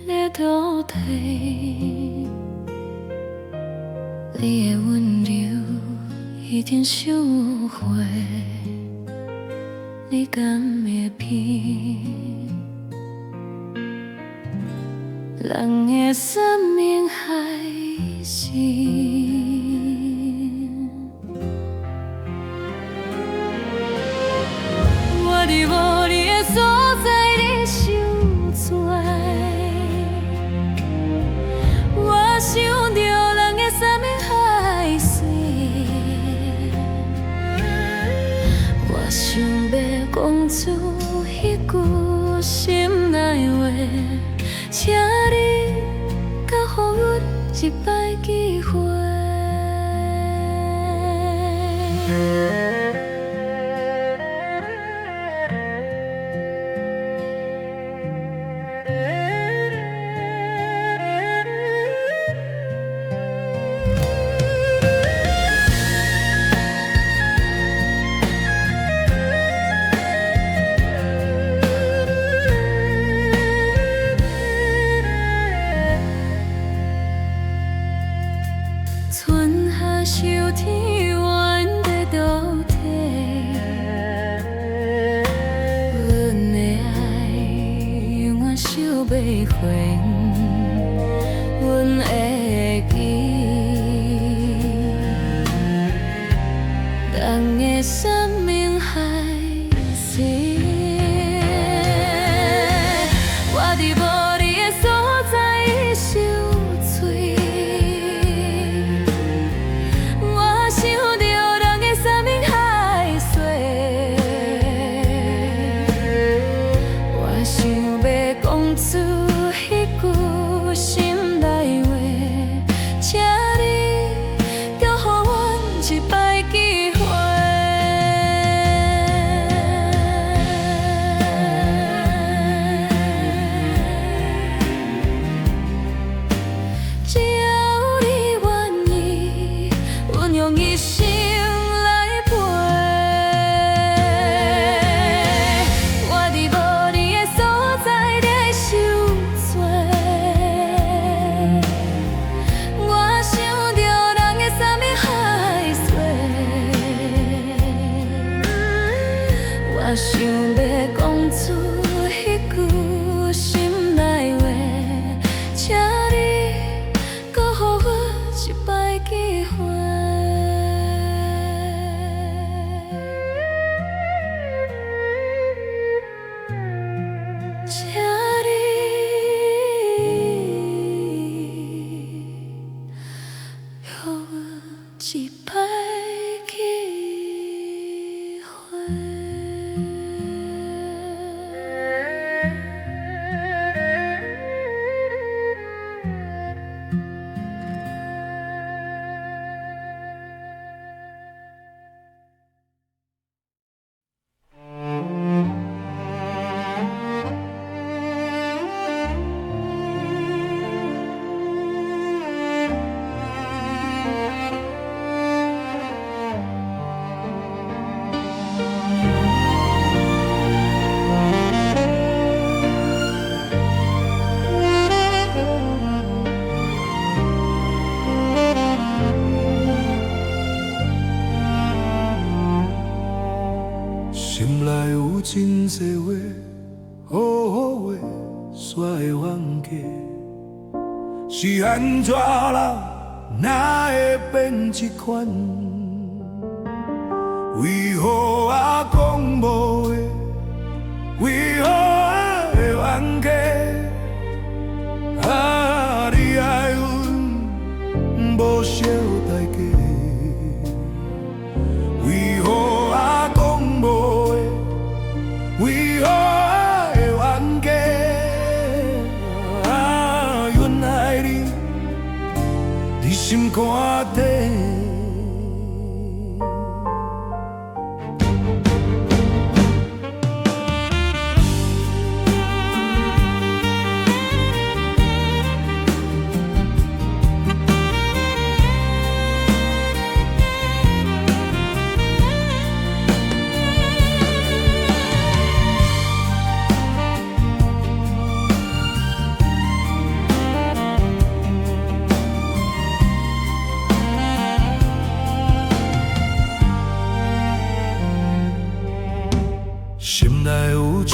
的土地，你的温柔已经收回，你敢会变？人的生命还是我伫无你的所在咧受罪，我想着人的生命海水，我想要讲出迄句心内话，请你甲予阮一摆机会。春夏秋天缘在倒退，阮的爱永远收袂回，阮会记，人的生命海水，我伫无你的所在受罪。讲出迄句心内话，请你给予阮一摆机会。只要你愿意，阮用一生来陪。我伫无你的所在受罪，我想着人的生命海水，我想要讲出迄句心内话，请你给予我一摆机会。请你给我一摆机会。心内有真多话，好好话，煞会忘记。是安怎人哪会变这款？为何我讲无话？为何我会忘记？啊，你爱阮无少代价，为何我讲无话？为何我会忘记？啊，原来你心肝底。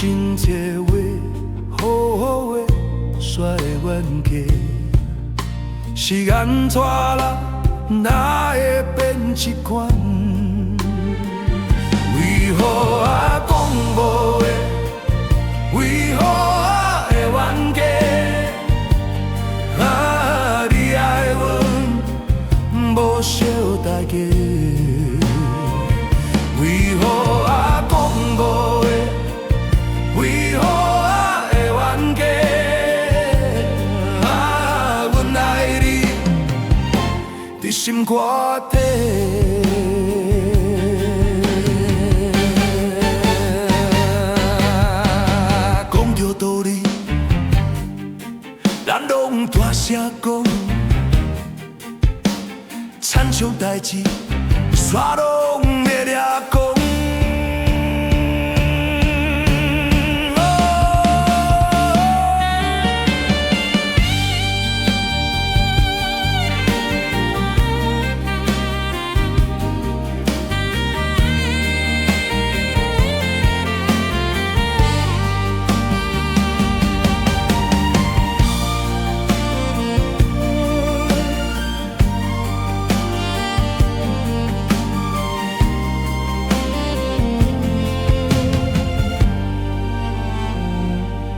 真多话，好好的煞会冤家，是安怎啦？哪会变这款？为何啊讲无话？为何啊会冤家？啊，你爱阮无小代价，为何啊讲无话？为何啊会冤家？啊，阮爱你伫心肝底。讲着道理，咱拢大声讲，亲像代志，煞拢咧咧讲。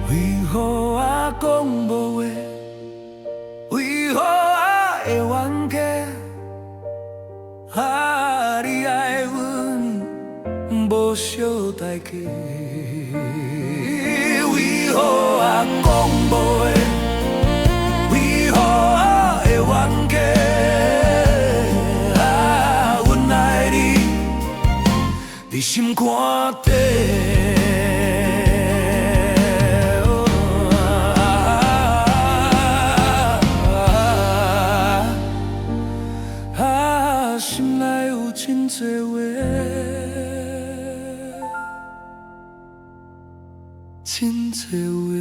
为何啊讲无话？为何啊会冤家？啊，你爱阮无小代价？为何啊讲无话？为何啊会冤家？啊，阮爱你伫心肝底。心内有真多话，真多雨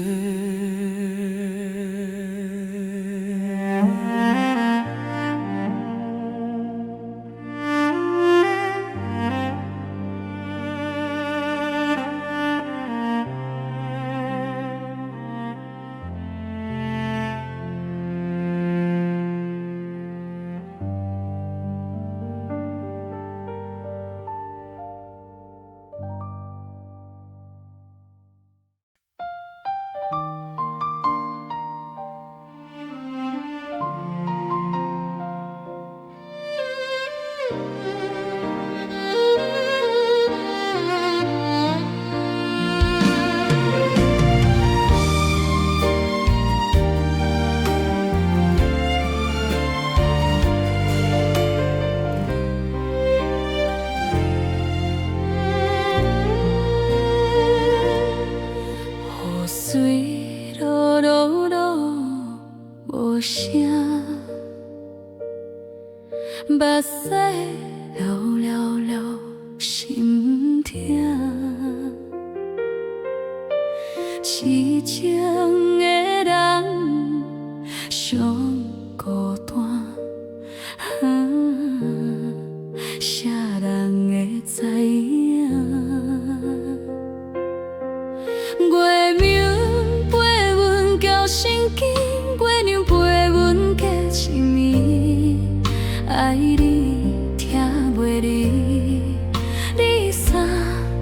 水落落落无声，目屎流流流心痛，痴情的人上孤单，啥人会知影？月明陪阮交心机，月亮陪阮过一暝，爱你听袂离，你三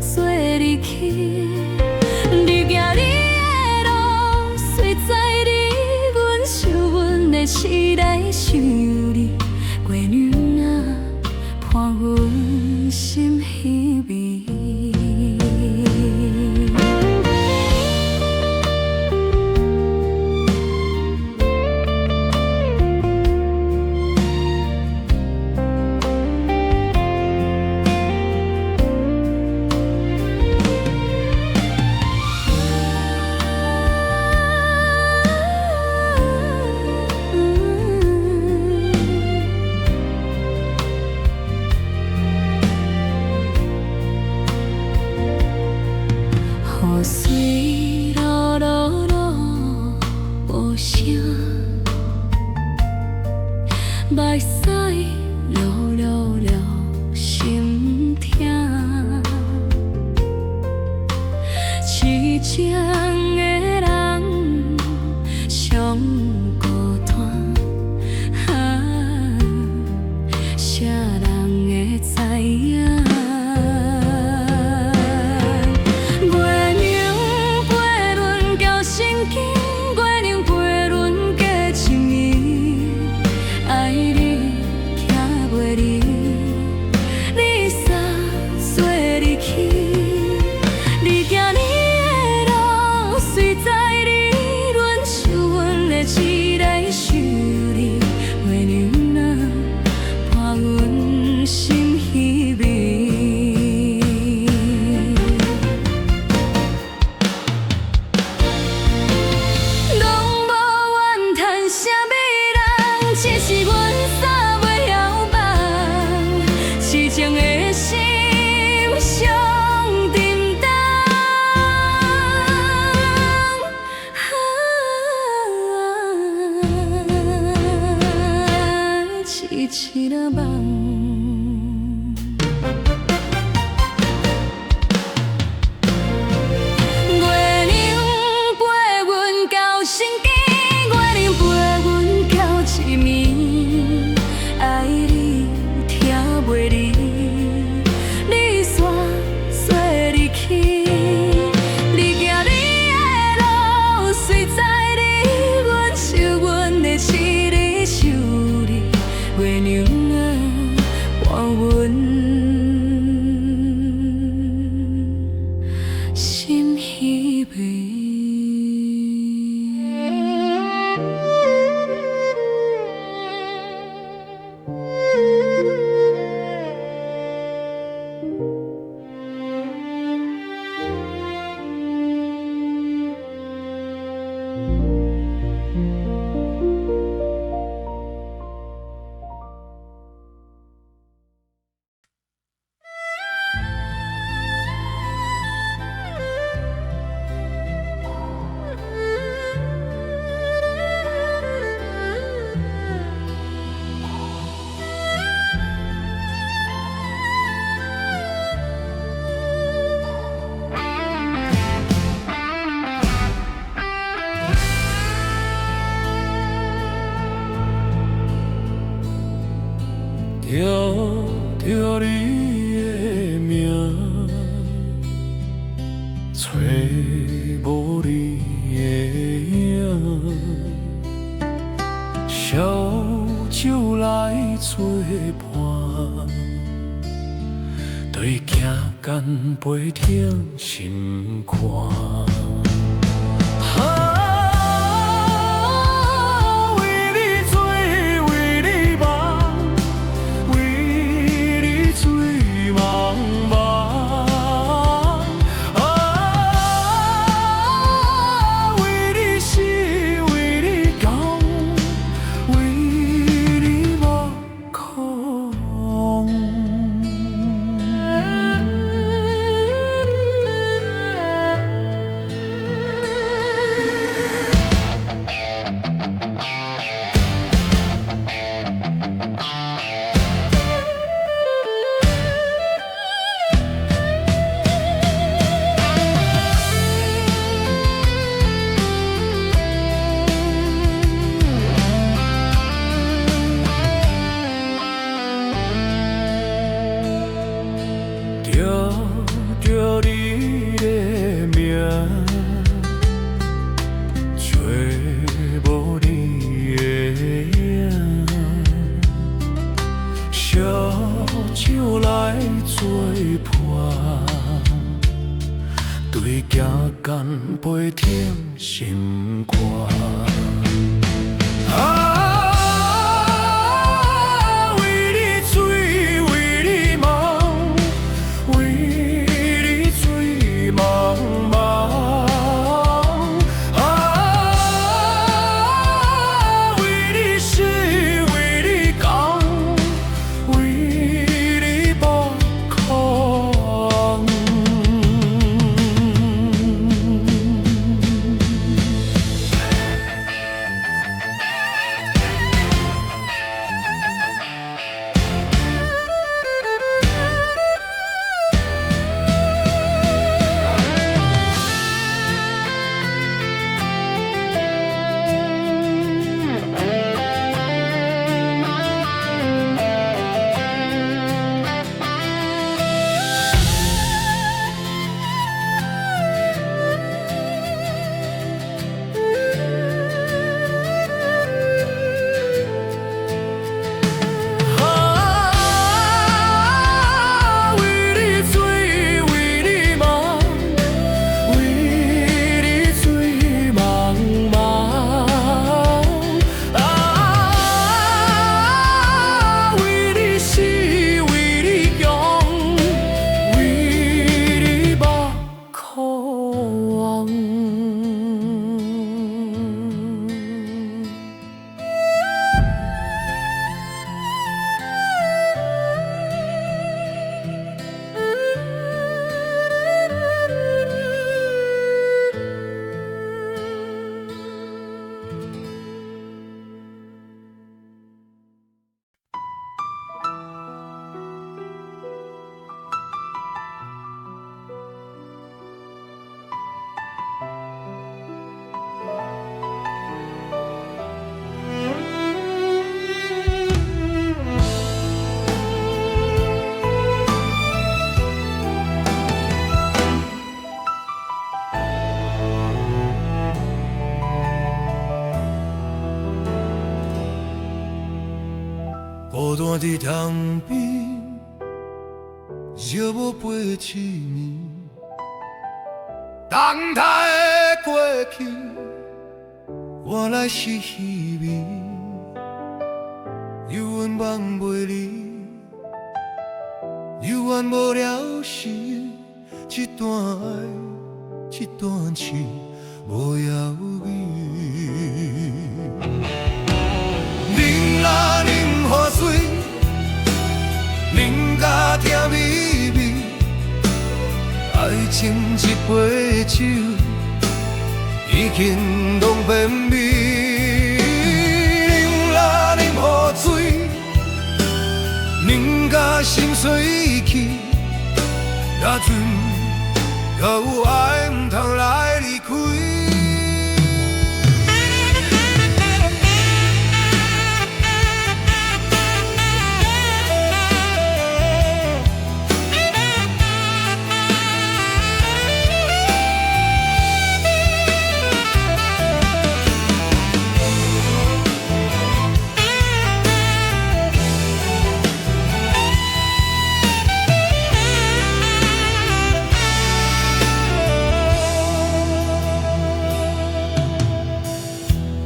岁离去，你行你的路，随在你，阮想阮的痴来想你，月亮啊伴阮心稀微。雨水落落落无声，目屎流流流心痛，痴你一个梦。月亮陪阮到升天，月亮陪阮到一暝，爱你听袂离，你煞说离去。你行你的路，随在你，阮受阮的刺，你受你。月亮啊，伴阮心稀微。听着你的名，找无你的影，烧酒来作伴，对行干杯挺心肝。着你的名，找无你的影，烧酒来作伴，对行干杯挺心肝。孤单伫窗边，寂寞飞痴眠。等待的过去，原来是虚伪。有阮忘袂你，有缘无了时，这段爱，这段情无要紧。饮啦饮河水，饮甲甜蜜蜜，爱情一杯酒，已经拢变味。饮啦饮河水，饮甲心碎去，也准有爱唔通来离开。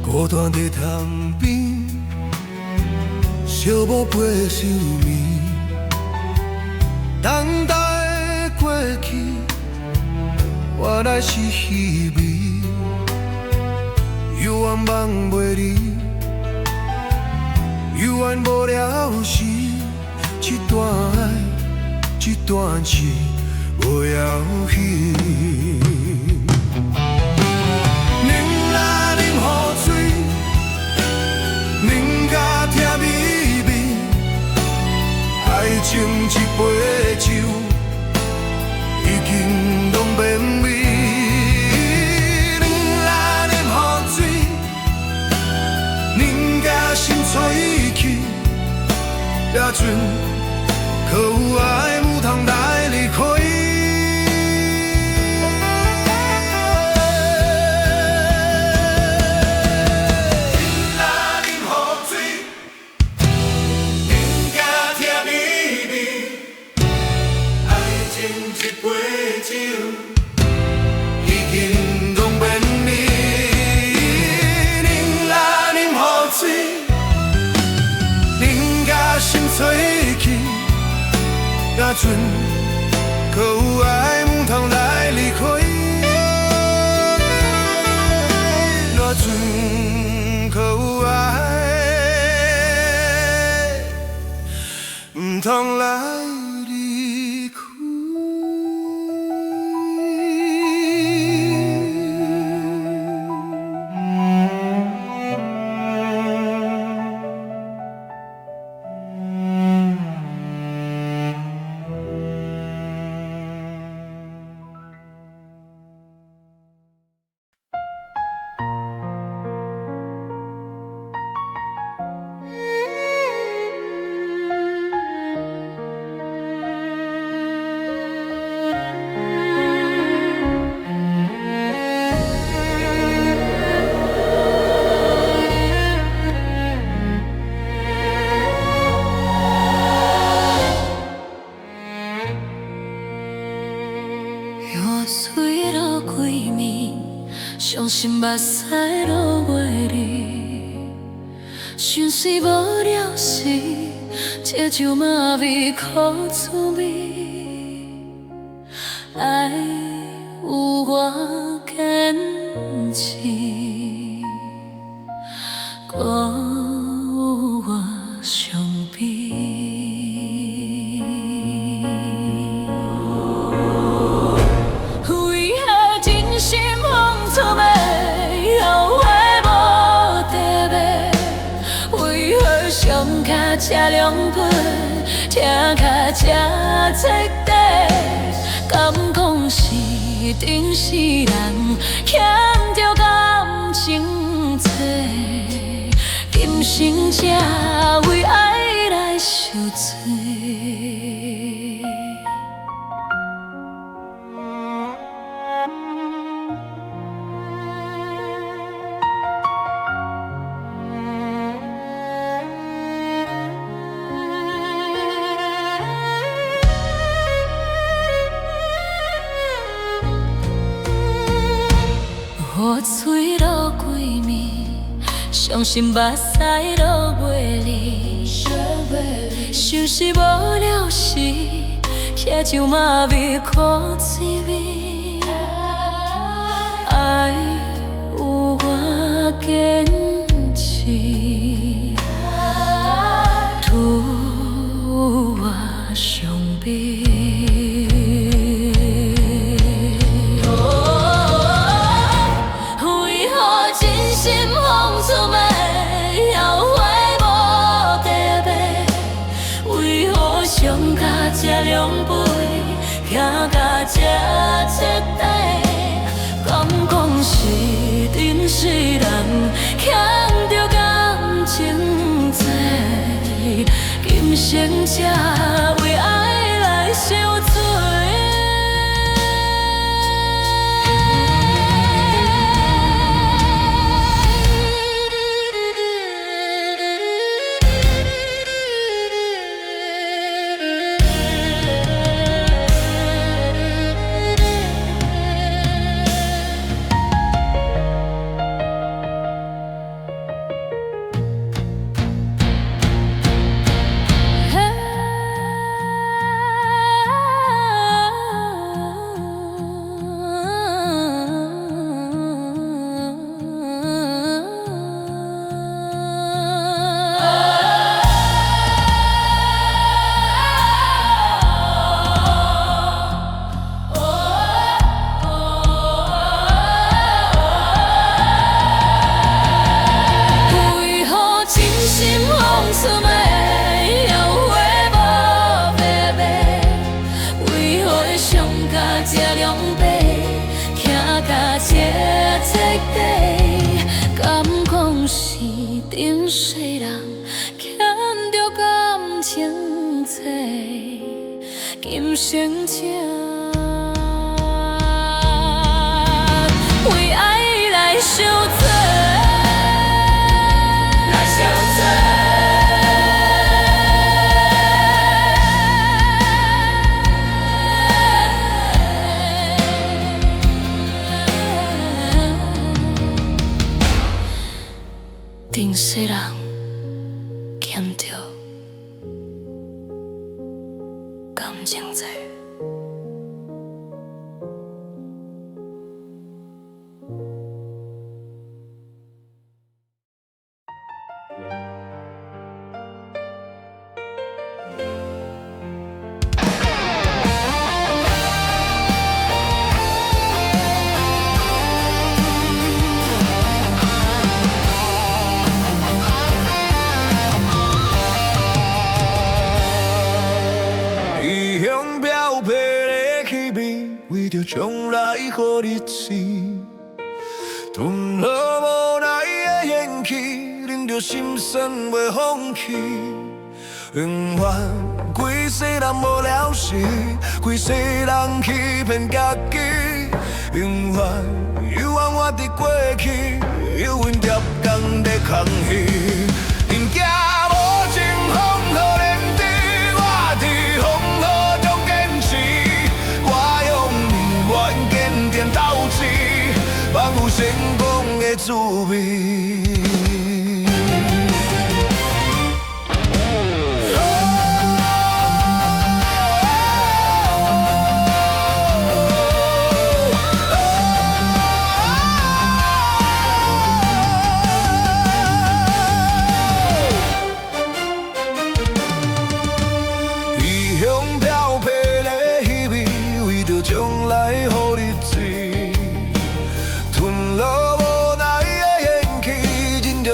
孤单伫窗边，寂寞陪想眠。等待的过去，原来是虚伪。有缘忘袂你，有缘无了时，这段爱，这段情无要紧。爱情一杯酒，已经拢变味。饮啦饮河水，饮甲心碎去，也准可有爱唔通来离开。也准可有爱唔通来离开，也准可有爱唔通来离开。伤心目屎落袂离，心碎无了时，这酒嘛味苦滋味。爱有我坚持，搁有我伤悲。为何真心放出的后悔无地卖？为何伤卡这凉皮，听卡这彻底？敢讲是定是人欠着感情债，今生才为爱来受罪。伤心目屎落袂离，想是无了时，写像麻味苦滋味。爱有我坚持，拄我伤悲。为何真心付出的后悔无地买？为何伤甲这两杯，行甲这彻底？敢讲是真世人欠着感情债，今生才为爱来受罪。顶世人欠着感情债，今生才为爱来受罪，来受罪。顶世人欠着感情债。为着将来好日子，吞落无奈的怨气，忍着心酸袂放弃。永远规世人无了时，规世人欺骗家己。永远犹原活伫过去，犹原贴工在空虚。因惊无情风雨连地，我伫风雨中坚持。我用永远坚定斗志，放有成功的滋味。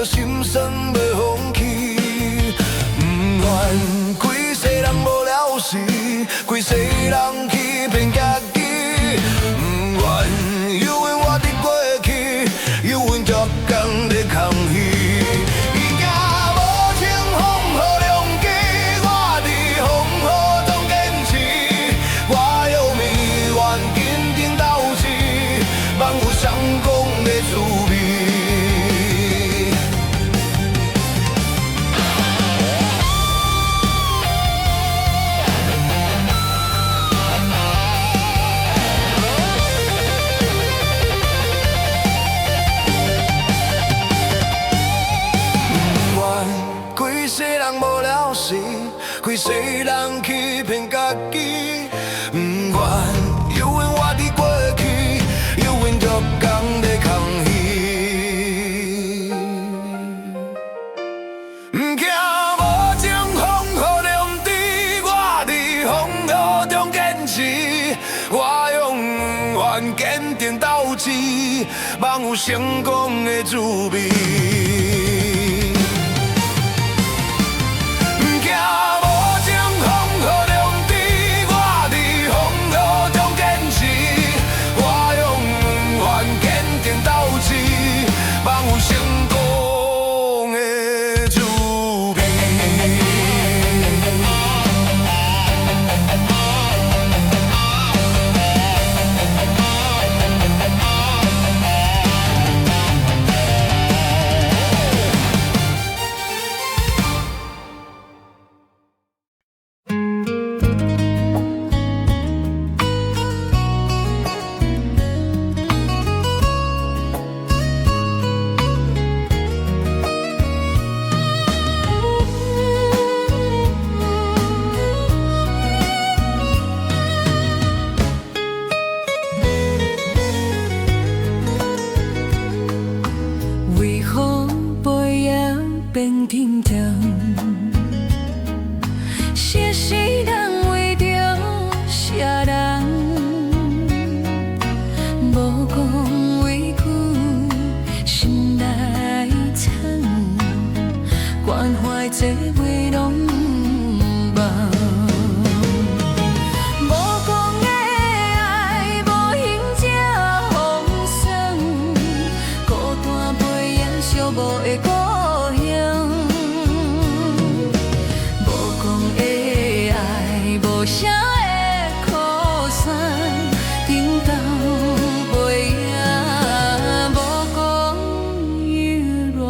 心酸袂放弃，不愿规世人无了时，规世人欺骗家己，不愿犹原活伫过去，犹原逐工在空虚。伊惊无情风雨浪击，我伫风雨中坚持，我用永远坚定斗志，放有成功的滋味。开世人欺骗家己，不愿犹原活伫过去，犹原逐工在空虚。不惊无情风雨连枝，我伫风雨中坚持，我永远坚定斗志，梦有成功的滋味。变沉重，谁是人为着啥人？无讲委屈，心内藏，关怀这话拢无。无讲的爱，无形这风霜，孤单背影寂寞的故。无声的哭声，顶头背影，无讲伊愿望。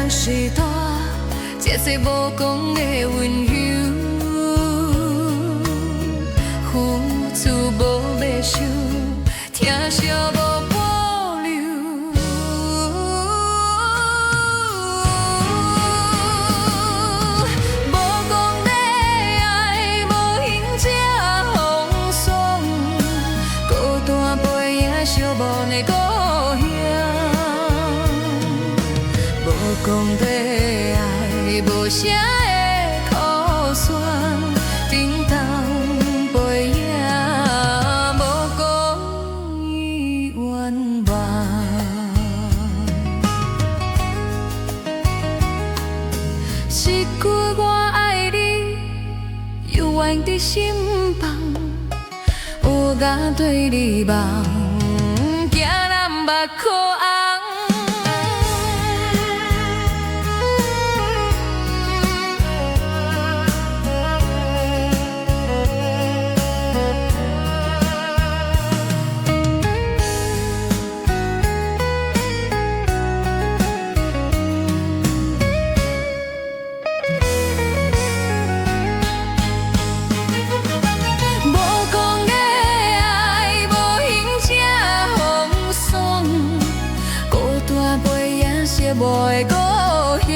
是大，这些无讲的温柔，付出无要收，疼惜无保留。无讲的爱，无形这风霜，孤单背影寂寞的故乡。无讲的爱，无声的苦酸，顶头背影，无讲伊愿望。一句我爱你，犹原伫心房，有我对你梦，惊咱目眶红。我的故乡，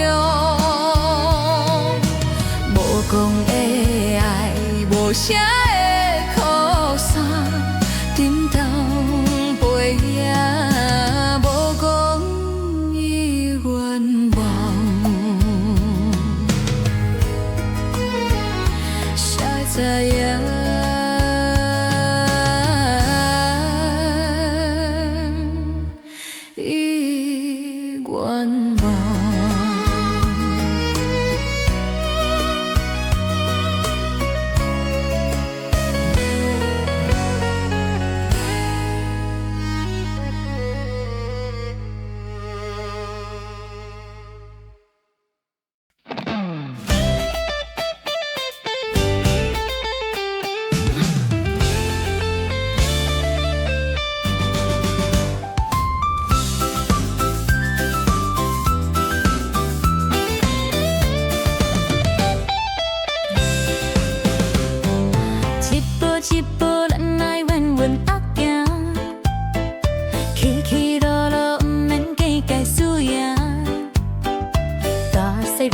无讲的爱，无声的哭声，顶头背影，无讲伊愿望。谁知影？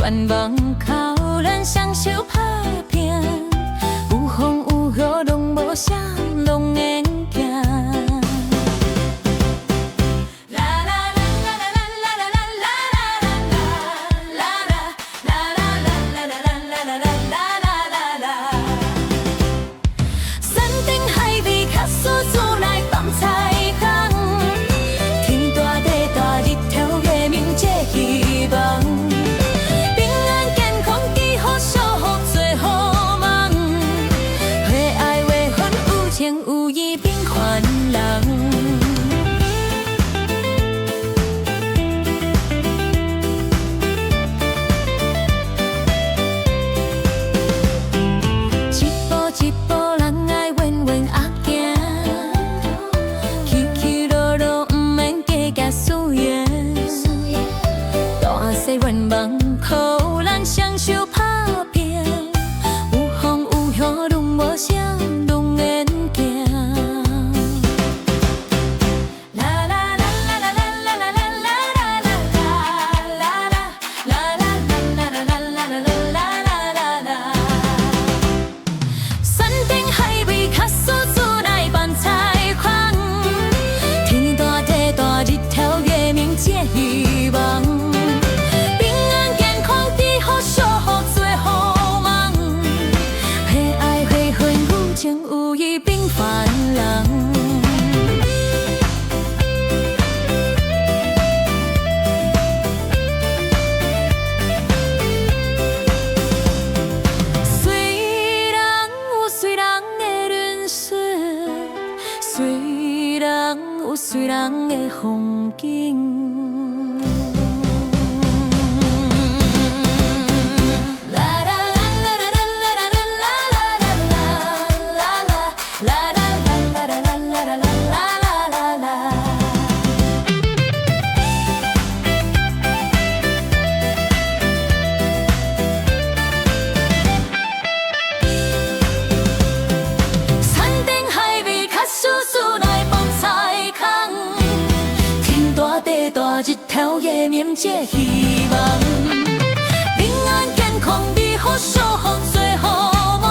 愿望靠咱双手打拼，有风有雨拢无啥，拢免惊。山顶海味较输厝内放彩虹，天大地大日头月明这希望，平安健康祈福守护做好梦，会爱会恨有情有义变款人。一步一步人爱稳稳啊行，起起落落不免计较输赢，大细愿望靠咱双手打拼，有风有雨拢无啥，拢免惊。啦啦啦啦啦啦啦啦啦啦啦啦啦啦啦啦。山顶海味较输厝内放彩虹，天大地大日头月明这希望，平安健康祈福守护做好梦，会爱会恨有情有义变凡人。虽然有虽人的人生，虽然有虽人的风景。啦啦啦啦啦啦啦啦啦啦啦啦啦啦。山顶海味较输厝内放彩虹，天大地大日头月明这希望，平安健康美好守护做好梦，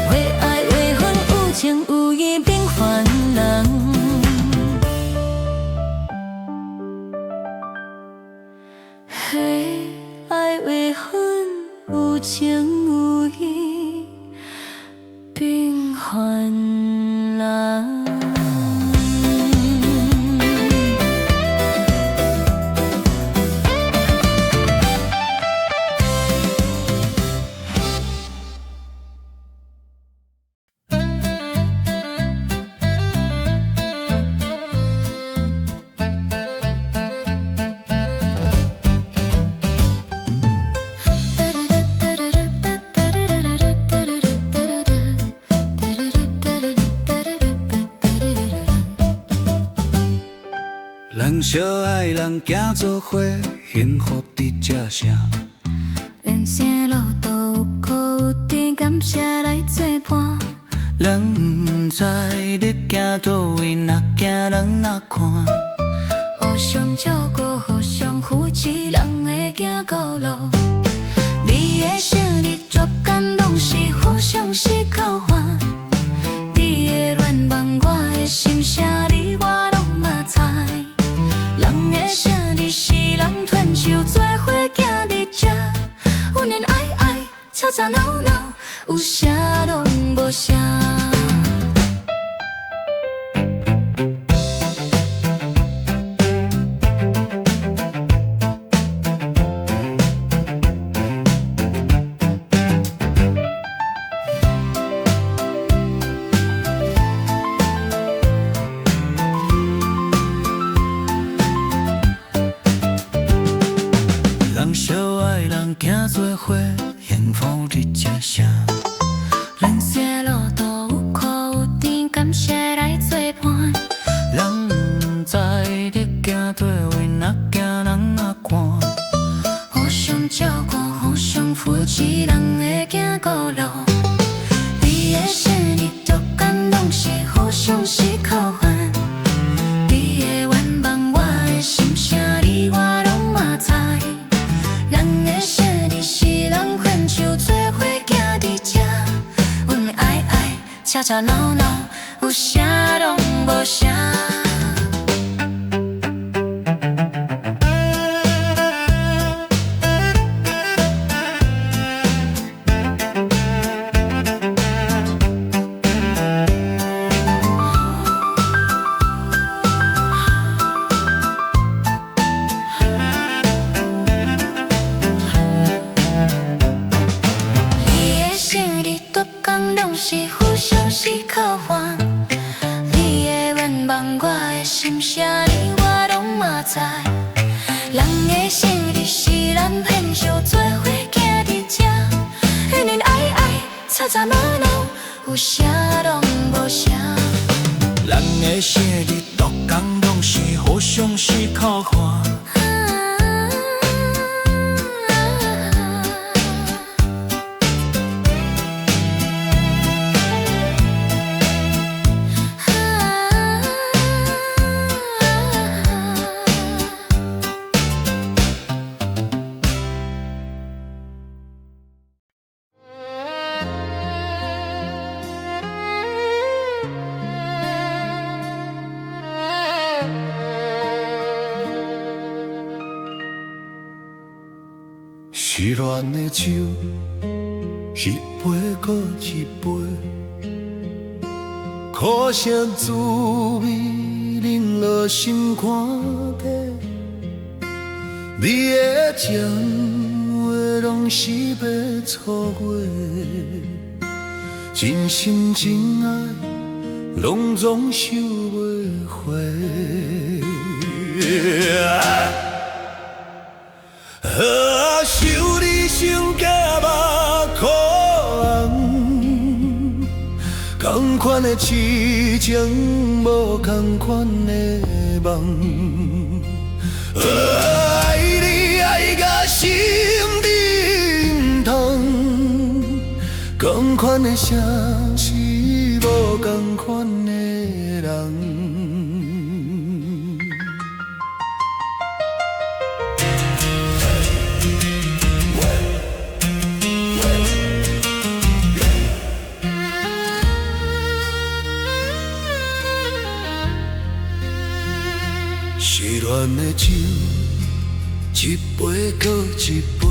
会爱会恨有情有义变凡人。会爱会恨有情有义变凡人。人相爱，人行做伙，幸福伫这城。人生路途有苦有甜，感谢来作伴。人不知你行倒位，若行人若看。互相照顾，互相扶持，人会行孤路。你的生日绝感拢是互相是交换。你的愿望，我的心声，你我拢嘛知。人的生日是人团手做伙行伫这，恩恩爱爱，吵吵闹闹，有啥拢无啥。人相爱，人行做伙，幸福伫这城。人生路途有苦有甜，感谢来作伴。人不知你行倒位，若行人若看。互相照顾，互相扶持，人会行孤路。你的生日绝感拢是互相是交换。你的愿望，我的心声，你我拢嘛知。人的吵闹闹，有啥拢无啥。是互相是靠换，你的愿望，我的心声，你我拢嘛知。人的生日是咱偏相做伙行伫这，恩恩爱爱，吵吵闹闹，有啥拢无啥。咱的生日逐天拢是互相是靠换。失恋的酒，一杯搁一杯，苦涩滋味冷落心肝底。你的情话拢是要错过，真心真爱拢总收袂回。想你想甲目眶红，同款的痴情，无同款的梦。爱你爱甲心沉痛，同款的城市，无同款的人。失恋的酒，一杯搁一杯，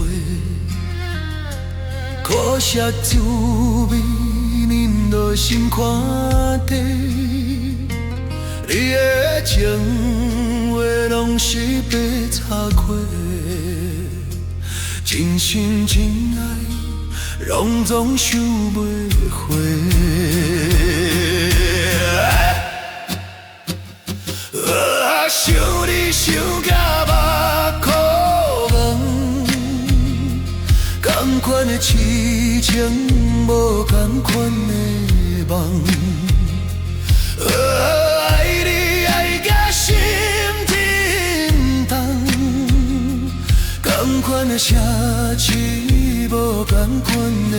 苦涩滋味淋落心肝底。你的情话拢是要插开，真心真爱拢总收袂回。想你想甲目眶红，同款的痴情，无同款的梦。爱你爱甲心沉痛，同款的城市，无同款的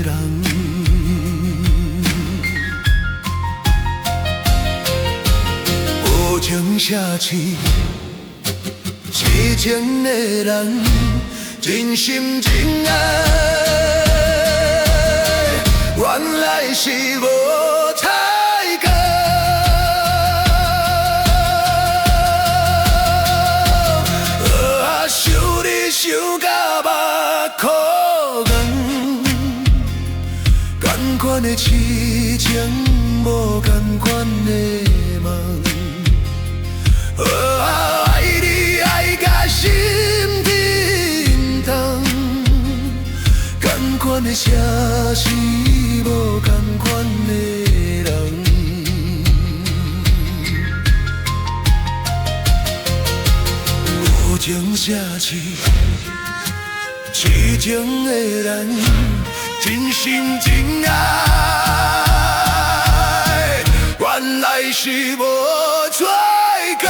人。无情舍弃痴情的人，真心真爱，原来是无彩工。想你想甲目眶红，同款的痴情，无同款的梦。爱你爱甲心沉痛，同款的城市，无同款的人。无情舍弃痴情的人，真心真爱，原来是无彩工。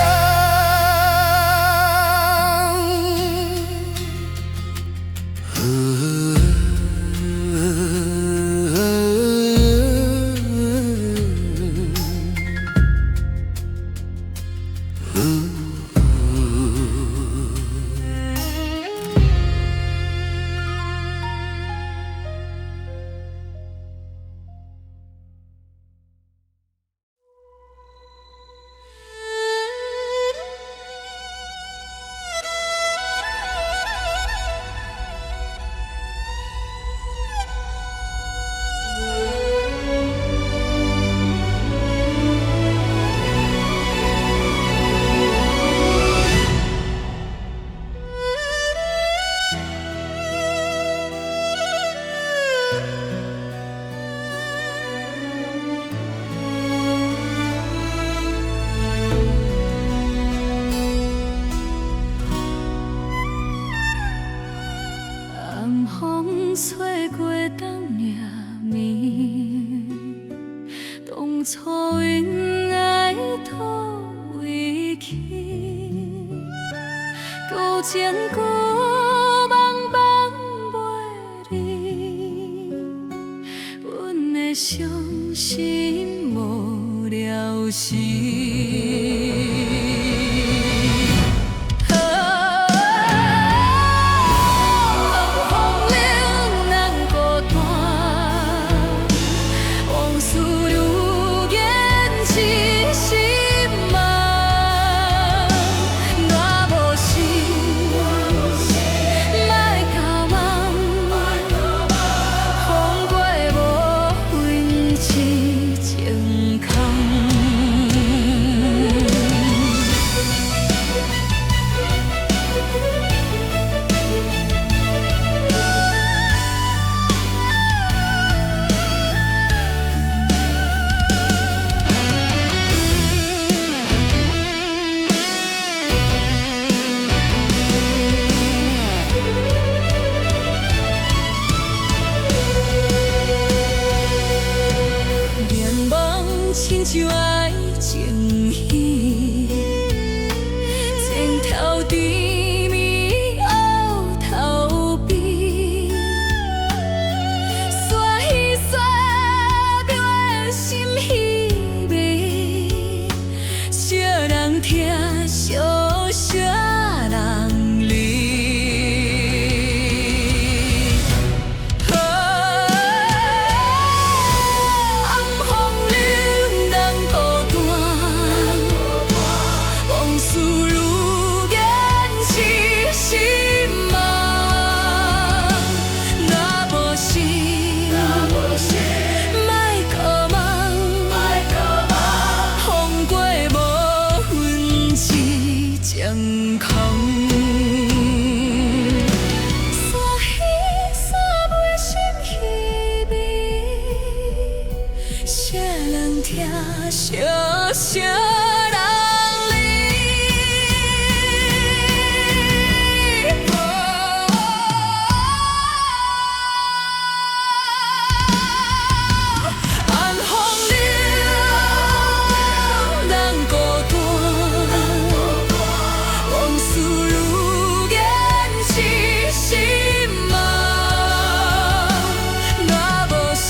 风吹过当年暝，当初因爱土为起，搁前过茫茫袂离，阮的伤心无了时。亲像爱情戏，前头甜蜜后头悲，煞戏煞着的心稀微，惜人听，惜惜人离。伤空，煞戏煞袂心稀微，惜人听，惜惜人离。寒风流，人孤单。往事如烟痴心梦，若无心，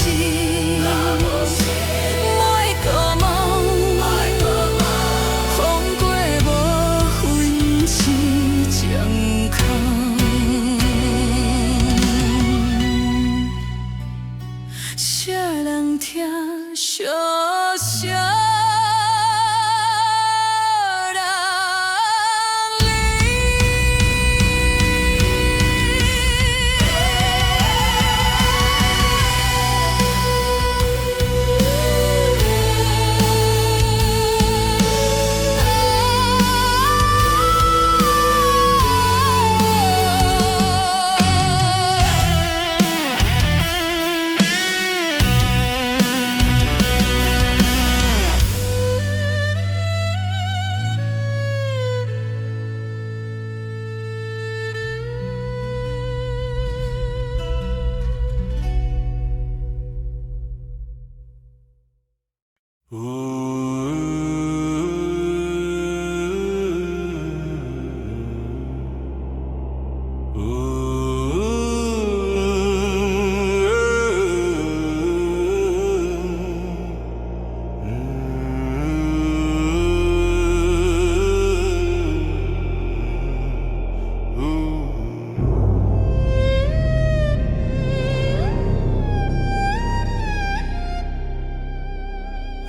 莫搁梦，风过无分痴情空，惜人听，惜惜。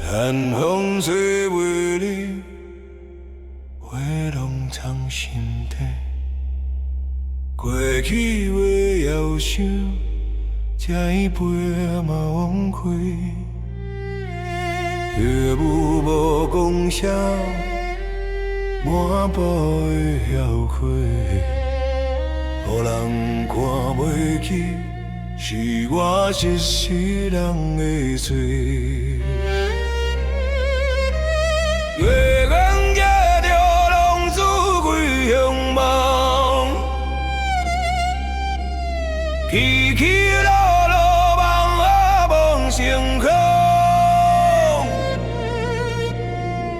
寒风吹袂离，话拢藏心底。过去话遥想，这一杯嘛枉开。父母无讲啥，满腹的晓愧，予人看袂起，是我一世人的罪。月光遮着浪子归乡梦，起起落落，梦啊梦成空。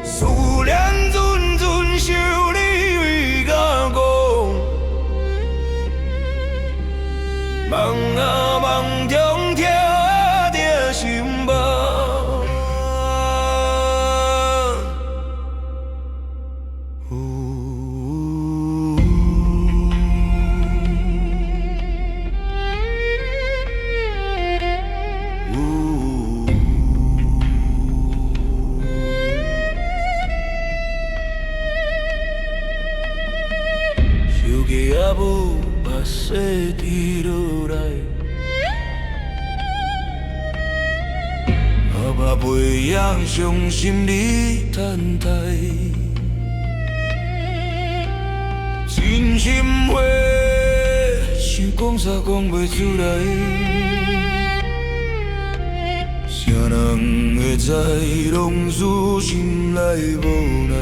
思念阵阵，想你为我讲。梦啊梦中听着心梦。手机阿母目屎滴落来，阿爸背影伤心你等待，真心话想讲啥讲袂出来，啥人会知，拢是心内无奈。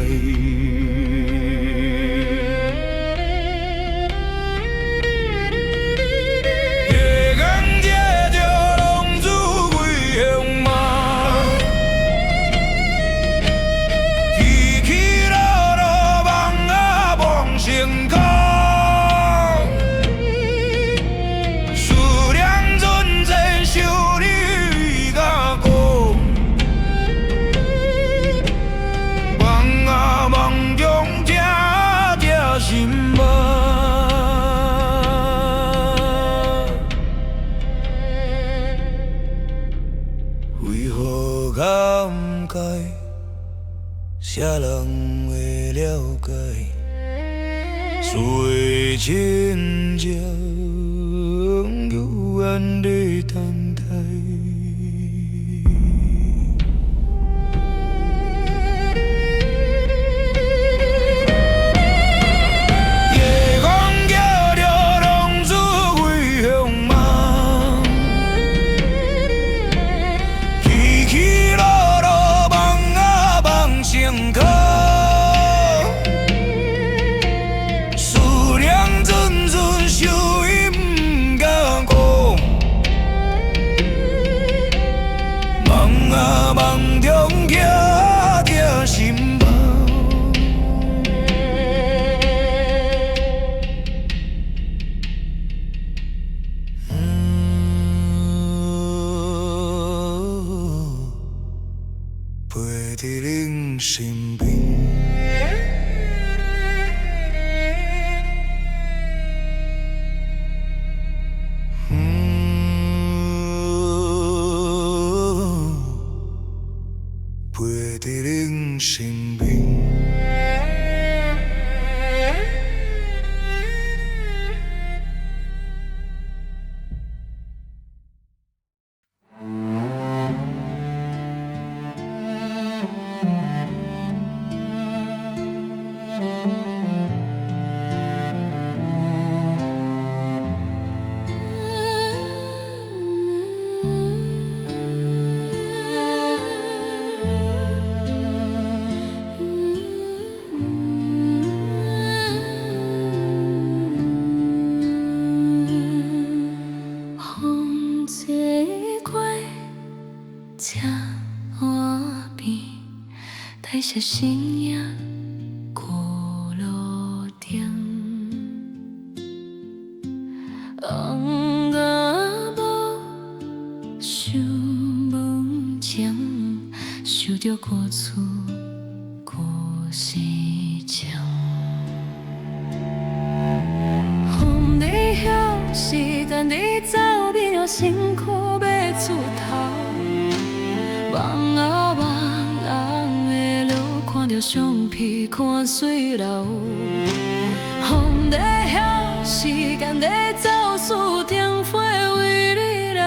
为何感觉啥人会了解？水亲像幽暗的等待。梦中记着心梦，陪在恁身边。陪在恁身边。台下身影过路灯，红阿母想梦墙，想着歌词歌声唱。风在晓，时间在走，变了身躯要出头。梦啊梦。看着相片，看水流，风在晓，时间在走，思甜花为你流，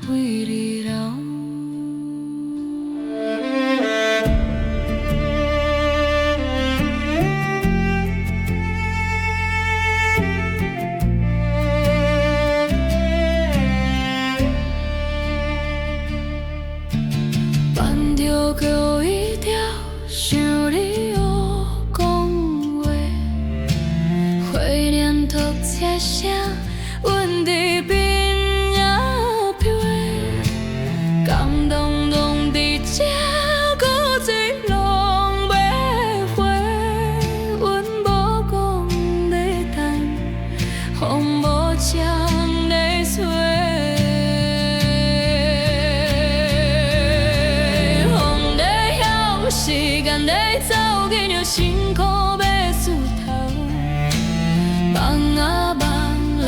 为你流。叫伊条，想你学讲话，谢声，阮伫边仔飘的，感动拢伫这，搁一拢袂回。阮无讲要等，风无将你吹。风在晓，时间在走，紧着辛苦要出头。梦啊梦，人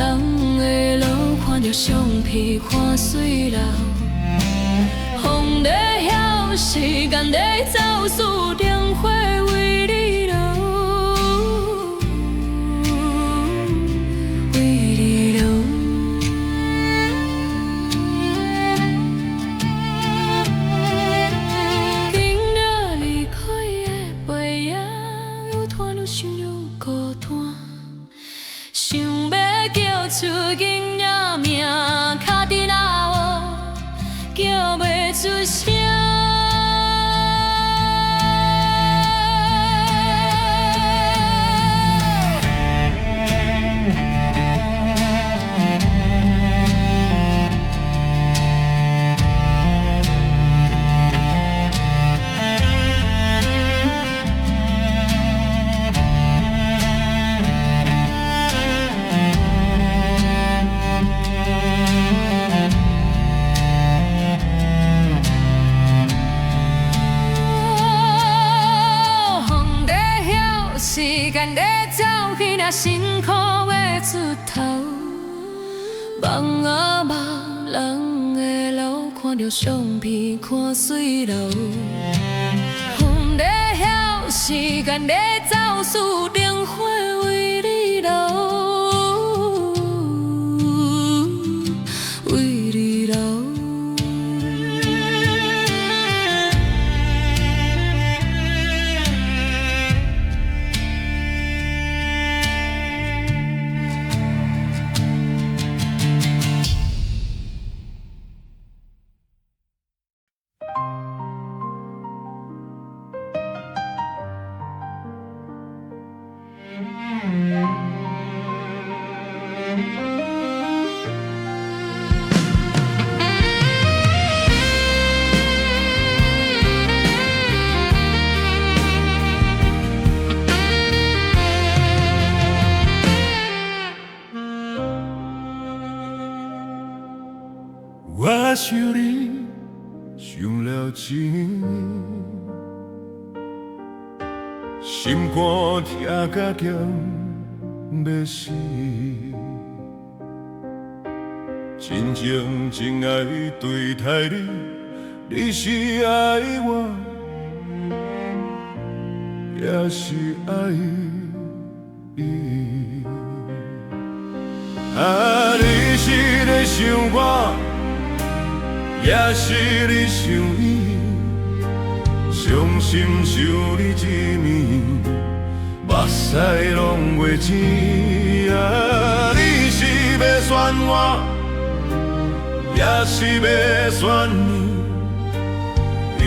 的路，看着相片看水流。风在晓，时间在走，思念花为你流，为你流。今仔离开的背影，愈拖愈想愈孤单。想要叫出囡仔名，脚伫那学，叫袂出声。时间在走去，若辛苦要出头。梦啊梦，人的路，看着相片看水流。风在晓，时间在走，思念花为你流，为你流。我想你想了一年，心肝痛甲咸要死，真情真爱对待你，你是爱我，也是爱伊。啊，你是咧想我，也是你想伊，伤心想你一暝，目屎拢袂止。啊，你是要选我，也是要选你，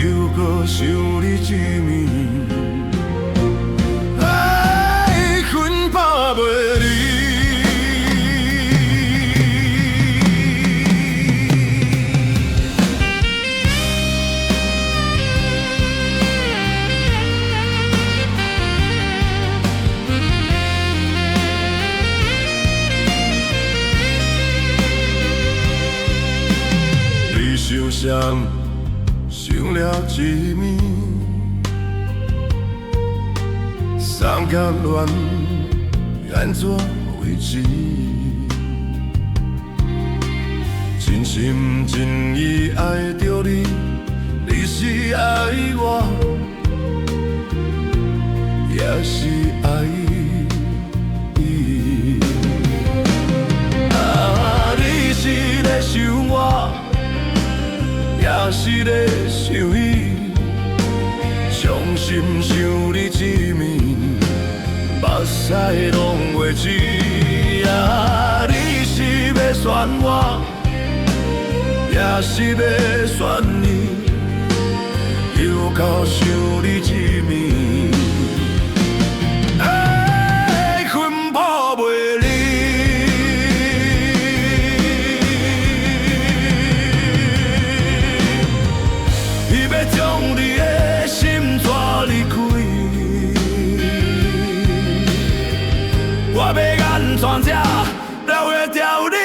又搁想你一暝，爱困饱袂离。想想想了一暝，三角恋安怎维持？真心真意爱着你，你是爱我，也是爱伊。啊，你是咧想我，也是咧想伊，伤心想你一暝，目屎拢袂止。啊，你是要选我，也是要选你，又到想你一暝，爱困饱袂离。怎才了会掉你？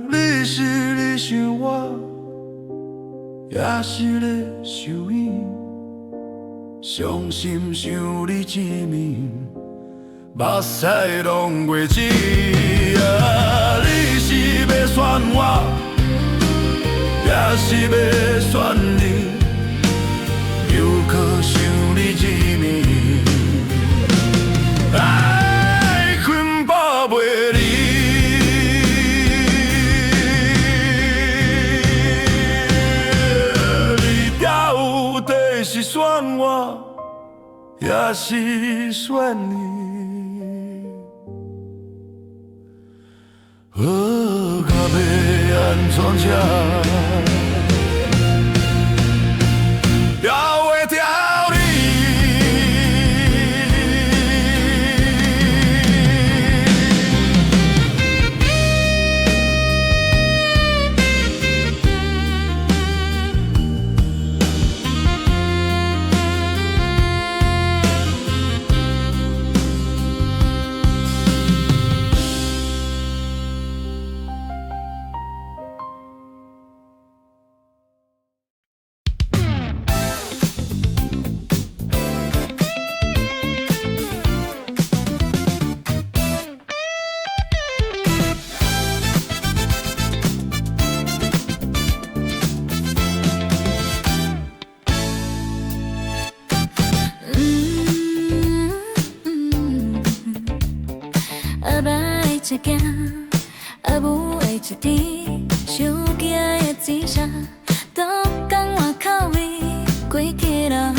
你是咧想我，也是咧想伊，伤心想你一面。 目屎拢过纸啊！你是要选我，也是要选你，又可想你一面，爱困饱袂离。你到底是选我，也是选你？ 好，到要安怎才了会掉你？一行，阿母的一天，想起来的钱啥，都讲外口位过家人，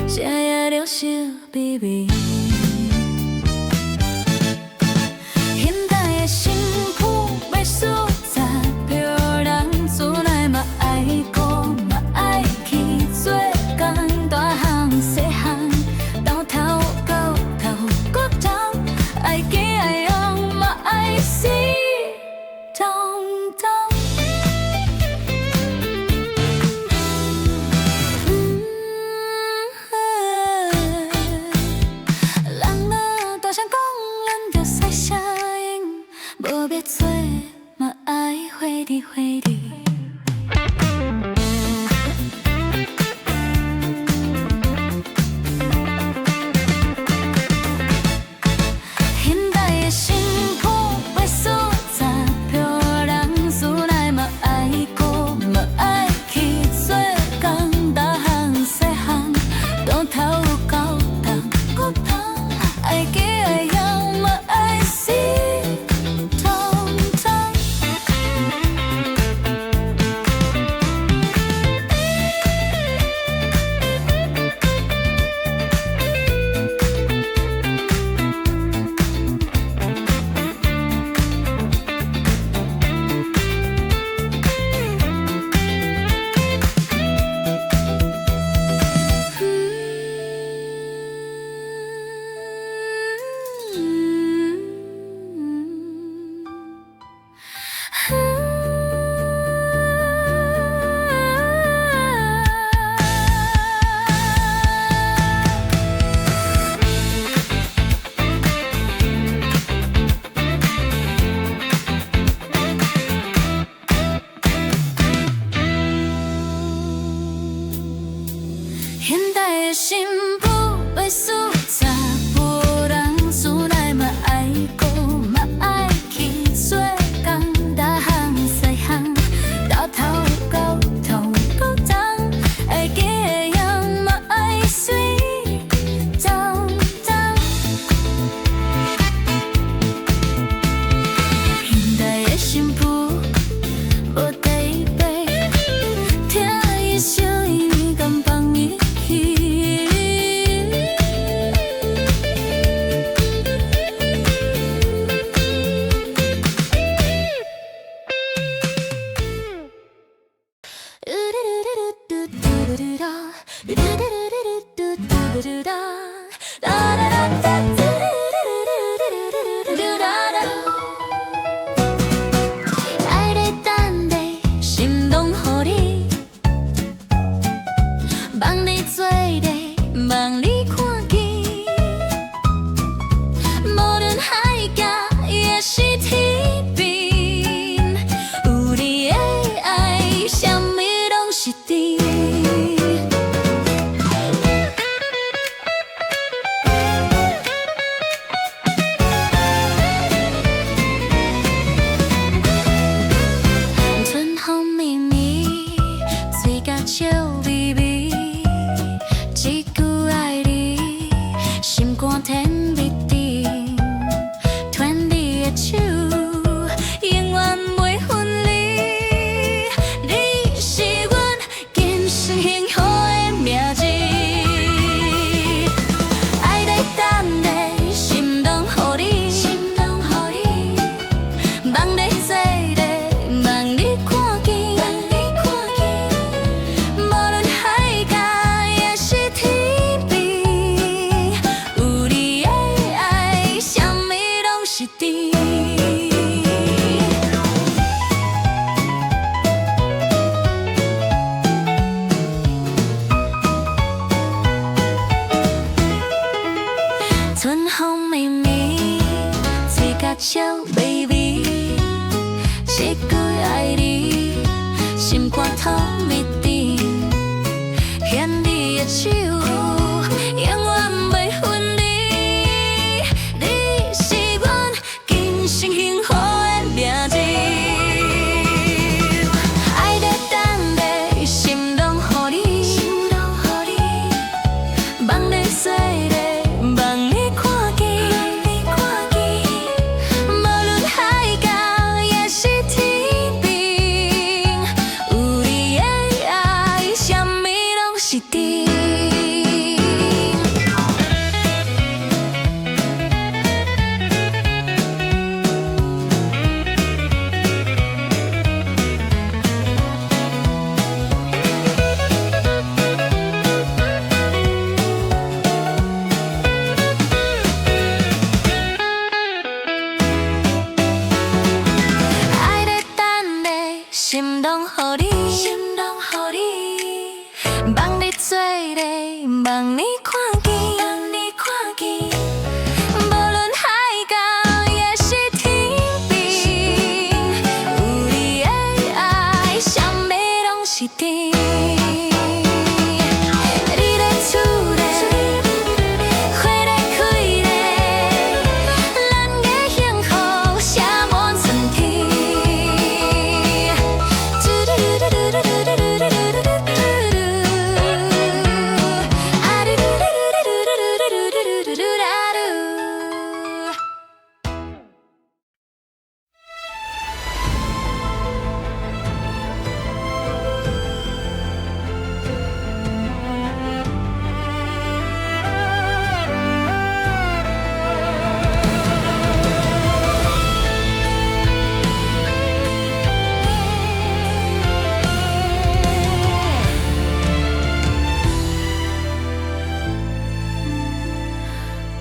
谁也了惜微微。现代的新妇要输十票人，厝内嘛爱顾，嘛爱去做工，大项细项，到头到头各种爱记。 无要做，嘛爱花里花里。现代的新妇要输十票人，厝内嘛爱顾，嘛爱去做工，大项细项，到头到头各头，爱记爱用，嘛爱死。秘密，嘴角笑微微，一句爱你，心肝透密甜，牵你的手，永远袂分离。你是阮今生幸福的名字，爱在等待，心拢予你，梦里说的，梦里看见。无论海角也是天边，有你的爱，什么拢是甜。爱在等待，心拢予你，梦里做的，梦里看见。无论海角也是天边，有你的爱，什么拢是甜。你在厝内，花在开咧，咱的幸福写满春天。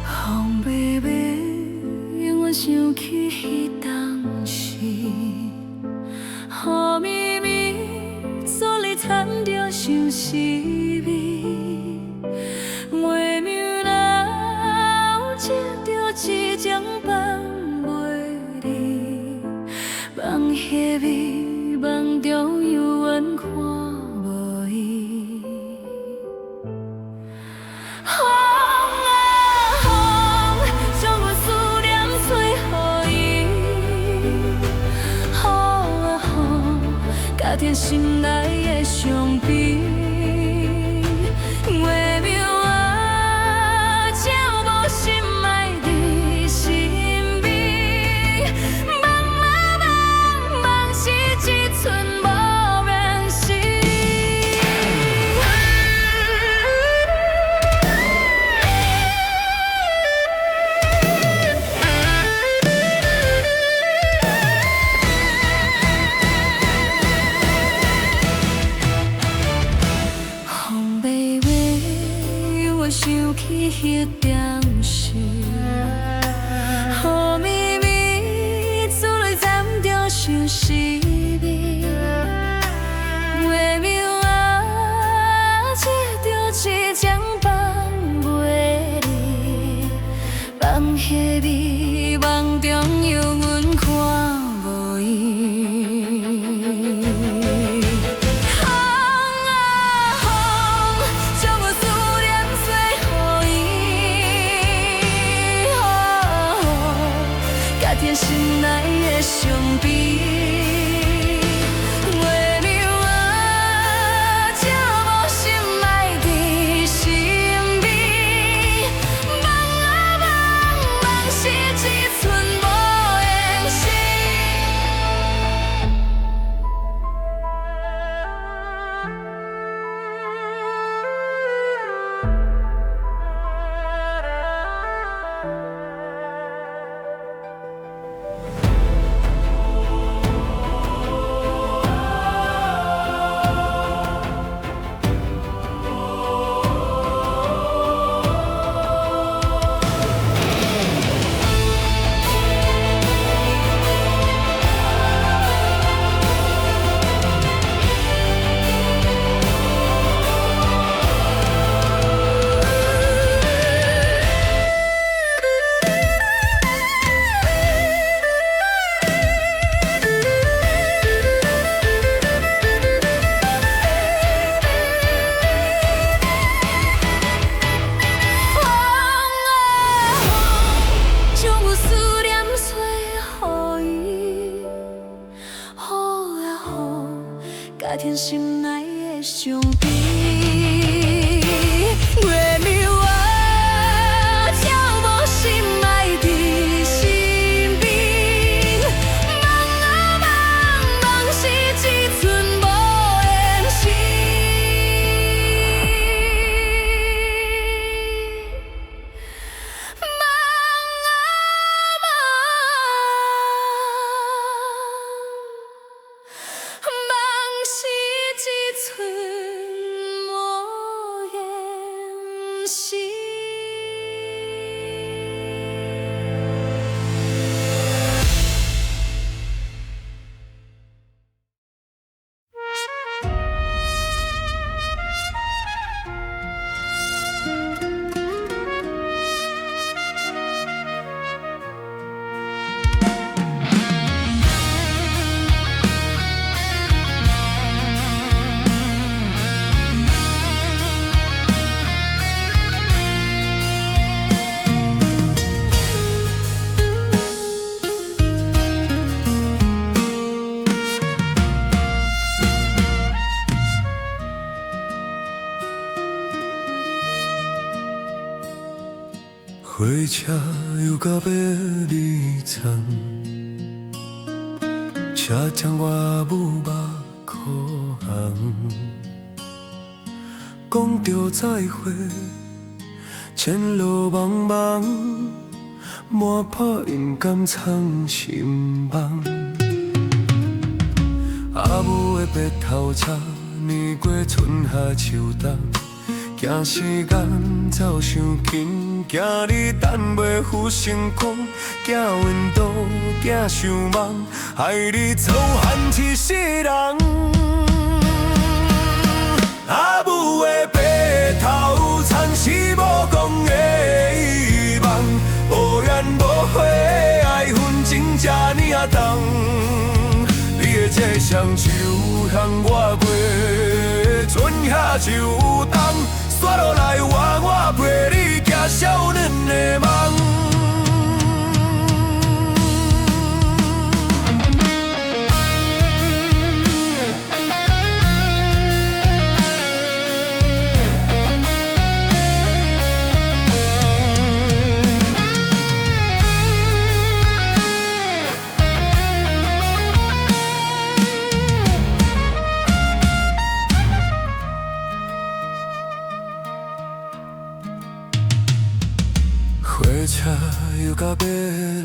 风微微，永远想起彼当时，雨绵绵，做你叹着相思味，月暝闹，接着一江放袂离，梦翕味，梦中犹原看无伊。风啊风，将阮思念吹予伊。雨啊雨，甲天心内的伤悲。月暝啊，只有无心爱伫身边。梦啊梦，梦是一寸无眠时。风微微，我想起迄当时，雨绵绵，厝内沾着相思味。月暝啊，接着一江放袂离，梦翕味，梦中犹原看无伊。风啊风，将阮思念吹予伊。甲天心内的伤悲。月暝啊，只有无心爱伫身边。梦啊梦，梦是一寸无缘时。阮心内的伤悲。月明我照无心爱伫身边，梦啊梦，梦是一寸无言心。梦是一寸无言心。火车又到要离站，车窗外母目可红。讲着再会，前路茫茫，满破阴甘藏心梦。阿母的白头车，年过春夏秋冬。惊时间走伤紧，惊你等袂赴成空，惊运动，惊想梦，害你操汉气死人。阿母的白头苍是无讲的希望，无怨无悔爱恨情这呢啊重，你的这双手向我陪，春夏秋冬。刷落来我陪你行少年的梦。火车又到要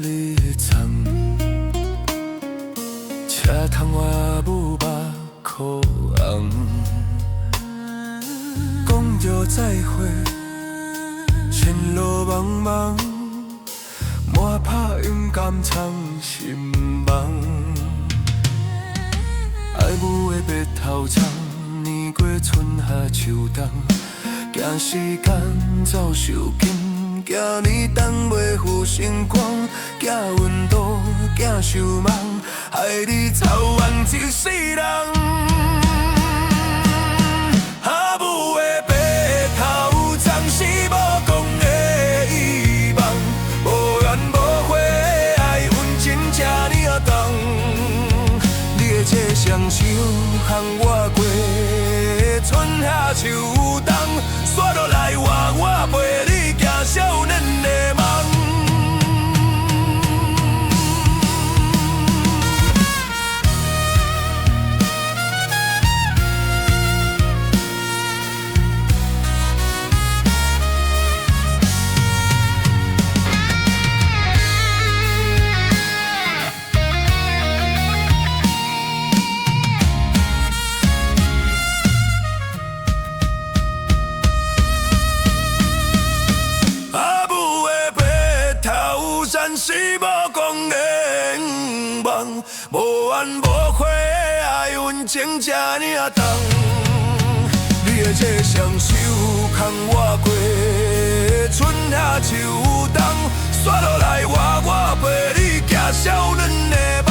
离站，车窗外母目可红。讲着再会，前路茫茫，满拍勇敢藏心梦。爱母的白头苍，年过春夏秋冬，惊时间走伤紧。惊你等袂赴成光，惊运动，惊想梦，害你操完一世人。阿母的白头苍是无讲的希望，无怨无悔爱恨情这呢啊重，你的这双手向我过，春夏秋冬，刷落来我陪你。少年的梦。是无讲的梦，无怨无悔爱恨情这呢重，你的这双手牵我过春夏秋冬，刷落来我陪你行少年的梦。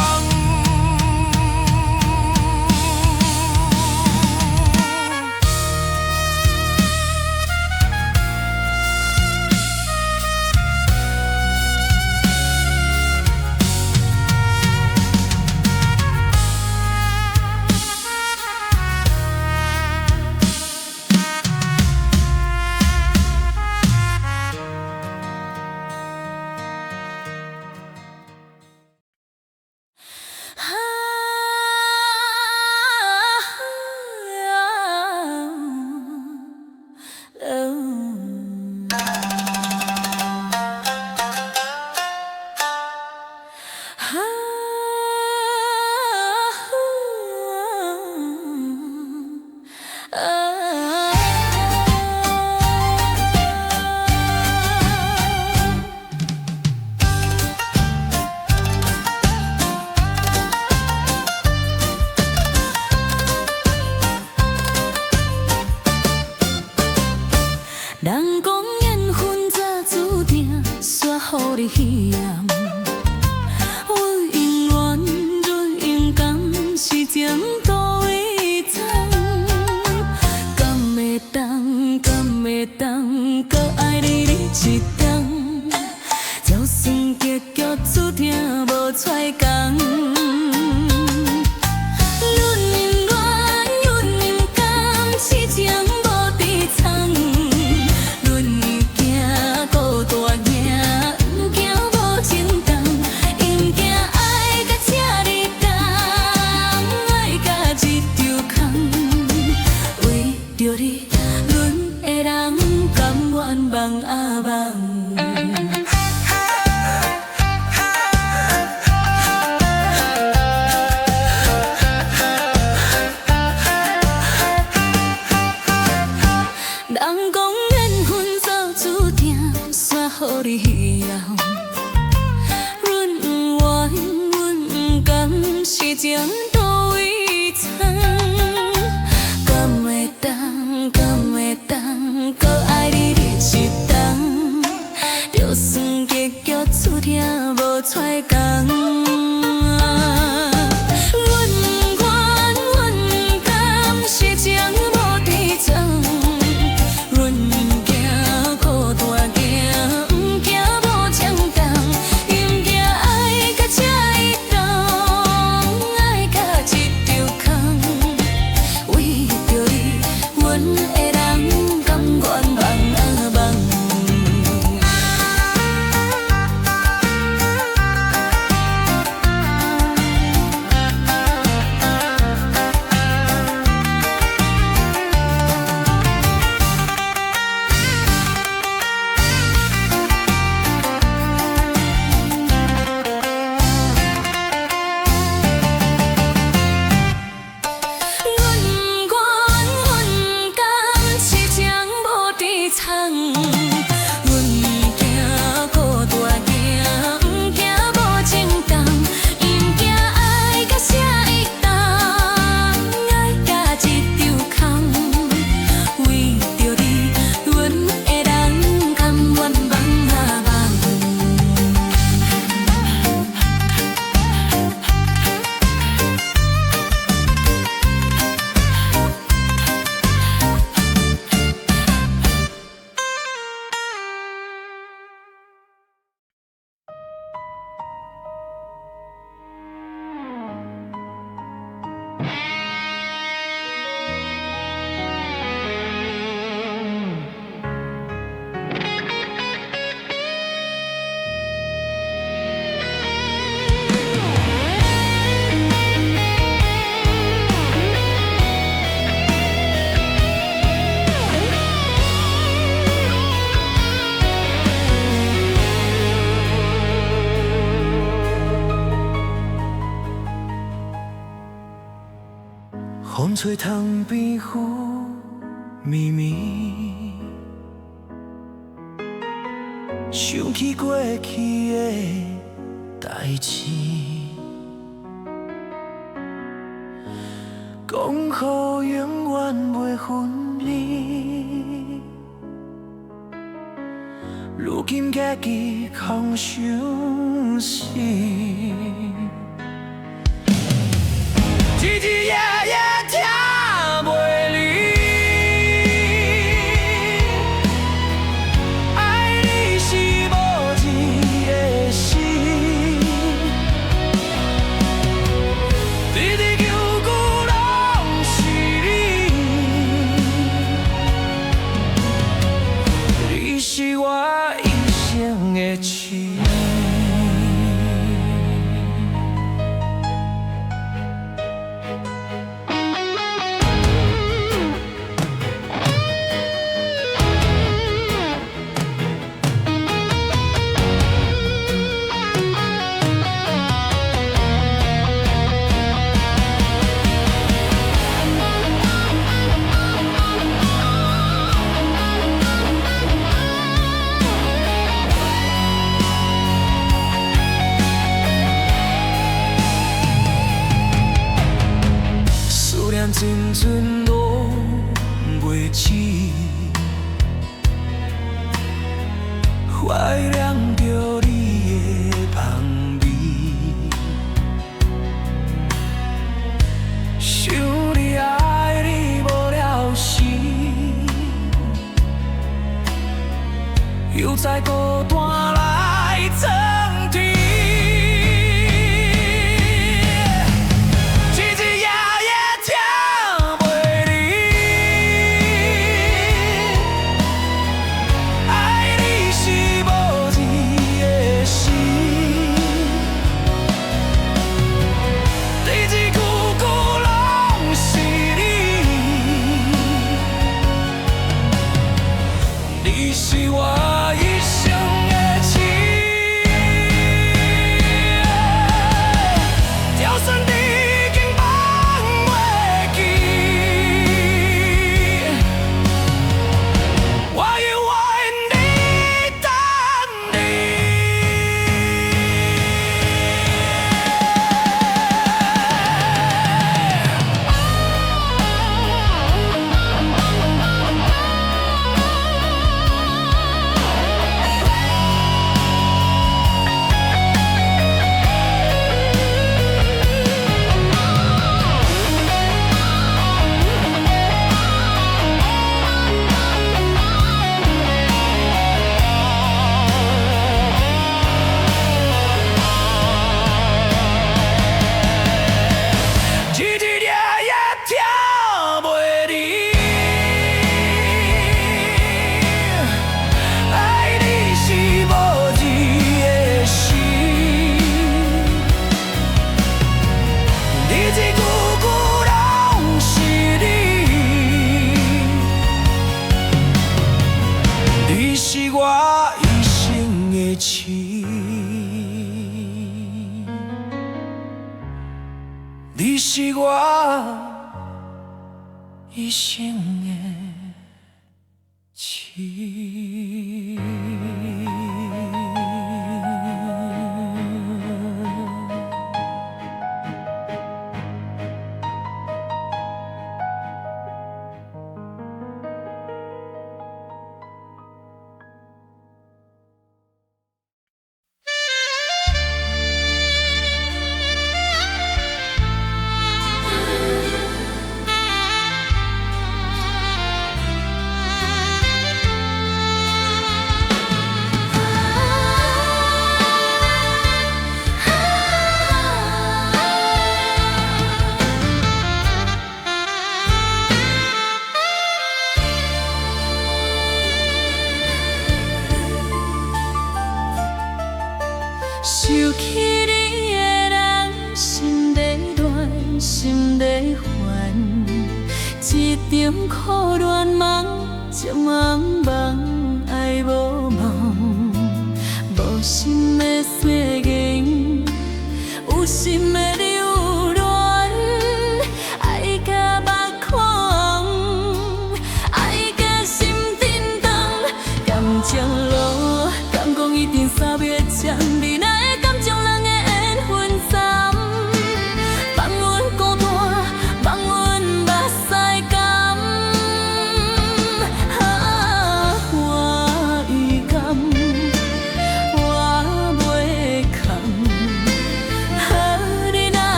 情都会藏，敢会当，搁爱你一冬，就算结局注定无彩工。梦啊梦，人讲缘分早注定，煞予你稀后。阮不甘，是情都会藏，敢会当，搁爱你一冬，就算结局注定无彩工。风吹窗边雨绵绵，想起过去的代志，讲好永远袂分离。如今家己空想死，日日夜夜听袂离。爱你是无字的诗，直直求求拢是你，你是我一生的痴。你是我一生的情。想起你的人，心在乱，心在烦，一场苦恋梦，情茫茫，爱无梦，无心的世间，有心的留恋，爱甲目眶红，爱甲心震动，感情路，敢讲一定三月将你。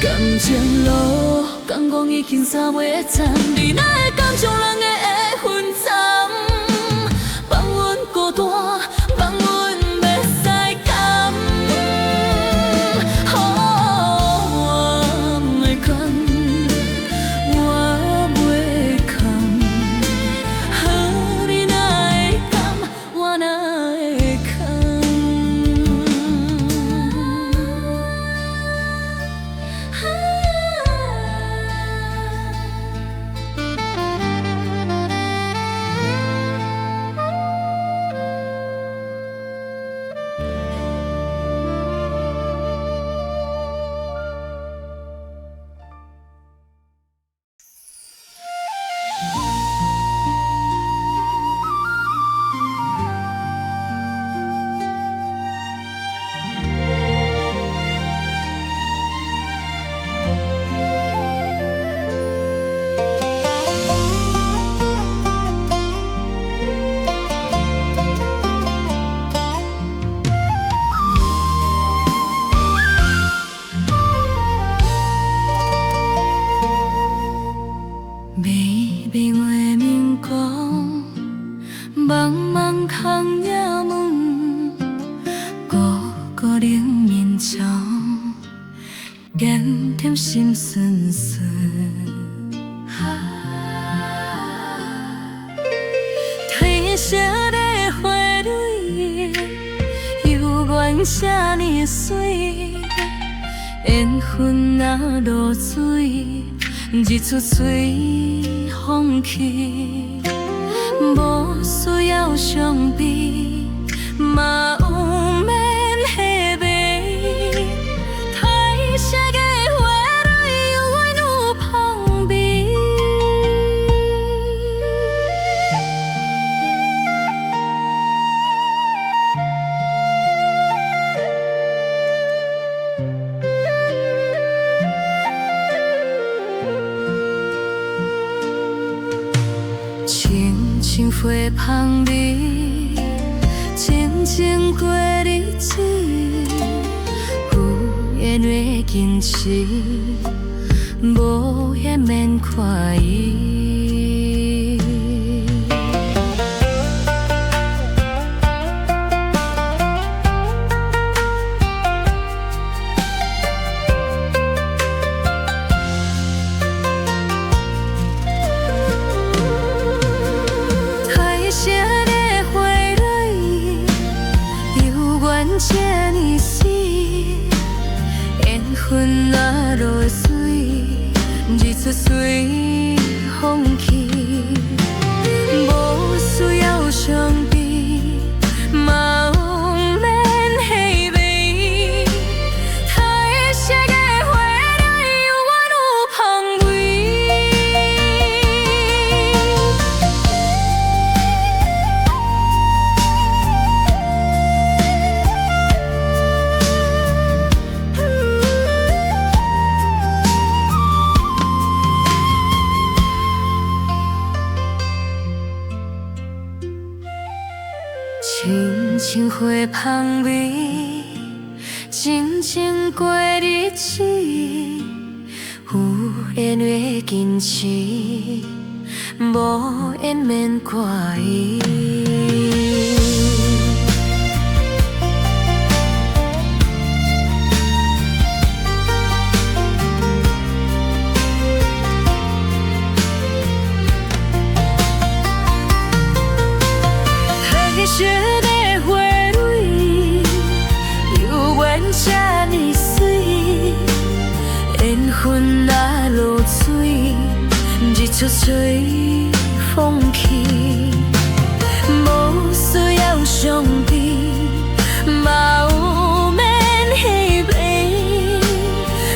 感情路，敢讲已经三尾残，你哪会敢将人的爱分藏？放阮孤单，放阮要使甘。我袂甘，我袂甘。你哪会甘，我哪会甘？点点心酸酸。色的花蕊，犹原这呢水。缘分若落水，日出随风去，无需要伤悲，嘛有免下悲。台色的花蕊犹原有香味。青青花香味，静静过日子，有缘会坚持，无缘免看伊。台色的花蕊，犹原这呢水。缘分若落水，日出随风去，无需要伤悲，嘛有免下悲。台色的花蕊犹原有香味。青青花香味，静静过日子，有缘会坚持，无缘免怪伊。台色的花蕊，犹原这呢水。缘分若落水，日出随风去，无需要伤悲，嘛有免下悲。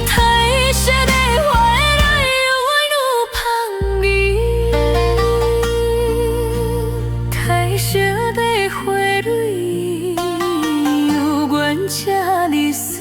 台色的花蕊犹原有香味。台色的花蕊，犹原这呢水。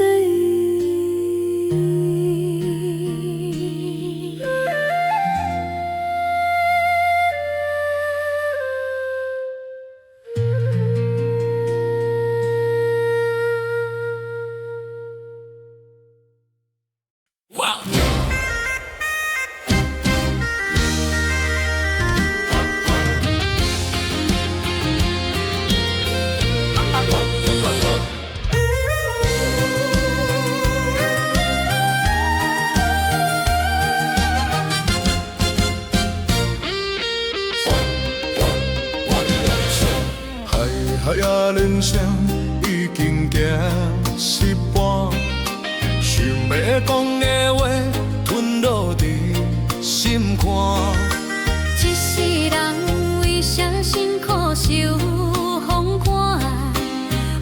海啊，人生已经行一半，想要讲的话吞落伫心肝。一世人为啥辛苦受风寒？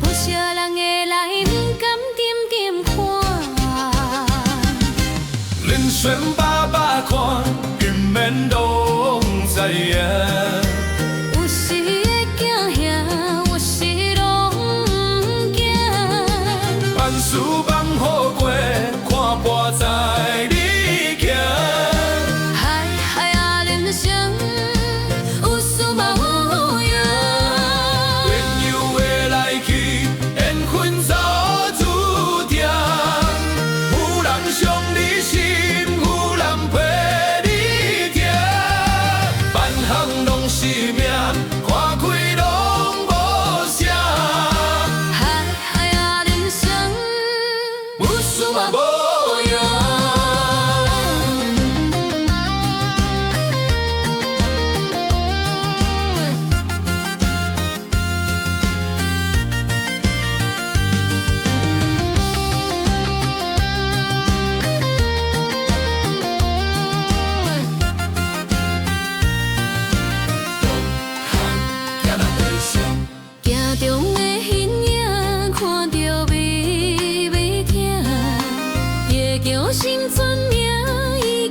有些人的内面敢点点看。连选爸爸看，永免拢知影。有时会惊吓，有时拢不惊。万事放好过，看破在你行。海海啊，人生有事嘛有影。朋友的来去，缘分早注定。有人伤你心，有人陪你行。万项拢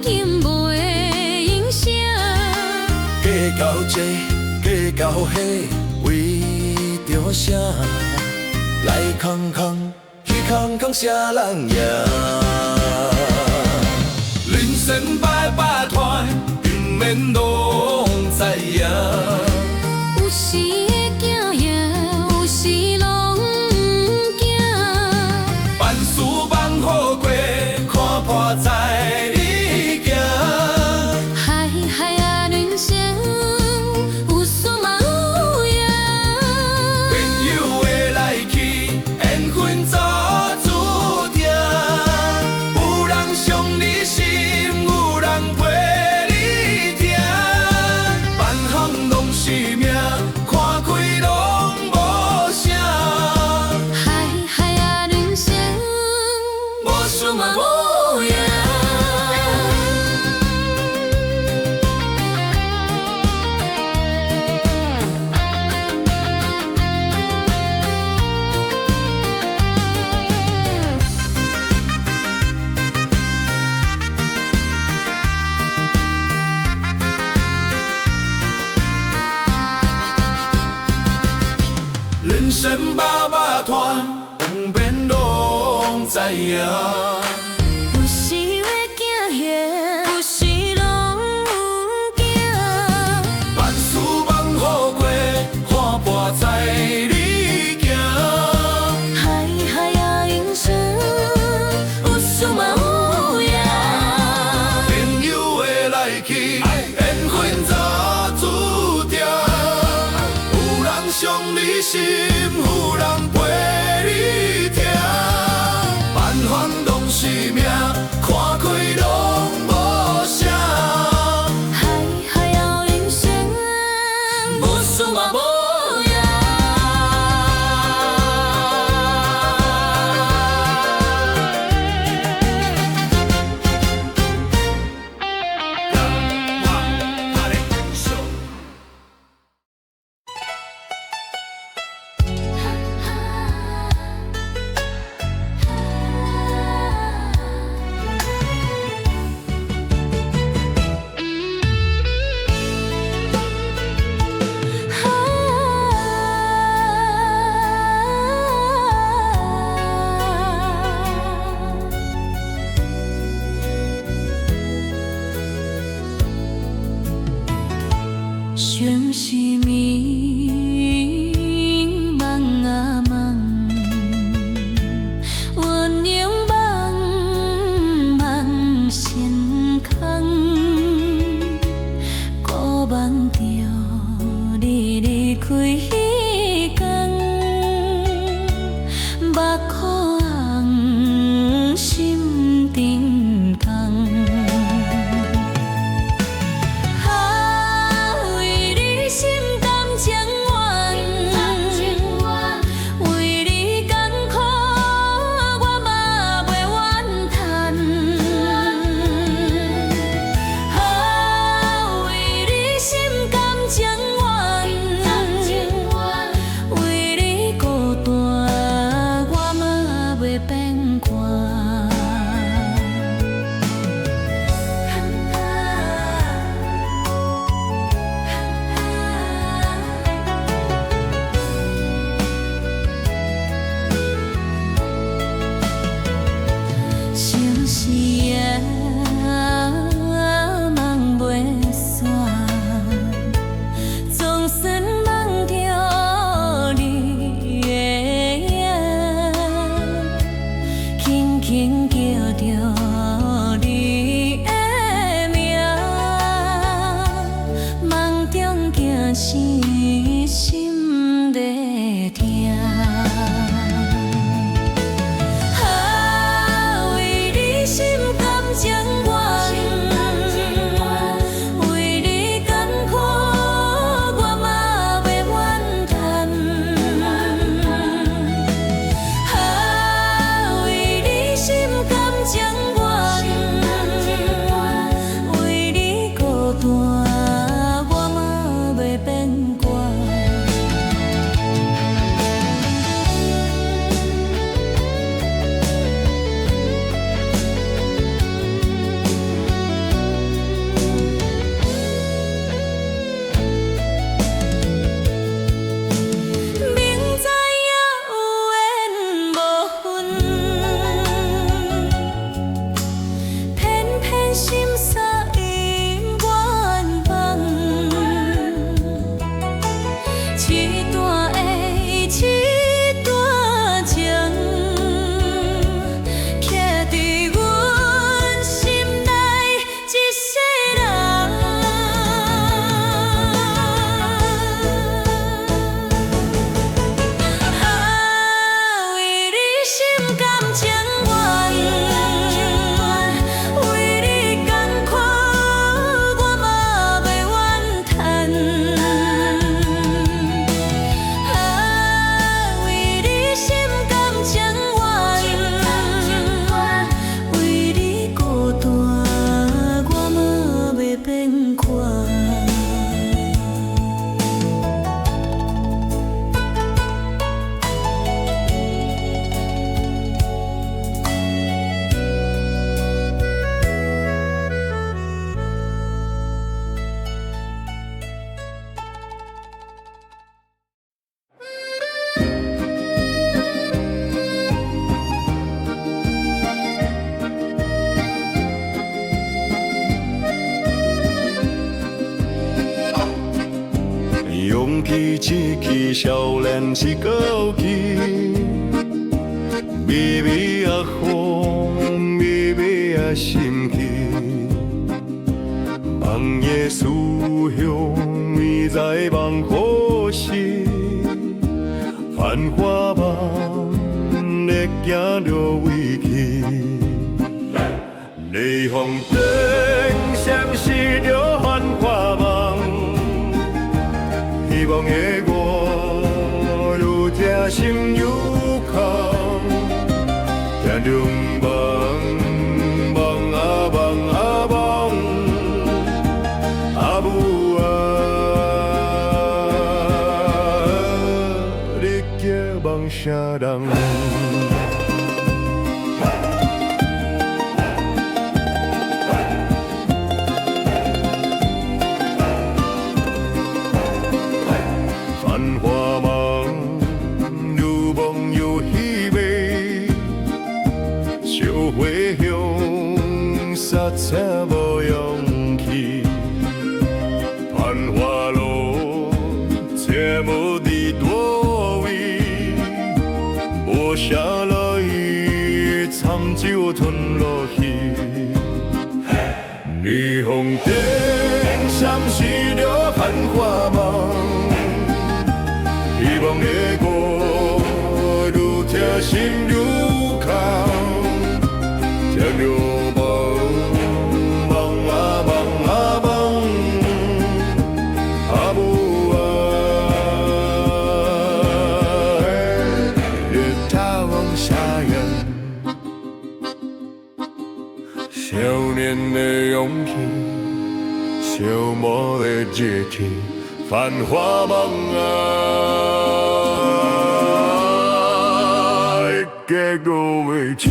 经袂影响。计较这，计较迄，为着啥？来空空，去空空，啥人赢？人生百百团，永免拢知影。有时会惊遐，有时拢不惊。万事万好过，看破才会行。海海啊，人生有酸嘛有赢。朋友的来去，缘分早注定。有人伤你心，有人陪你听。万行拢是命，看开拢无啥。海海啊，人生无输嘛无赢。人生百百团，不免拢知影。有时会惊遐，有时拢不惊。万事万好过，看破才你行。海海啊，人生有输嘛有赢。朋友的来去，缘分早注定。有人伤你心，有人陪你听。万烦拢是命，看开拢无啥。海海啊，人生无输嘛无赢。想是迷茫啊茫，鸳鸯茫茫成空，孤梦着你离开迄天，目眶红，心沉重。为你心忘记一支少年是过去，微微啊风，微微啊心气，梦的思乡已在梦可视，繁华梦会行着危去，雷风顶闪烁着繁华梦。希望的我愈听心愈空，听着梦梦啊梦啊梦，阿母啊，你叫梦啥人？才无勇气，繁华路，这无伫多位，无啥来惨酒吞落去。霓虹灯闪烁着繁华梦，希望的歌愈听心愈空，听着。少年的勇气，消磨的热气，繁华梦啊，结果为起。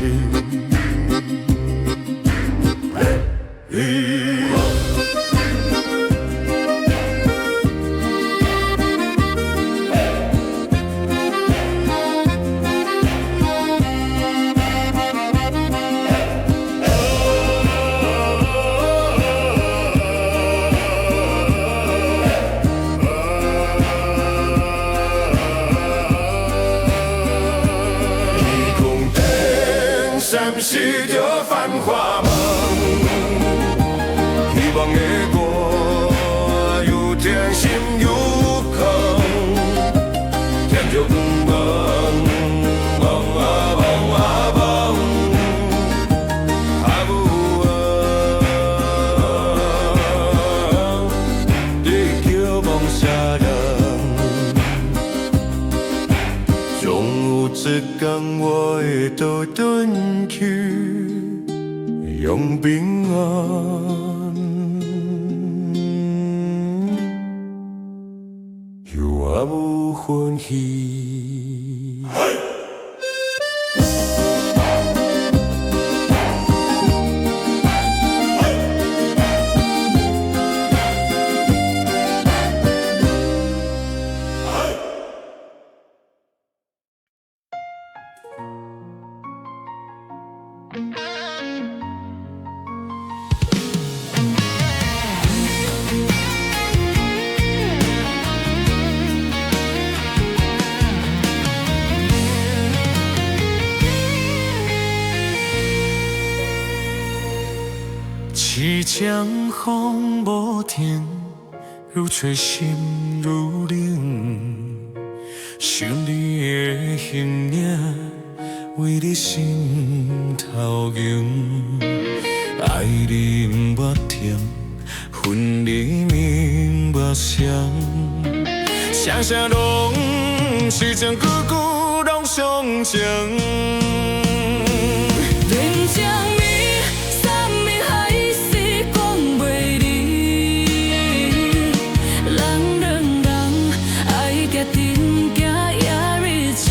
闪烁着繁华梦，希望的歌愈听心愈空，听着梦梦啊梦啊梦，阿母啊，你叫梦啥人？总有一天我会倒转去，用平安又阿母欢喜。一江风无停，愈吹心愈冷。想你的形影，为你心头凝。爱你不捌甜，分你明不相。双双拢是情，句句拢相情。连将你三面海誓讲袂离，人爱行阵行夜日起。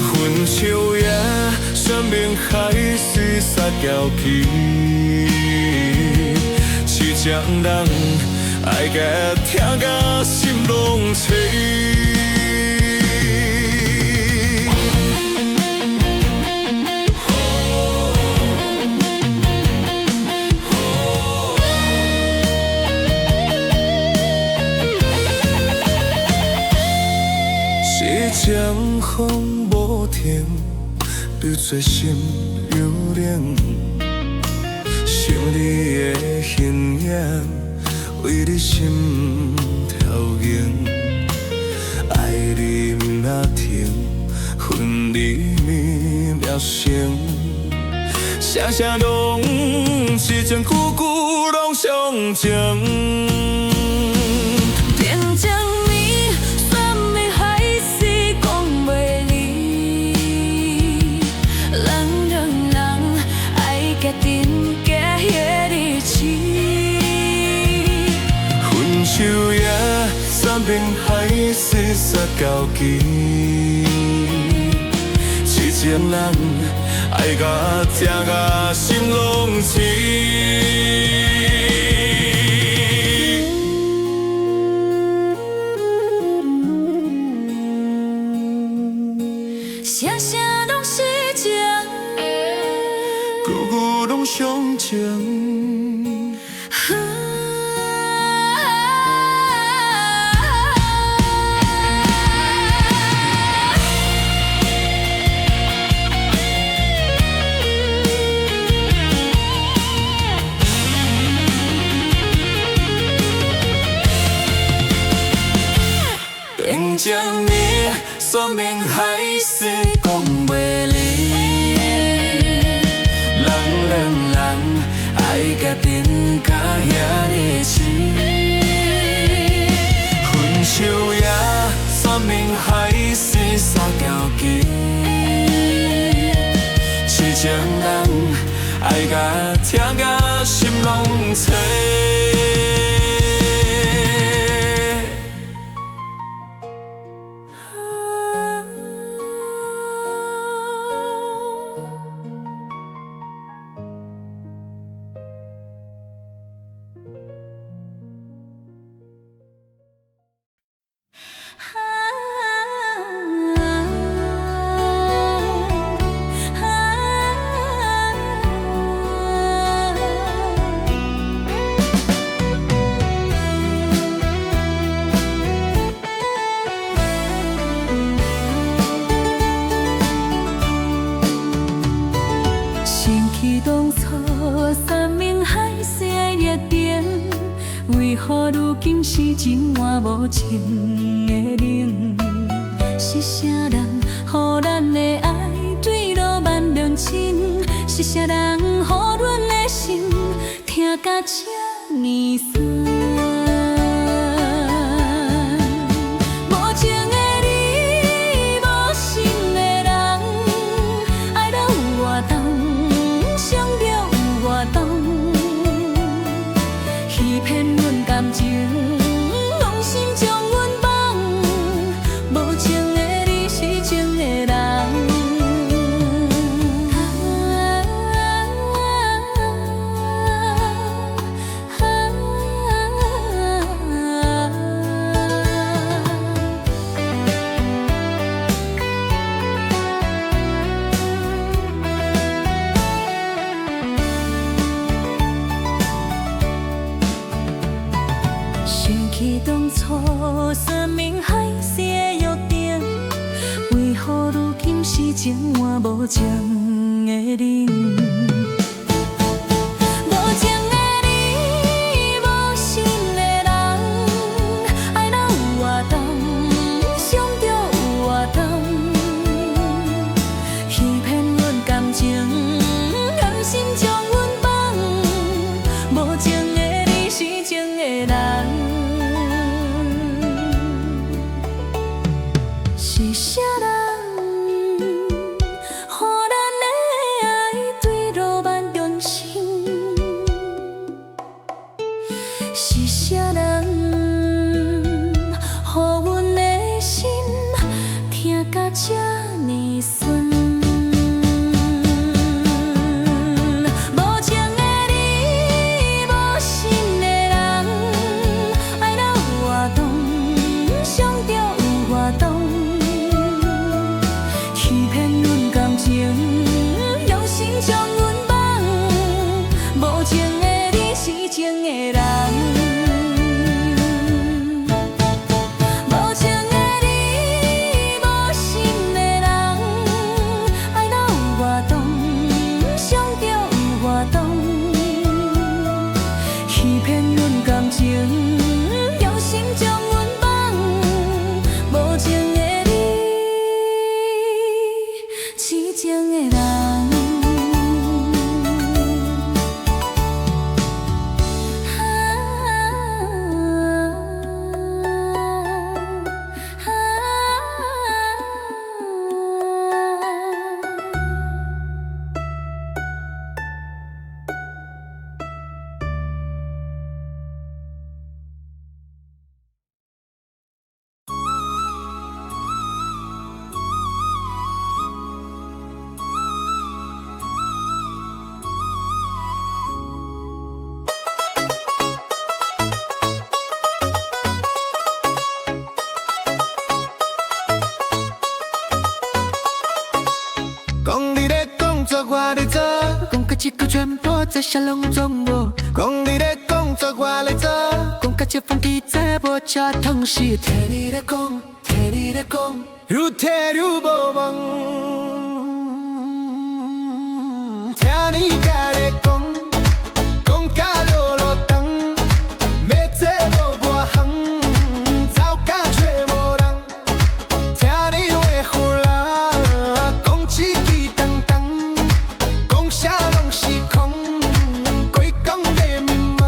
分手夜，山明海誓撒娇气，是谁人爱甲听甲心拢碎。风无停，你做心犹冷。想你的形影，为你心跳凝。爱你毋若停，分离绵渺成。声声拢是情，句句拢相情。边疆你酸的还是讲袂离，人让人爱决定假迄日子。分手也山盟海誓煞交期，痴情人爱甲疼甲心拢刺。声声拢是情，句句拢相情。边疆你酸盟海誓讲袂离，人爱决定甲遐日子。分手也酸盟海誓煞交期，痴情人爱甲疼甲心拢碎。为何如今是真换无情的冷？是啥人予咱的爱坠落万丈深？是啥人予阮的心疼甲这呢酸？无情的你，无心的人，爱到有偌重，伤着有偌重。欺骗阮感情，用心将阮放。无情的你是情的人，想起当初山盟海誓的约定，为何如今是情换无情的冷？无情的你，无心的人，爱到有偌重，伤着有偌重。欺骗阮感情，用心将阮放。无情的你是情的人。是啥人，予咱的爱坠落万丈深？是啥人，予阮的心疼甲这呢酸？无情的你，无心的人，爱到有偌重，伤着有偌重。欺骗阮感情，用心将阮放。无情的你是情的人，无情的你，无心的情，用心将阮放，无情的你，痴情的人。讲你咧讲做我咧做，讲到一句全部在下拢总无。讲你咧讲做我咧做，讲到一封记载无车通时，听你咧讲，听你咧讲，愈听愈无望。听你家咧讲，讲甲落落长，要做无外行，走甲找无人。听你话好啦，讲一句当当，讲啥拢是空，鬼讲的迷茫。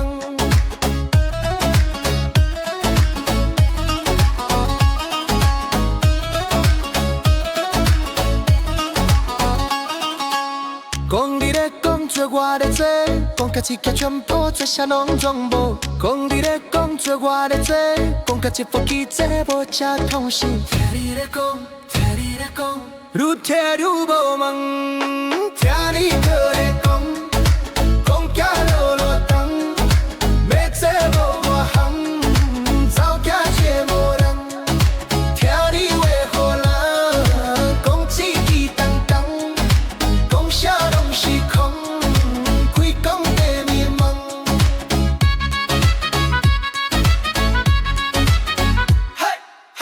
讲你咧讲做我咧做，讲甲一件全部做啥拢总无。讲你咧讲做我咧做，讲甲一副记载无车通时。听你咧讲，听你咧讲，愈听愈无望。听你搁咧讲，讲甲落落长，要做无外行，走甲找无人。听你话好啦，讲一句当当，讲啥拢是空，开讲的迷茫。嘿，嘿，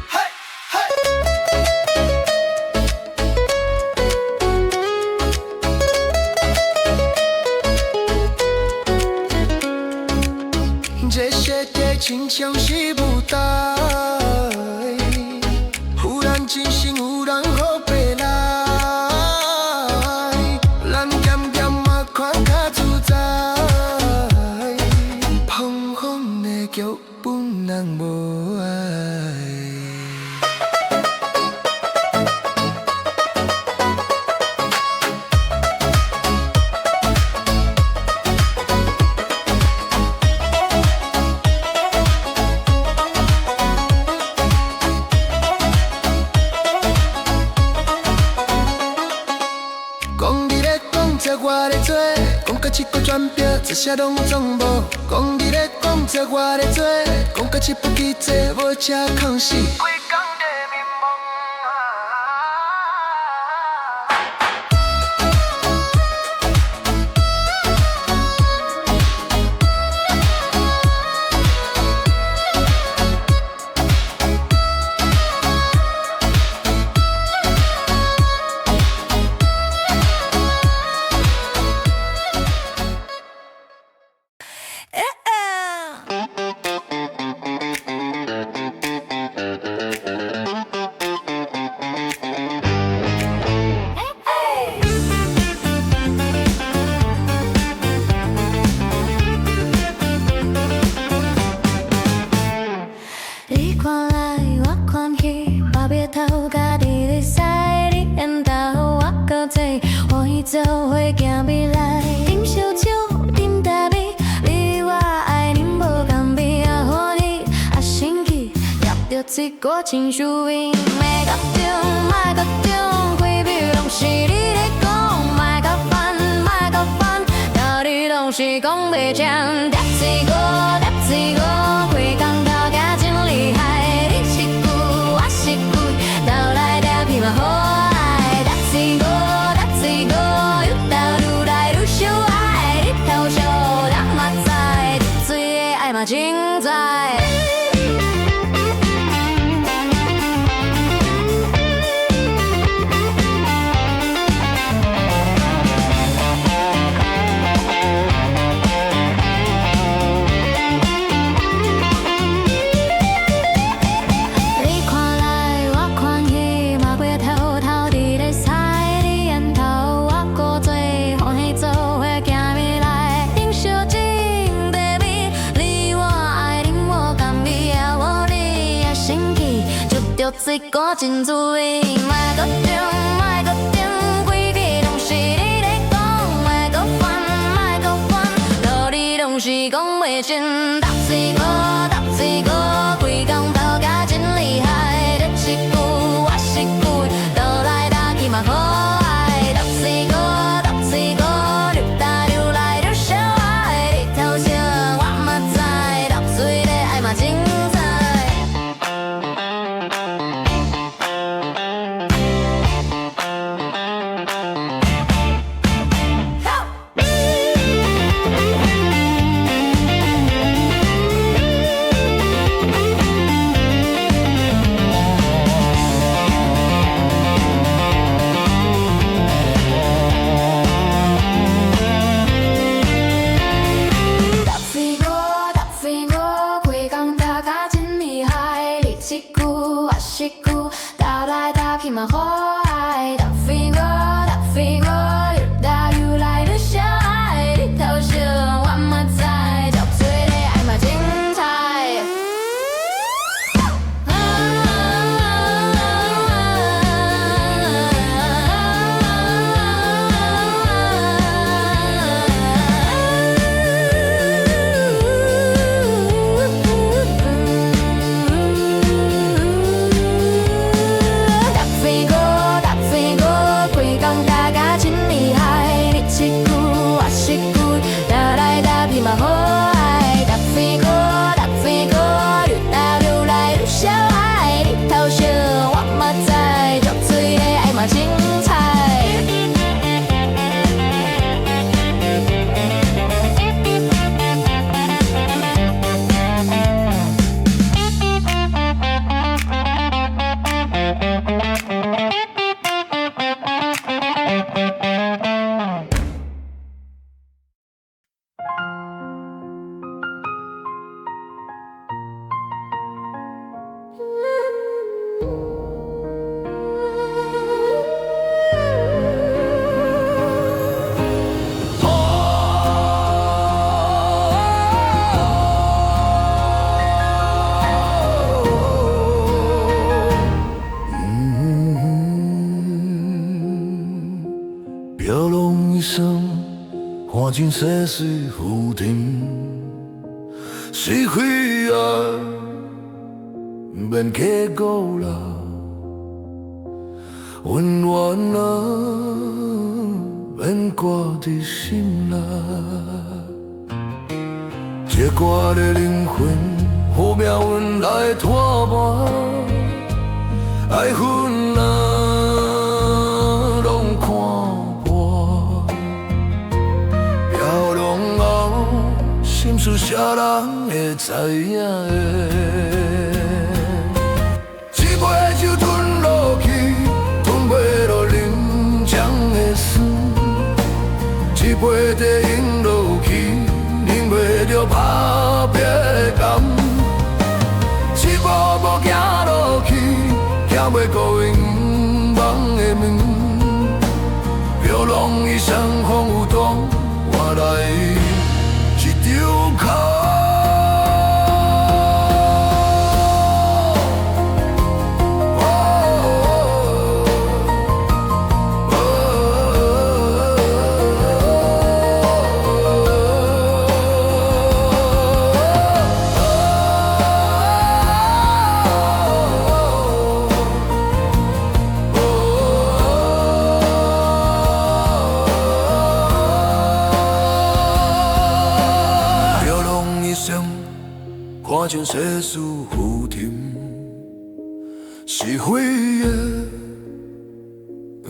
嘿，嘿。这世界亲像是舞台，有人真心，有人好白来。咱咸咸嘛看较自在，碰风的脚本人无爱。讲你咧讲做我咧做，讲到一个转标，这些拢总无。讲你咧讲做我咧做，讲到一部记载无车空时。你看来我看去，我别头家己咧使，你缘投我搁做，欢喜做伙行未来。饮烧酒，饮大米，你我爱啉无共味啊欢喜啊生气，捏着一股情绪味，莫甲中，莫甲中，规笔拢是你咧讲，莫甲烦，莫甲烦，道理拢是讲袂正，叠一个，叠一个，开工头家真厉害，你是句，我是句，斗来叠去嘛好爱，搭一个，搭一个，愈斗愈来愈相爱，日头烧，咱嘛知，水的爱嘛精彩。水果真滋味，莫搁中，莫搁中，规个拢是你咧讲，莫搁烦，莫搁烦，道理拢是讲袂清。读水果，读水果，规工斗甲真厉害，你一句我一句，斗来斗去嘛好爱。读水果，读水果，愈打愈来愈相爱，日头升我嘛知，读水的爱嘛精彩。一句，斗来斗去嘛好爱。搭飞我，搭飞我，愈搭愈来愈相爱。日头升我嘛知，足多的爱嘛精彩。飘浪一生，看尽世事浮沉，是非啊，免计较啦，温暖啊，免挂在心啦。这歌的灵魂，好命运来拖伴，爱恨啊。心事啥人会知影的？一杯酒吞落去，吞袂落人情的酸；一杯茶饮落去，饮袂着打拼的甘；一步步行落去，行袂过远望的门。飘浪一生风雨中，换来一张口。看尽世事浮沉，是非的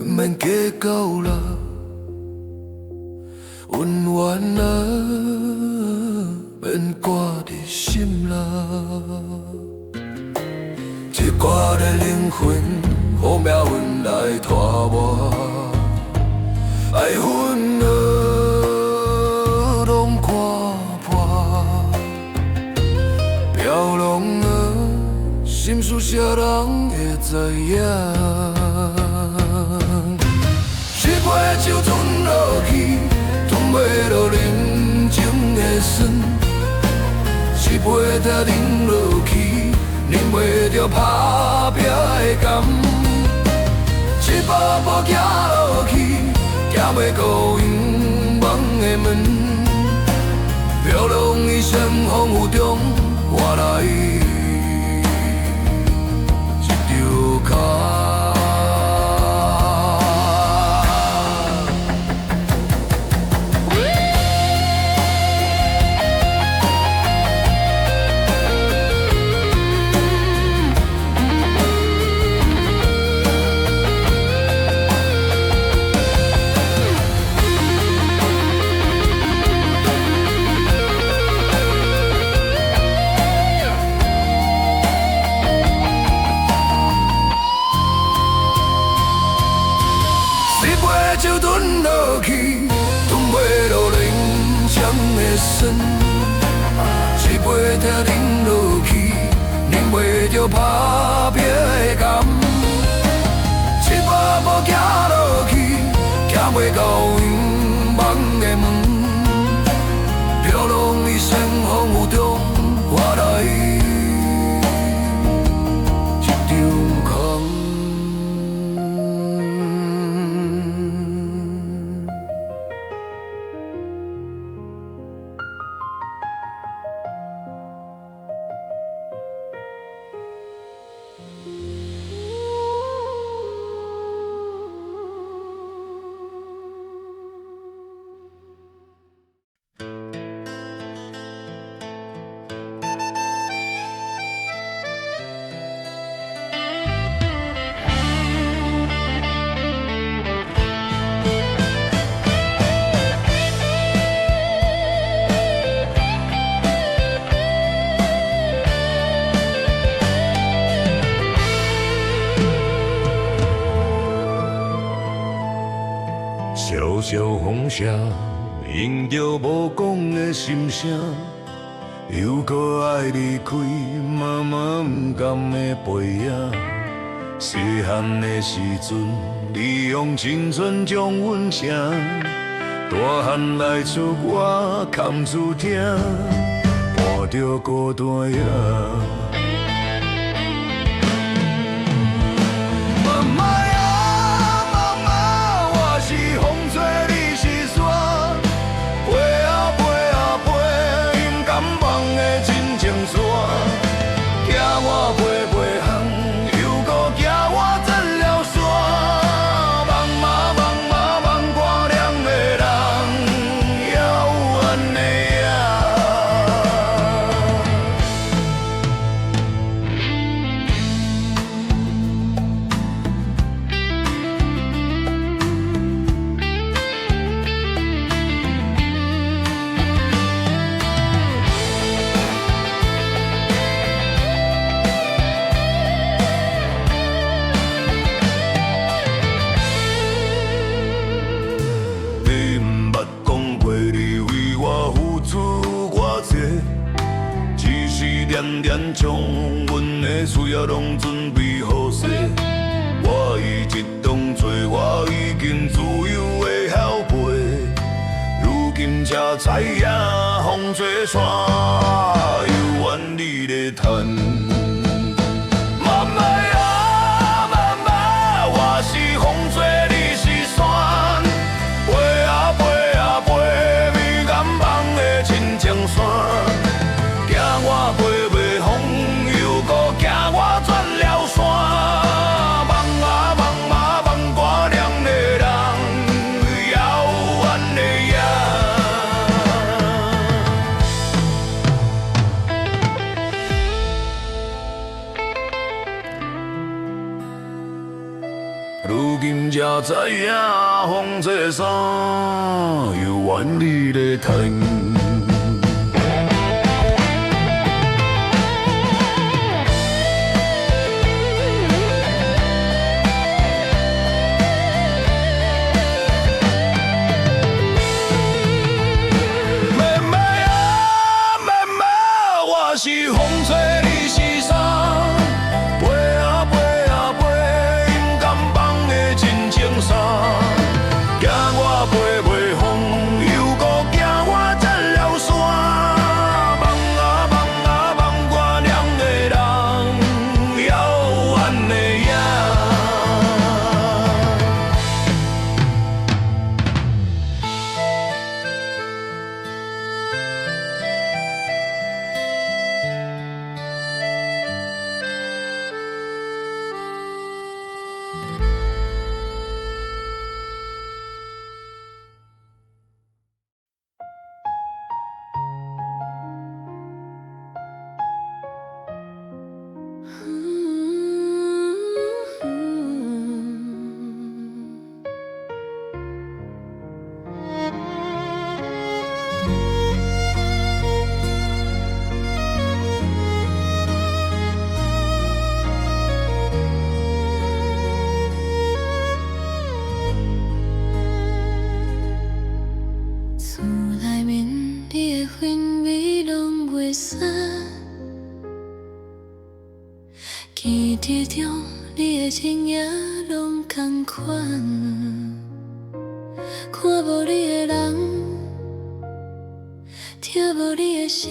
免计较啦，温暖啊免挂在心啦。这歌的灵魂，好命运来拖磨，爱恨啊拢看破。飘浪啊，心事啥人会知影？一杯酒吞落去，吞袂落人情的酸；一杯茶饮落去，忍袂着打拼的甘。一步步行落去，行袂到永望的门。飘浪伊身风雨中换来一条脚。就吞落去，吞袂落冷枪的酸。一杯茶饮落去，忍袂着打拼的甘。一步步行落去，行袂到永望的门。飘浪伊身风雨中换来一场空。小小风声，引着无讲的心声，又搁爱离开，妈妈不甘的背影。细汉的时阵，你用青春将阮疼，大汉来出我堪厝听，伴着孤单夜。点点将阮的需要拢准备好势，我已一同做，我已经自由的晓飞。如今才知影，风做山，犹原你咧趁。妈妈啊，妈妈，我是风做，你是山，飞啊飞啊飞，美甘梦的亲情线。我飞袂风，又搁惊我转了山。梦啊梦啊梦，挂念的人，遥远的夜。如今才知影，风这衫，犹原你咧疼。是风吹，你是山，飞啊飞啊飞，勇敢放的真情衫。惊我飞袂风，又搁惊我地中，你的情影拢同款，看无你的人，听无你的声，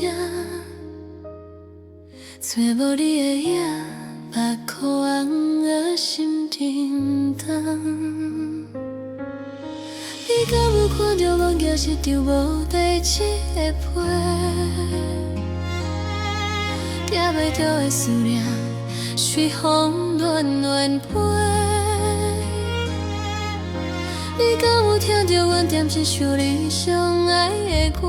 找无你的影，目眶红啊，心沉重。你敢有看到阮行是张无地址的批？抓袂着的思念，随风乱乱飞。你敢有听到阮点一首你上爱的歌？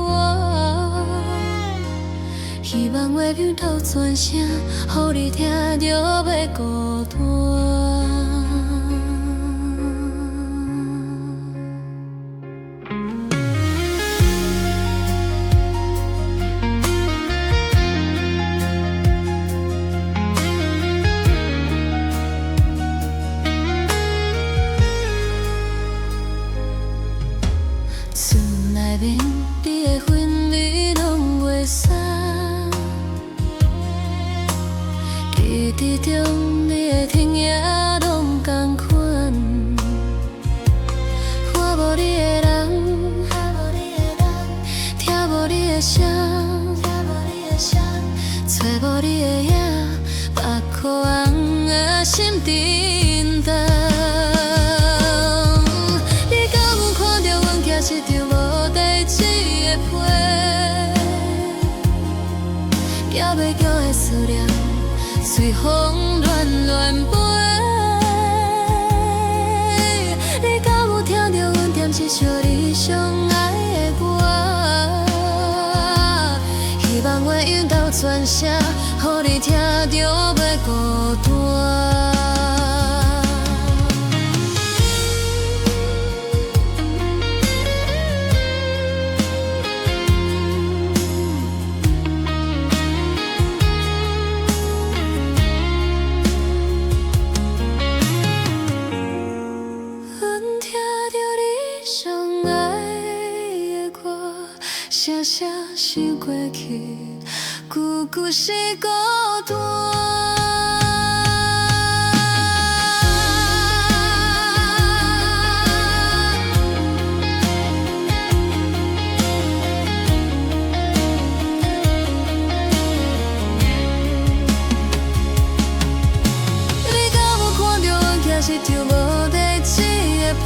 希望月亮斗转声，予你听着袂孤单。厝内面你的氛围拢袂散，记忆中你的听影拢同款，看无你的人，听无你的声，找无你的影，目眶红啊，心沉重。是张无地址的批，抓袂着的思念，随风乱乱飞。你敢有听到阮点一首你上爱的歌？希望月影斗转声，予你听着袂孤单。声声想过去，久久是孤单。你敢有看到阮行是张无地址的批？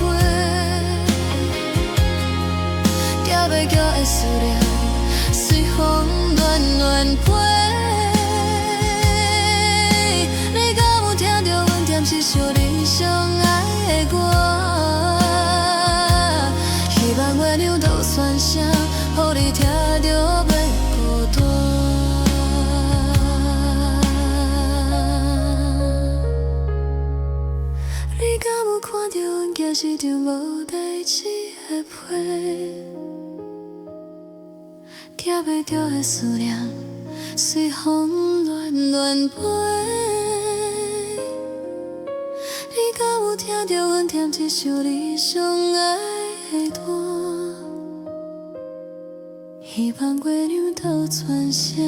抓袂着的思念，随风乱乱飞。你敢有听到阮点一首你上爱的歌？希望月亮斗转声，予你听着袂孤单。你敢有看到阮行是张无地址的批？抓袂着的思念，随风乱乱飞。你敢有听到阮点一首你上爱的歌？希望月亮斗转声，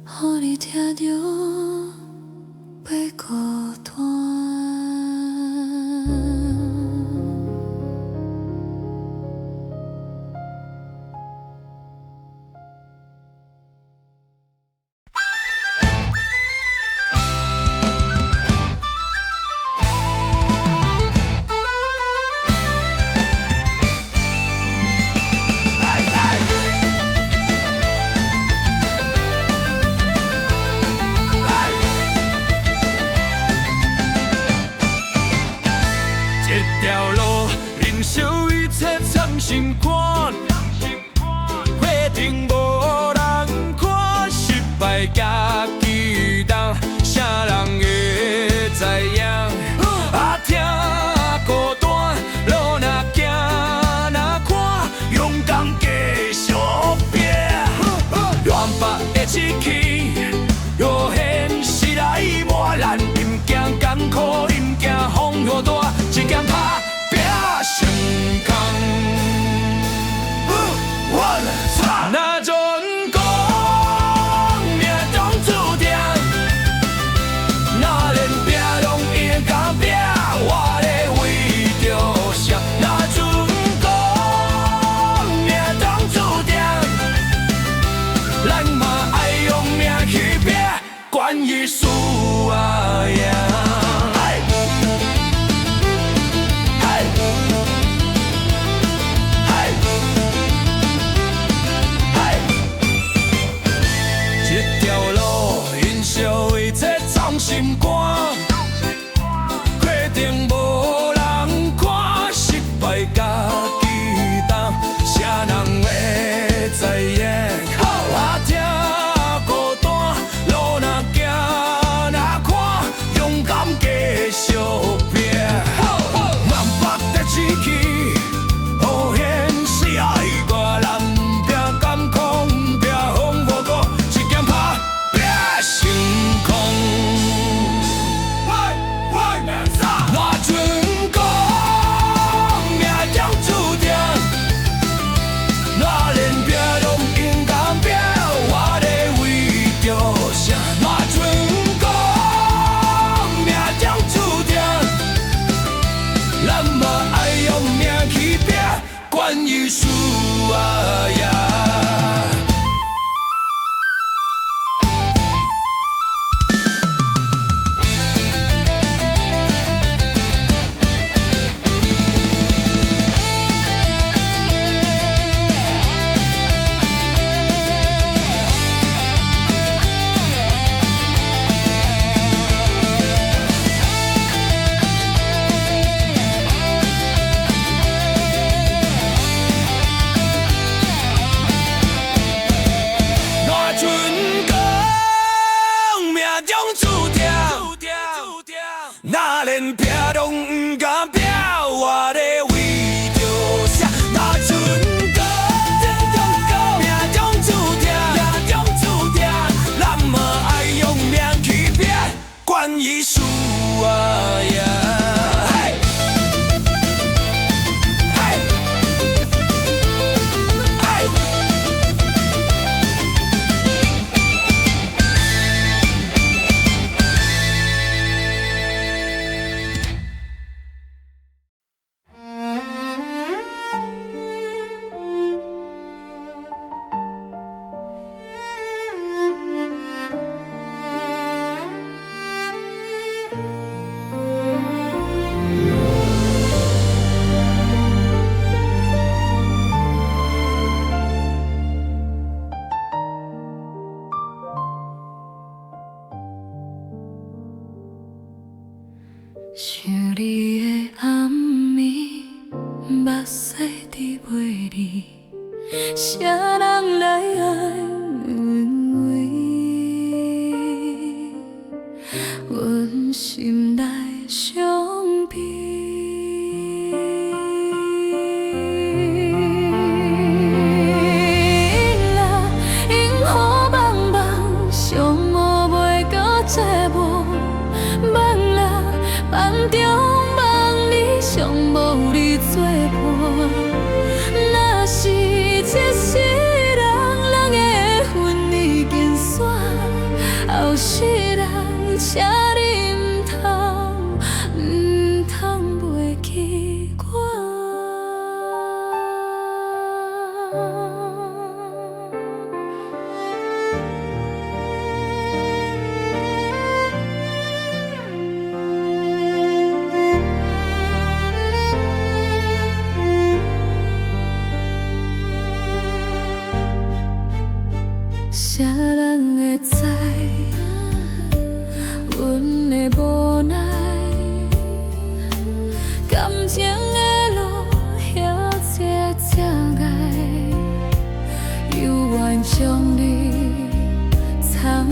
予你听着袂孤单。心肝，花灯无人看，失败家己担，啥人会知影？啊，听孤单，路若行若看，勇敢继续拼。乱发的志气，又现实来磨难，毋惊艰苦，毋惊风雨大，只惊打拼成功。那阵讲命中注咱嘛爱用命去拼，管伊输啊呀！那连拼拢不敢拼，我咧为着啥？那阵歌，命中注定，咱嘛爱用命去拼，管伊输啊呀！想你的暗暝，目屎伫袂离，啥人来安慰？阮心内伤悲。因雨茫茫，上无袂搁这无梦啦。梦中梦里，上无你作伴。若是一世人，人的份已经散，后世人请你唔通袂记我。啥人会知阮的无奈？感情的路遐这正碍，犹原将你藏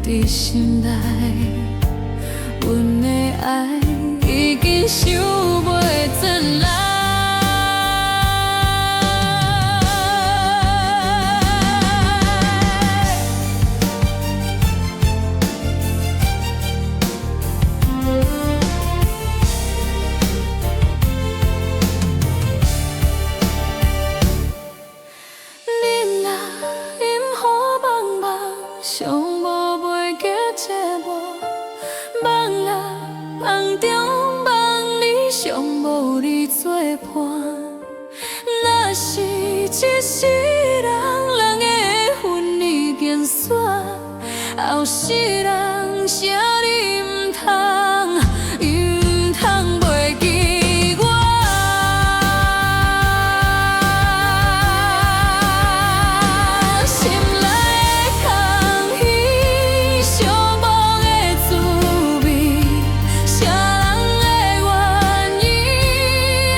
伫心内。阮的爱已经想袂转来。上无袂记这无梦啊，梦中梦里上无你作伴。若是一世人，人的份已经散，后世人啥你唔通袂记我。心内的空虚，寂寞的滋味，啥人的愿意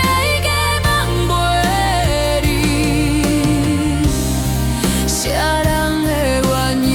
爱假梦袂离？啥人的愿意？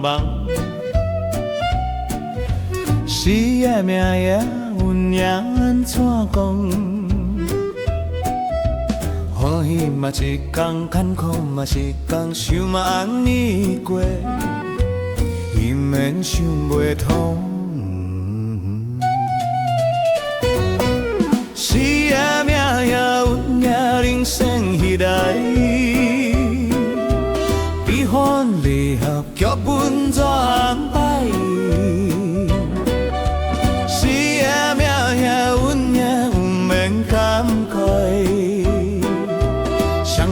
茫茫。是的命也阮也安怎讲？欢喜嘛一天，坎坷嘛一天，想嘛安尼过，伊免想袂通。是的命也阮也人生迄代，悲欢离合剧本怎安排？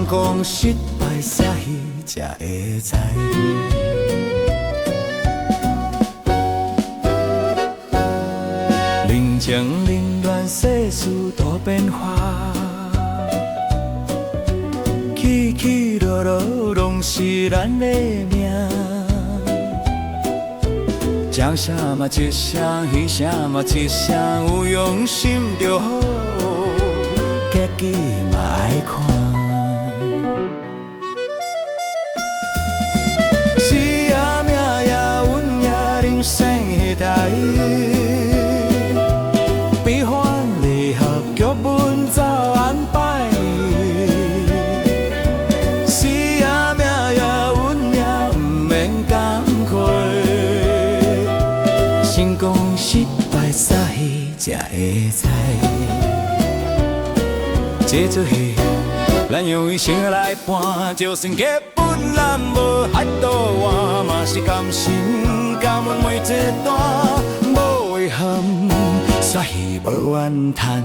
讲失败撒戏才会知，人情冷暖世事大变化，起起落落拢是咱的命。讲啥嘛一声，戏啥嘛一声，有用心就好，结局嘛爱看。悲欢离合剧本怎安排？是啊命也阮也不免感慨，成功失败撒戏才会知。这出戏咱用一生来伴，就算剧本咱无爱倒换，嘛是甘心。感恩每一段无遗憾，煞戏无怨叹。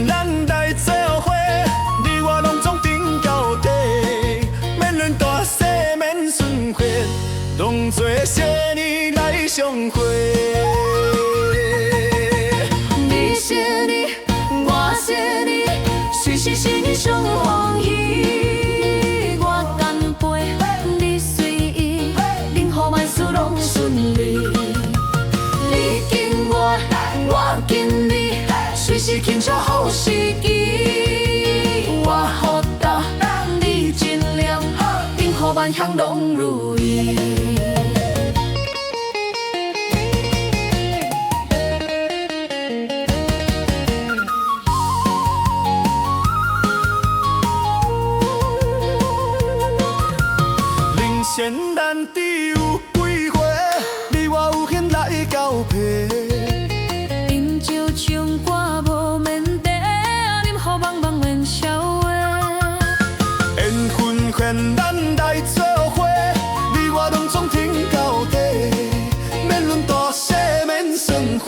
咱来做伙，你我拢总顶到底，免论大小免顺血，当作小年来相会。你是你，我是你，随时是你上欢喜。我干杯，你随意，任何万事拢顺利。你敬我，我敬你。随时轻巧好时机，我好答你尽量，任何万项拢如意。人生难抵有几回，你我有缘来交配。饮酒唱歌。咱来做伙，你我拢总挺到底，免论大小免算血，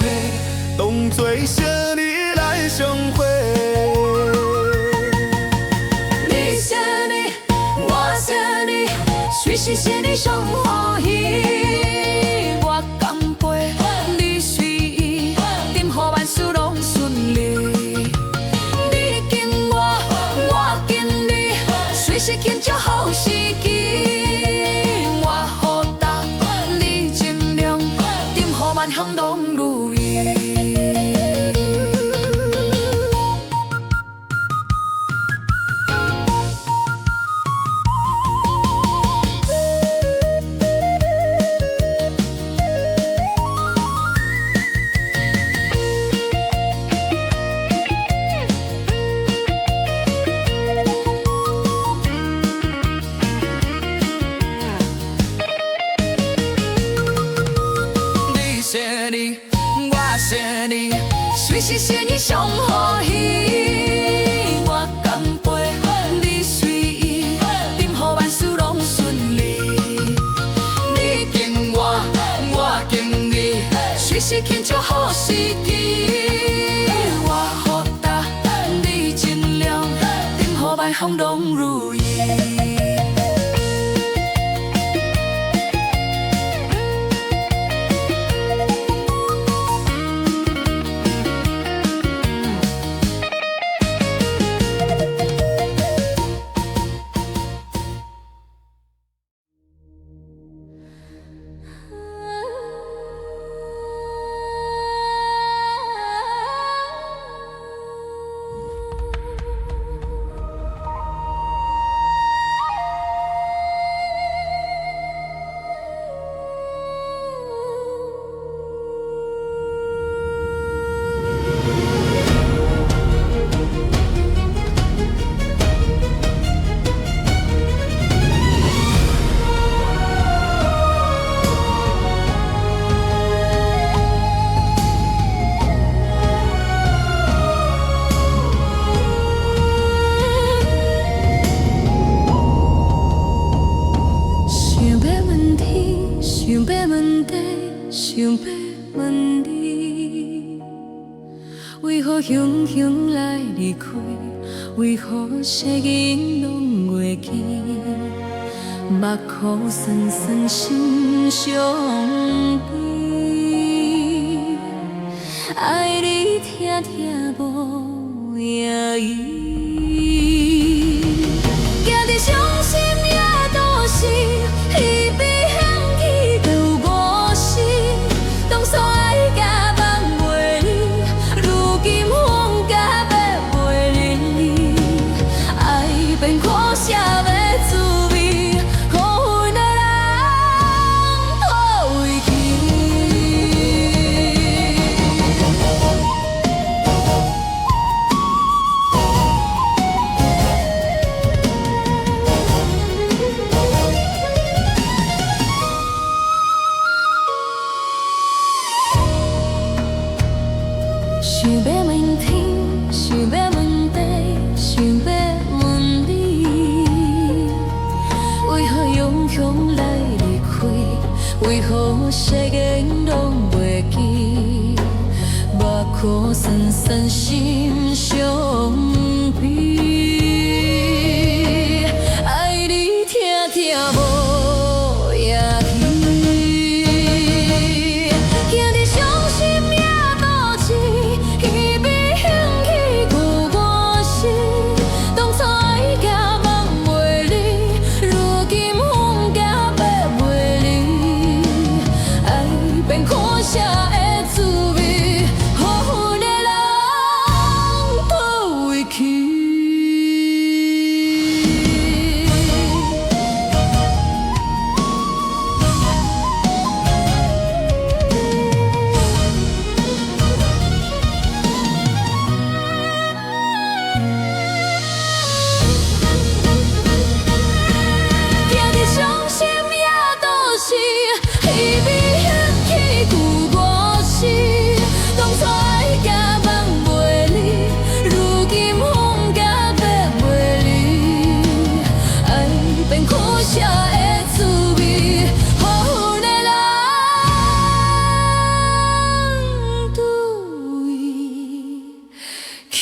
当作小年来相会。你是你，我是你，随时是你上欢喜。我干杯，你随意，任何万事拢顺利。你敬我，我敬你。随时轻巧好时机。随时心意上欢喜。我甘陪你随意，任何万事拢顺利。你敬我，我敬你，随时庆祝好时机。我好答你尽量，任何摆项拢如意。想要问你，为何轻轻来离开？为何世人拢袂记？目眶酸酸心伤悲，爱你听听无影意，行伫伤心夜都市，一边香气就有我心。当初爱甲梦袂离，如今放假要袂离，爱变苦涩的滋味，可恨的人拖回去。想要问天，想要问地，想要问你，为何勇强来离开？为何世间拢袂记？目眶酸酸心伤悲，爱你听听无影去，行伫伤心夜都市。一边香气有我心，当初爱甲梦袂离，如今放假要袂离，爱变苦涩的滋味，可恨的人拖回去。行伫伤心夜都市，一边香气有我心，当初爱甲梦袂离，如今放假要袂离，爱变苦涩的滋味，可恨的人对去。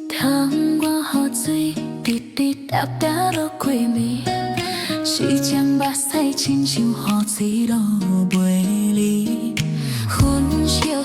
窗外雨水滴滴答答落过暝，时将目屎亲像雨水落袂离，云烧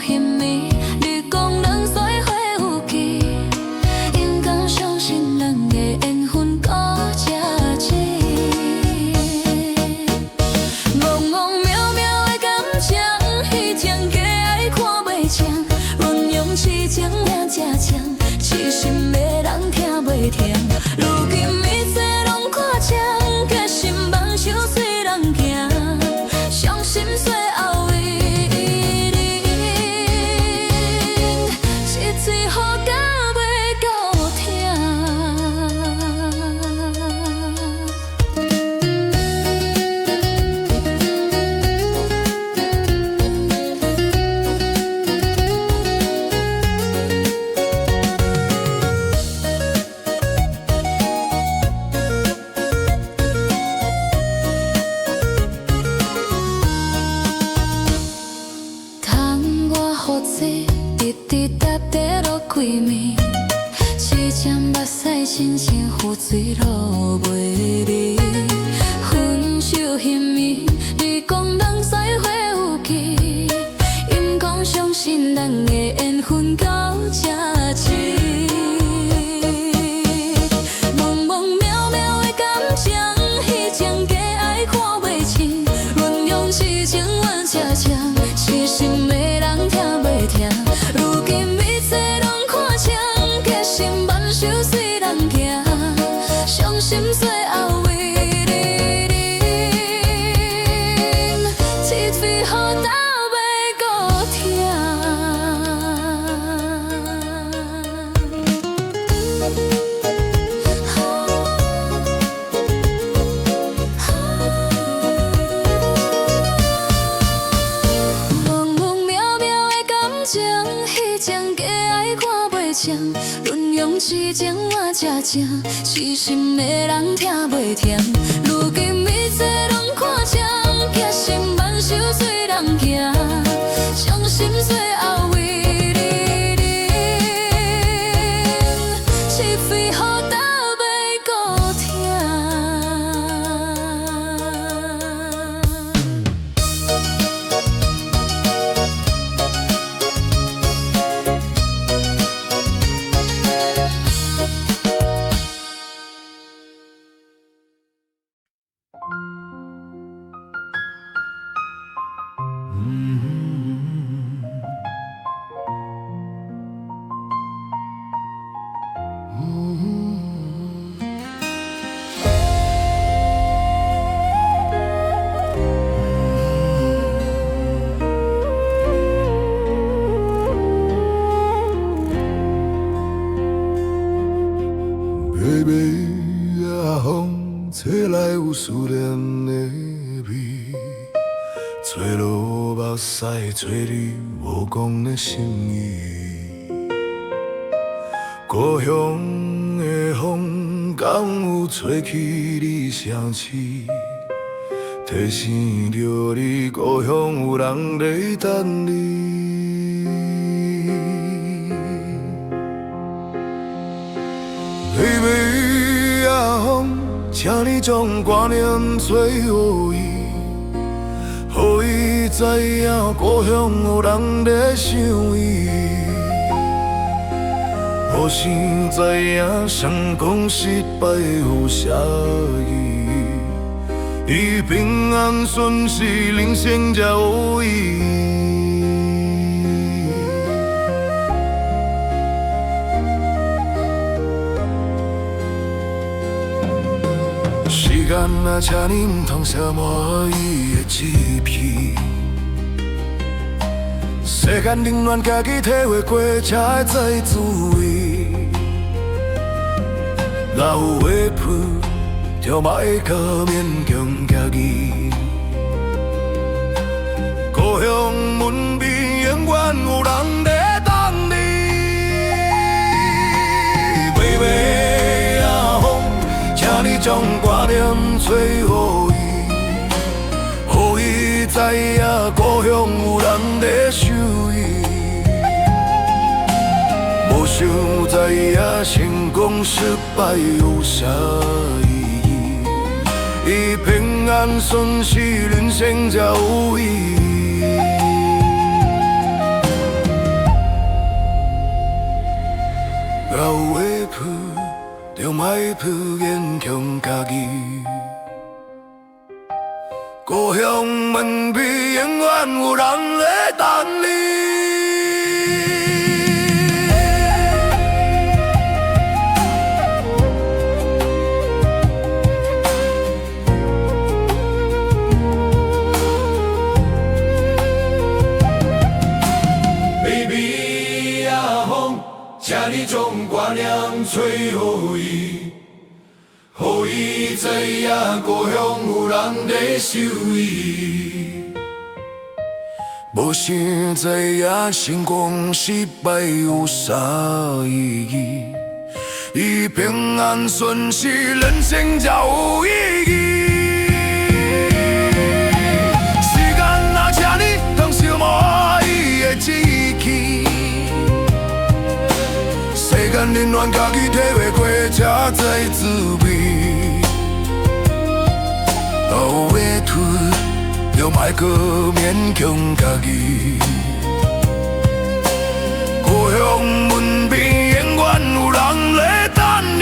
水路袂离，分手嫌伊，你讲人使会有期，因讲相信咱的缘分到这止。蒙蒙渺渺的感情，彼种假爱看袂清，论用痴情换车车，痴心的人听袂听，如今一切拢看清，假心万寿随人行，伤心最后为你忍，一飞雨到尾搁蒙蒙渺渺的感情，彼种假爱看袂清，论用痴情换这情，痴心的人听袂听，如今一切拢看清，假心万寿随人行，伤心最后为你忍，一飞雨到尾搁微微啊风，吹来有思念的味，吹落目屎，吹你无讲的心意。故乡的风，敢有吹去你声痴？提醒着你，故乡有人在等你。微微啊风，请你将挂念吹予伊，予伊知影故乡有人在想伊。无想知影成功失败有啥意义？伊平安顺遂，人生才有意义。时间啊，请你唔通消磨伊的志气。世间冷暖，家己体会过，才会知滋味。若有话负，就莫搁勉强家己。故乡门边永远有人在等你。微微啊风，请你将挂念吹予伊，予伊知影故乡有人在想伊。无想知影成功失败有啥意义？伊平安顺遂，人生才有意义。若有话负，就莫负勉强家己。故乡门边永远有人在等你。请你将挂念吹予伊，予伊知影故乡有人在想伊。无想知影成功失败有啥意义？伊平安顺遂，人生才有意义。时间若请你通消磨伊的志气。世间冷暖，家己体会过才知滋味。后尾吞，就莫搁勉强家己。故乡门边永远有人在等你。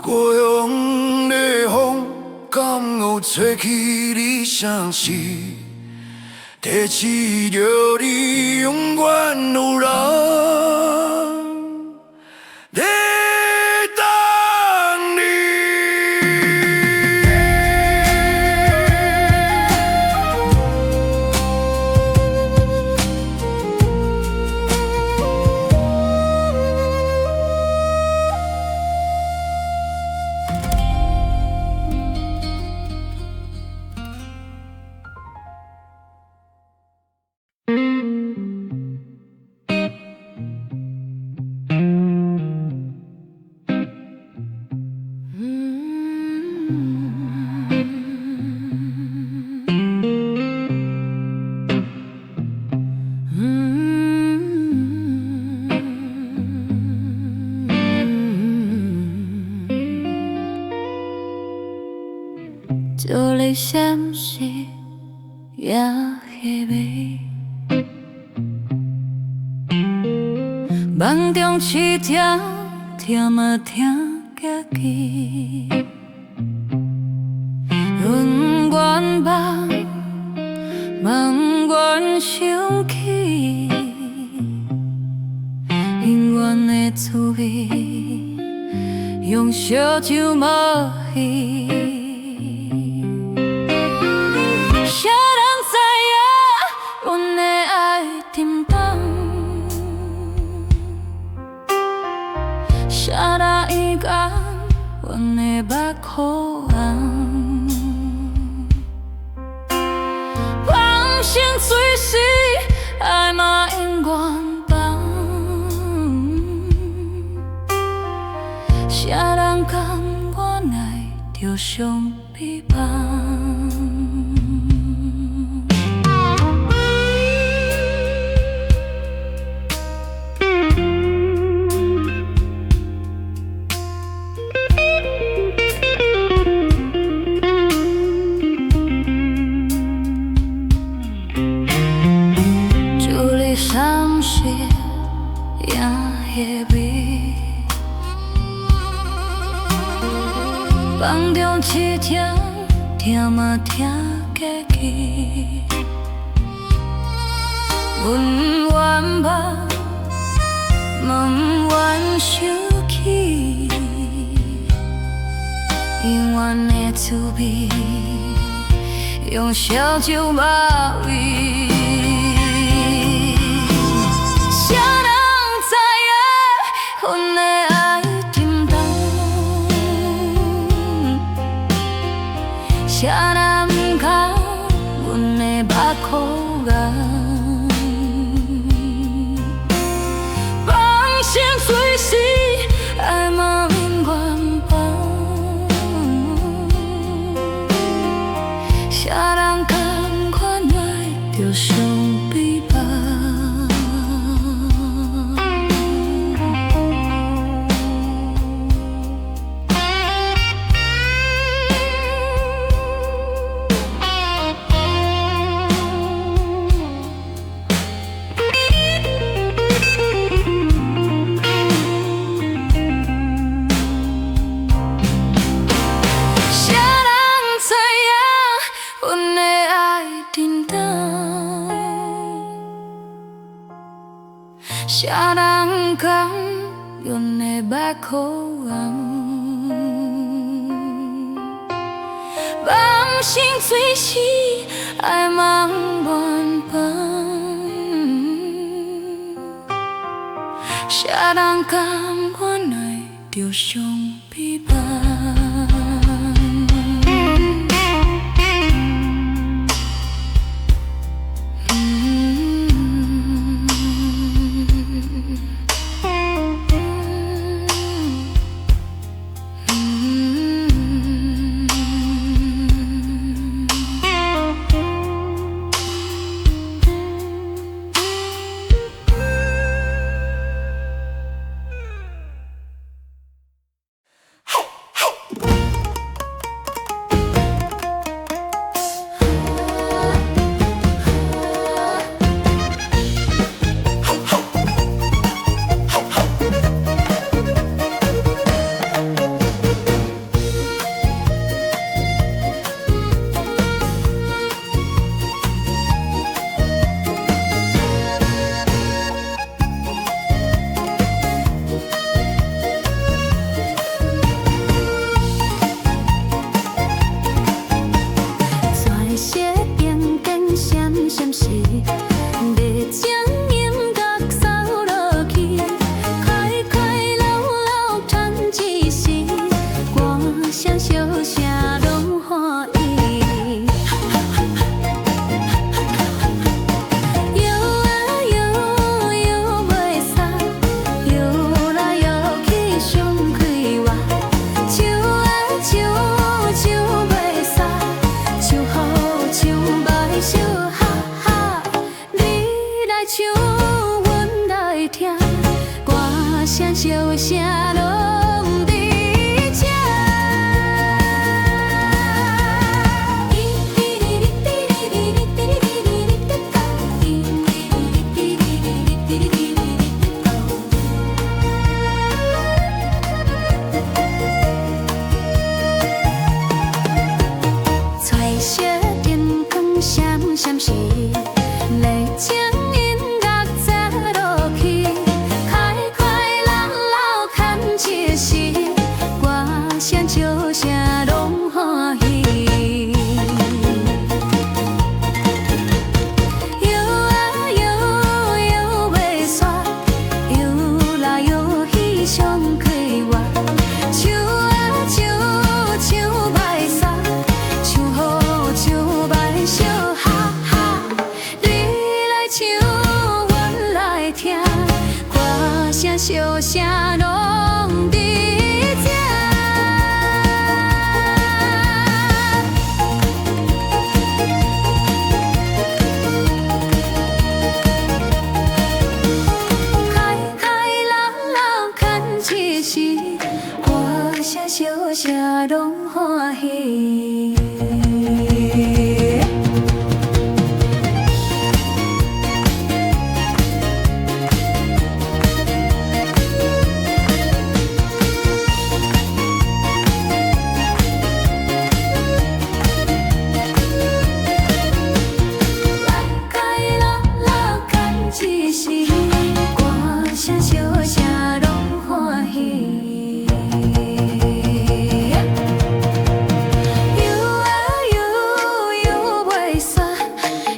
故乡的风，敢有吹起你声势？提起着你，永远有人在等你。就你闪时也翕味，梦中痴听，听嘛听家己。阮愿梦，梦愿想起，永远的滋味，用烧酒冒戏。谁人知影阮的爱沉重？谁人讲阮的目眶红？放心随时，爱嘛永远放。谁人讲阮爱着上美梦？闪时也翕味，梦中痴听，听嘛听家己。阮愿梦，梦愿想起，永远的滋味，用烧酒冒味。谁人知影阮的爱沉重？谁人讲阮的目眶红？放心随时，爱嘛永远放。谁人讲阮爱着上美梦？谁人讲阮的目眶红？放心随时，爱嘛永远放。谁人讲阮爱着上美梦？要将音乐扫落去，快快乐乐赚一时，歌声笑声拢欢喜。摇啊摇，摇袂散，摇来摇去上快活。唱啊唱，唱袂散，唱好唱歹笑哈哈。你来唱，阮来听，歌声笑声拢伫这。彩色灯光闪闪时，来将音乐载落去，快快乐乐看一时，歌声笑声拢欢喜。摇啊摇，摇袂煞，摇来摇去上快活。唱啊唱，唱袂散，唱好唱歹笑哈哈。你来唱，阮来听，歌声笑声拢伫这。快快乐乐看一时，歌声笑声拢欢喜。快乐乐看一时，歌声笑声拢欢喜。摇啊摇，摇袂散，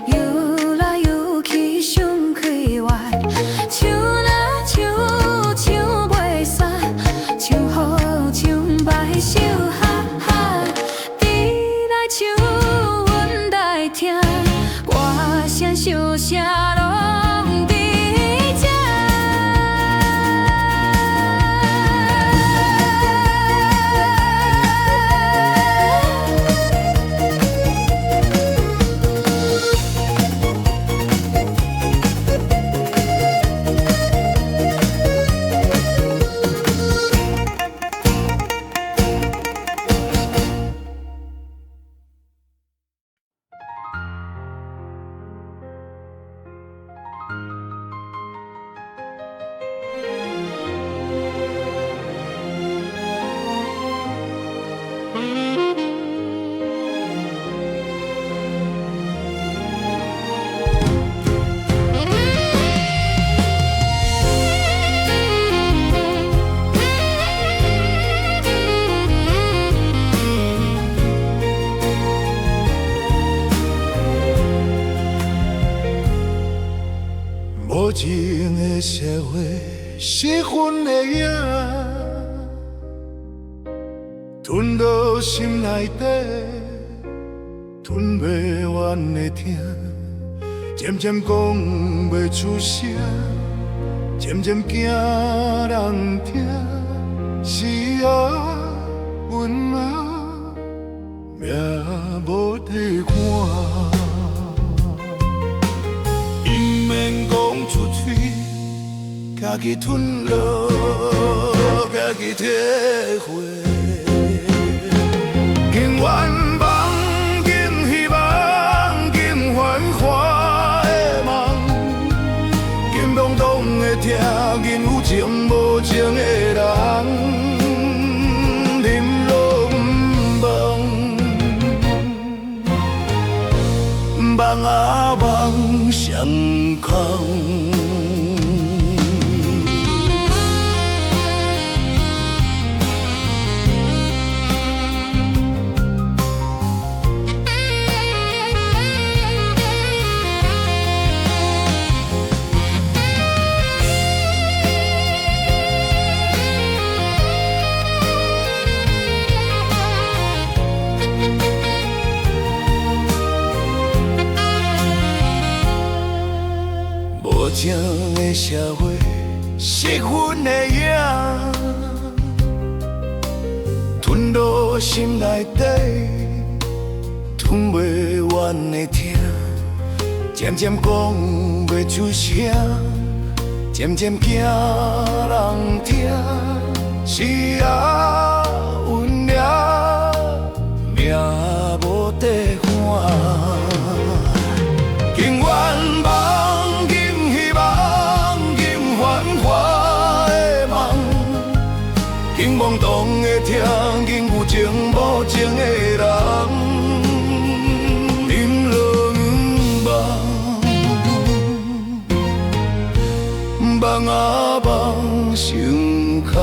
摇来摇去上快活。唱啊唱，唱袂散，唱好唱歹笑哈哈。你来唱，阮来听，歌声笑声拢伫这。无情的社会，失分的影，吞到心内底，吞袂完的痛，渐渐讲袂出声，渐渐惊人听。是啊，阮啊，命无体看。因免讲出嘴，家己吞落，家己体会。永远梦，永希望，永繁华的梦，永动动的听，因有情无情的人，啉落梦，梦啊梦上空。情的社会，失魂的影，吞落心内底，吞袂完的痛，渐渐讲袂出声，渐渐惊人听。是啊，温了命无地换，永远梦，永希望，永繁华的梦，永懵懂的听，永有情无情的人，饮落梦，梦啊梦成空。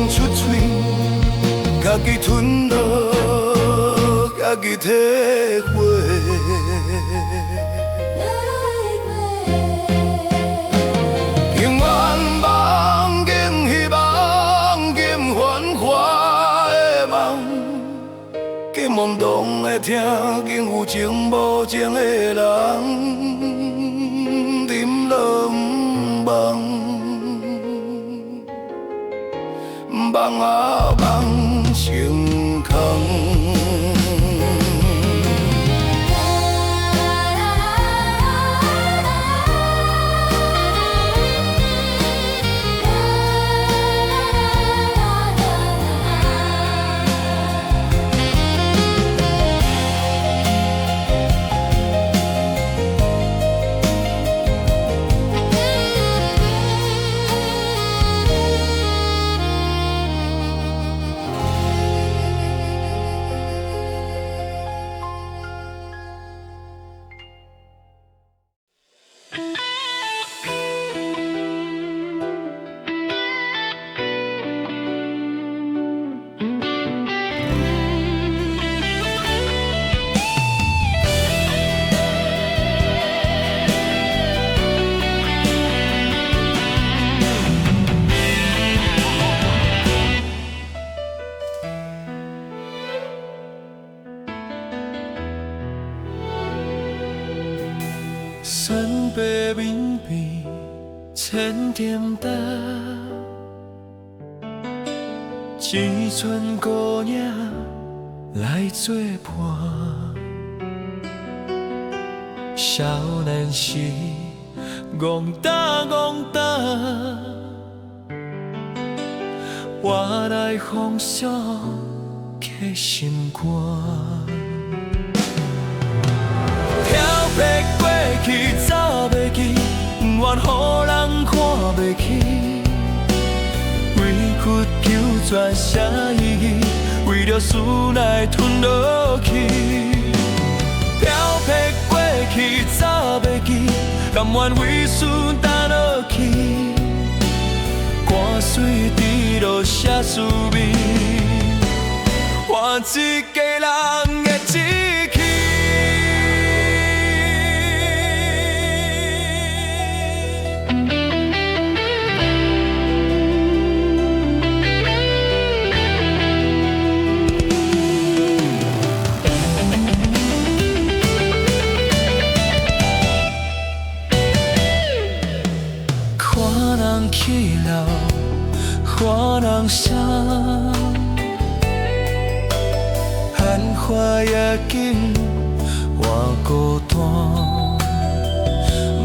出嘴，家己吞落，家己体会。永远梦，永希望，永繁华的梦，永懵懂的听，永有情无情的人，饮落梦。梦啊梦成空。山北面边千点灯，一船姑娘来作伴。少年时戆哒戆哒，我来风霜起心肝。飘泊过去走袂记，不愿予人看袂起。委屈求全啥意义？为着思来吞落去。飘泊过去走袂记，甘愿为思担落去。汗水滴落写滋味，换一个人的志气。去了，看人伤，繁华夜景我孤单，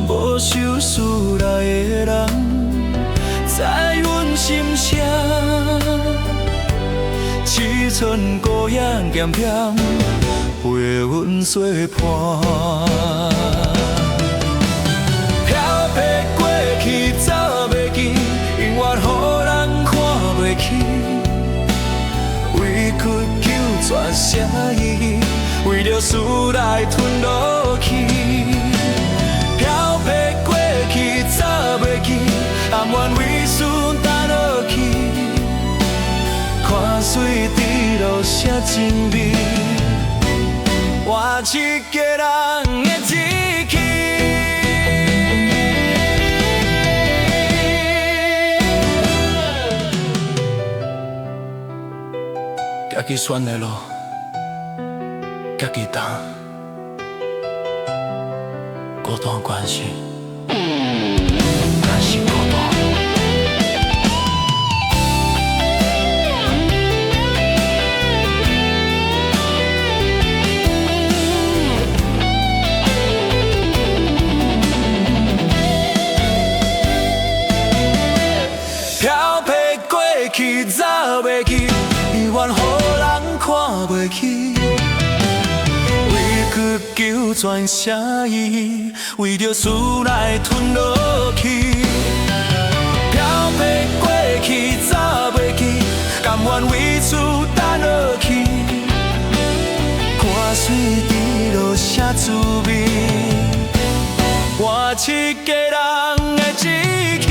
无受思来的人，知阮心声。七寸孤影咸咸，陪阮作伴。飘泊过去走袂记，永远予人看袂起。委屈求全啥意义？为着思来吞落去。飘泊过去走袂记，甘愿为思担落去。汗水滴落写真美，换一个人的志气。己选的路，家己担，孤单关系，但是孤单。漂泊过去，走袂去，永远予人看袂起。委屈求全声意，为着思来吞落去。漂泊过去，走袂去，甘愿为此等落去。汗水滴落啥滋味？换一个人的志气。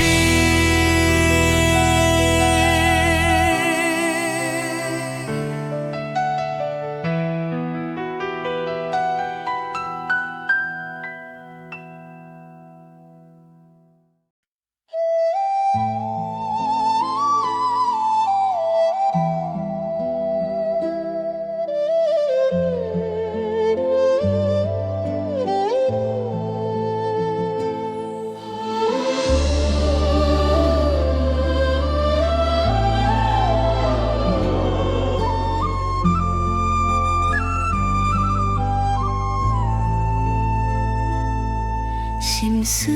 心事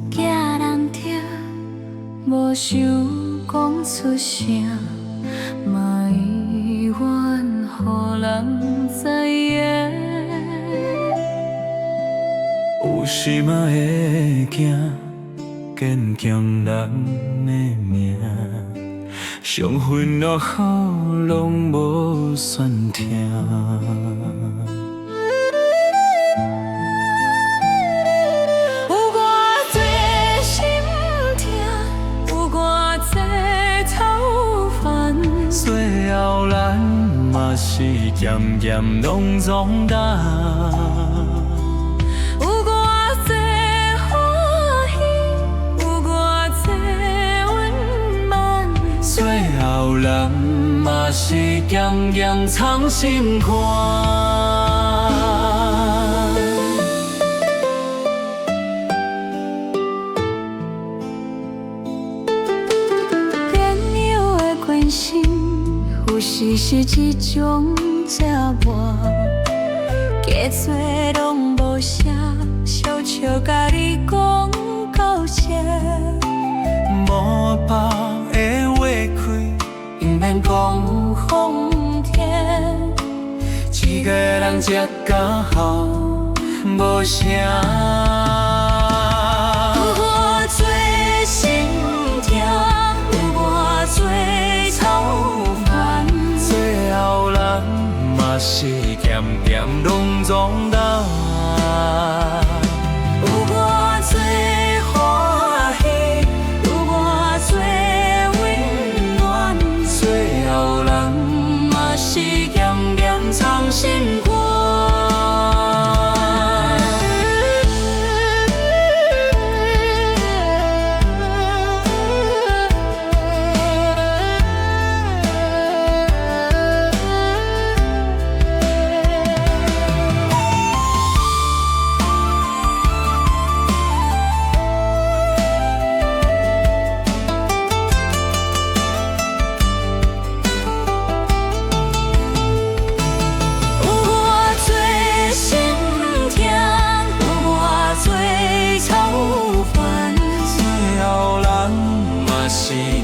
惊人听，无想讲出声，嘛意愿予人知影。有时嘛会惊，坚强人的命，伤痕落雨拢无算听。最后咱嘛是渐渐拢长大，有偌多欢喜，有偌多温暖。最后咱嘛是渐渐藏心肝。朋友的关心。有时是一种折磨，加做拢无啥，小笑甲你讲到这。无把的话开，不免讲风天，一个人才刚好无声。有偌多心痛，有偌多操。最后咱嘛是渐渐拢长大，有偌多欢喜，有偌多温暖。最后咱嘛是渐渐藏心肝。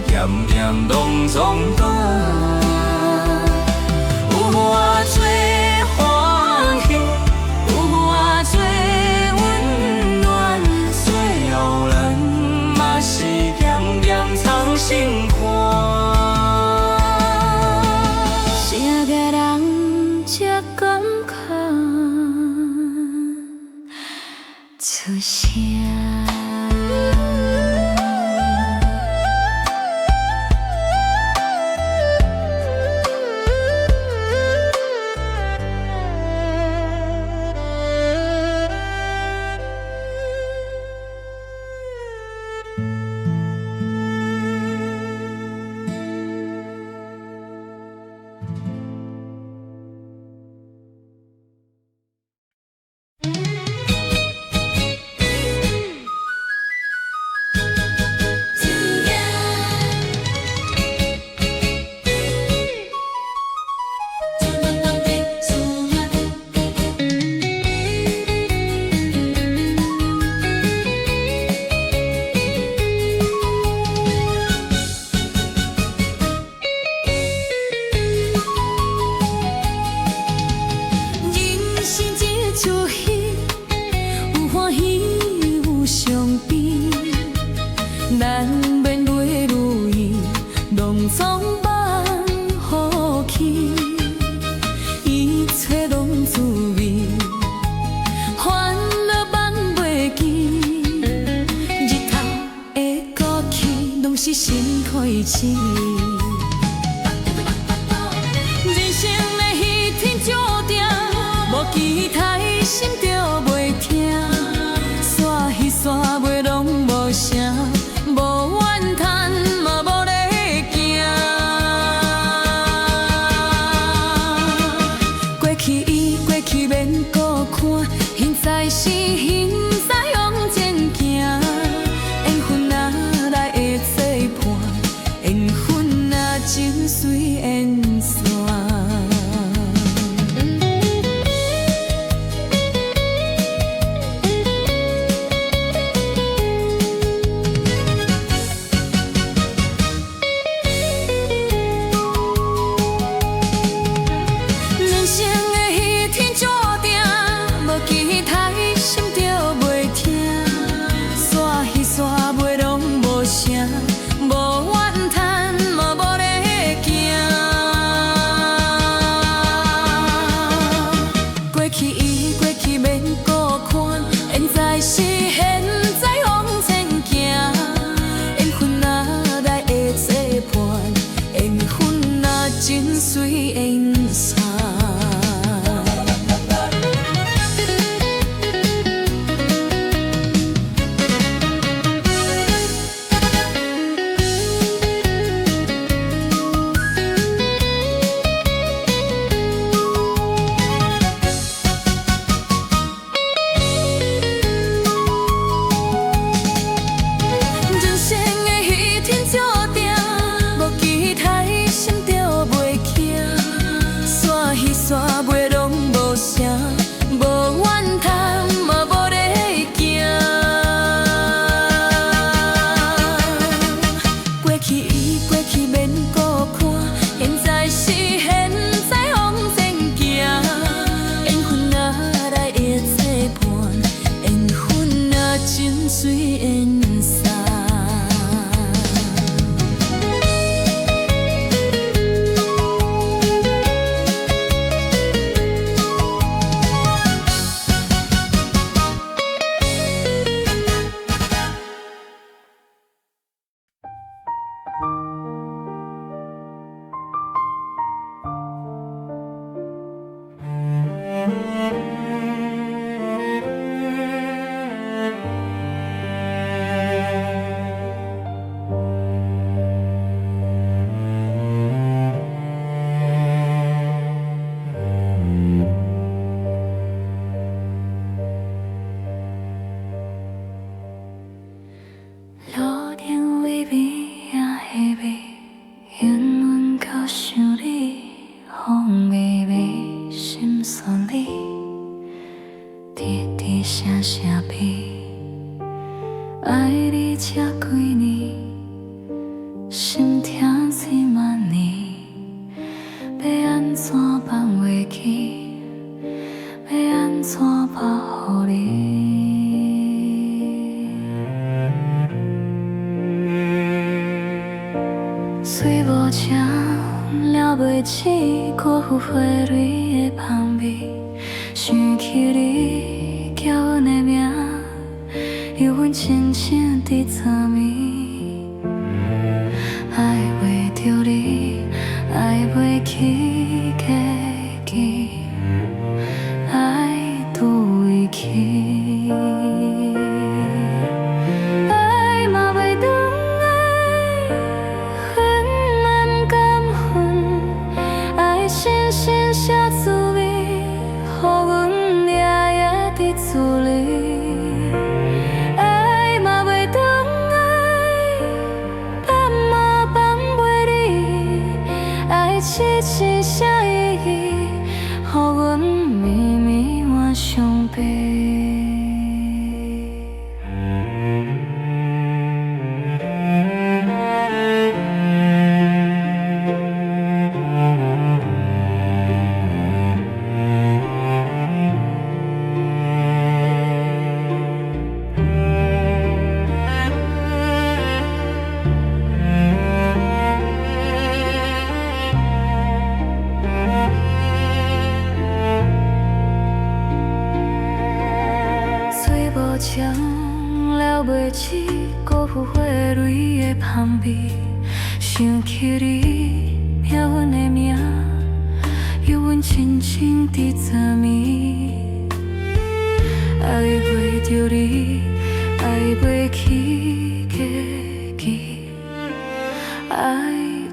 渐渐拢长大，有偌多欢喜，有偌多温暖。最后咱嘛是渐渐藏心肝。啥个人才感觉出声？是一出戏，有欢喜有伤悲，难免袂如意，拢总放好去，一切拢滋味，烦恼放袂记，日头的过去，拢是新开始。人生的彼天注定，无期待心就袂痛，煞彼煞袂拢无声，无怨叹嘛无咧惊。过去已过去免搁看，现在是现在往前行。缘分哪来会做伴？缘分哪情随缘散。人生的彼天注定，无期待心就袂痛，煞彼煞袂拢无声，无怨叹嘛无咧惊。过去已过去免搁看，现在是现在往前行。缘分哪来会做伴？缘分哪真随缘散。人生的彼天注定，无期待心就袂惊，煞彼煞袂拢无声，无怨叹嘛无咧惊。过去已过去免搁看，现在是现在往前行。缘分哪来会做伴？缘分哪真随缘散。路灯微微啊稀微，缘分到想你，风微微心酸里，滴滴声声悲。爱你这几年，心痛千万年，要安怎放袂记？要安怎保护你？水无情，了袂起辜负花蕊的香味。想起你叫阮的名，犹阮亲像伫昨暝。爱袂着你，爱袂起过去，爱拄位去。爱嘛袂转来，恨嘛不甘恨，爱深深写滋味，予阮夜夜伫厝里。爱嘛袂转来，将了袂起，辜负花蕊的香味。想起你名阮的名，犹阮亲像伫昨暝。爱袂着你，爱袂起过去，爱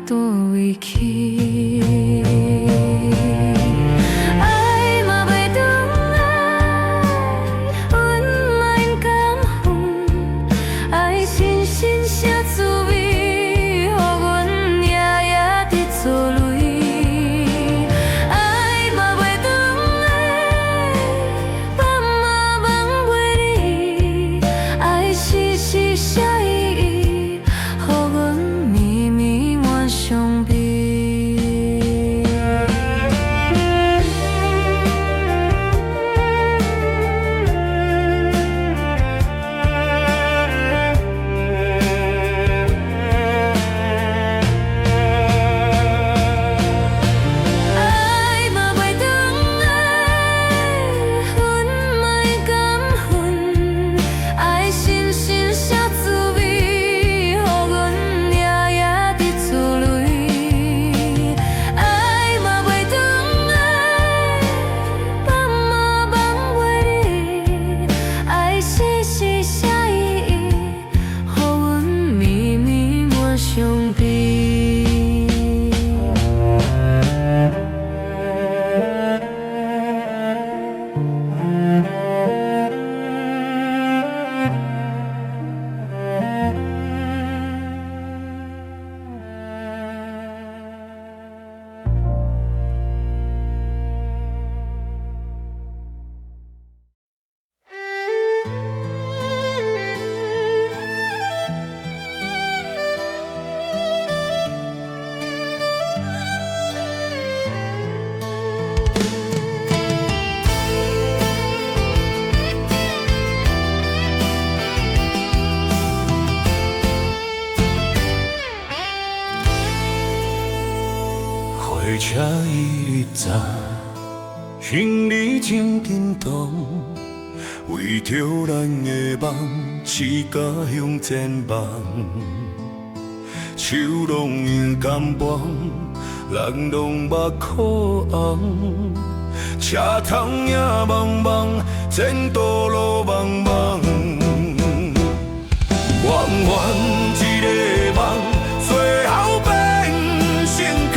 倒位去？火车一站，行李真震动，为着咱的梦，是家乡前望。手拢用感棒，人拢目眶红，车窗也茫茫，前途路茫茫。圆圆一个梦，最后变成空。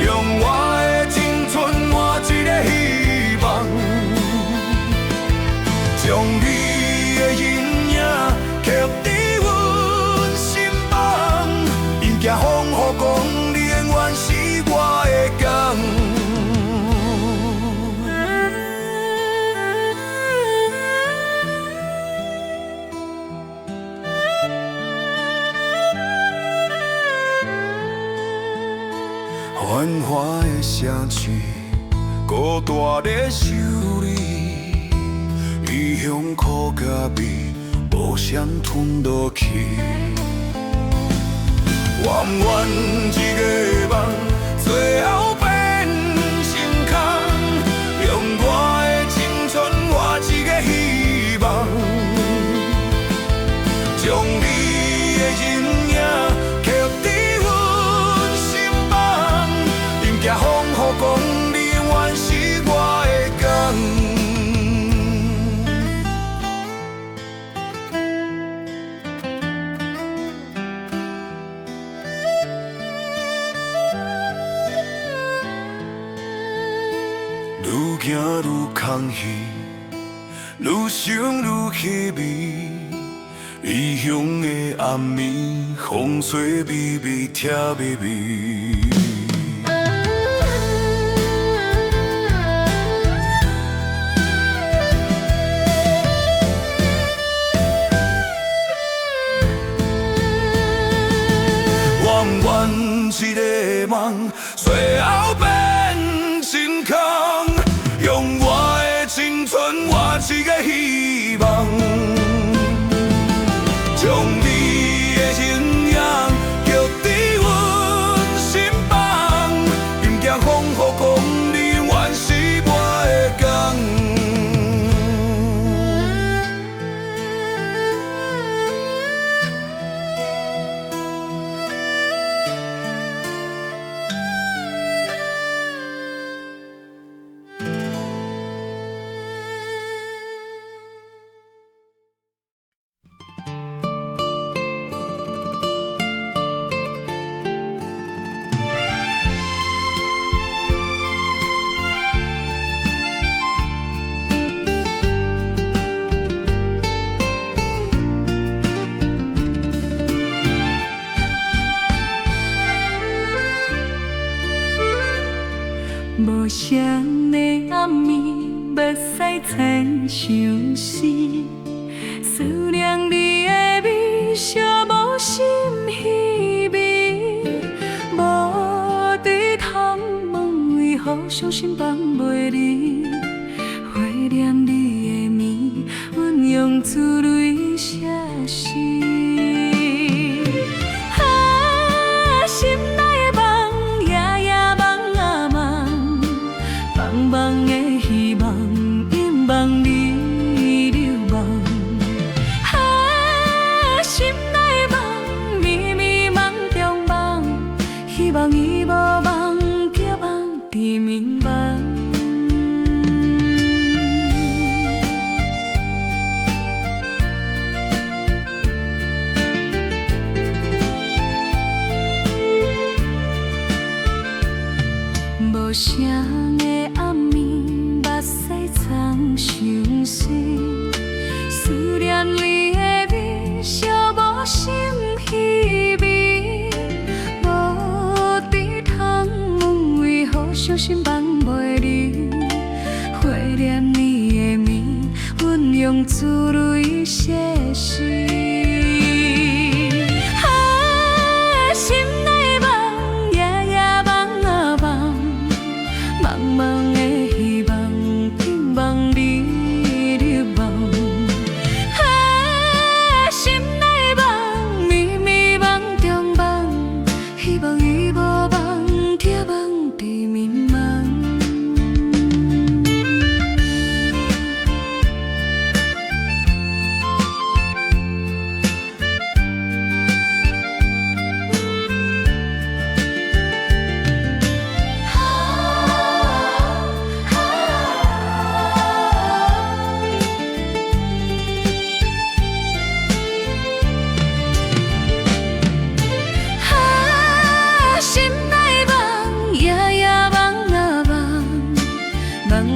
用我的青春换一个希望，将你的形影刻在阮心房。因惊风雨讲，你永远是我的港。繁华的城市，孤单在修理，异乡苦甲味，无声吞落去。圆圆一个梦，最后变成空。用我的青春换一个希望，将你的形影刻在阮心房。因惊风雨讲，你永远是我的港。愈行愈空虚，愈想愈稀微。异乡的暗暝，风吹微微，听微微。圆圆一个梦，最后变成空。用我的青春换一个希望，将你的形影刻在阮心房。因惊风雨讲，你永远是我的港。谁的暗暝，要使牵相思。思念你的美，寂无心稀微。无地通问，为何伤心放袂离？怀念你的面，阮用珠泪写诗。心内的梦，夜夜梦啊梦，梦梦的希望，因望你流亡。心内的梦，迷迷梦中梦，希望伊无梦，叫梦伫眠梦。无声的暗暝，目屎藏相思。思念你的美，寂无心稀微。无地通问，为何伤心放袂离？怀念你的面，阮用珠泪写诗。梦梦的希望，紧望你流亡。心内梦，迷迷梦中梦，希望伊无梦，叫梦伫眠梦。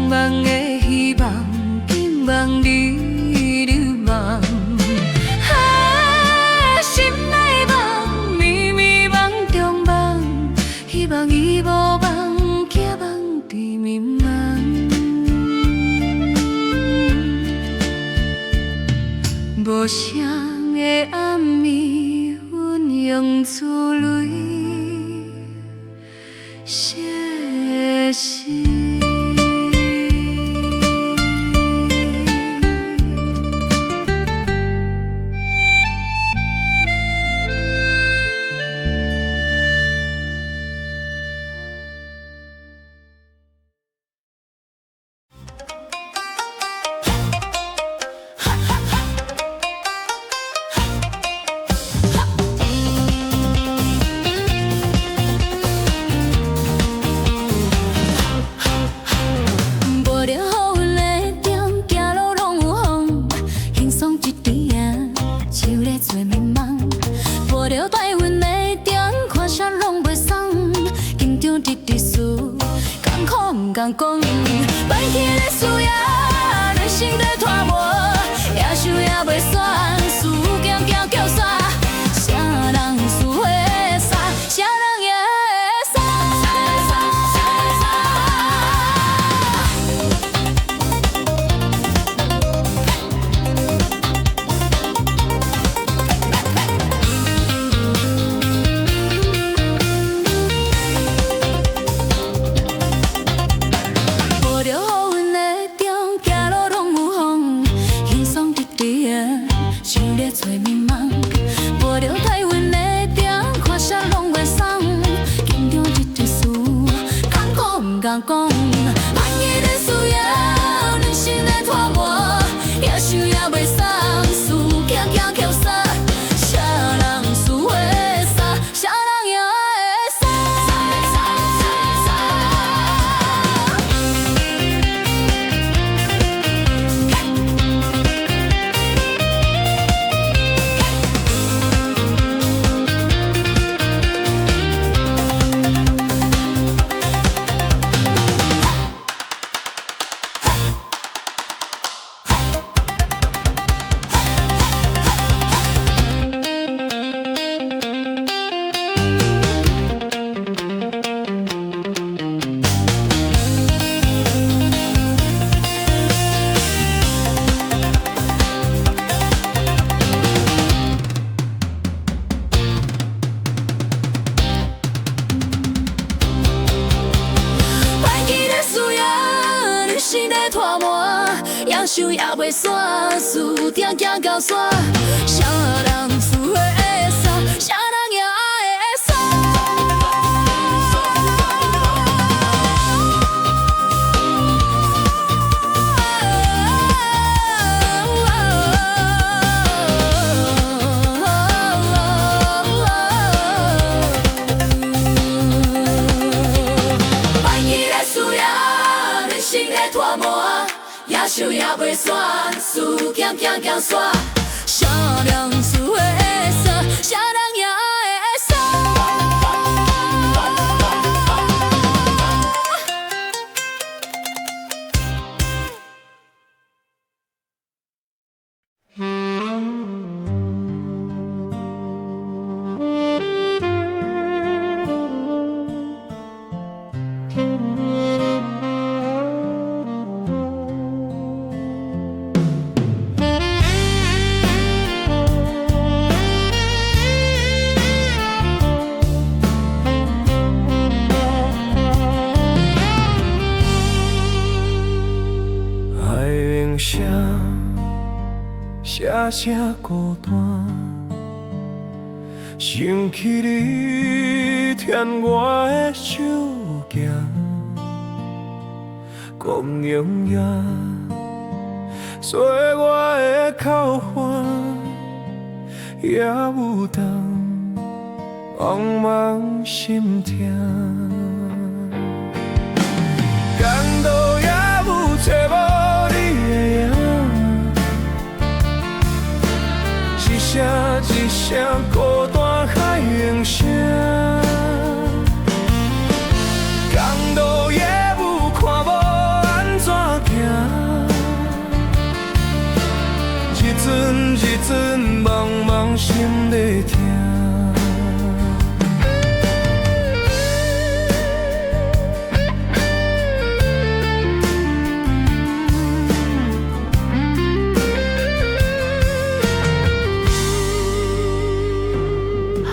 梦的希望，紧望你流亡。心内梦，迷迷梦中梦，希望伊无梦，叫梦伫眠梦。无声的暗暝，阮用珠泪写诗。敢讲，摆起咧输赢，人生在拖磨，也想也袂煞，事行行叫煞，啥人输会煞，啥人也会煞。无着雨云的中，行路拢有风，的拖磨，也想也袂散，输定行到山。啥人思会会散，啥人也会散。拖磨，也想也袂散，输行行到山。啥人输会会散，啥人也会散。写声孤单，想起你牵我的手行，讲永远，做我的靠岸，也有当茫茫心痛，感动也有找无你的影。一声一声孤单海涌声，公路也有看无安怎行，一阵一阵茫茫心在痛。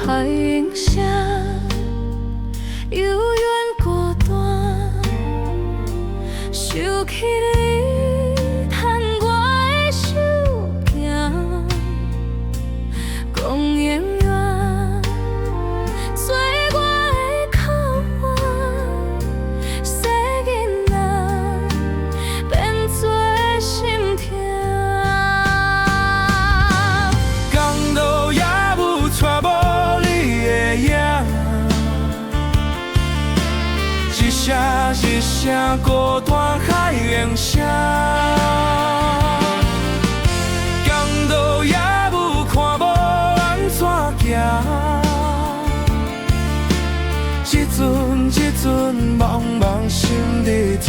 海涌声，悠远孤单，想起你牵我的手行，讲永远，做我的靠岸，细囡仔变做心痛。公路也有带无你的影，一声一声孤单海涌声，公路也有看无安怎行，一阵一阵茫茫心在痛。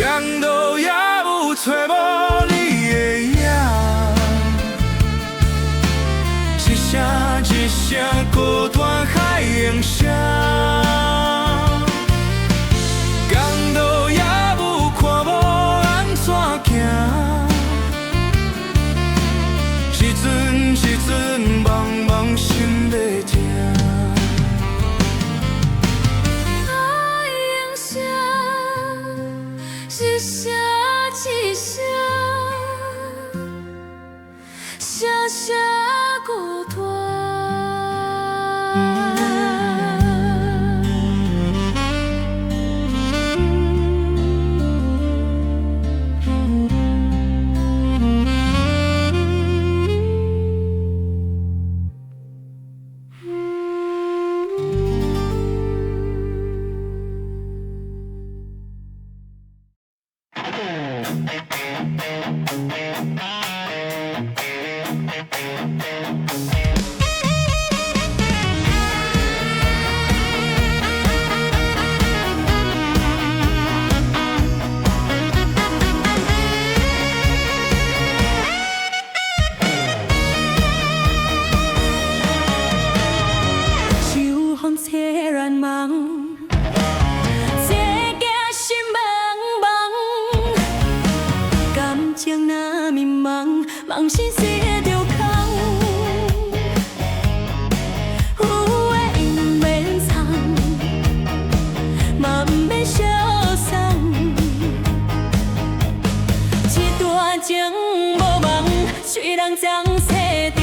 公路也有找无你的影，一声一声孤单海涌声，公路也有看无安怎行，一阵一阵茫茫心在痛。一声一声，声声孤单。感情若迷茫，梦醒时会着空。有话毋免藏，嘛毋免相送。一段情无望，虽然总西中。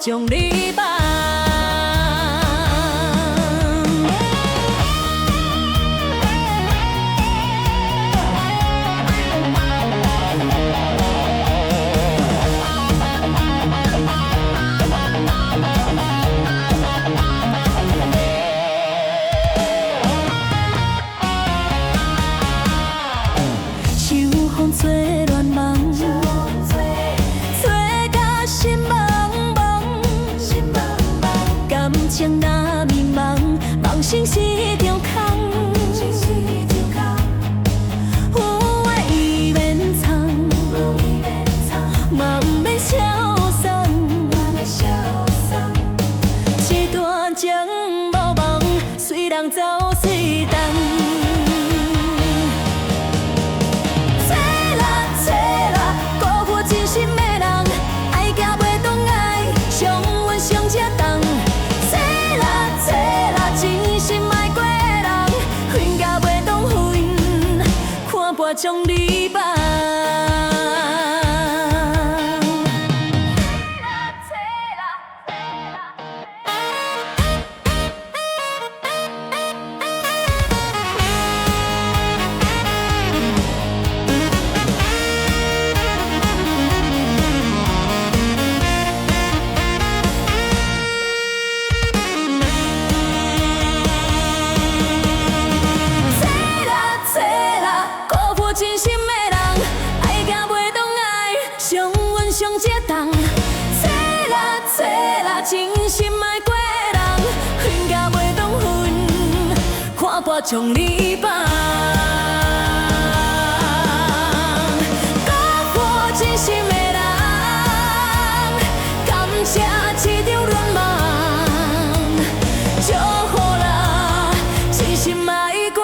将你放。秋风吹乱梦，吹甲心茫茫。感情若迷茫，梦醒是场空。有话伊免藏，嘛毋免消送。一段情无望，随人走随动。将你放。真心的人，爱行袂动爱，上阮上这重。找啦，真心爱过的人，恨甲袂动恨，看破将你放。交付真心的人，感谢一场乱梦，祝福啦，真心爱过。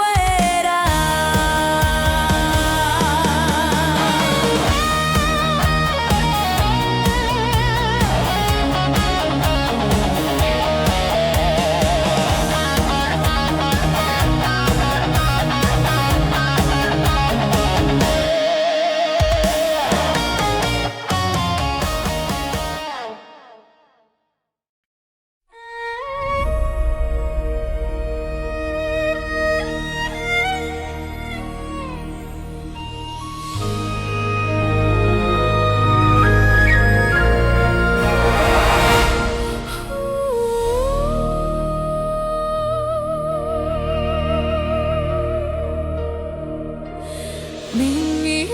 明明雨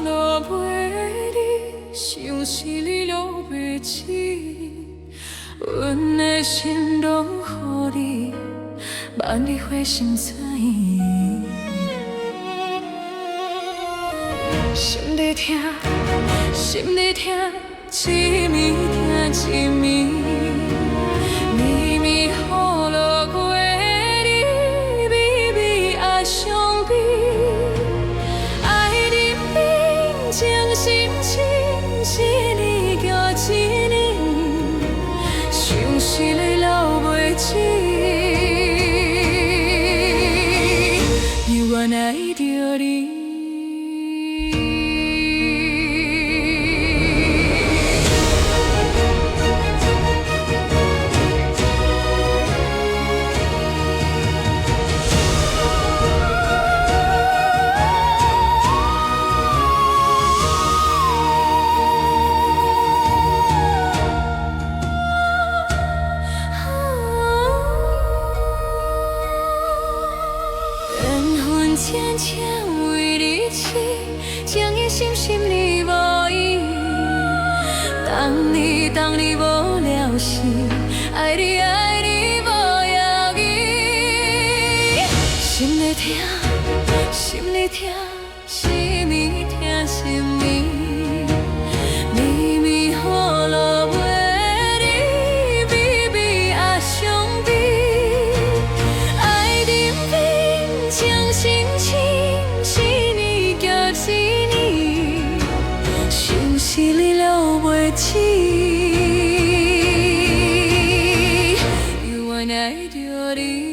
落袂离，像是你落袂起，阮的心拢予你，万里花心知影。心在疼，心在疼，一暝疼一暝，绵绵雨落袂离，微微爱伤悲。情深深是你叫一年，像是泪流袂止，犹原爱着你。浅浅为你痴，情意深深你无意。当你无了时，爱你无要紧。心在疼，心在疼，起，犹原爱着你。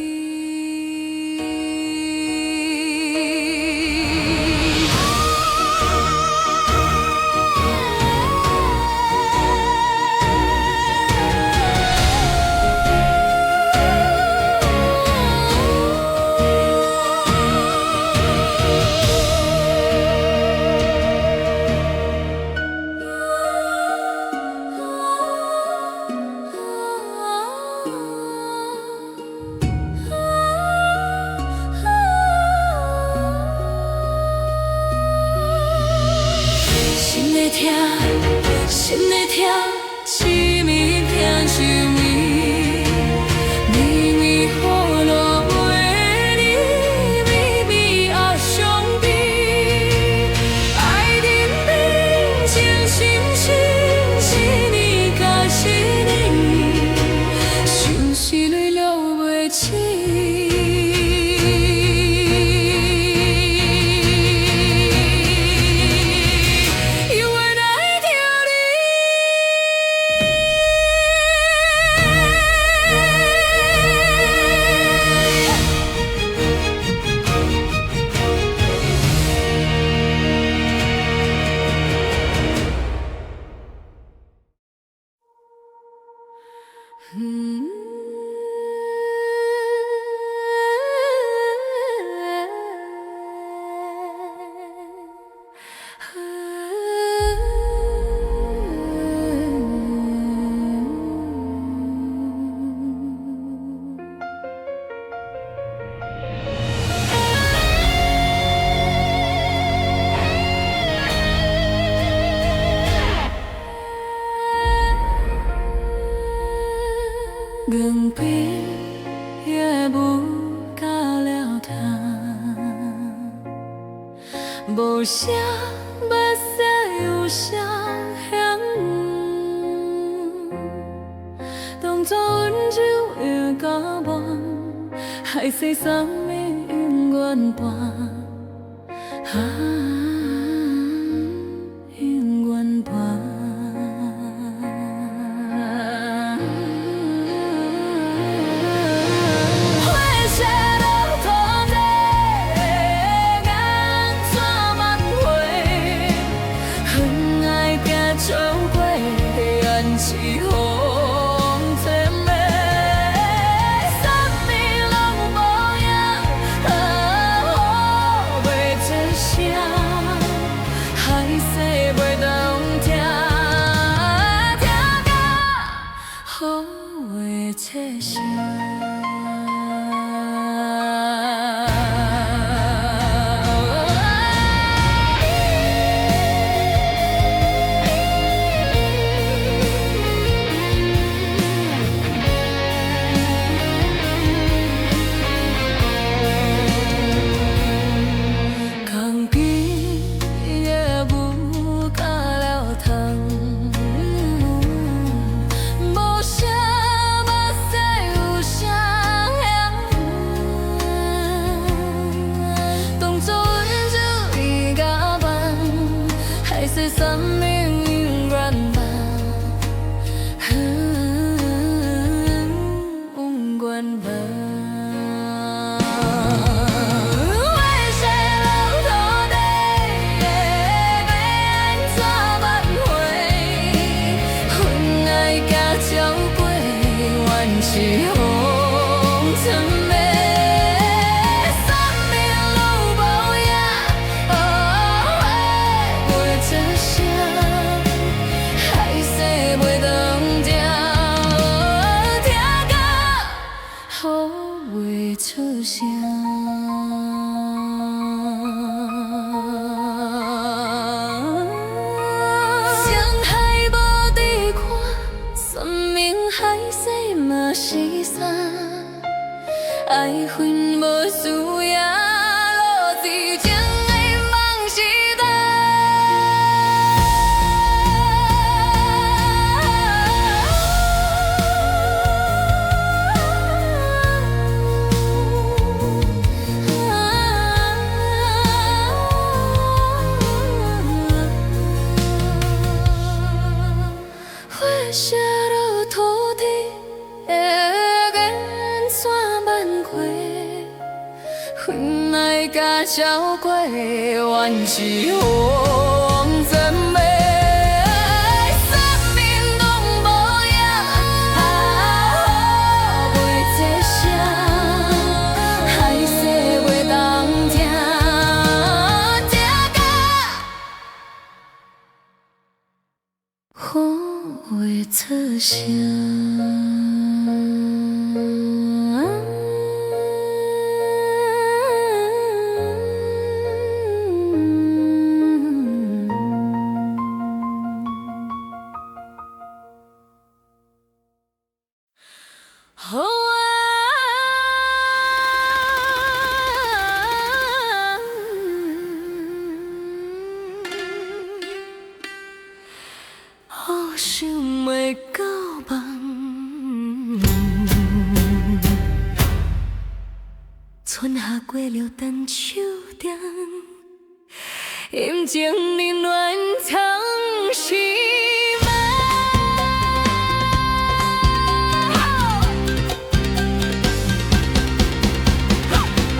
心在痛，痴迷疼想你，绵绵雨落袂离，绵绵也伤悲。爱人变情深深，是你甲是你，想是泪流袂起。愿变也无甲了通，无啥目屎有啥香，当作温柔的交往，海誓山盟永远伴，永远伴。爱恨无需要，落地情的梦是照过，原是风真美。生命拢无影，袂这声，海誓袂当听，听甲雨会出声。好想袂到梦，春夏过了等秋冬，阴晴冷暖藏心梦。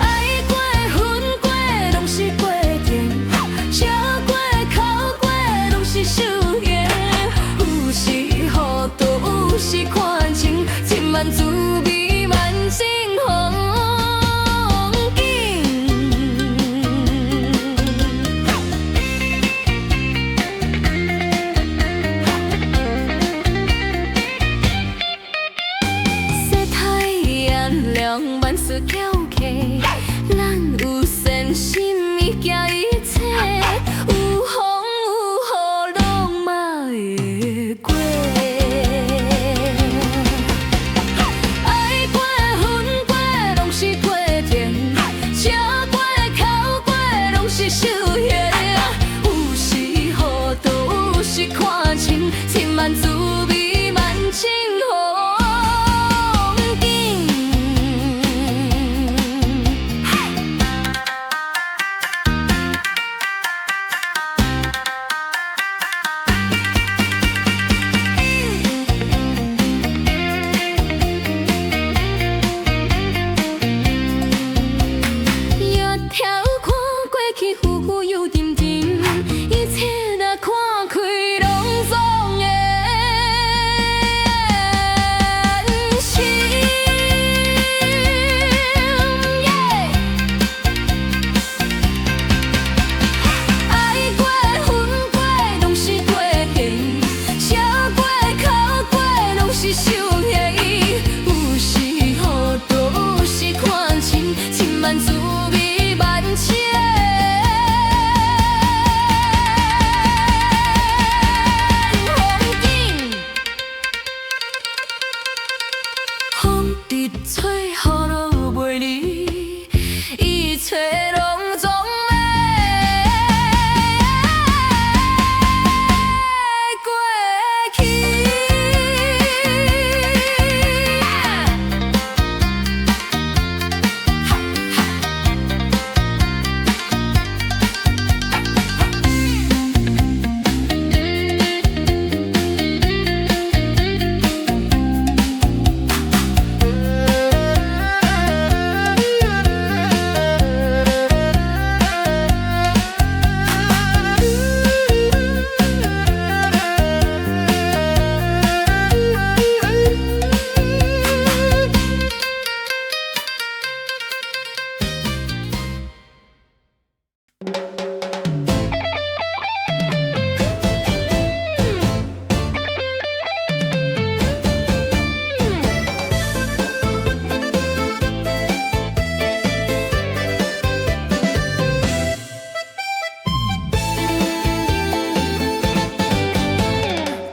爱过恨过拢是过程，笑过哭过拢是修行。有时糊涂，有时看清，千万滋味万种风景。晒太阳亮，万事翘起，咱有善心，伊行一切，有风有雨，拢嘛会过。爱过恨过拢是过程，笑过哭过拢是修行。有时糊涂，有时看清，千万滋味万种风景。越跳看过去，浮浮又沉沉，一切若看开，拢总会安心。爱过恨过拢是过程，笑过哭过拢是修行。有时糊涂，有时看清，千万滋味万种。风直吹，雨落袂离，一切拢总会过去。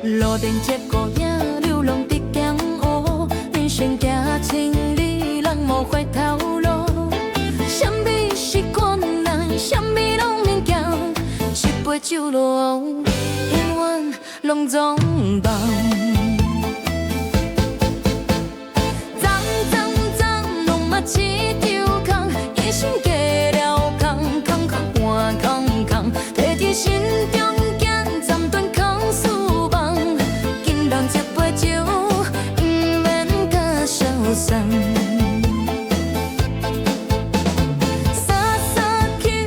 路灯接孤影，流浪伫江湖，人生行千里，人无回头路。什么是困难，什么拢免惊，一杯酒落，永远拢总忘。脏脏脏，拢嘛一场空，一心过了空，空空半空空，提伫心中惊，暂断空思梦。敬人一杯酒，不免甲受伤。洒洒去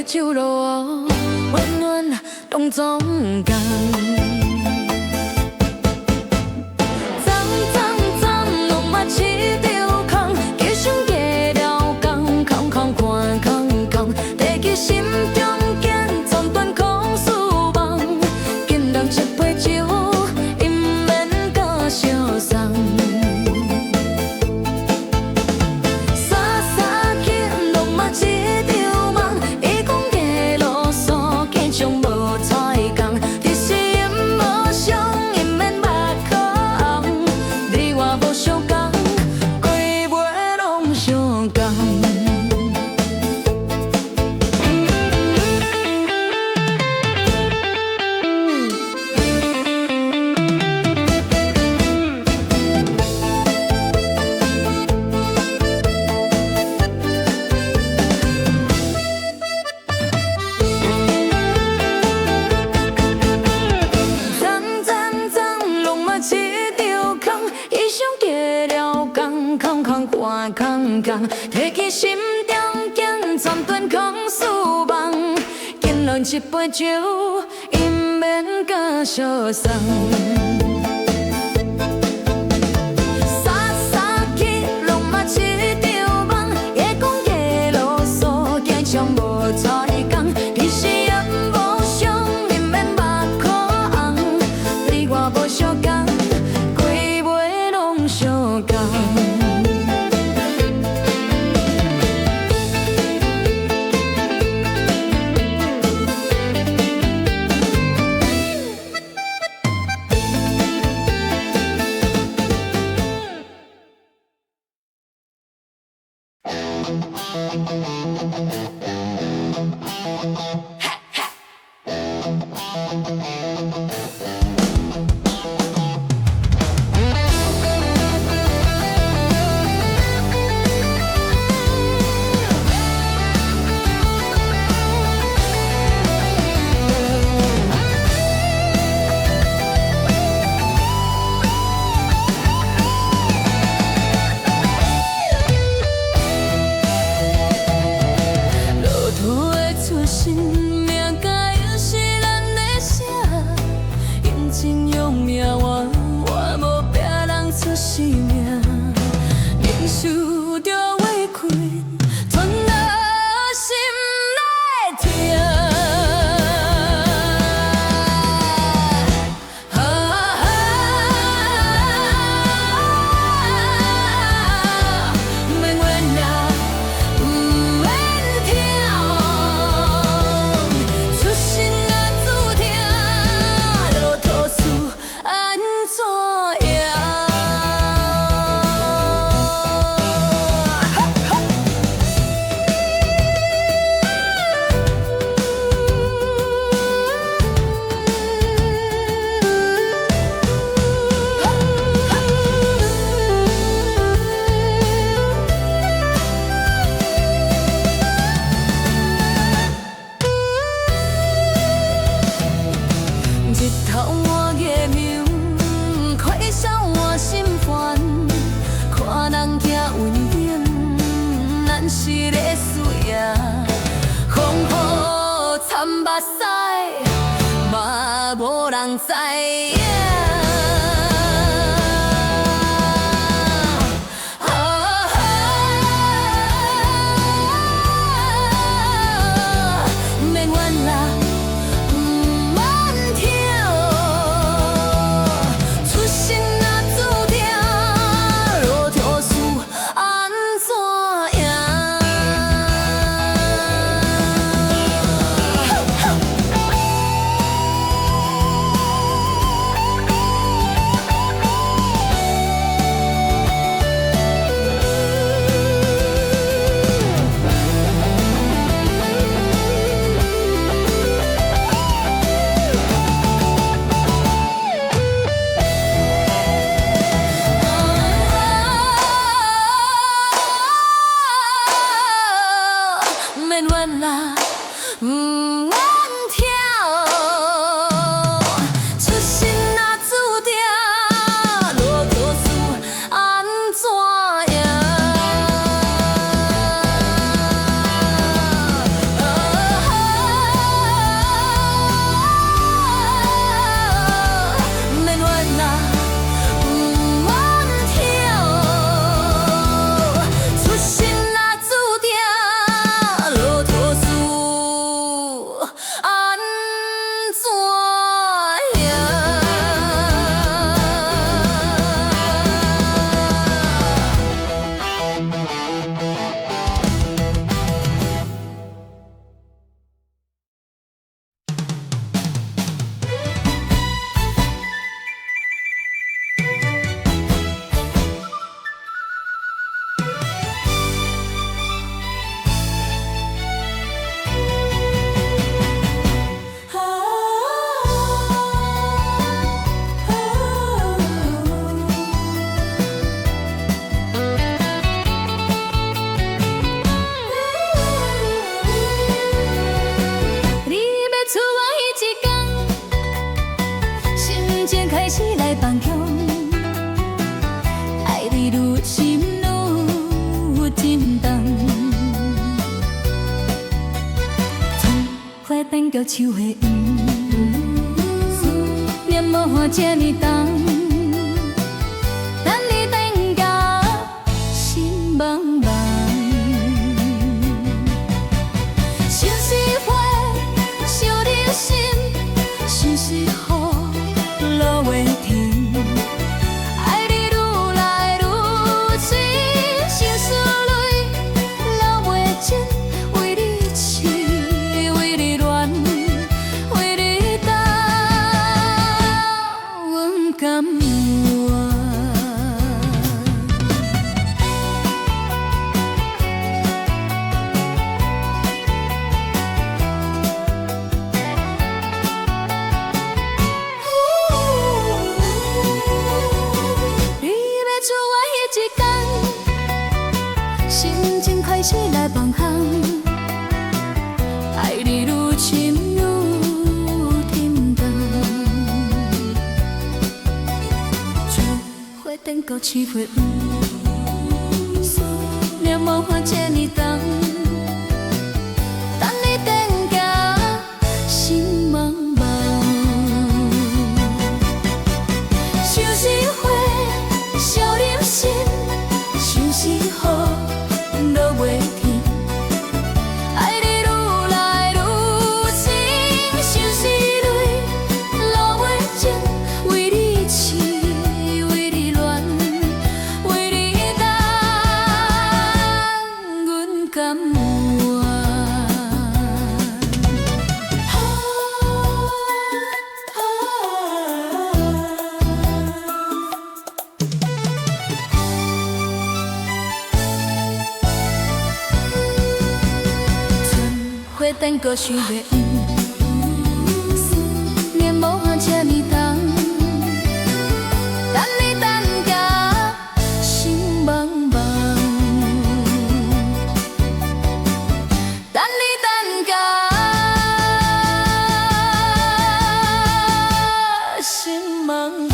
酒路，温暖拢总共。心中见残断空思梦，敬人一杯酒，因免搁相送。洒洒去浪漫一场梦，伊讲的路数坚强无彩工，只是因无相，因免目眶红。你我无相共，规袂拢相共。提起心中惊残断空思梦，敬人一杯酒，因免搁相送。洒洒去浪漫一场梦，会讲的路数坚强无彩工，其实也无相，因免目眶红。你我无相共，规袂拢相共。无人知影。免怨啦，不免跳，出身若注定，路途事安怎样？免怨啦，不免跳，出身若注定，路途事安怎样？等到秋花黄，念无花这呢重，等你等到心茫茫。想是花，想你心，想是雨，落袂停。爱你愈来愈深，心思泪流袂尽，为你痴，为你恋，为你等，阮甘愿。你要娶我迄一天，心情开始来放空，爱你愈深愈沉重。春花等到秋花黄，思念无法这呢重，等你等到心茫茫。想是花，想你心，想是雨，落袂停。爱你愈来愈深，想是泪流袂尽，为你痴，为你恋，为你等，阮甘愿。花等到想袂黄，思念无法这呢重，等你等到心茫茫，等你等到心茫茫。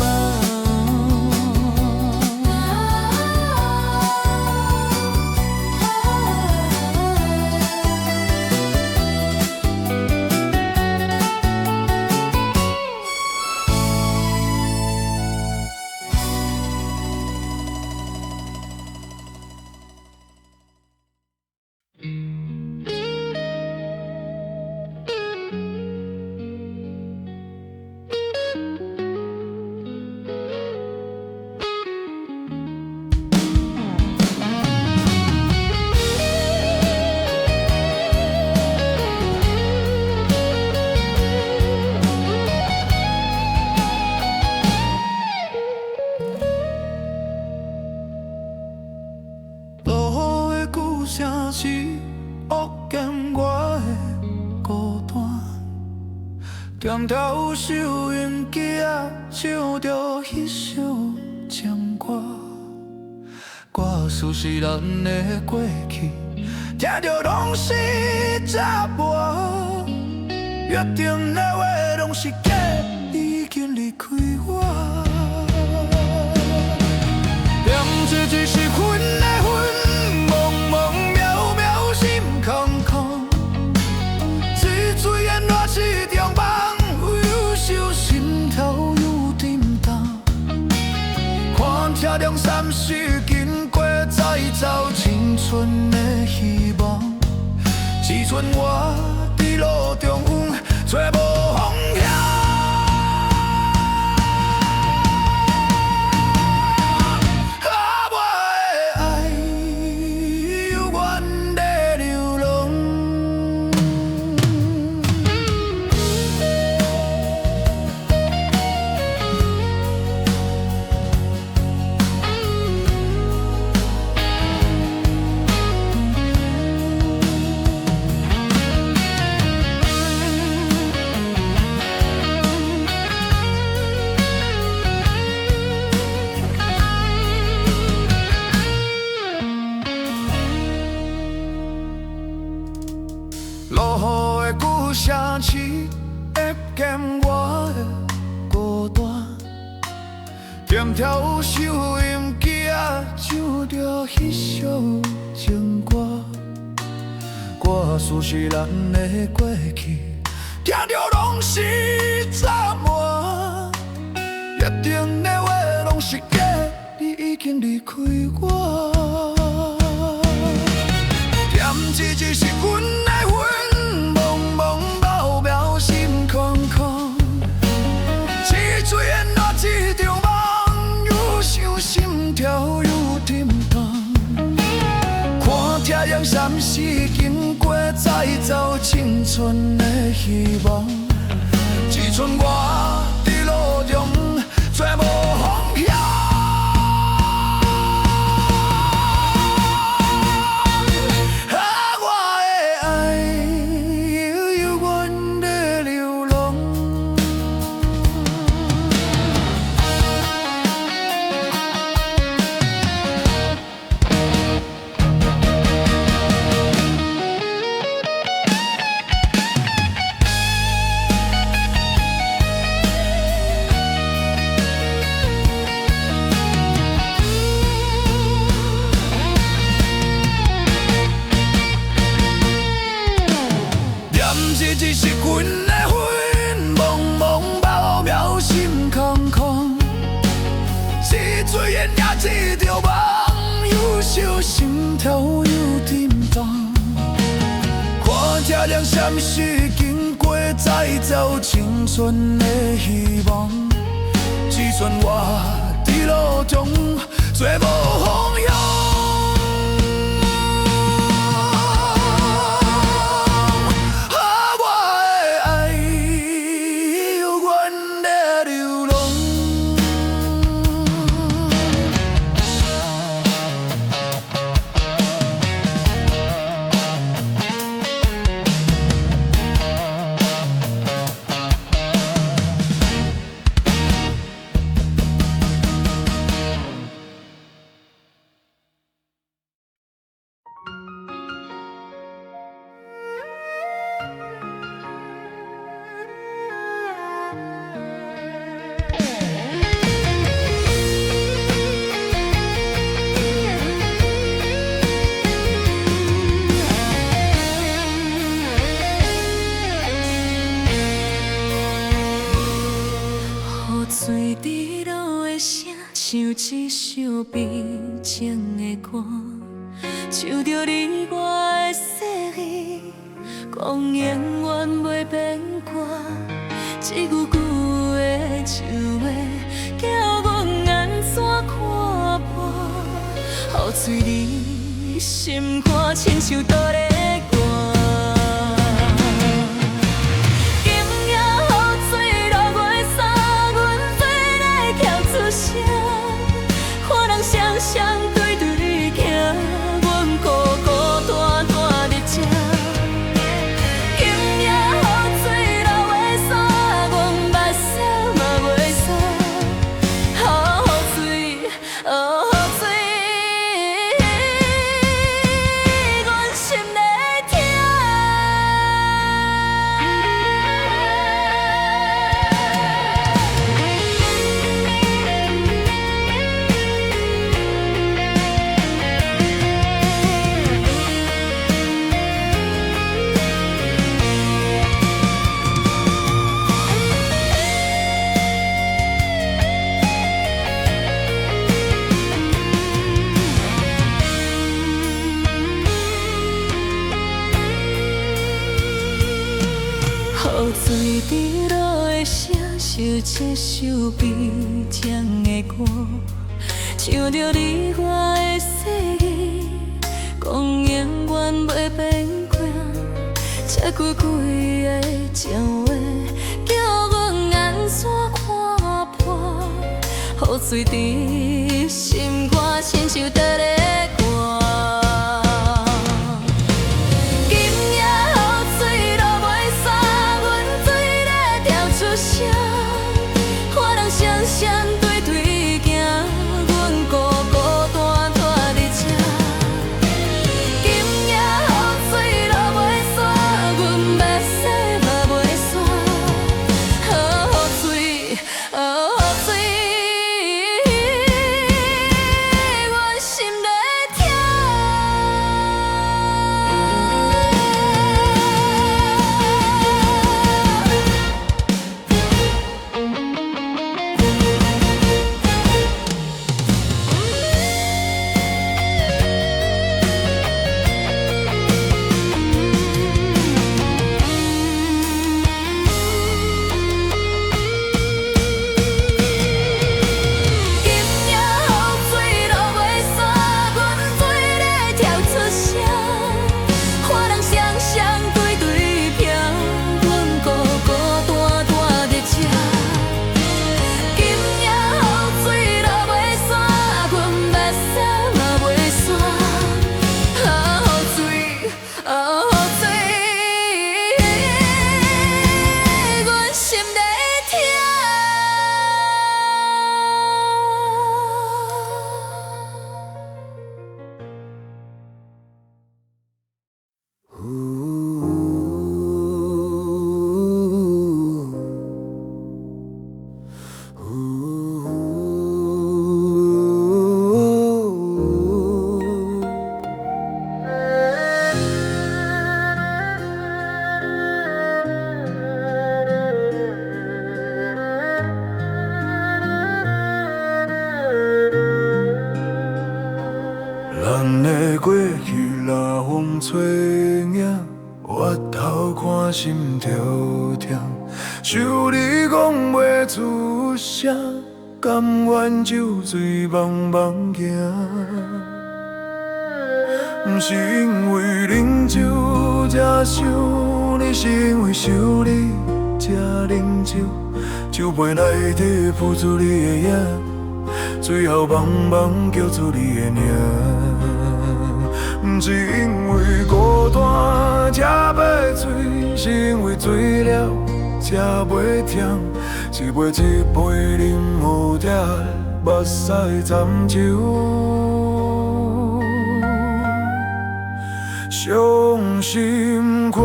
落雨的鼓声是恶减我的孤单，踮条收音机啊，唱着迄首情歌，歌词是咱的过去，听着拢是杂话，约定的话拢是假，已经离开我。念这只是分的分，茫茫渺渺心空空，水水烟热是中梦，忧愁心头有沉重，看车辆闪烁经过，再走青春的希望，只剩我伫路中找无方向。落雨的鼓声是会减我的孤单，踮条收音机啊，唱着迄首情歌，歌词是咱的过去，听着拢是杂满，约定的话拢是假，你已经离开我。惦一日是阮的魂，茫茫渺渺心空空，是最缘落一场梦，又想心跳又震动。看太阳闪烁经过，再走青春的希望。只剩我伫路中，找无方向。我的爱永远在流浪。念一日是阮的魂，茫茫渺渺心空空，是最缘也一条梦，又想心跳又震动。看太阳闪烁经过，再走青春的希望。只剩我伫路中，找无方向。水滴落的声，像一首悲情的歌，唱着你我的誓言，讲永远袂变卦。一句句的唱话，叫阮眼线看破，雨水你心肝亲像倒咧寒。看人双双对对行，阮孤孤单单伫这。今夜雨水落袂煞，阮目屎嘛袂煞。雨水，雨水，阮心在痛。雨水滴落的声，像一首悲情的歌，唱着你我的誓言，讲永远袂变卦。这句句的情话，叫阮眼线看破，雨水滴心肝，亲像倒咧寒。看人双双对对行，阮孤孤单单伫这。今夜雨水落袂煞，阮目屎嘛袂煞。雨水，雨水，阮心内。找影，越头看心跳痛。想你讲袂出声，甘愿酒醉茫茫行。不是因为啉酒才想你，是因为想你才啉酒。酒杯内底浮出你的影，最后茫茫叫出你的名。不是因为孤单才要醉，是因为醉了才袂痛。是买一杯饮有茶，目屎沾酒，伤心肝。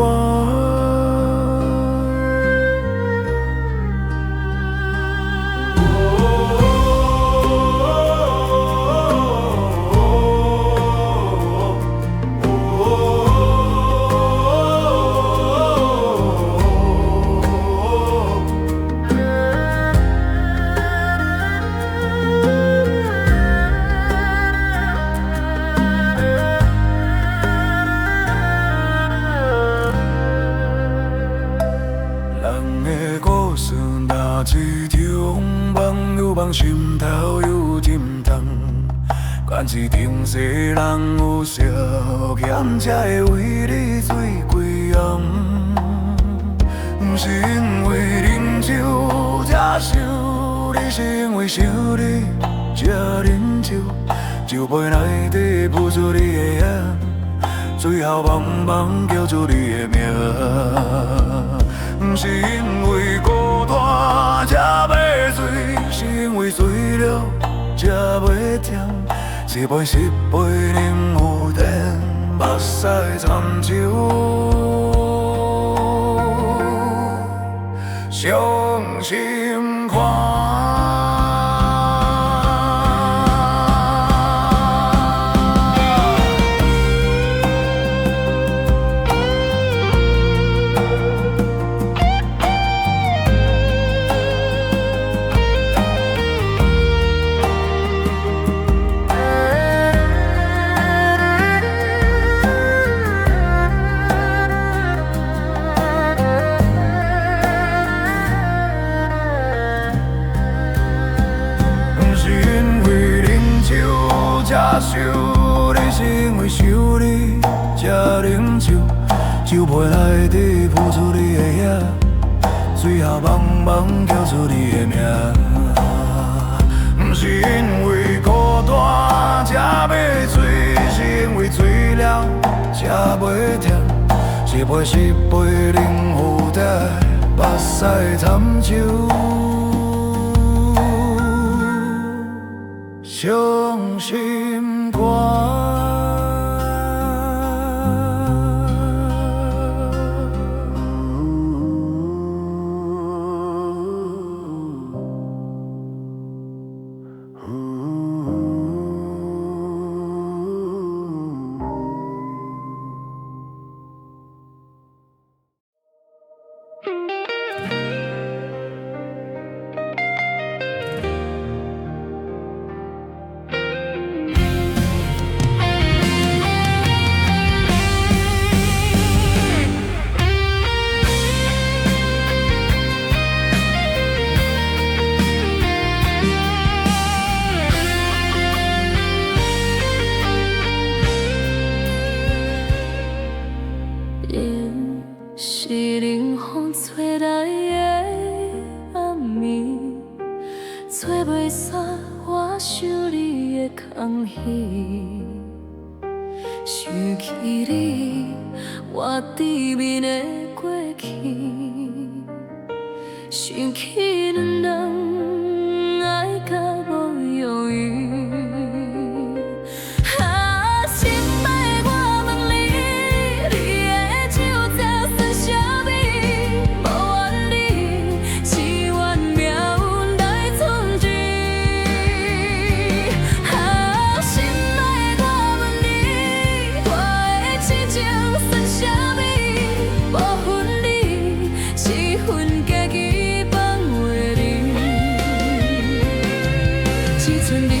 心头有沉重，愿是定世人有少欠，才会为你醉几暗。不是因为啉酒才想你，是因为想你才啉酒。酒杯内底浮出你的影，最后茫茫叫出你的名。不是因为孤单才要醉，是因为醉了才袂痛。一杯一杯饮有甜，目屎掺酒，伤心肝。想你是因为想你才啉酒，酒杯内底浮出你的影，最后茫茫叫出你的名。不是因为孤单才要醉，是因为醉了才袂痛。一杯一杯饮有茶，目屎掺酒，伤心肝。想起你，我低面的过去，想起咱人爱甲无犹豫。心爱我问你，你的酒才算啥物？无怨你，只愿命运来创治。心爱我问你，我的痴情算啥物？无分你，是份家己放袂离。一寸冷雨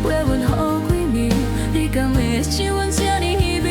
陪阮雨几暝，你敢会想阮这呢稀微？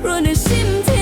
阮的心痛。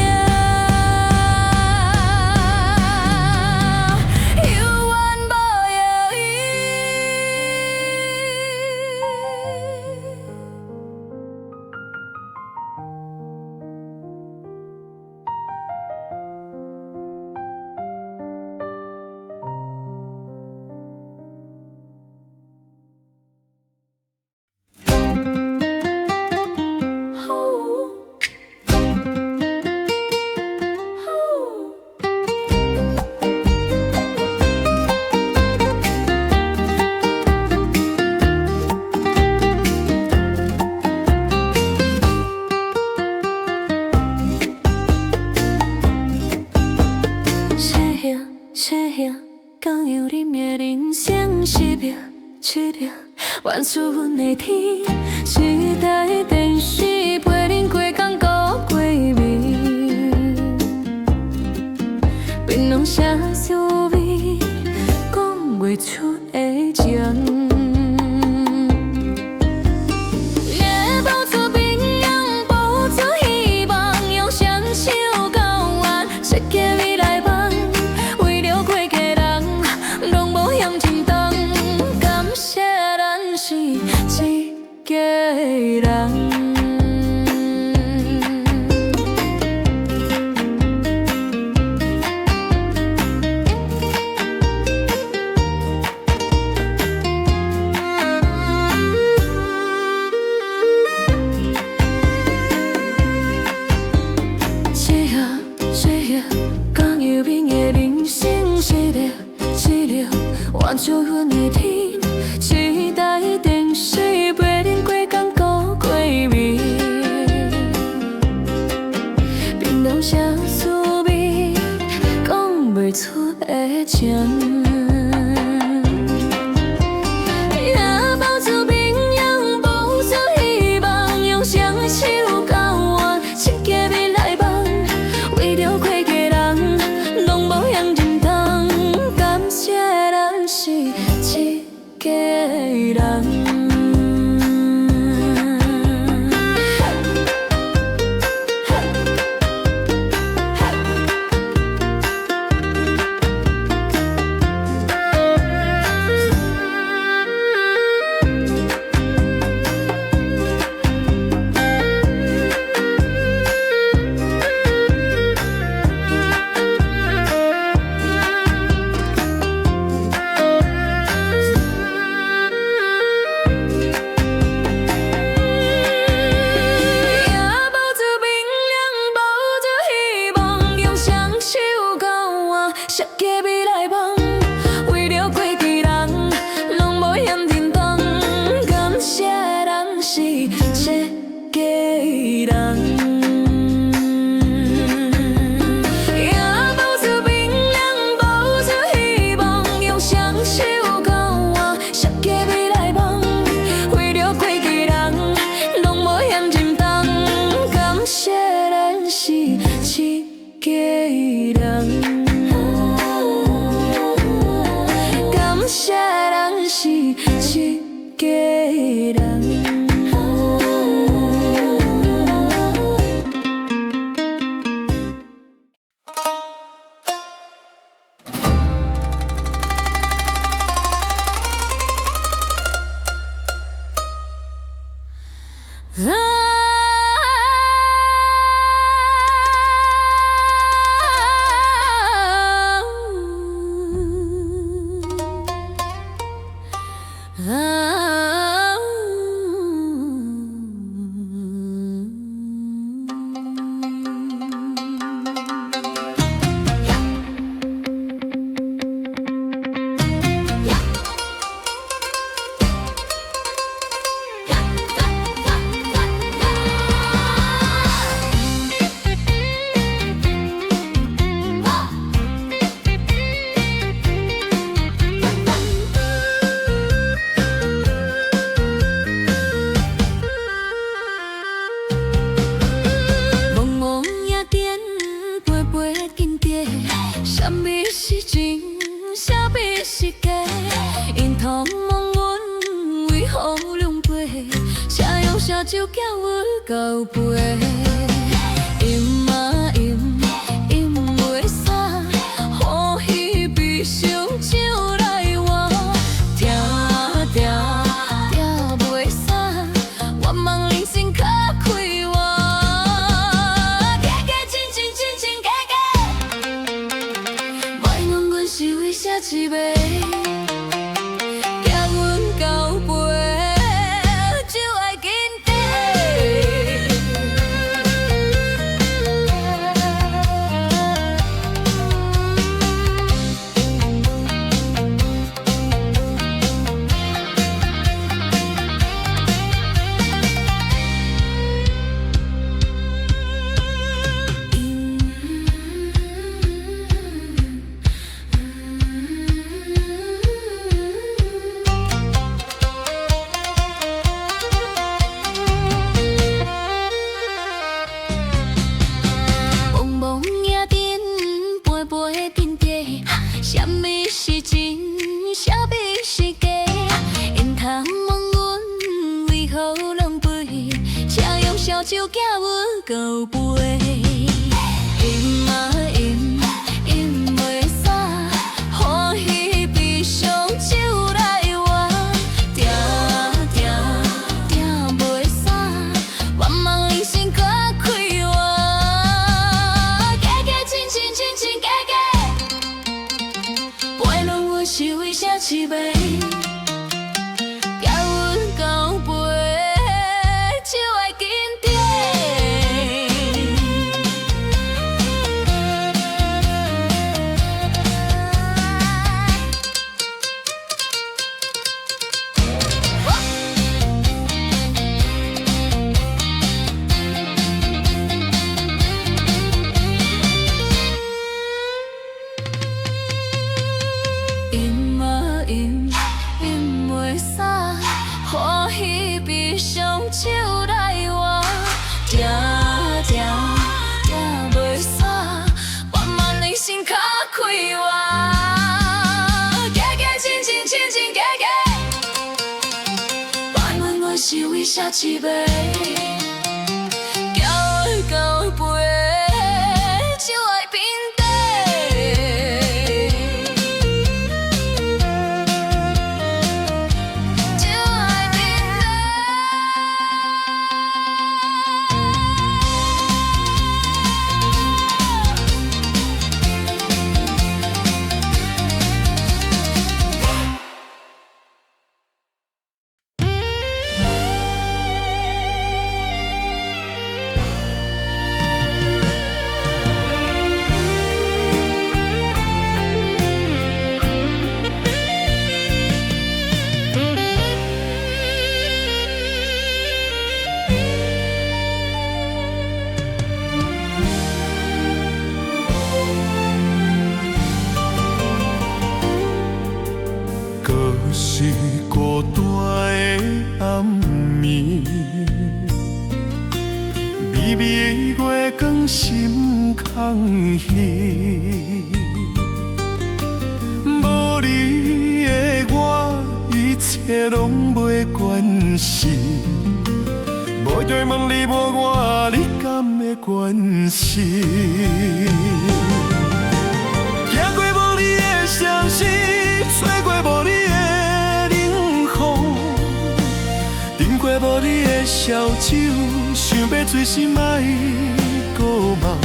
讲由恁的人生失落、失落，怨出阮的天。时代电视陪恁过工过过暝，槟榔写滋味，讲袂出的情。怨出阮的天，时代电视陪恁过工过过暝，槟榔写滋味，讲袂出的情。就叫阮交陪，因歌手寄阮到陪，饮啊饮，饮袂洒，欢喜悲伤酒来换，定定定袂散，茫茫人生搁开换，加加亲亲亲亲加加，陪拢阮是为啥痴迷？欢喜悲伤酒来换，定定定袂散，慢慢人生较开换，加加亲亲亲亲加加，别问我是为啥痴迷，叫我到陪。是孤单的暗暝，微微的月光心空虚。无你的我，一切拢袂关系。无对问你无我，你敢会关心？行过无你的城市，吹过无你的。过无你的烧酒，想要醉心爱孤梦。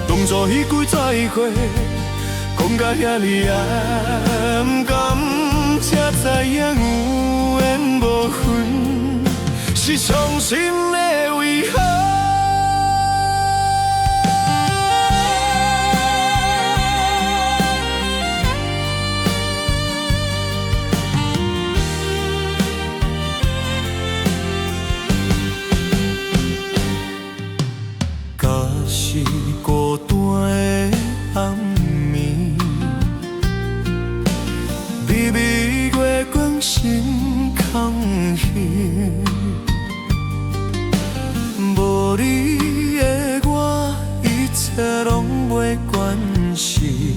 当作彼句再会，讲到遐尼暗感，才知影有缘无分，是伤心的遗憾。孤单的暗暝，微微月光心空虚。无你的我，一切拢袂关系。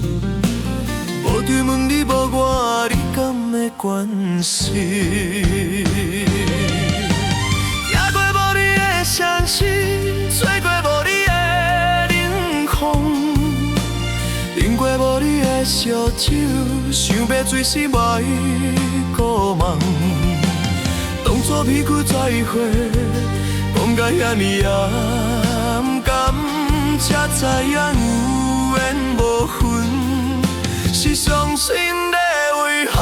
无对问你无我，你敢会关心？行过无你的城市，吹过无你。饮过无你的烧酒，想要醉心爱孤梦。当作彼句再会，讲到遐尼暗感，才知影有缘无分，是伤心的遗憾。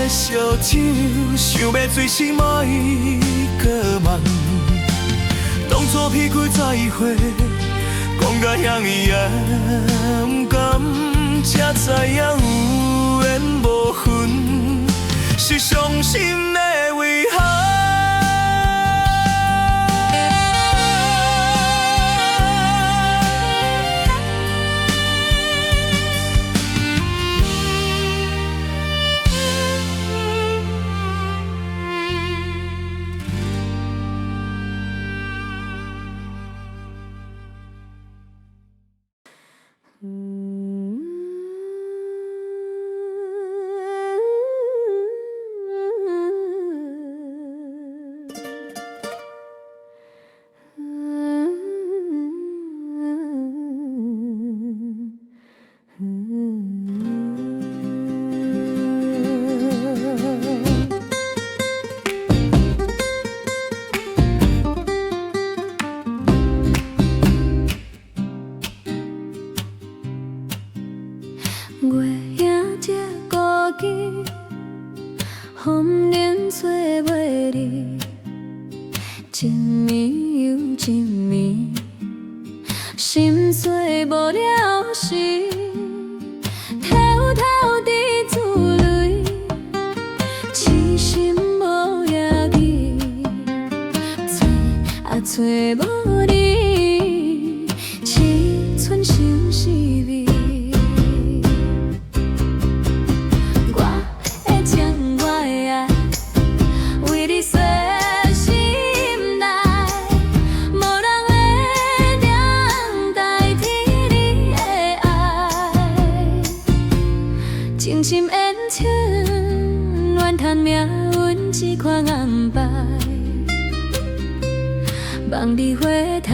烧酒，想要醉心爱过梦。当作彼句再会，讲到遐尼暗感，才知影有缘心的遗憾。月影这孤寂，风铃吹袂离，一暝又一暝，心碎无了时，偷偷滴珠泪，痴心无夜记，找也找无你，凄春成死味。情深缘深，怨叹命运这款安排。望你回头，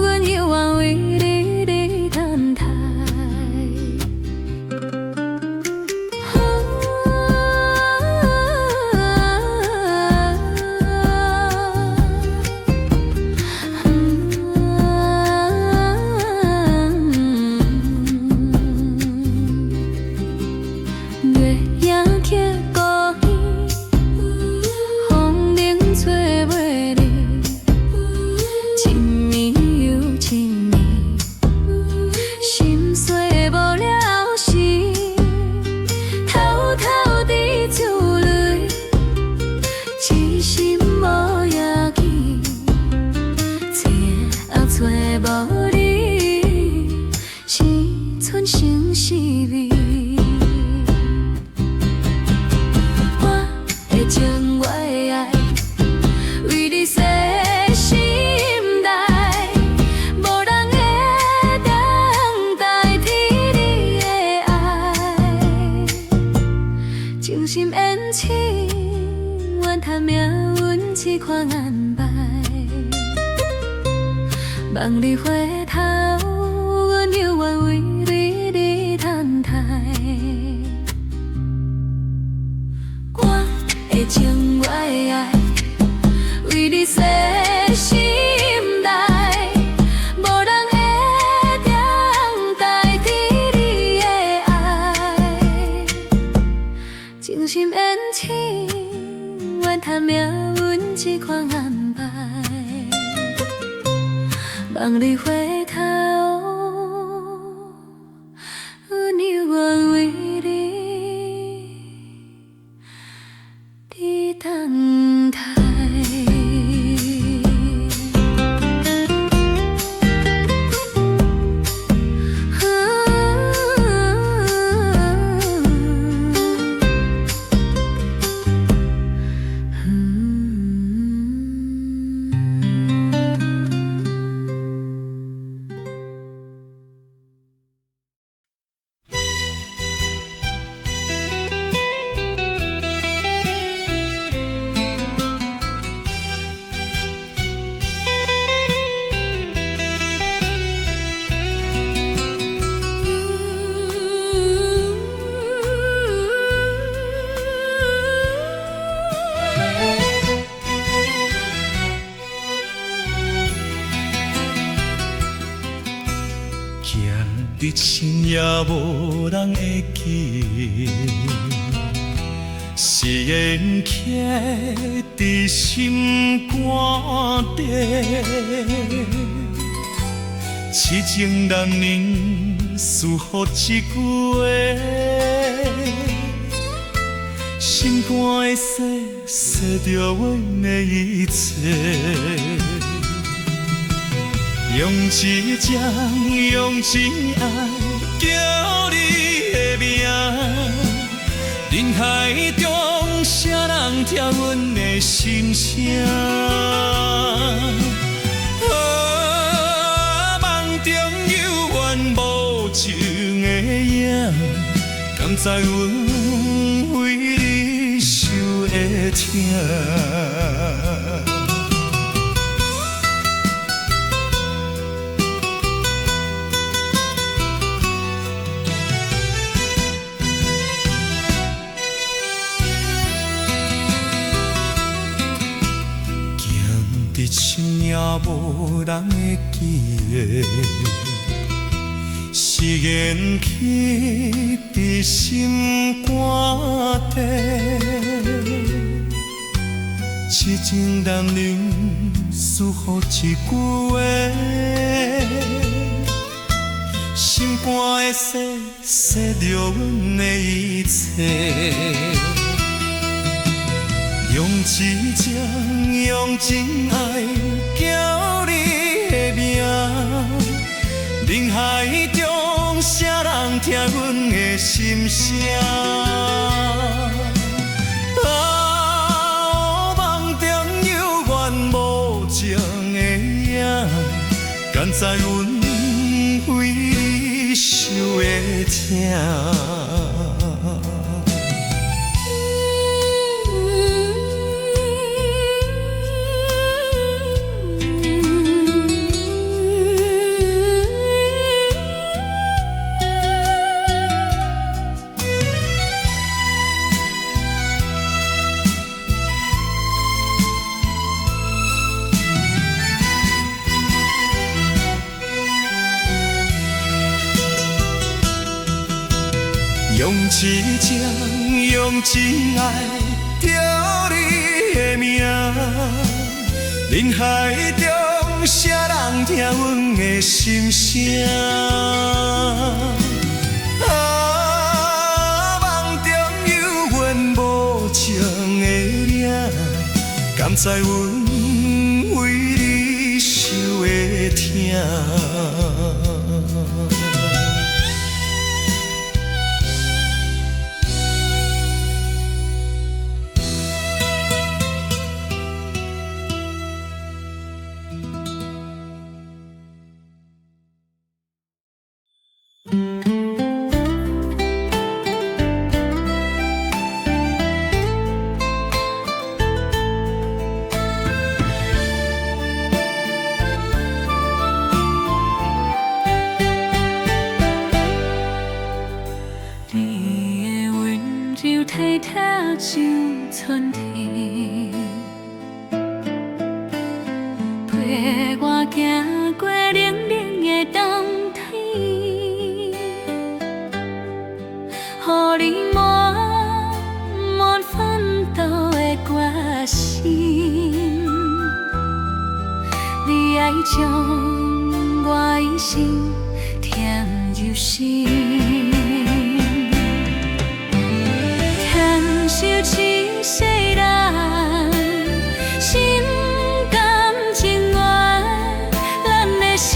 阮犹原为你等待。月影刻孤耳，风铃吹袂离，一暝又一暝，心碎无了时，偷偷滴珠泪，痴心无夜记，找也找无你，青春成死味。情我的爱，为你洗心内，无人会当代替你的爱。情深缘深，怨叹命运这款安排。望你回头，阮犹原为你等待。情我的爱，为你洗心内，无人会当代替你的爱。情深缘深，怨叹命运这款安排。望你回头，阮犹原为你等待。日深夜无人会记，誓言刻伫心肝底。痴情男人思乎一句话，心肝的洗，洗着阮的一切。用一情，用一爱，叫你的名。人海中，啥人听阮的心声？梦中有缘无情的影，甘知阮为你受的疼？深夜无人会记的，誓言刻在心肝底。痴情男人思乎一句话，心肝的洗，洗着阮的一切。用一情，用真爱，叫你的名。人海中，啥人听阮的心声？梦中有缘无情的影，甘知阮为你受的疼？用一情，用真爱，叫你的名。人海中，啥人听阮的心声？梦中有缘无情的影，甘知阮为你受的疼？像春天，陪我行过冷冷的冬天，予你满满奋斗的决心。你爱将我一生填入心。 受一世人心甘情愿，咱的心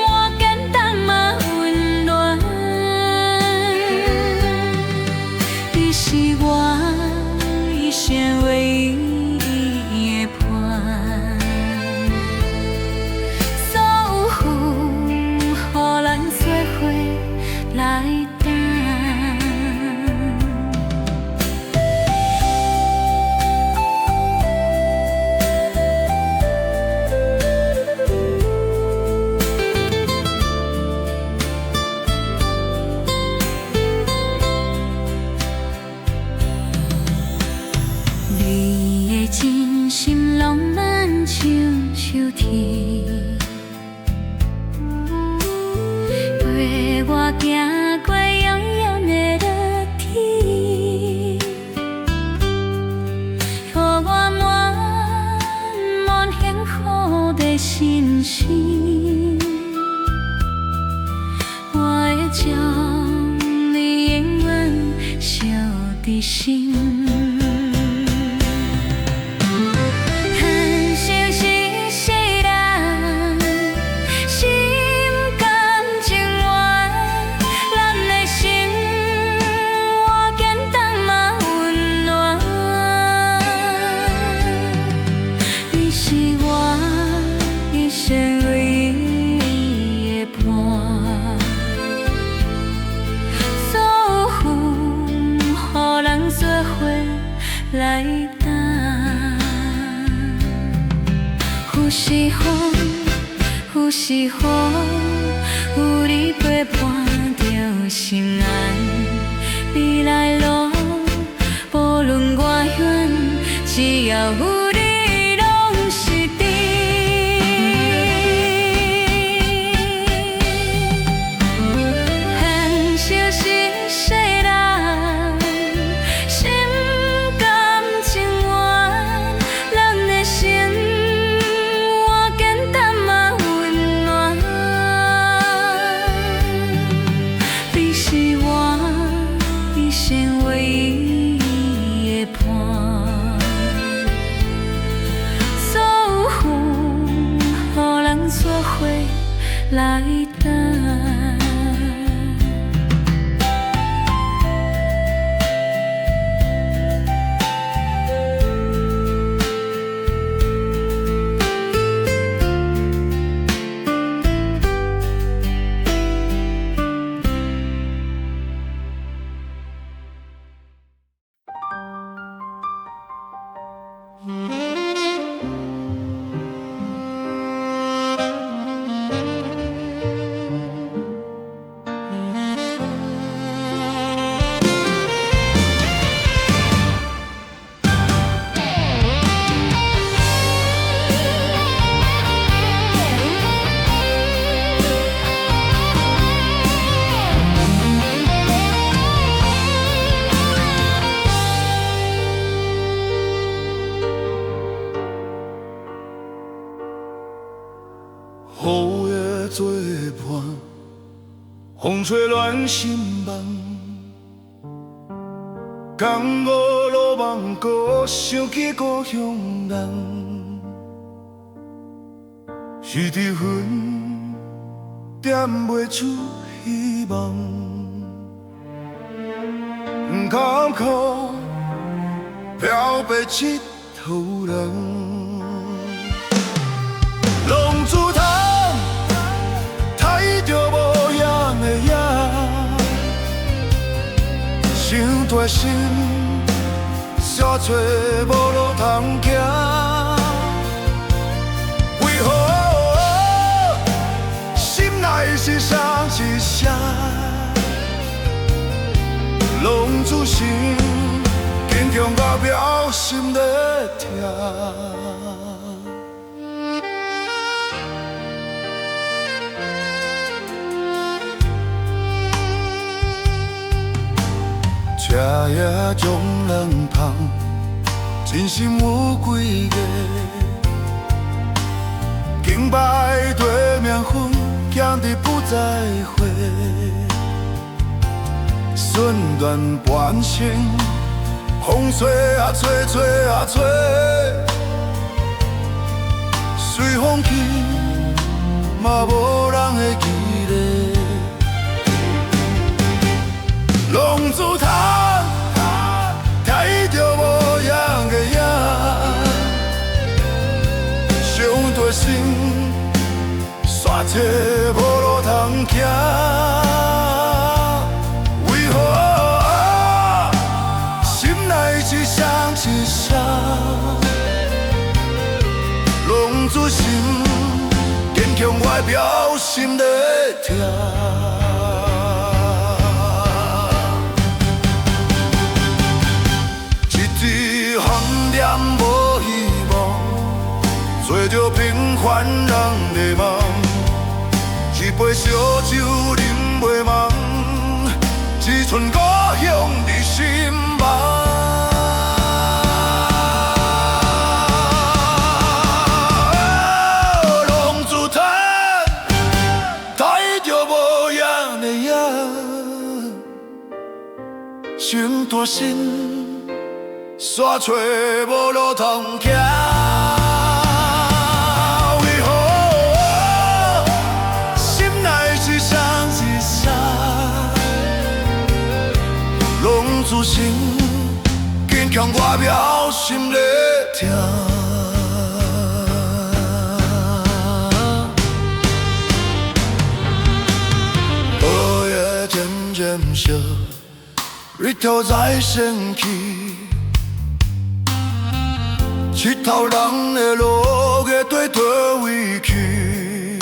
换简单嘛温暖。你是我一生唯一的伴，所有风，予咱做伙来。你心。很熟悉世人，心甘情愿，咱的生活简单嘛温暖。你是我一生唯一的伴。来等，有时风，有时雨，有你陪伴着心安。未来路，无论多远，只要有你，拢是甜。很熟悉世人。来等。雨夜作伴，风吹乱心梦。江湖路茫，搁想起故乡人。是伫云点袂出希望，坎坷漂泊佚佗人。浪珠潭，待着无影的影，想大心，写出无路通行。为何心内是谁一声？浪珠心，坚强甲表心在疼。车也将人捧，真心有几个？敬拜对面风，强的不再会。瞬断半生，风吹啊吹，吹啊吹，随风去，嘛无人会记得。浪珠潭，待着无影的影，伤大心，煞找无路通行。为何心内一声一声，浪珠心，坚强外表心在疼。无希望，做着平凡人的梦。一杯烧酒饮袂忘，一寸故乡伫心房。浪珠潭，待着无影的影，心大心，煞找无路通行。为何心内一双一双，拢自身坚强外表，心咧疼。黑夜渐渐烧。日头在升起，佚佗人的路要对佗位去？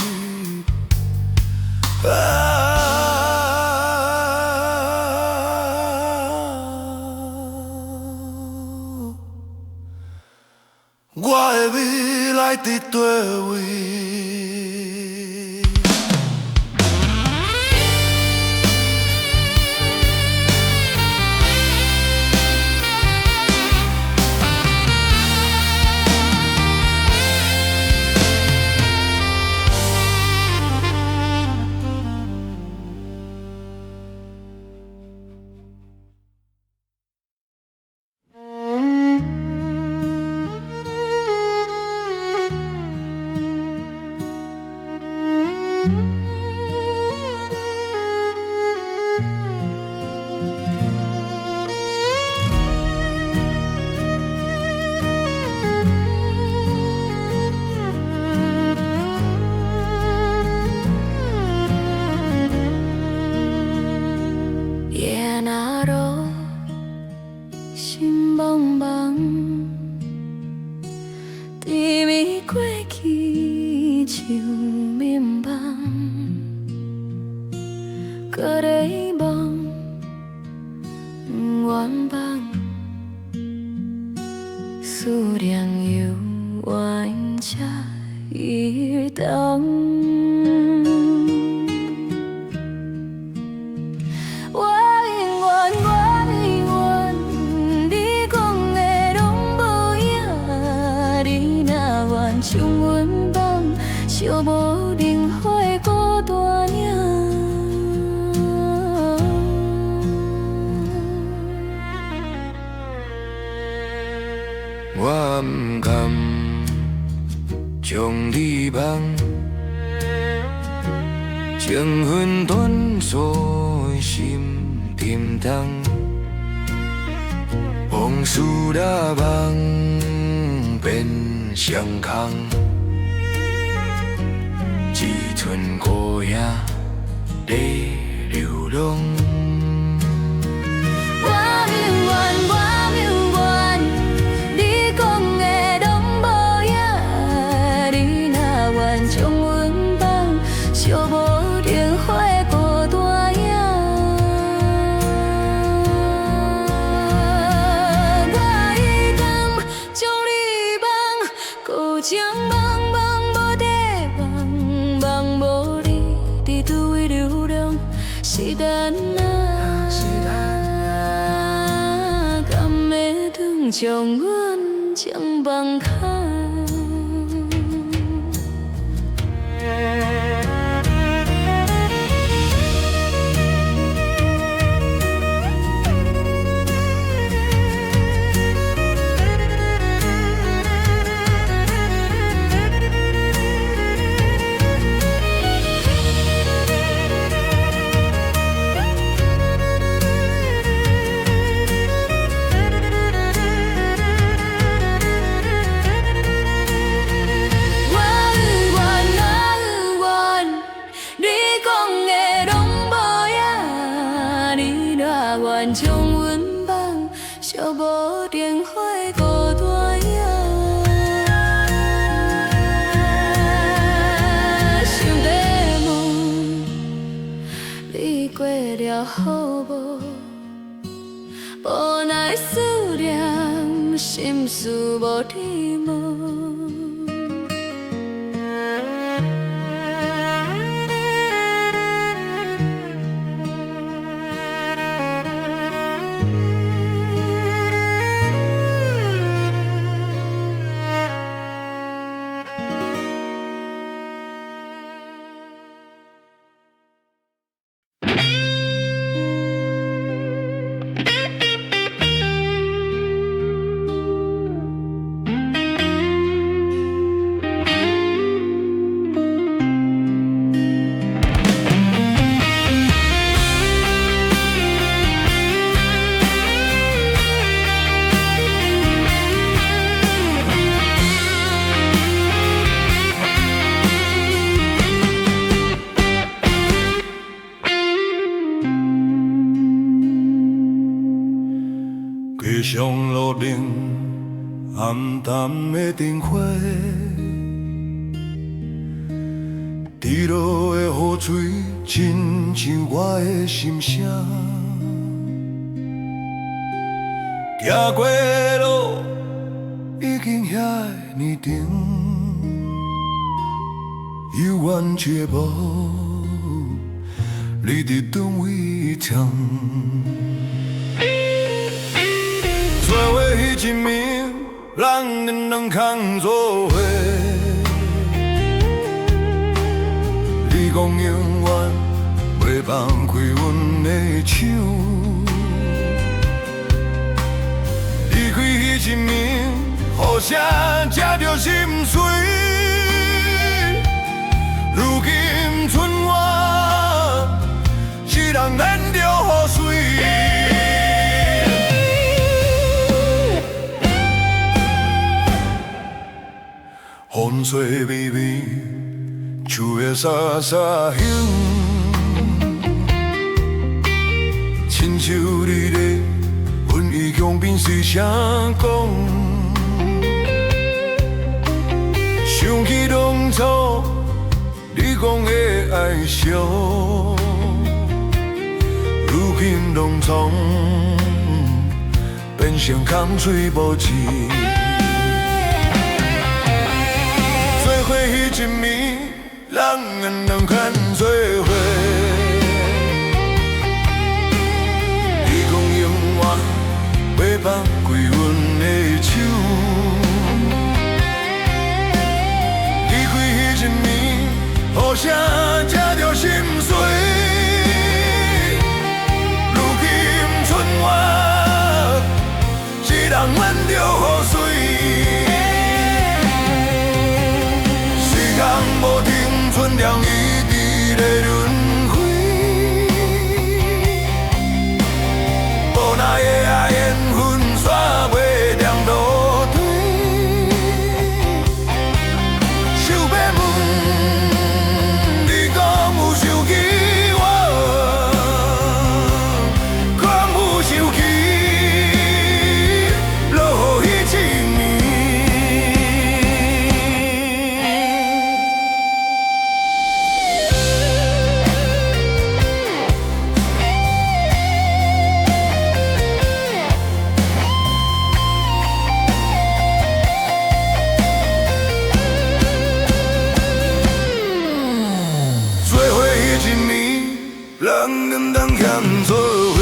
我的未来伫佗位？我不甘将你放，情分断锁心沉重，往事拉梦变相空，一寸孤影在流浪。将阮情放开。好无，无奈思念，心事无底无。街上路灯暗淡的灯火，滴落的雨水亲像我的心声。行过的路已经遐个年长，犹原一个无你伫转位唱。做伙迄一暝，咱两空做伙。你讲永远袂放开阮的手，离开迄一暝，互谁才着心碎？如今剩我一人难着雨水。风吹微微，树叶沙沙响，亲像你咧，阮已强变随声讲。想起当初你讲的爱惜，如今拢总变成空嘴无字。做伙迄一暝，咱两牵做伙。你讲永远袂放开阮的手，离开迄一暝，互谁才着心碎？如今剩我一人忍着雨水。无停存量伊伫咧轮回，无奈的爱缘分煞袂念倒退。想要问你，敢有想起我？敢有想起落雨迄一暝？人人欠做伙，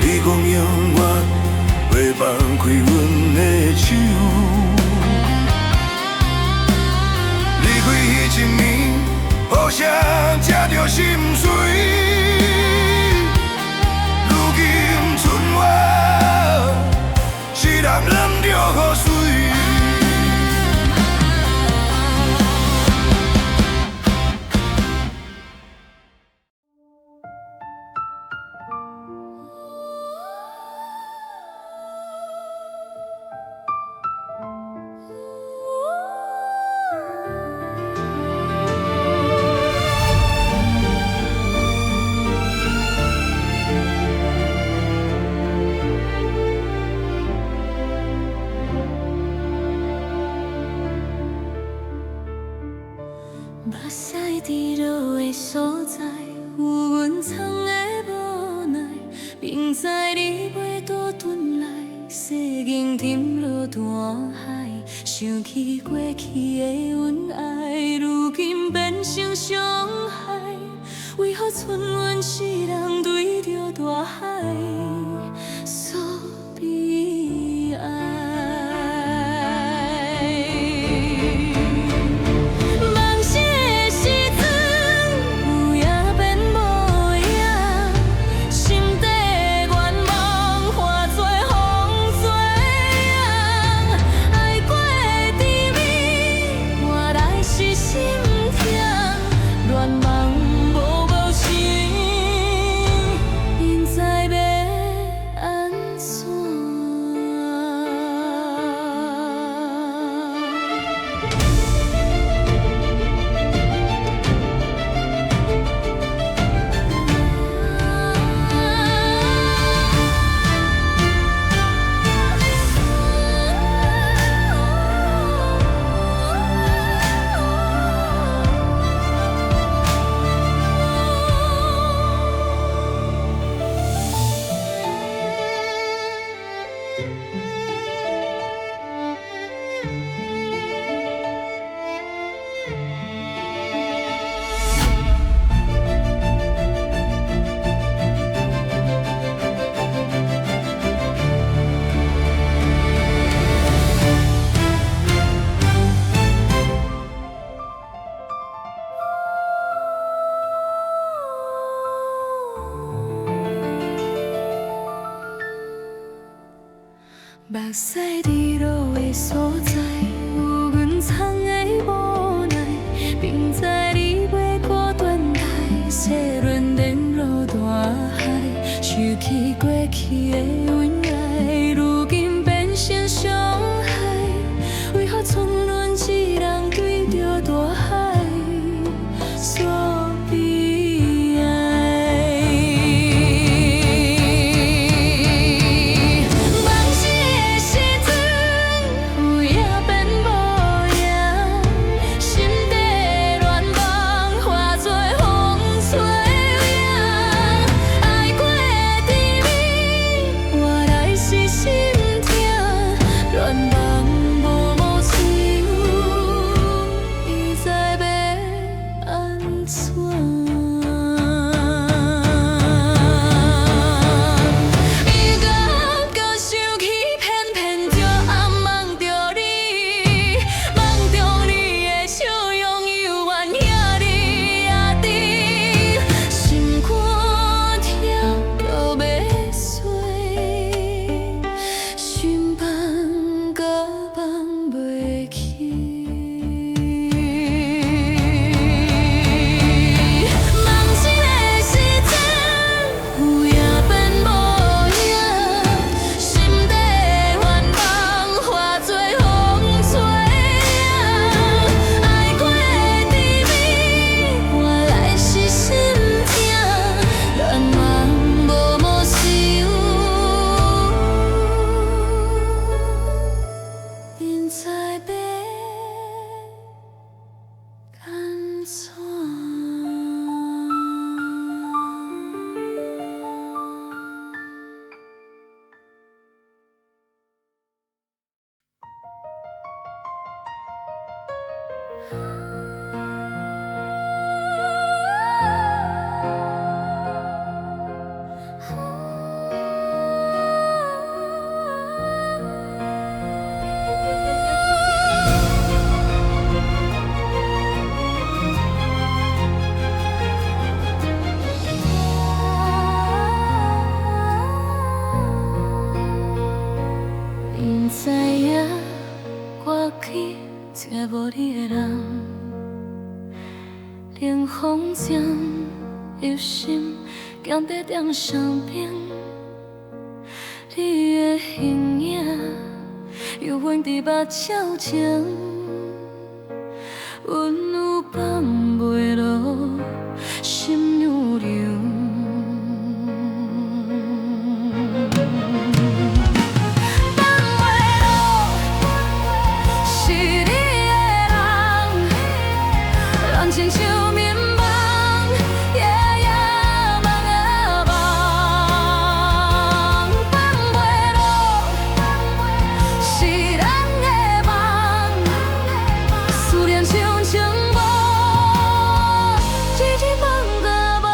你讲永远袂放开阮的手，离开迄一暝，互谁才着心碎？如今剩我一人忍着雨水。目屎滴落的所在，有阮藏的无奈。明知你袂倒转来，世间沉落大海。想起过去的恩爱，如今变成伤害。为何剩阮一人对着大海诉悲哀？我目屎滴落的所在，有阮藏的无奈，并在你袂孤单台，细润连落大海，收起过去的恩爱，如今变成伤害，为何剩阮一人对着大海说悲哀？梦醒的时阵，有影变无影，心底乱梦化作风吹凉。爱过的滋味，换来是心痛，乱梦无自由，伊知要安怎？伊敢想起，偏偏就暗梦着你，梦中你的笑容犹原遐哩遐甜，心肝跳到要碎，心放甲放袂去。梦醒的时阵，有影变无影，心底的幻梦化作风吹凉。爱过的滋味，换来是心痛，乱梦无自由，因知要安怎？因知影我去找无你的人，冷风将忧心强在点上边，你的形影犹原伫目睭前，阮有放袂落，心流流。是你的人，乱亲像眠梦，夜夜梦啊梦，放袂落，是人的梦，思念像情梦，一直梦啊梦。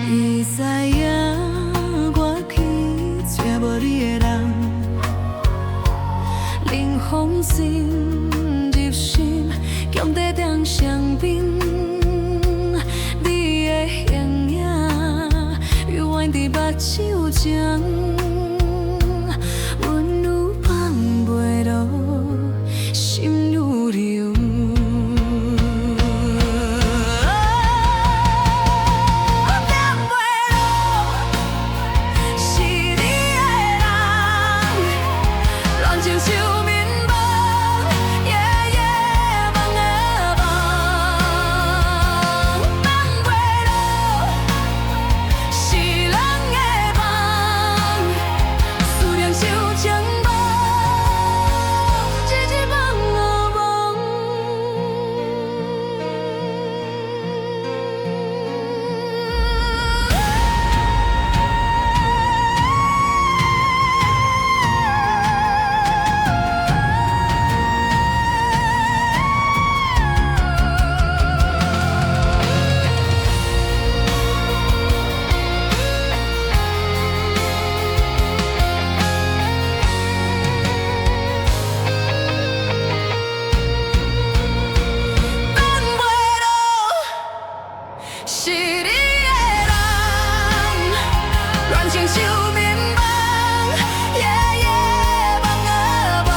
伊知影我去找无你的人，冷风侵入心，强在点上边，你的形影犹原伫目睭前，阮有放袂落，心如流。是你的人，乱情像眠梦，夜夜梦啊梦，放袂落，是人的梦。受眠梦，夜夜梦啊梦，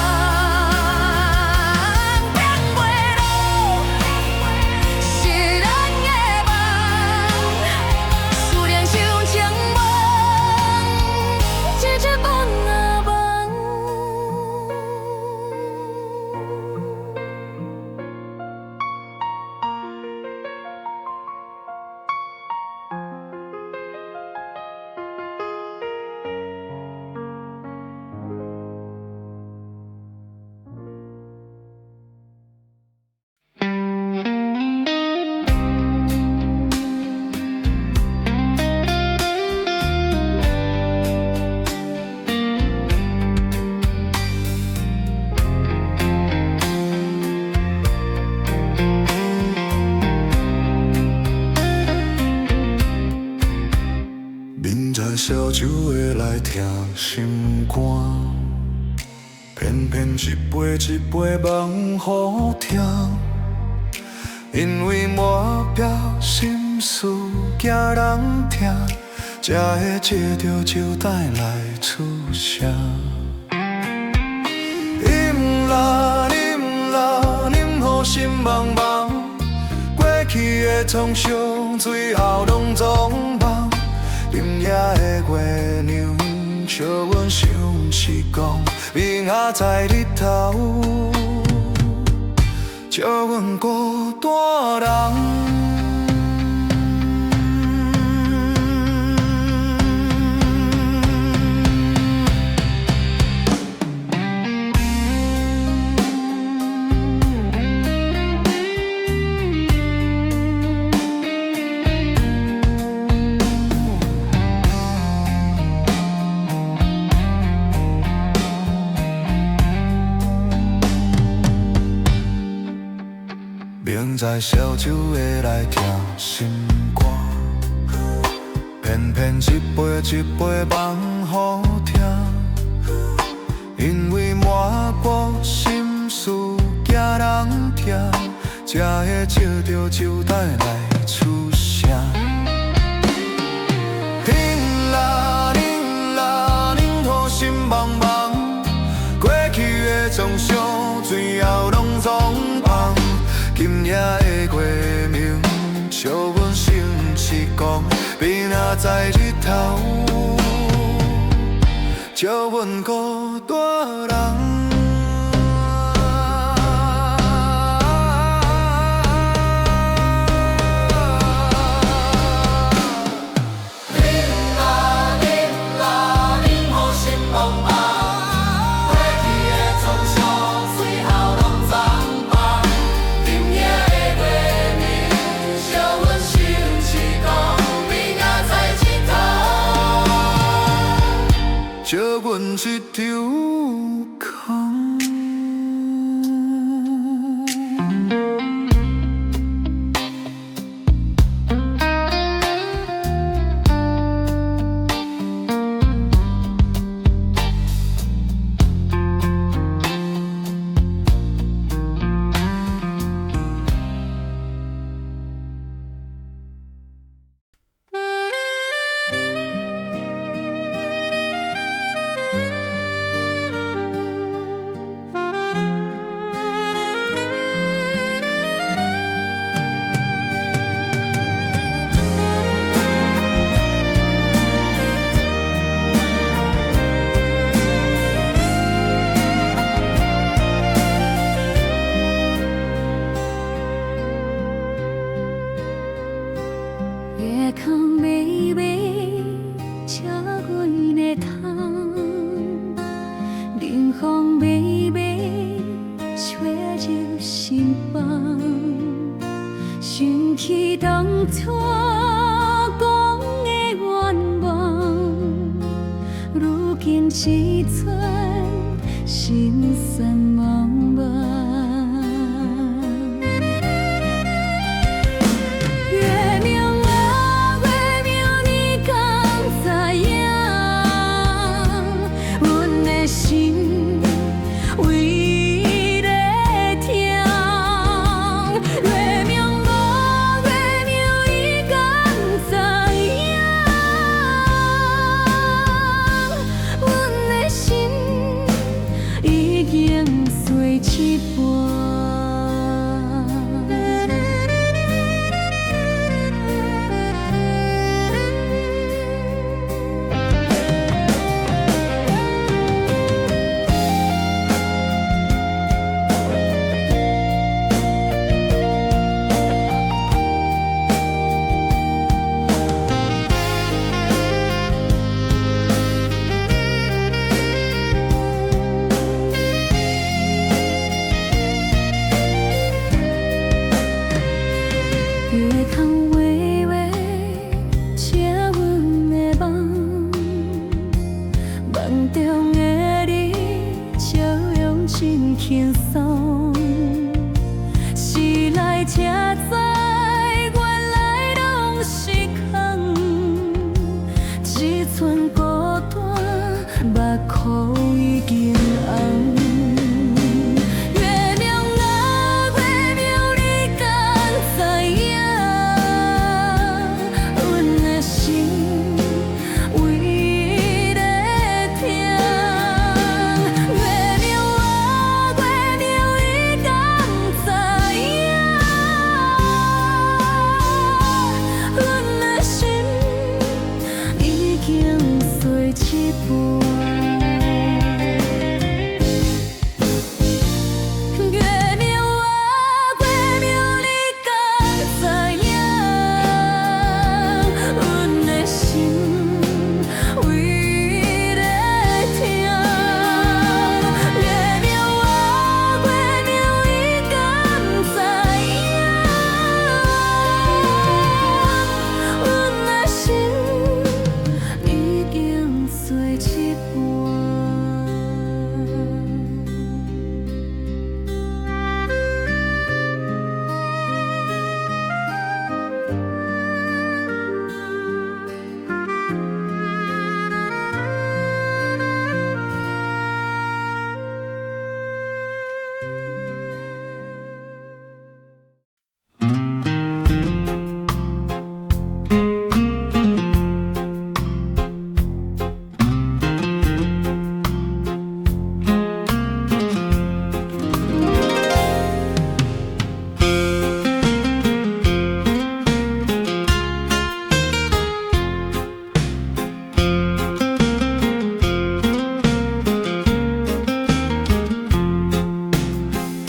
骗袂落是咱的梦，思念像情梦，一直梦啊梦。明知烧酒会来疼心肝，偏偏一杯一杯梦好听。因为满表心事惊人听，才会借着酒袋来出声。饮啦饮啦，饮好心茫茫，过去的创伤最后拢总忘。今夜的月亮，笑阮想是讲，明仔载日头，笑阮孤单人。明知烧酒会来疼心肝，偏偏一杯一杯梦好听。因为满肚心事惊人听，才会借着酒袋来出声。饮啦饮啦，饮好心茫茫，过去的创伤最后拢总忘。今夜的月明，笑阮心是讲，明仔载日头，笑阮孤单人。借阮一场空。夜空微微照阮的窗，冷风微微吹入心房，想起当初讲的愿望，如今一寸心酸茫茫。经随一半。月明啊，月明，你敢知影？阮的心为咧听。月明啊，月明，你敢知影？阮的心已经碎一半。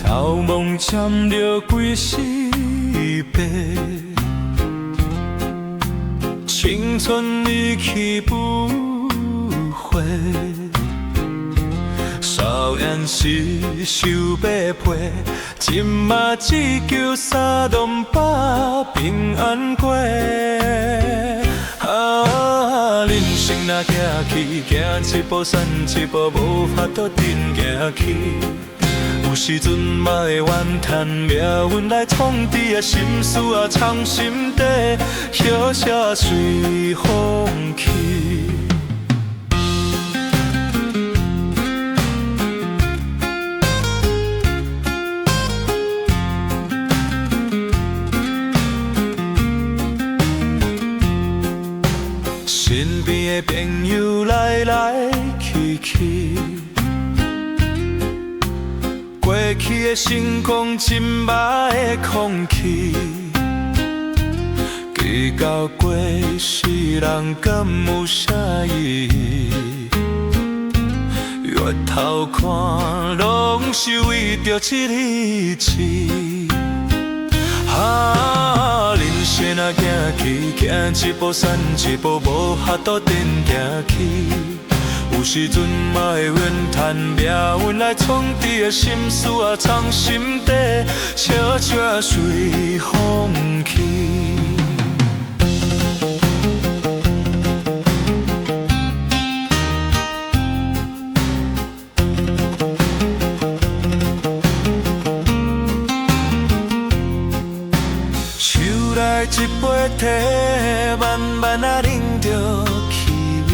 头毛沾着几世白，青春已去不回。少年时受被迫，今嘛只求三顿饱，平安过。人生若行去，行一步算一步，无法度定行去。有时阵嘛会怨叹命运来创治啊，心事啊藏心底，歇歇随风去。身边的朋友来来去去。过去的成功，今嘛的空气，计较过世人敢有啥意义？越头看，拢是为着一日志。人生啊行去，行一步算一步，无法度定行去。有时阵嘛会怨叹命运来创治的心事啊藏心底，悄悄随风去。手来一杯茶，慢慢啊饮着气味。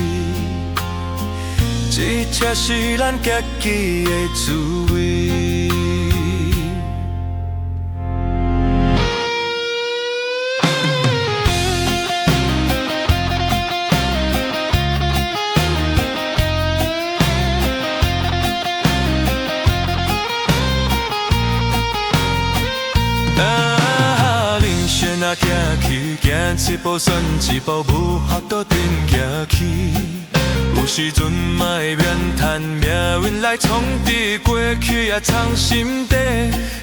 这才是咱家己的滋味。人生啊行去，行一步算一步，无法度定行去。有时阵嘛会怨叹命运来创治，过去也藏心底，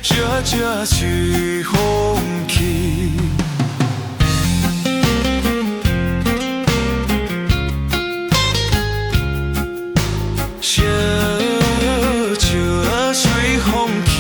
悄悄随风去。悄悄随风去。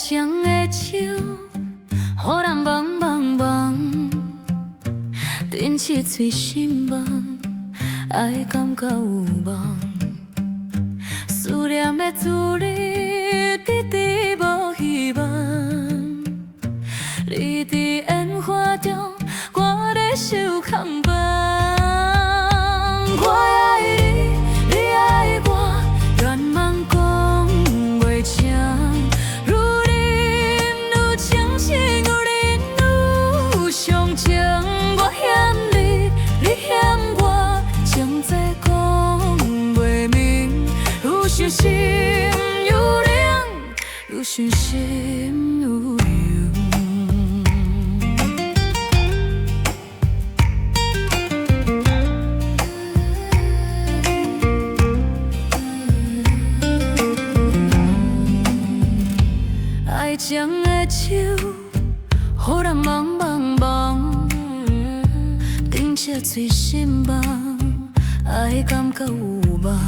情的手，予人茫茫茫，顶起嘴心梦，爱感觉有梦，思念的滋你，直直无希望。你伫烟花中，我在受空房。我爱你，你爱我，愿望讲袂清。愈忍愈清醒，愈忍愈伤情。我欠你，你欠我，情债讲袂明，愈伤心愈凉，愈伤心愈凉。爱情的手，予人茫茫茫，顶切嘴心梦，爱感觉有梦，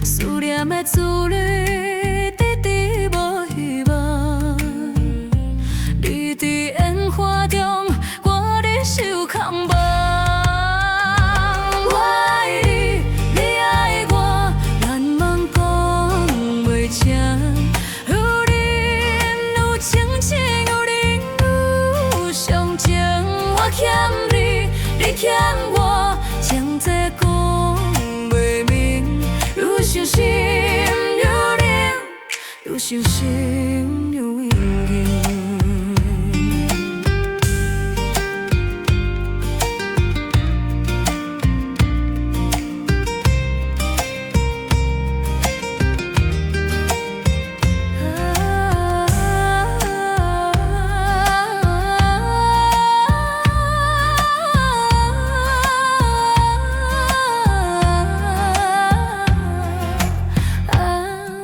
思念的滋你，直直无希望。你伫烟花中，我在受空房。我爱你，你爱我，愿望讲袂清。我欠你，你欠我，情债讲袂明，愈伤心愈凉，愈伤心愈凉。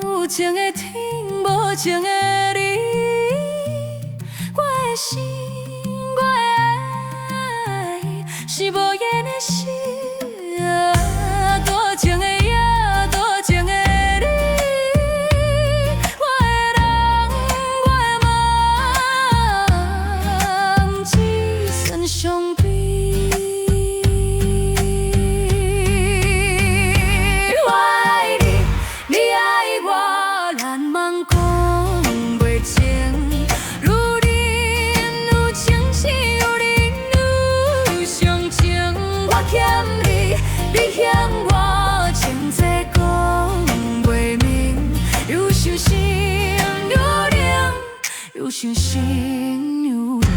有情的天，无情的你，我的心，我的爱，是无言的诗。多情的夜，多情的你，我的人，我的梦，只剩伤悲。我爱你，你爱我，咱茫讲袂清，愈忍愈清醒，愈忍愈伤情。我欠你，你欠我，情债讲袂明，愈伤心愈凉，愈伤心愈凉。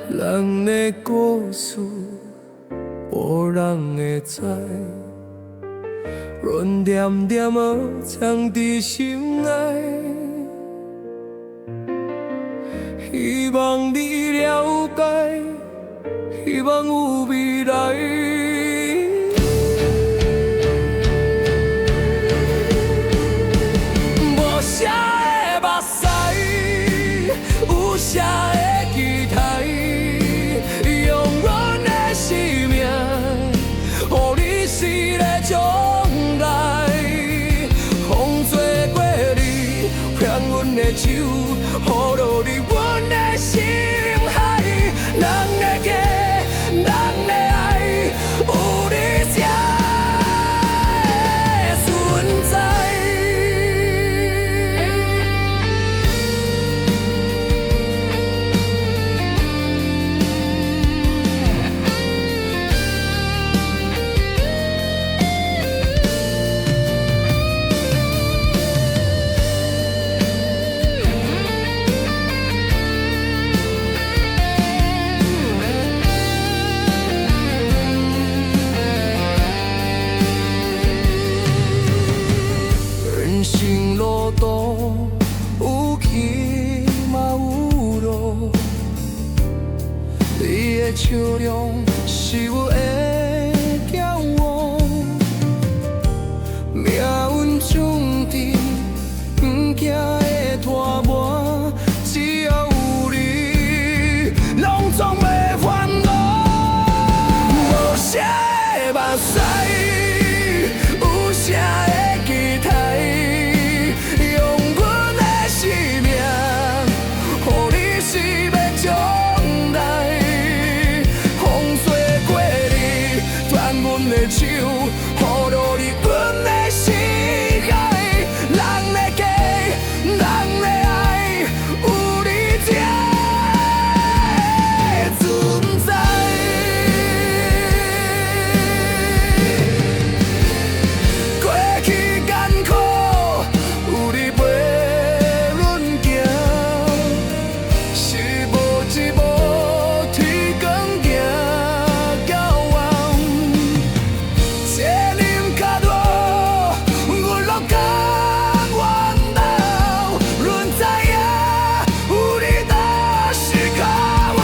人的故事，无人会知，阮点点啊藏伫心内，希望你了解，希望有未来。无啥的目屎，有啥的期待。用阮的生命，予你诗的将来。风吹过你，牵阮的手，雨落入阮的心海。人的家，人的爱，有你才会存在。笑容是我的骄傲，命运注定不行的拖磨，只要有你，拢总袂烦恼。无声的目屎，有声的期待，用阮的生命，予你是要将来。风吹过你，断阮的手，雨落你阮的心海。人的家，人的爱，有你才会存在。过去艰苦，有你陪阮行，是无一无天光行到晚。这林脚大，阮落到弯道，阮知影有你就是靠我。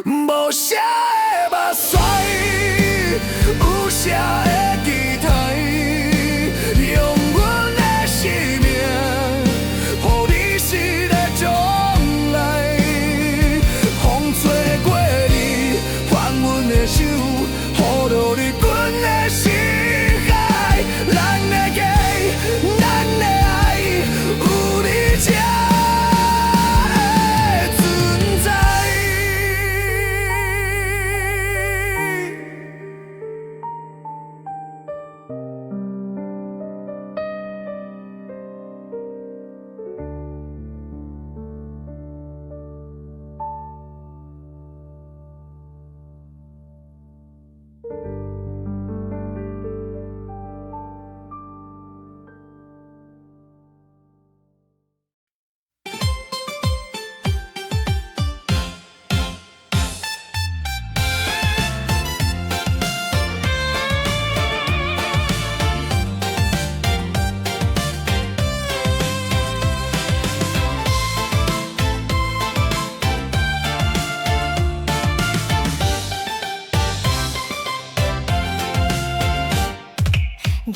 无声的目屎，有声的期待，用阮的生命，予你是个将来。风吹过你，还阮的手，雨落你阮的心海。咱的家，咱的爱，有你才会存在。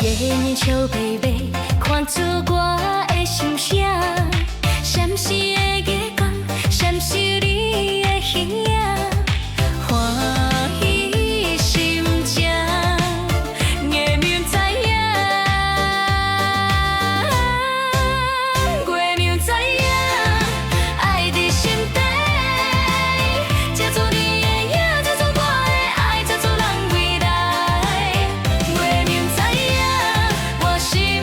夜年笑微微，看出我的心声。闪烁的月光，闪烁你的形影，欢喜心情，月明知影，月明知影，爱在心底，接住你的影，接住我的爱，接住咱未来。月明知影。我心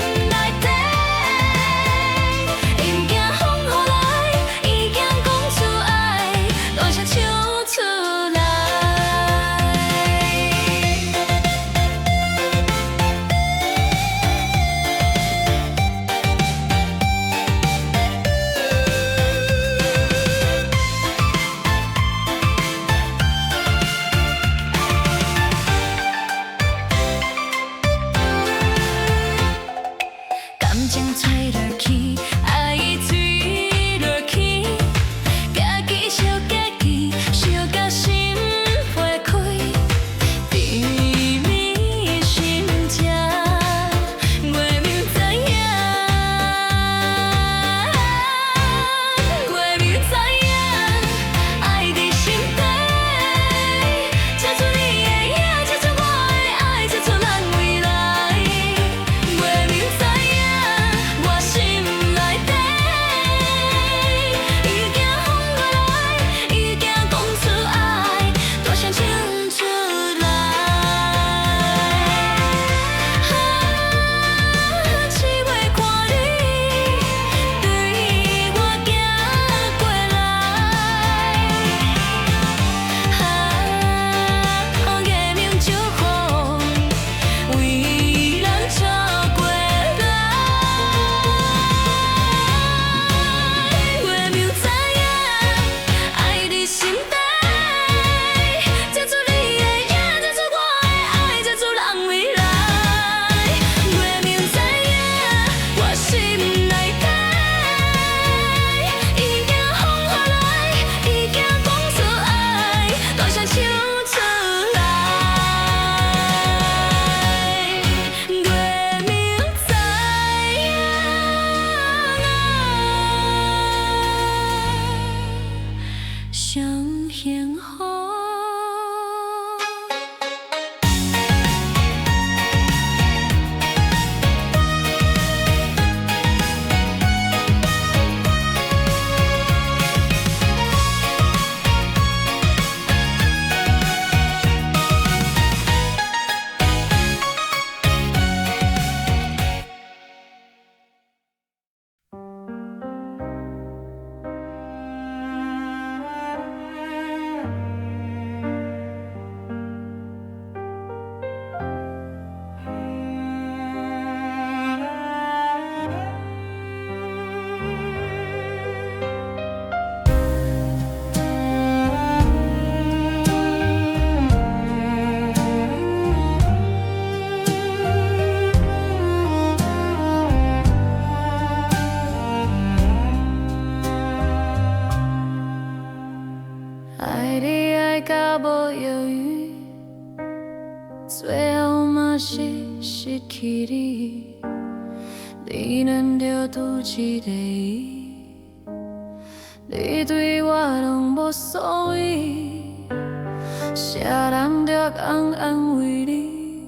犹豫，最后嘛是失去你。你难着拄一个伊，你对我拢无所谓，谁人着讲安慰你？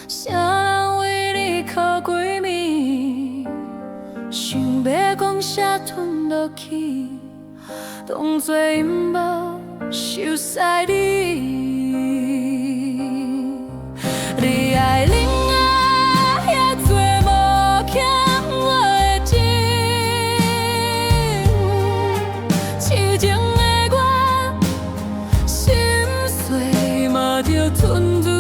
谁人为你哭几暝？想要讲啥吞落去，当作因无收拾你。你爱恁啊，遐多无欠我的情，痴情的我，心碎嘛着吞住。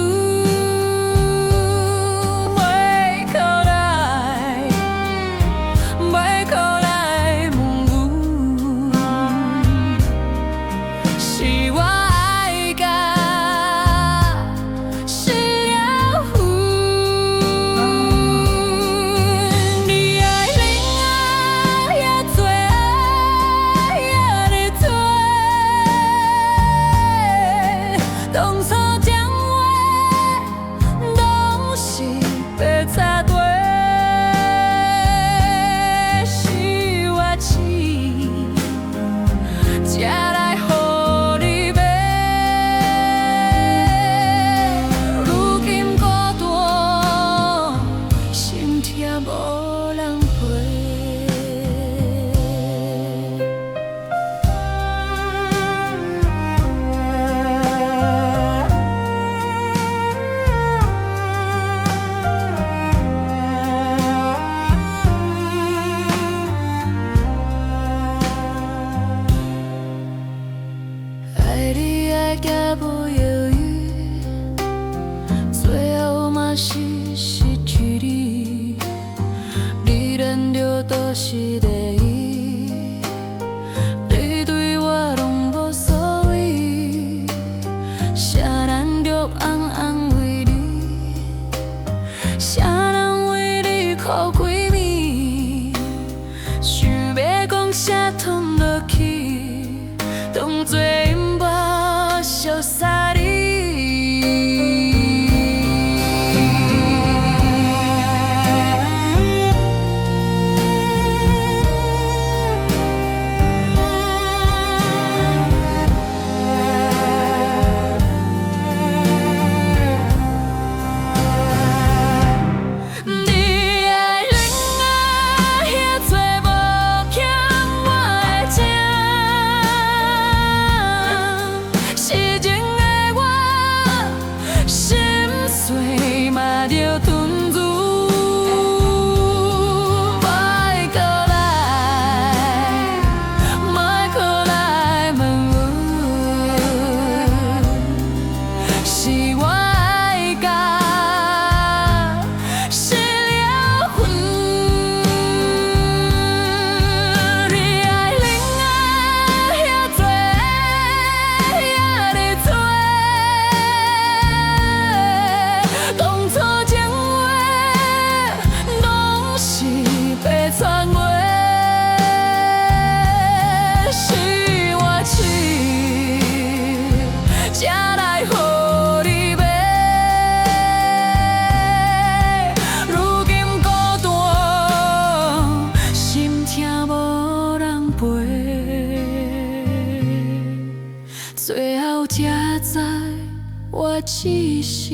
只是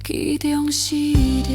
其中一个。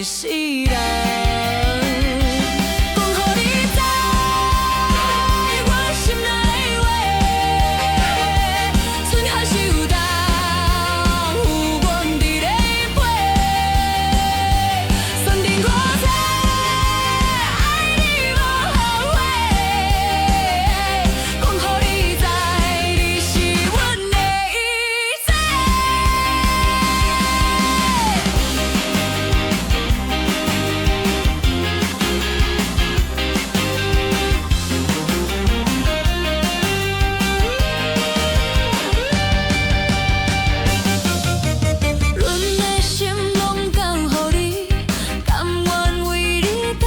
一世人。讲予你知，我心内的话，春夏秋冬有阮伫咧陪，酸甜苦涩，爱你无后悔。讲予你知，你是阮的一切。阮的心拢交予你，甘愿为你等，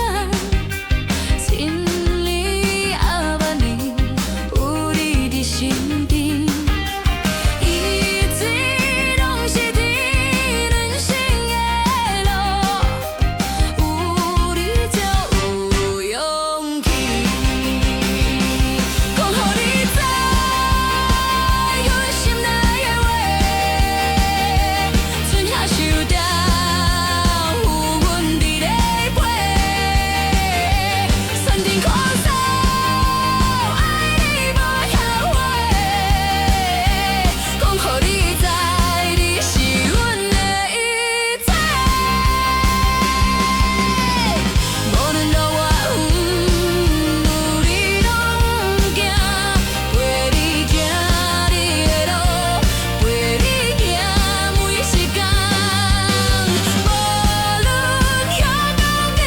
千年啊万年，有你伫身边，一切拢是天人生的路，有你才有勇气。讲予你知，阮心内的话，春夏秋冬有阮伫咧陪，酸甜苦涩，爱你无后悔。讲予你知，你是阮的一切。无论路我远，有你拢行，陪你行你的路，陪你行每一天。无论向到底，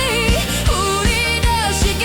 有你就是家。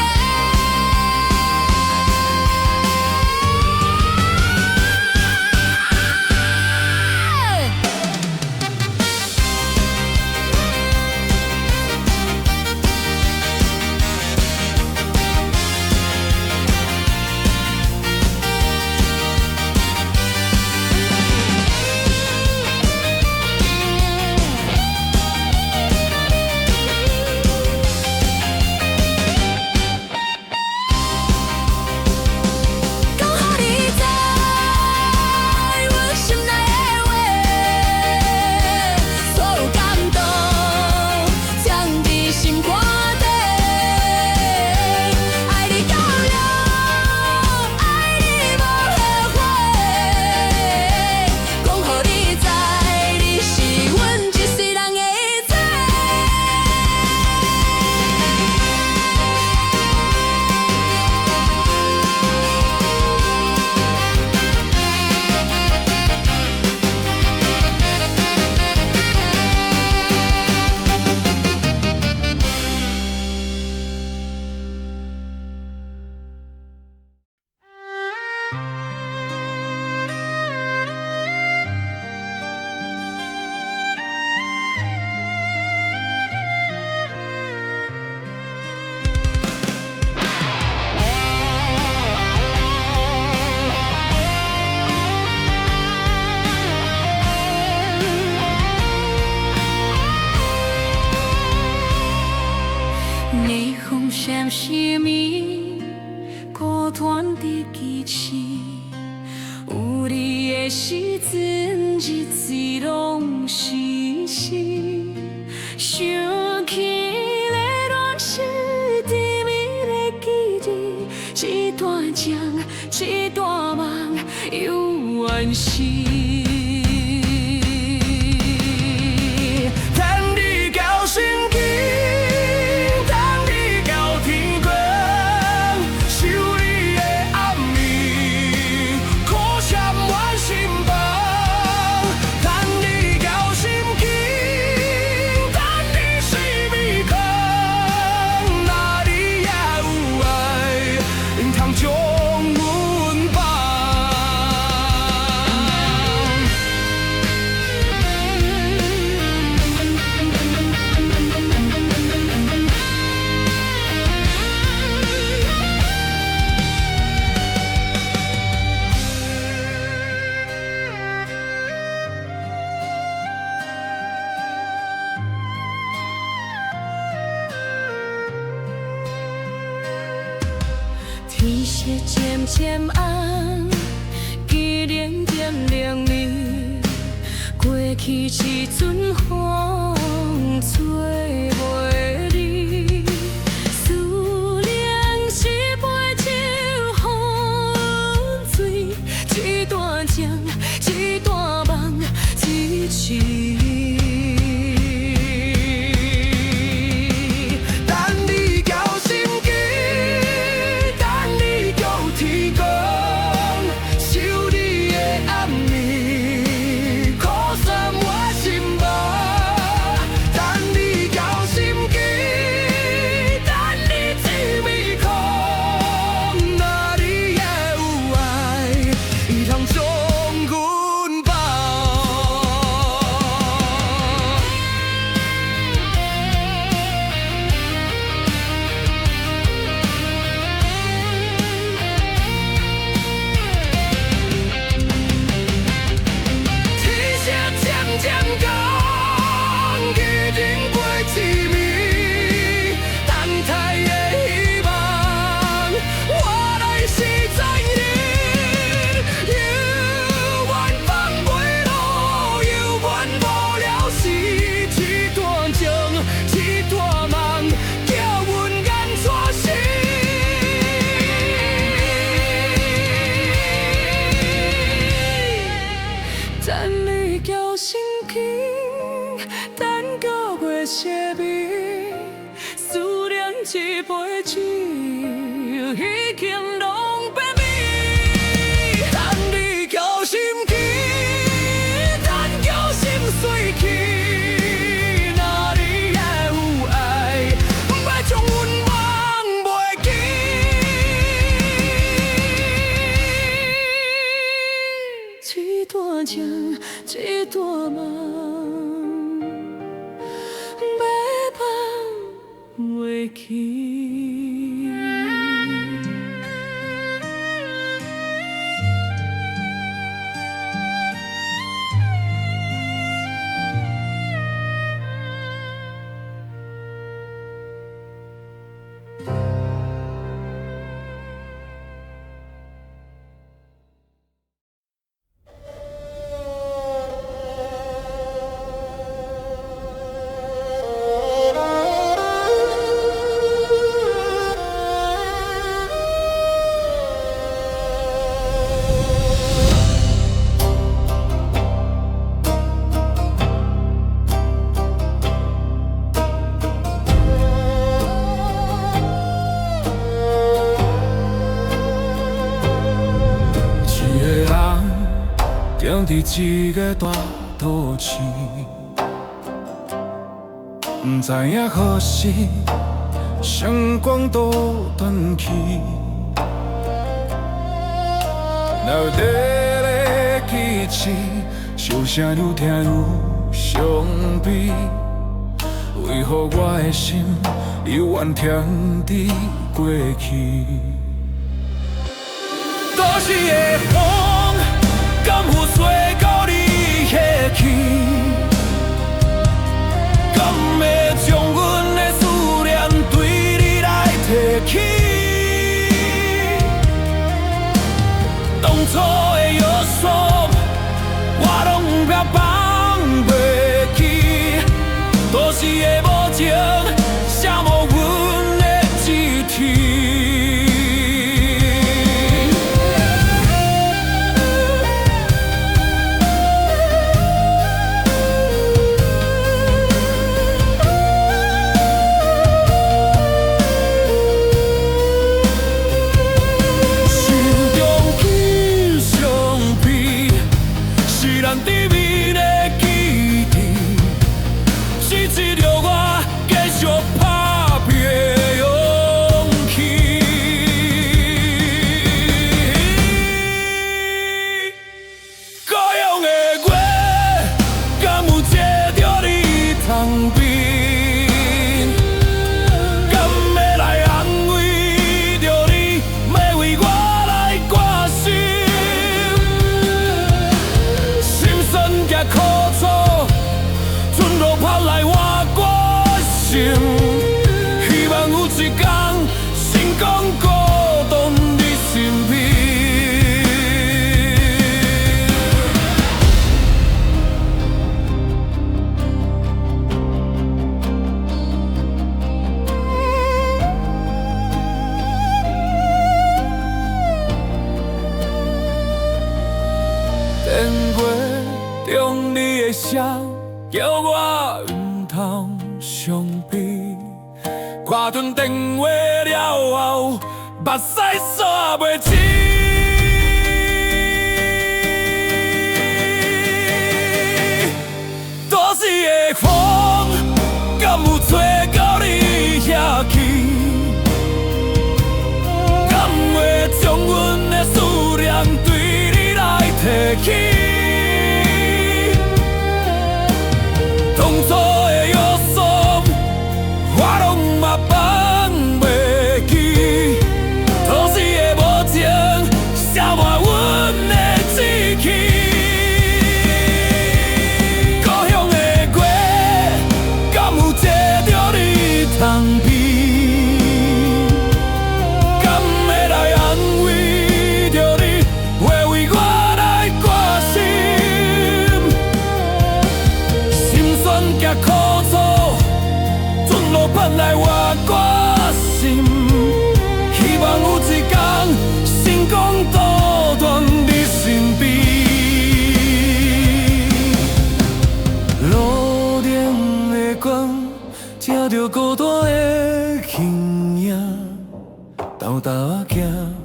讲予你知，我心内的话，所有感动藏伫心肝底，爱你到老，爱你无后悔。讲予你知，你是阮一世人的一切。霓虹闪熄灭，孤单伫记起，有你的时阵，日子拢是诗。想起咧乱世甜蜜的记忆，一段情，一段梦，犹原是。等你到心境，等你到天光，想你的暗暝，苦涩满心房。等你到心境，等你死未空，若你也有爱，通将阮放。天色渐渐暗，记念点零暝，过去时阵风吹袂一段情，一段梦，要放袂记。伫一个大都市，不知影何时阳光都断去。老地的机器，笑声愈听愈伤悲。为何我的心犹原停伫过去？都市的风，敢有吹到你的气？敢会将阮的思念对你来提起？当初的约束，我拢也放袂记。都市的无情，写无阮的字体。叫我晕头伤悲，挂断电话了后，目屎煞袂清。都市的风，敢有吹到你遐去？敢会将阮的思念对你来提起？当初的约束，我拢嘛放袂记。都市的无情，写满阮的志气。故乡的歌，敢有借着你通鼻？敢会来安慰着你，会为我来关心？心酸甲苦楚，转落盼来我关心。希望有一天，成功倒转你身边。路顶的光，听着孤单的声音，豆豆仔行，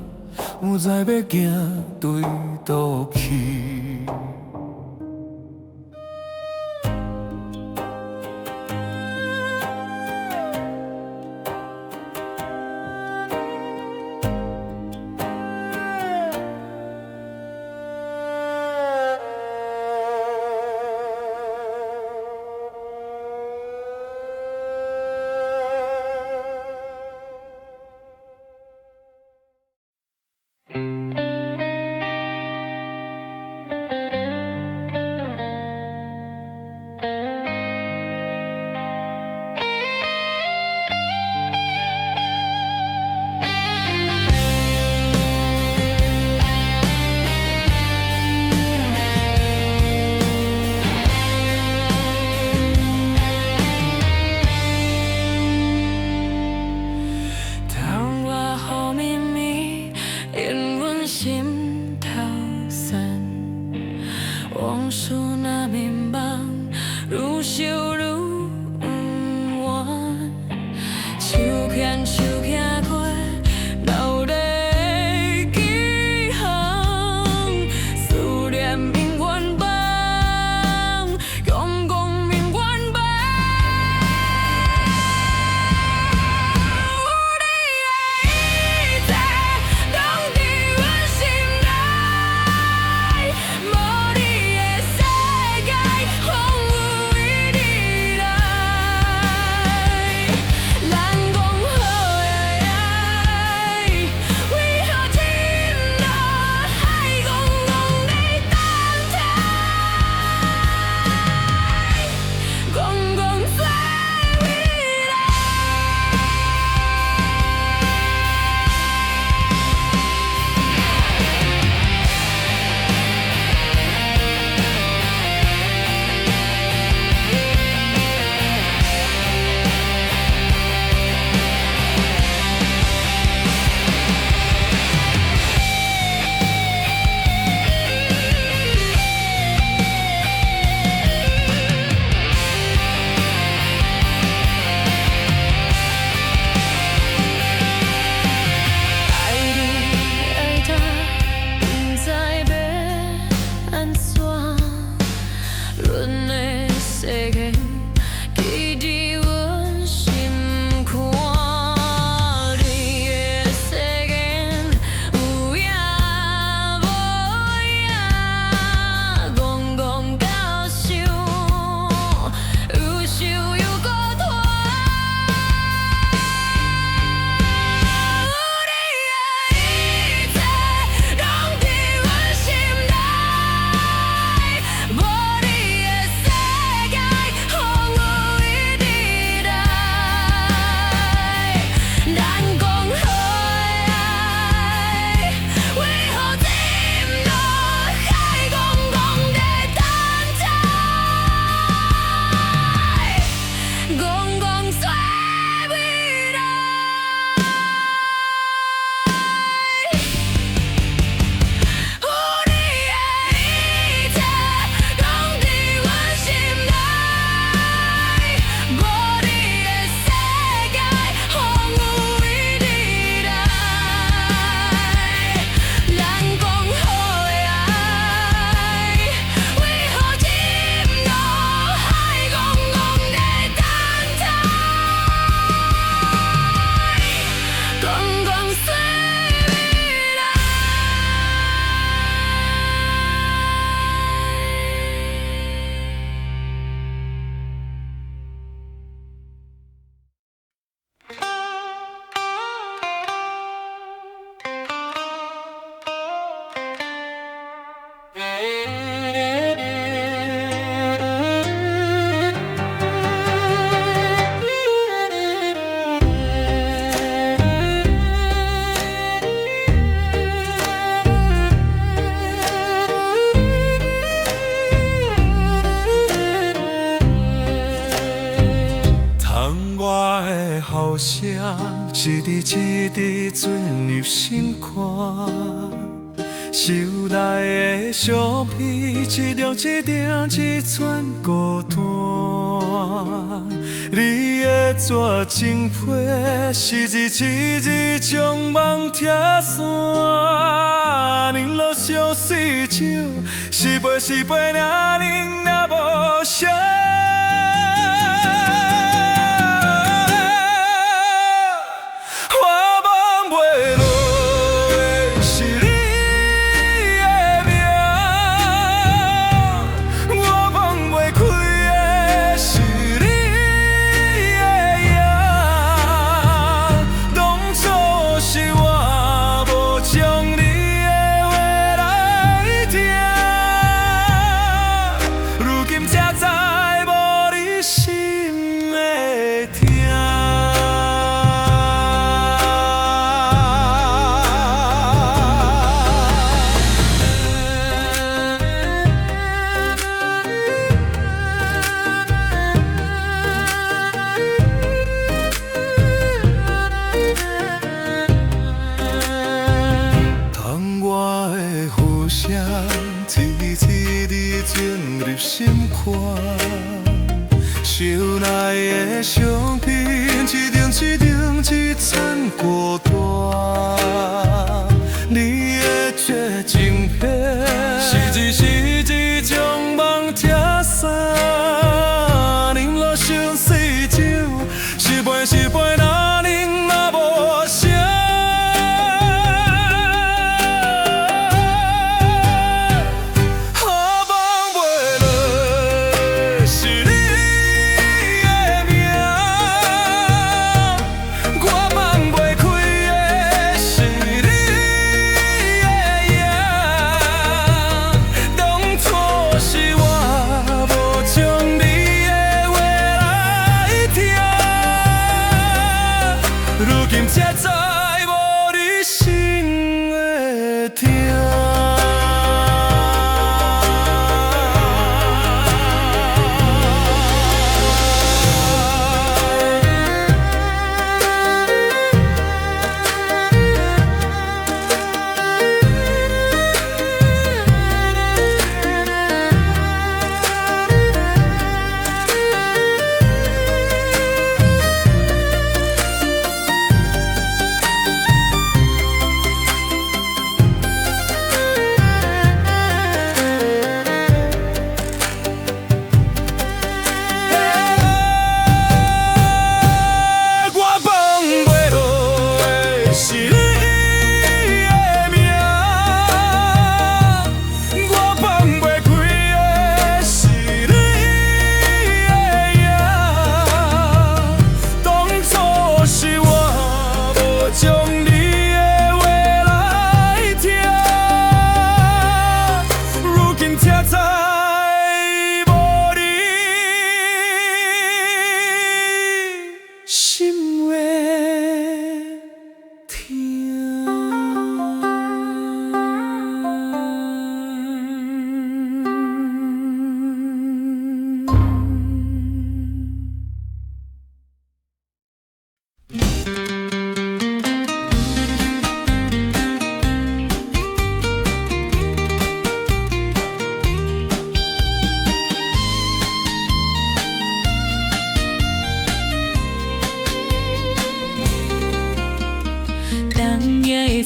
不知要行对倒去。往事那迷茫，愈想愈不完，手牵手行过老的记行，思念永远放，永远永远放。有你的一切，拢伫阮心内，无你的世界，风雨为你来。咱讲好的爱，为何沉落海，怣怣在等待，怣怣在未来。爱你爱他，不知要安怎，阮的世界记伫阮心坎，你的世界有影无影，怣怣到想，又想又孤单。有你的一切，拢伫阮心内，无你的世界，风雨为你来。咱讲好的爱，为何沉落海，怣怣在等待，怣怣在未来。有你的一切，拢伫阮心内，无你的世界，风雨为你来。咱讲好的爱，为何沉落海，怣怣在等待，怣怣随未来。窗外的雨声，是伫一直钻入心坎。收来的相片，一张一张一串孤单。你的纸情批，是字一字将梦拆散。年老相思酒，是杯是杯，那饮那无声。情入心坎。想来的相片，一张一张一层孤单。你的绝情片，是一将梦拆散。冷落伤细酒，是杯哪能嘛无声。才知无你心会痛。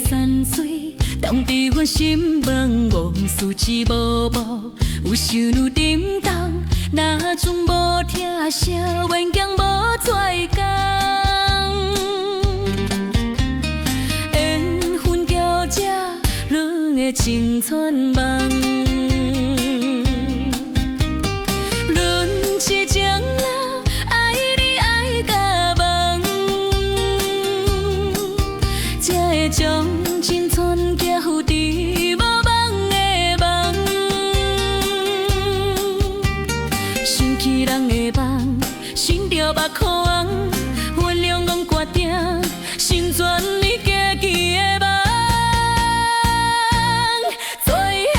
山水，冻伫阮心门，往事一幕幕，有想愈沉重。若阵无听声，愿强无再讲。缘分交织，阮的情串梦。论是情人，爱你爱甲梦，才会将情串寄付伫无梦的梦。想起人的梦，想着目眶红，原谅阮决定，成全你家己的梦。做伙人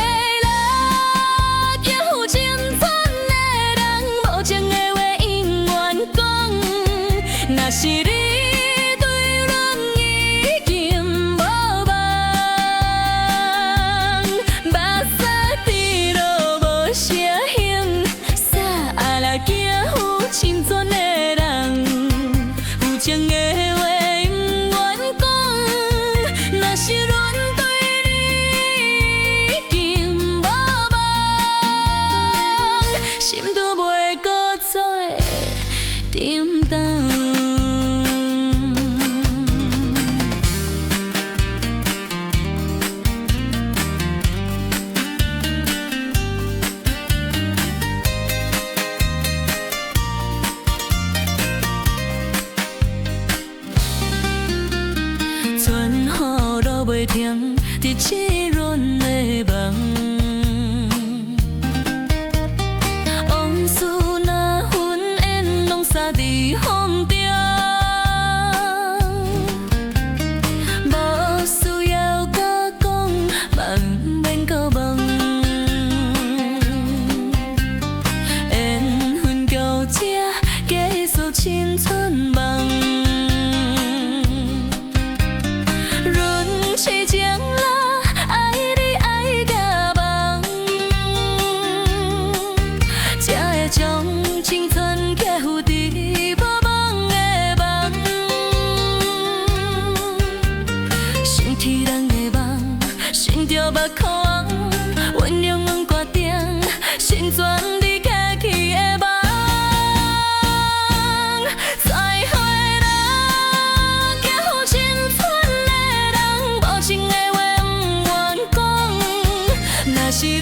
若是你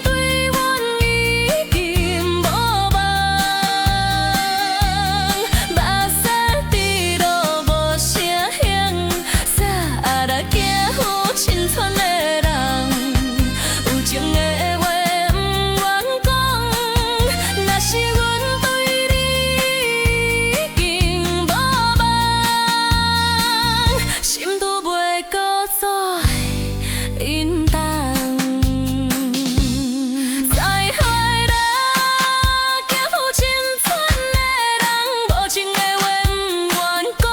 对阮已经无望，目屎滴落无声响，洒来惊有亲像的人，有情的话不愿讲，若是阮对你已经无望，心都袂搁再引动。再害人，惊有青春的人，无情的话不愿讲，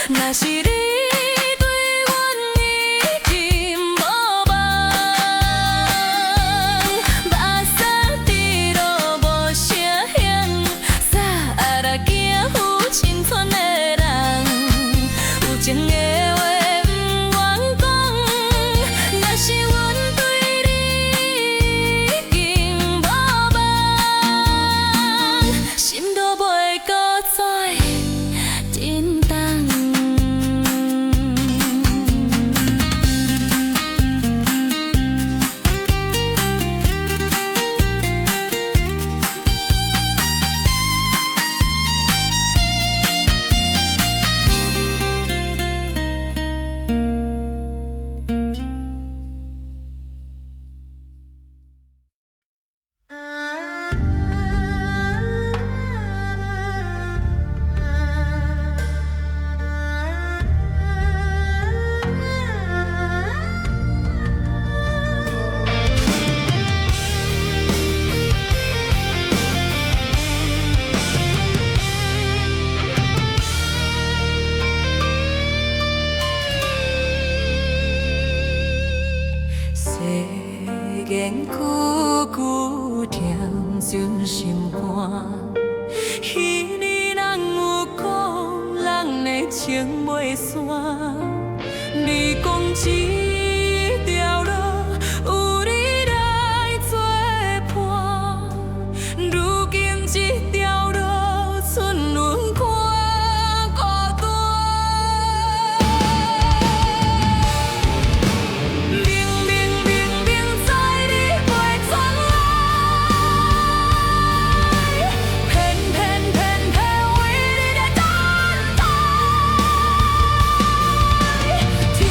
若是你。对阮已经无望，目屎滴落无声响，洒来惊有亲像的人，有情的话不愿讲，若是阮对你已经无望，心都袂搁再震动。世间句句甜准心肝，彼年人有讲，人的情袂散。你讲这条路有你来作伴，如今这条路剩阮看孤单。明明知你袂转来，偏为你在等待。听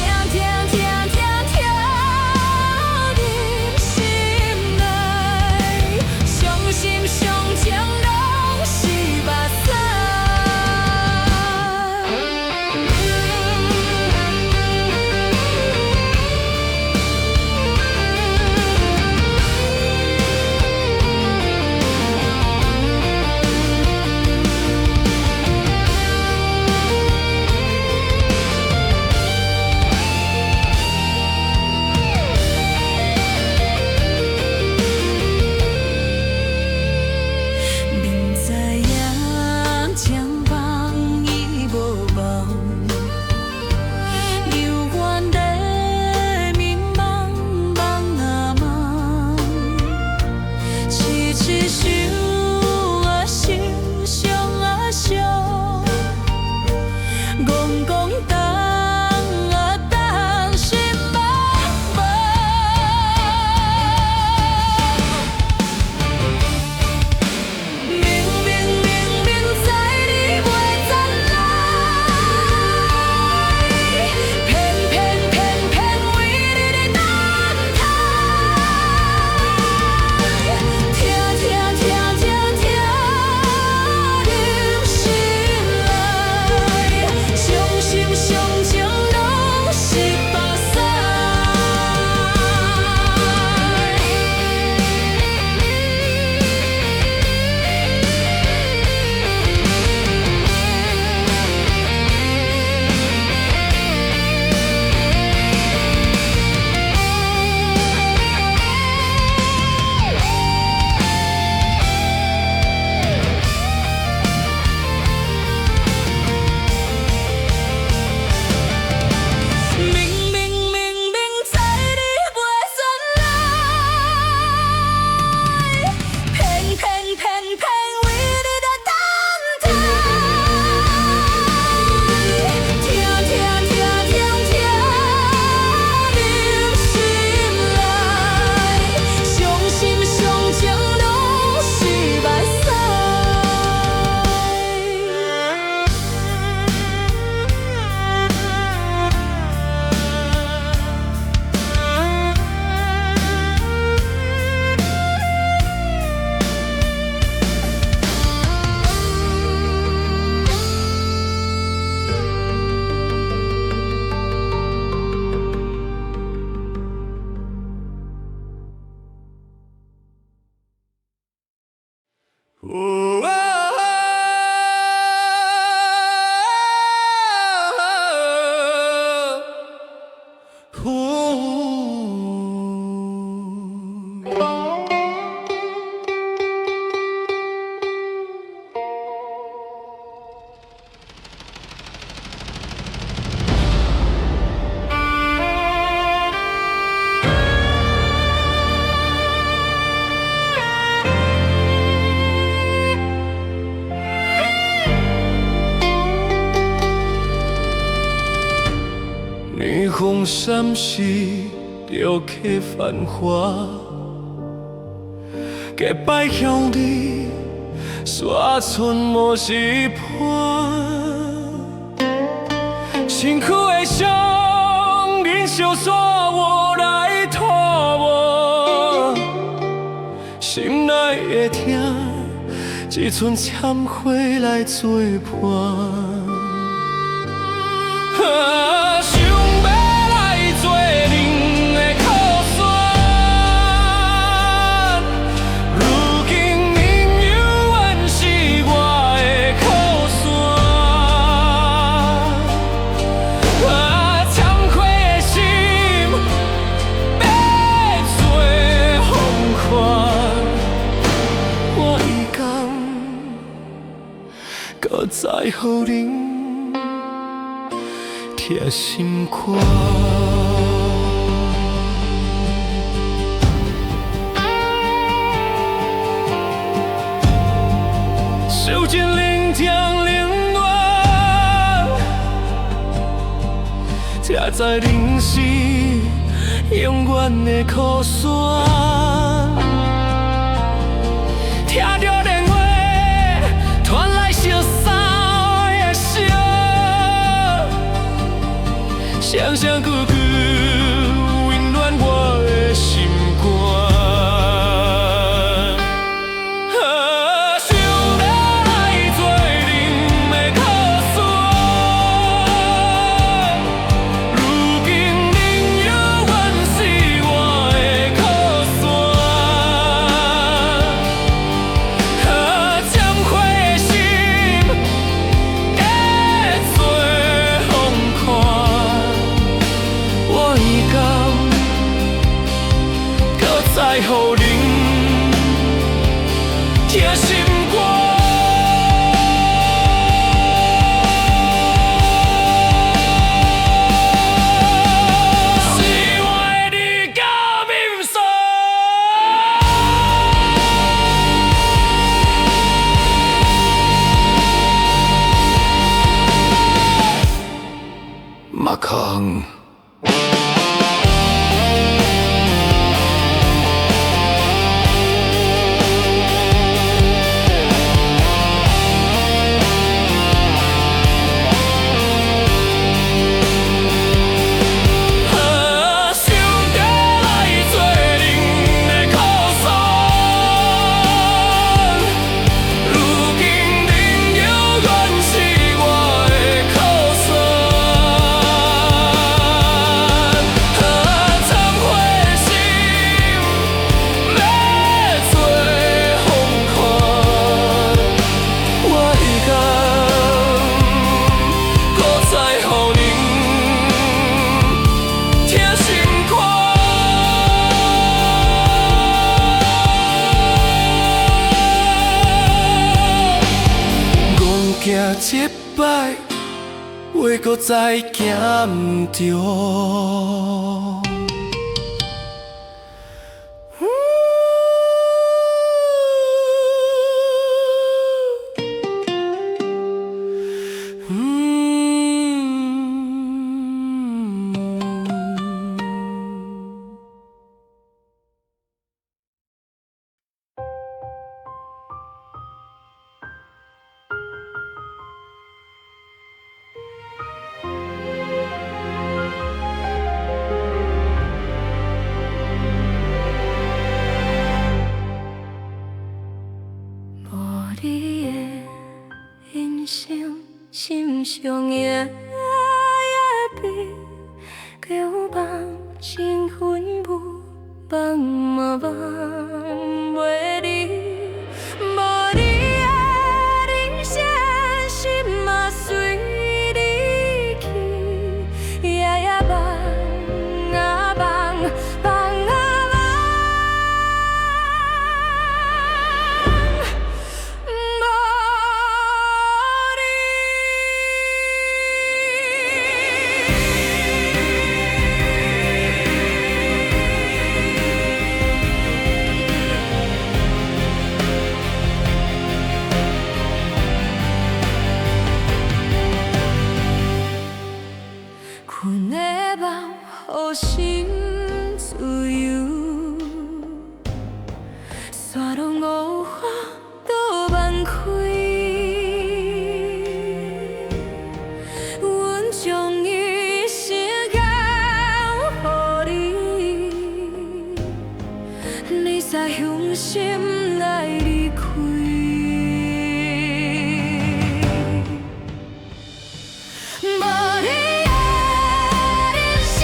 霓虹闪烁，着客繁华，结拜向你，山村无时伴。辛苦的伤，忍受煞我来拖磨，心内的痛，一寸忏悔来作伴。想要来做恁的靠山，如今恁永远是我的靠山。惭愧的心要做风款，我已甘，搁再予恁。贴心肝，受尽冷痛冷暖，才知恁是永远的靠山。听着电话传来相送的声。双双句句温暖我的心肝。想要来做恁的靠山，如今恁永远是我的靠山。惭愧的心会做风款。我已甘，搁再予恁贴心肝。是为你甲面霜。马康。行一摆，话搁再行毋着。心上夜悲，叫梦情魂雾，梦嘛梦袂离，无你。你才向心来离开。无你的人生，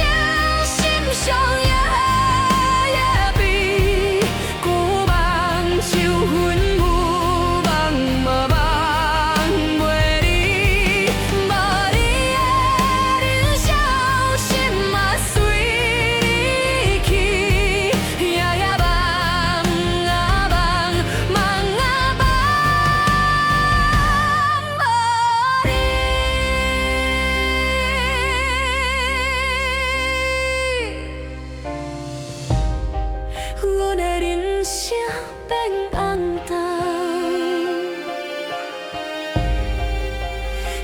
心上夜夜悲，旧梦像云雾，梦嘛梦袂离。无你的人生，心嘛随你去，夜夜梦啊梦，梦啊梦，无你。阮的人生变红淡，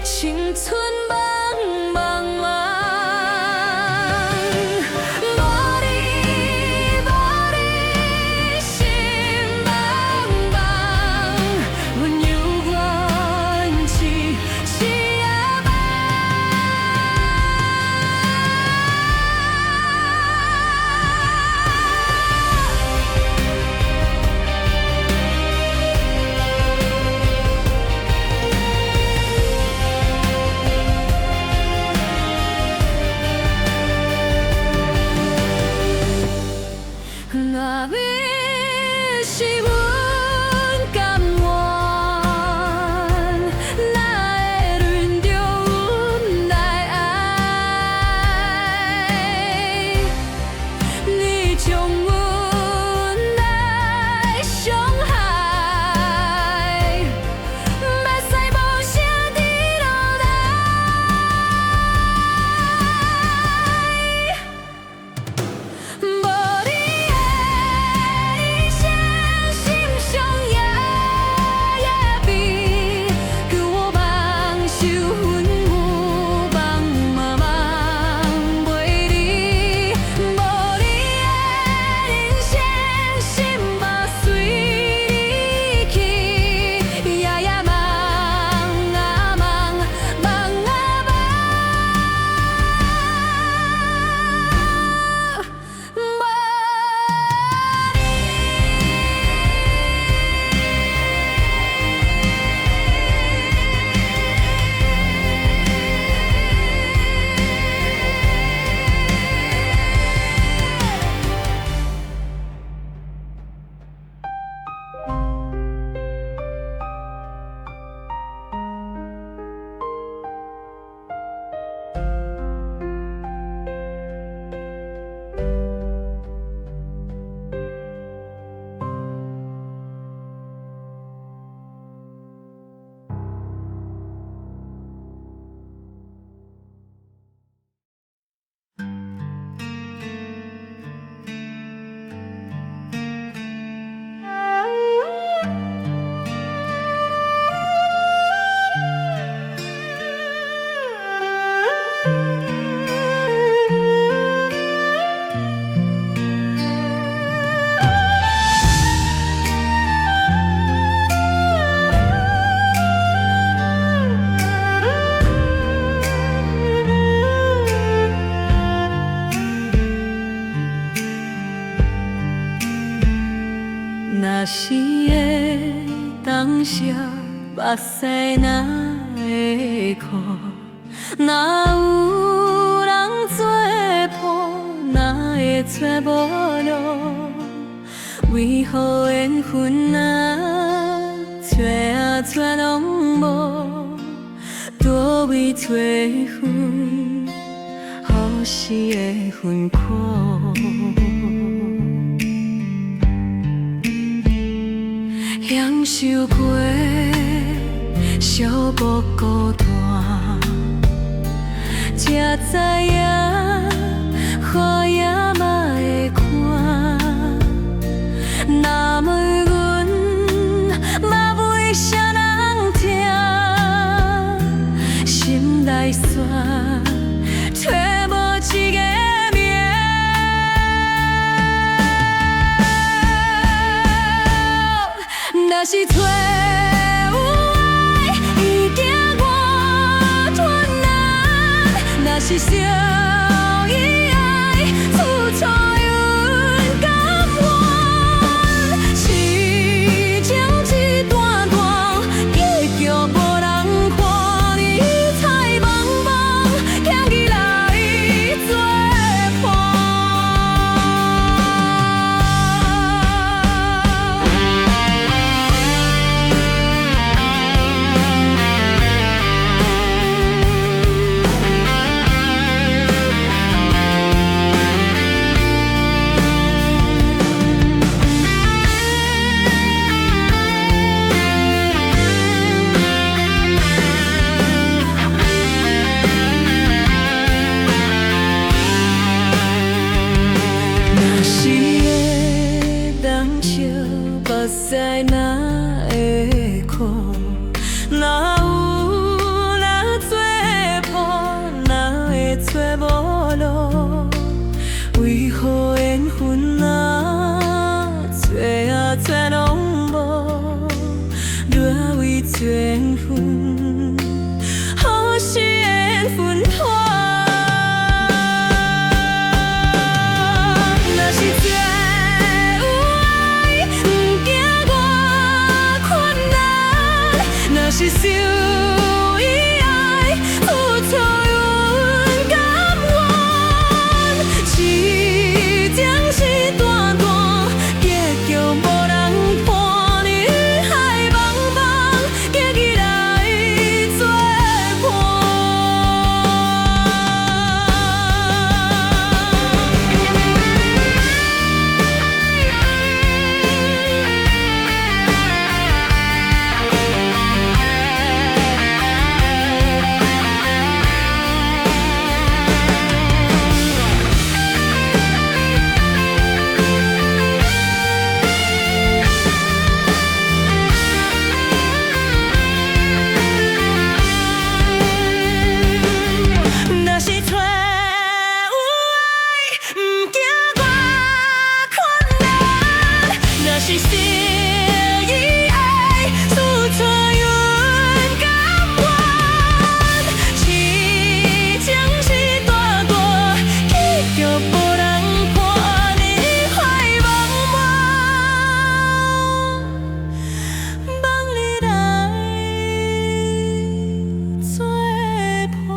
青春茫茫茫，无你无你心茫茫，阮犹原是夜梦。若要是阮甘愿，哪会轮着阮来爱？你将阮来伤害，目屎无声滴落来。无你的人生，心上夜夜悲，旧梦受云雾，梦嘛梦袂离。无你的人生，心嘛随你去，夜夜梦啊梦，梦啊梦。若是的当时，目屎哪会哭？哪有人做伴，哪会找无路？为何缘分啊，找拢无？倒位找寻，好时的分苦。享受过寂寞孤单，才知影雨也嘛会看。若问阮，嘛为啥人听？心内酸，找无一个。若是找有爱，一定我吞难；若是相依爱，付出永甘愿。目屎哪会哭？哪有咱做伴，哪会找无路？为何缘分啊，找啊找拢无？若为缘分，何时缘分破？若是最有爱，不惊我困难；若是受伊爱，付出阮甘愿。市场是大大，结局无人判。人海茫茫，结局来作伴。若是找有爱，不惊我困难；若是受伊爱，付出阮甘愿。市场是大大，结局无人判。人海茫茫，望你来作伴。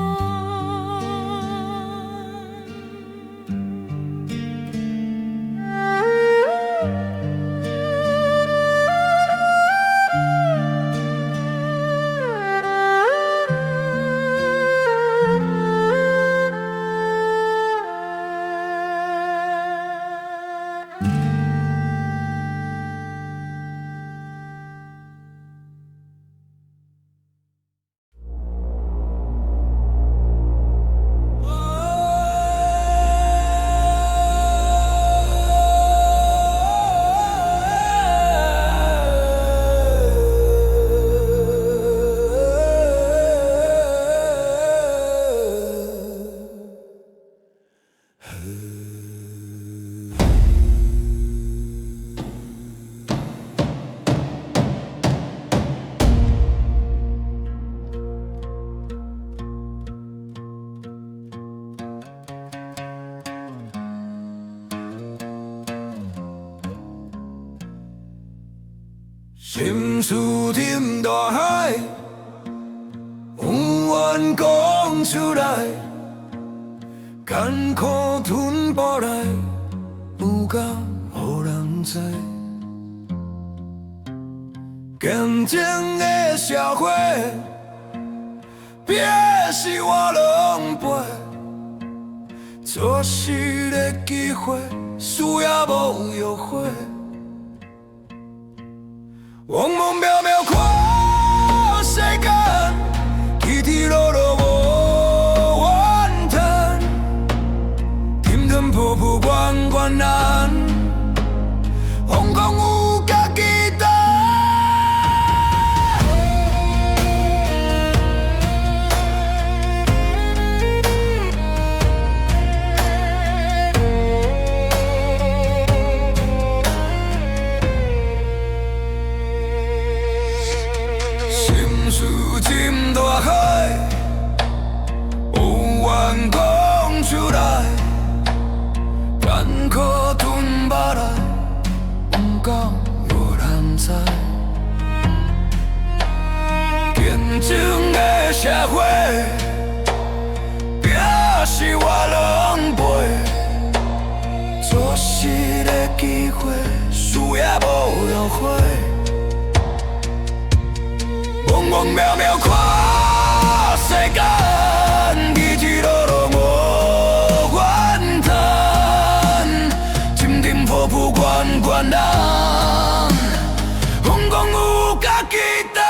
心事沉大海，有缘讲出来，艰苦吞步来，有敢予人知？竞争的社会，拼的是活两辈，做事的机会，需要无约会。茫茫渺渺看世间，起起落落无怨叹，沉沉浮浮关关难，风光有家己担。心大海，有缘讲出来，艰苦吞巴来，不敢有人知。竞争的社会，拼是活两辈，做事的机会，需要无约会。茫茫渺渺看世间，起起落落无怨叹，沉沉浮浮关关难，风光有家己担。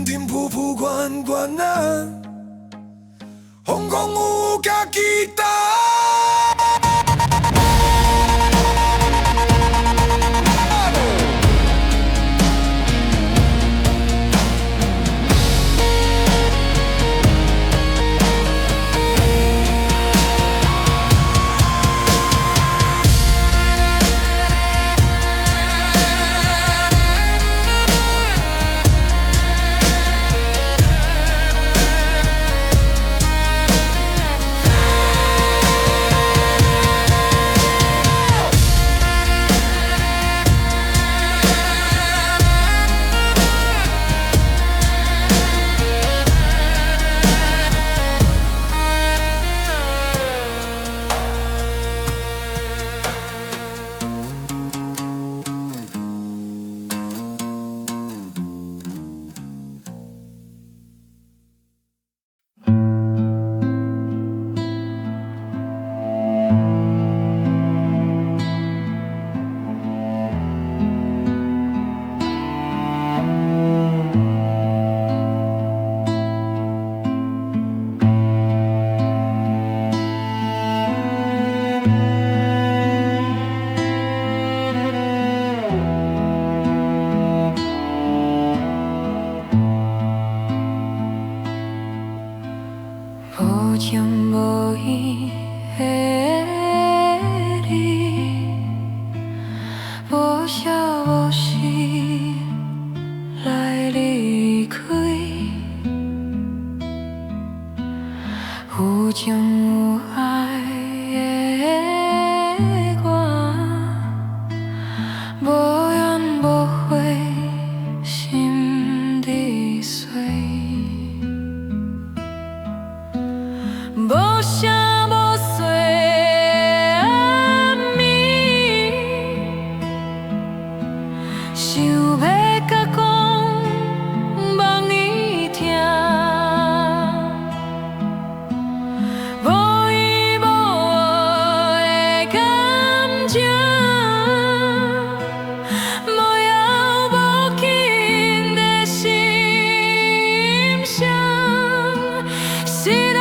沉浮浮悬悬啊，风光有家己担。无情无义的你，无声无息来离开，有情有爱的我，无怨无悔心底碎。无声无息暗暝，想要甲讲，望你听。无依无靠的感情，无遥无近的心声。是人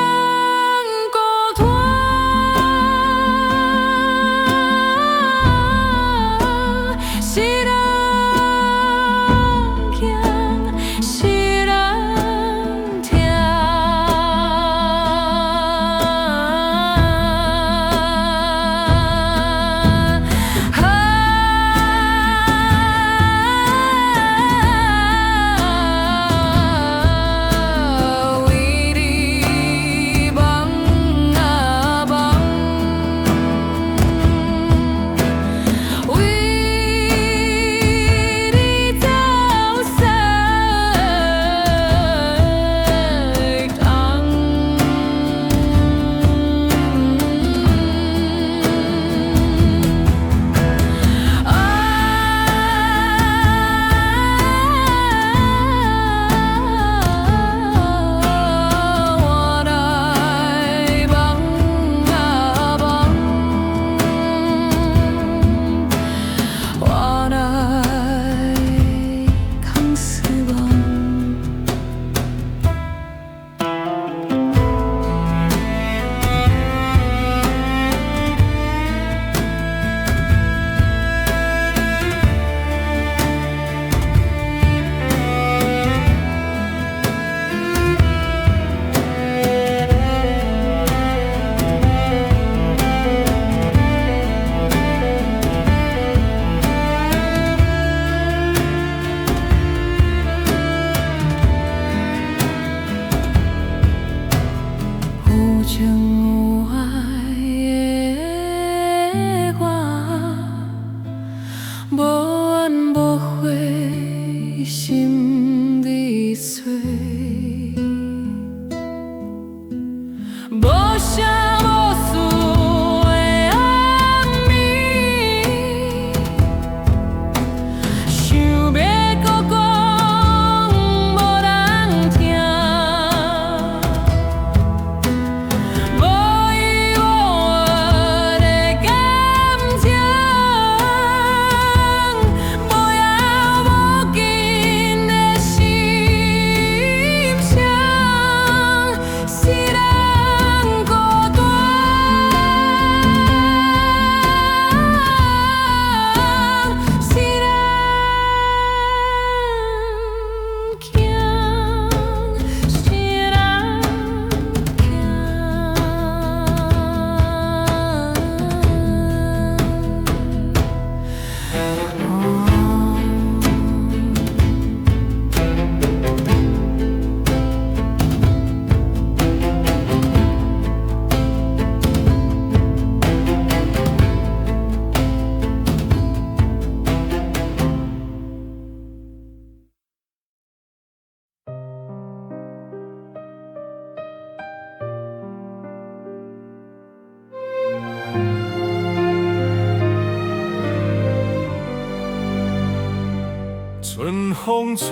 风吹，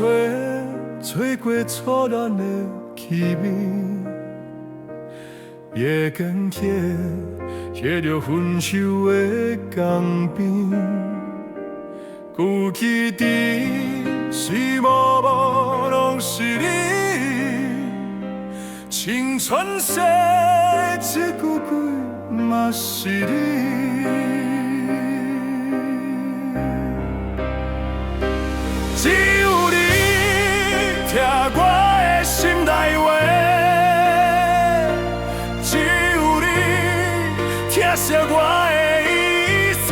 吹过初恋的气味，夜更天，写着分手的江边。旧记忆是幕幕拢是你，青春逝一句句嘛是你。只有你听我的心内话，只有你听惜我的一切。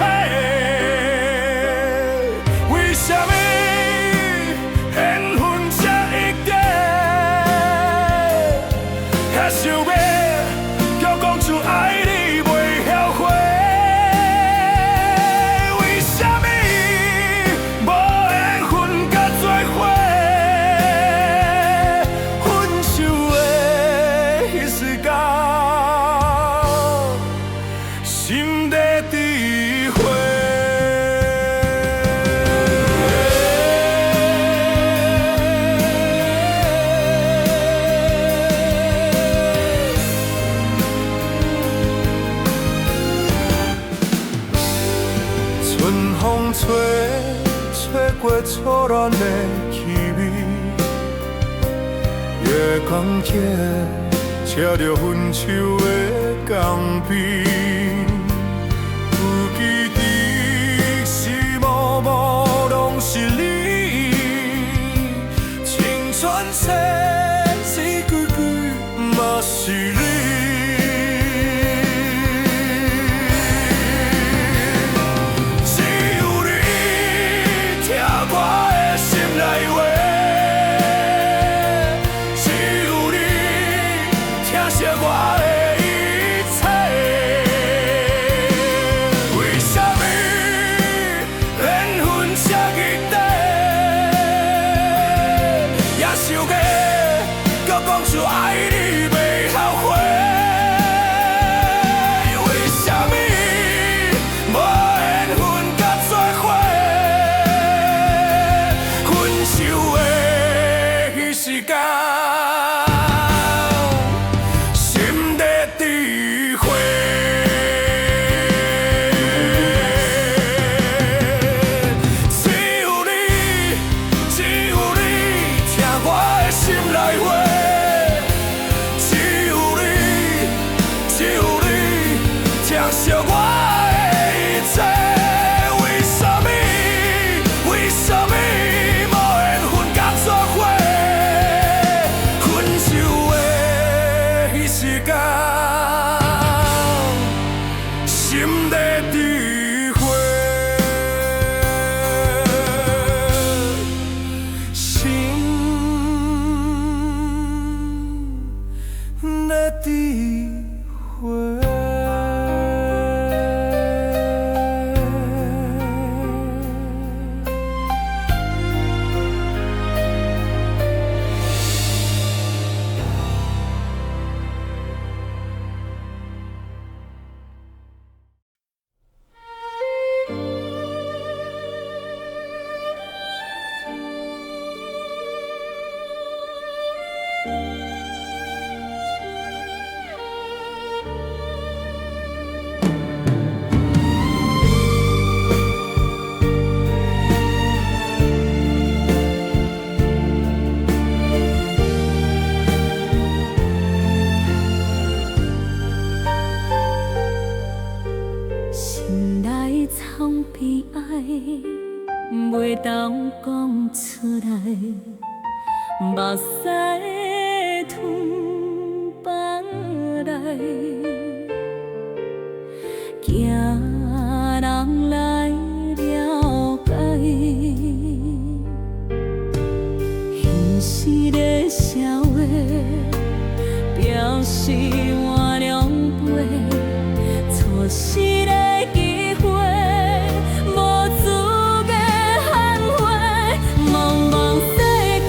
为什么缘分这一点，遐想要叫讲出爱你袂后悔？为什么无缘分甲做伙？分手的迄时间，心底智慧。春风吹，吹过初恋的气味，月光天，车着分手的江边。有记忆是幕幕拢是你，青春逝一句句嘛是你。只有你听我的心内话，只有你听惜我的一切。为什么缘分这一点，也想要搁讲出爱你袂后悔？为什么无缘分甲做伙？分手的迄时间，心底智慧。只有你，只有你听我的心内话，只有你，只有你听惜我的一切。为什么？为什么无缘分甲做伙？分手的迄时间，心底智慧。心的智慧。心内藏悲哀，袂当讲出来，目屎会吞放来，惊人来了解，现实的社会表示原谅袂。错失的机会，无资格挽回。茫茫世间，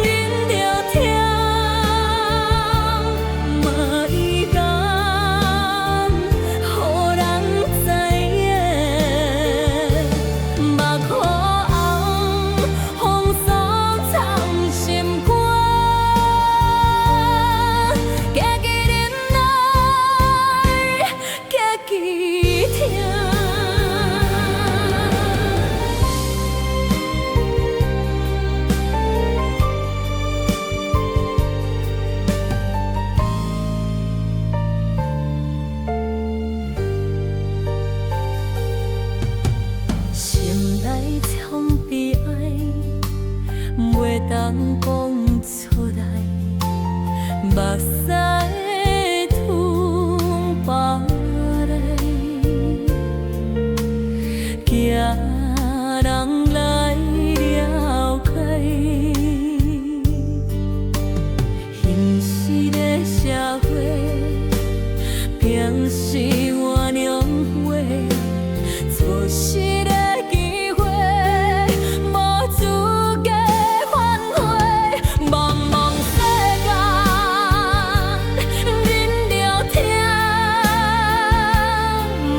忍着痛，嘛遗憾，予人知影。目眶红当讲出来，目屎会吞巴来，惊人来了解。现实的社会，平时原谅话，错失的机会，无资格挽回。茫茫世间，忍着痛，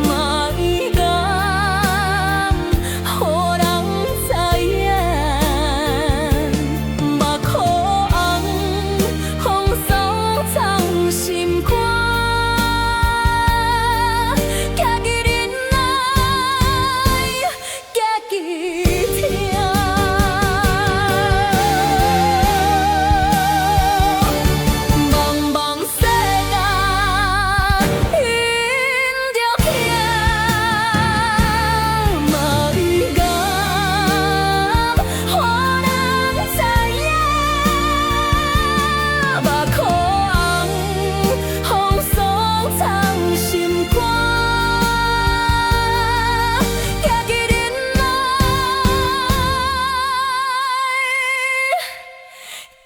嘛勇敢，予人知影。目眶红，风霜藏心肝。行去忍耐，行去听。茫茫世间，忍着痛，嘛勇敢，予人知影。目眶红，风霜藏心肝。行去忍耐，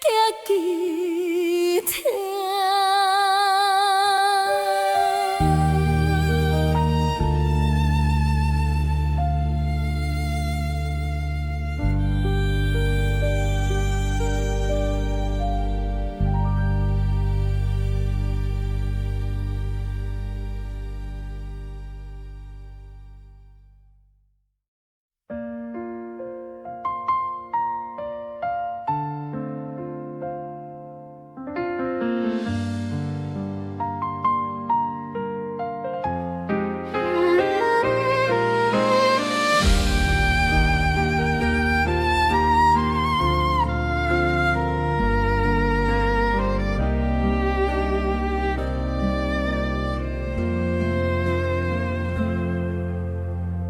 行去听。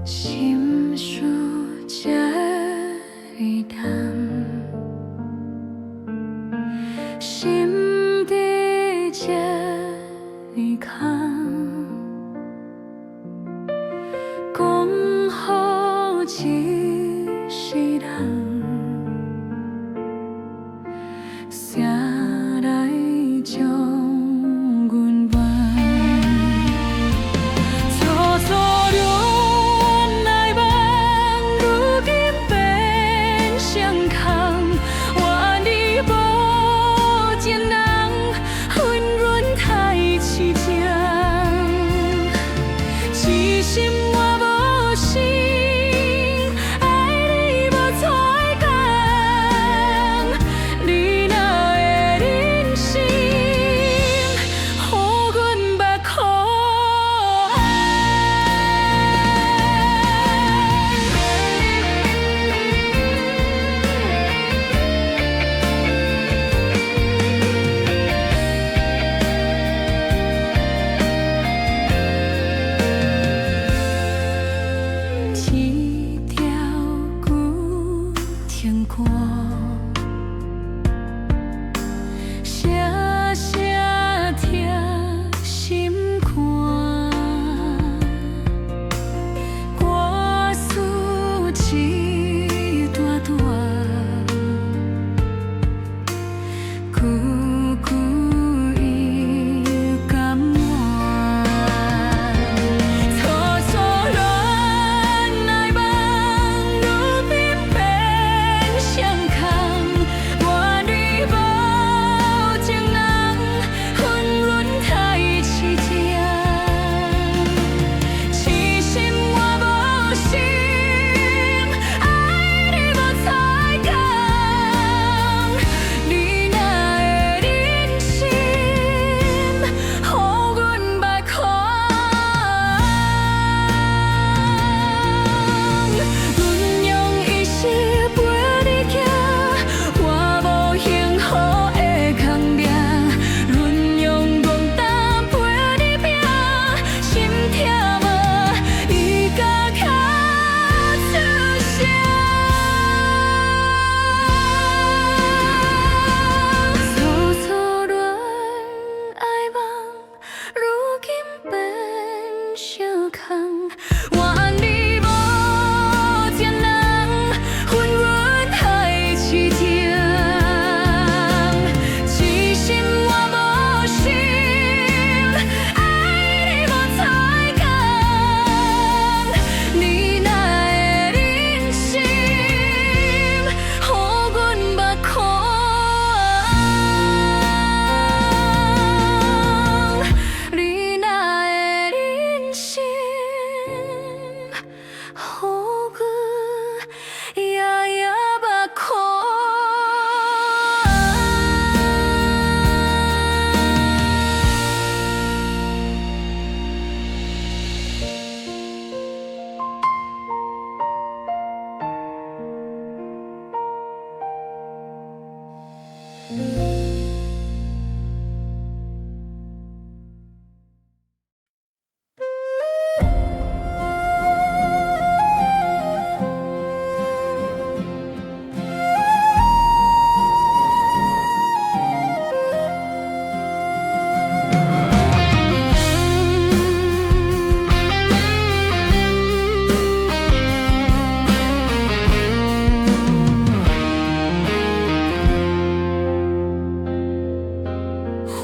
心事这会重，心底这会空，讲好一世人，谁来将阮挽？错错恋爱梦，如今变相空。我你无情人，温润太凄凉。痴心我无心，爱你无采工。你若会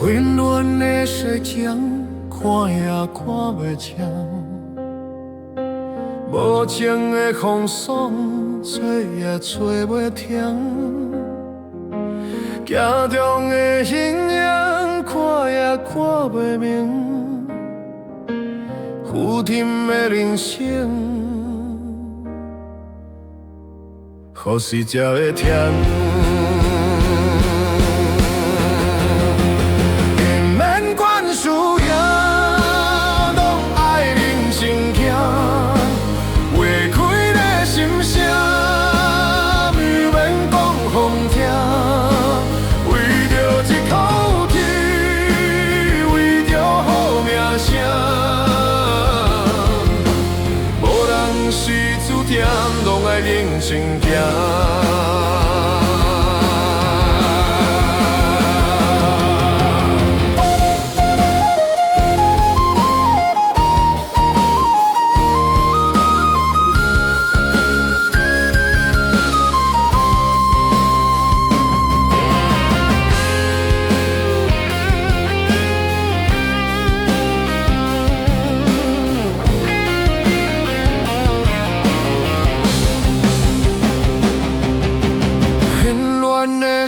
混乱的世间，看也看袂清。无情的风霜，找也找袂停。镜中的形影，看也看袂明。负甜的人生，何时才会甜？拢爱认真行。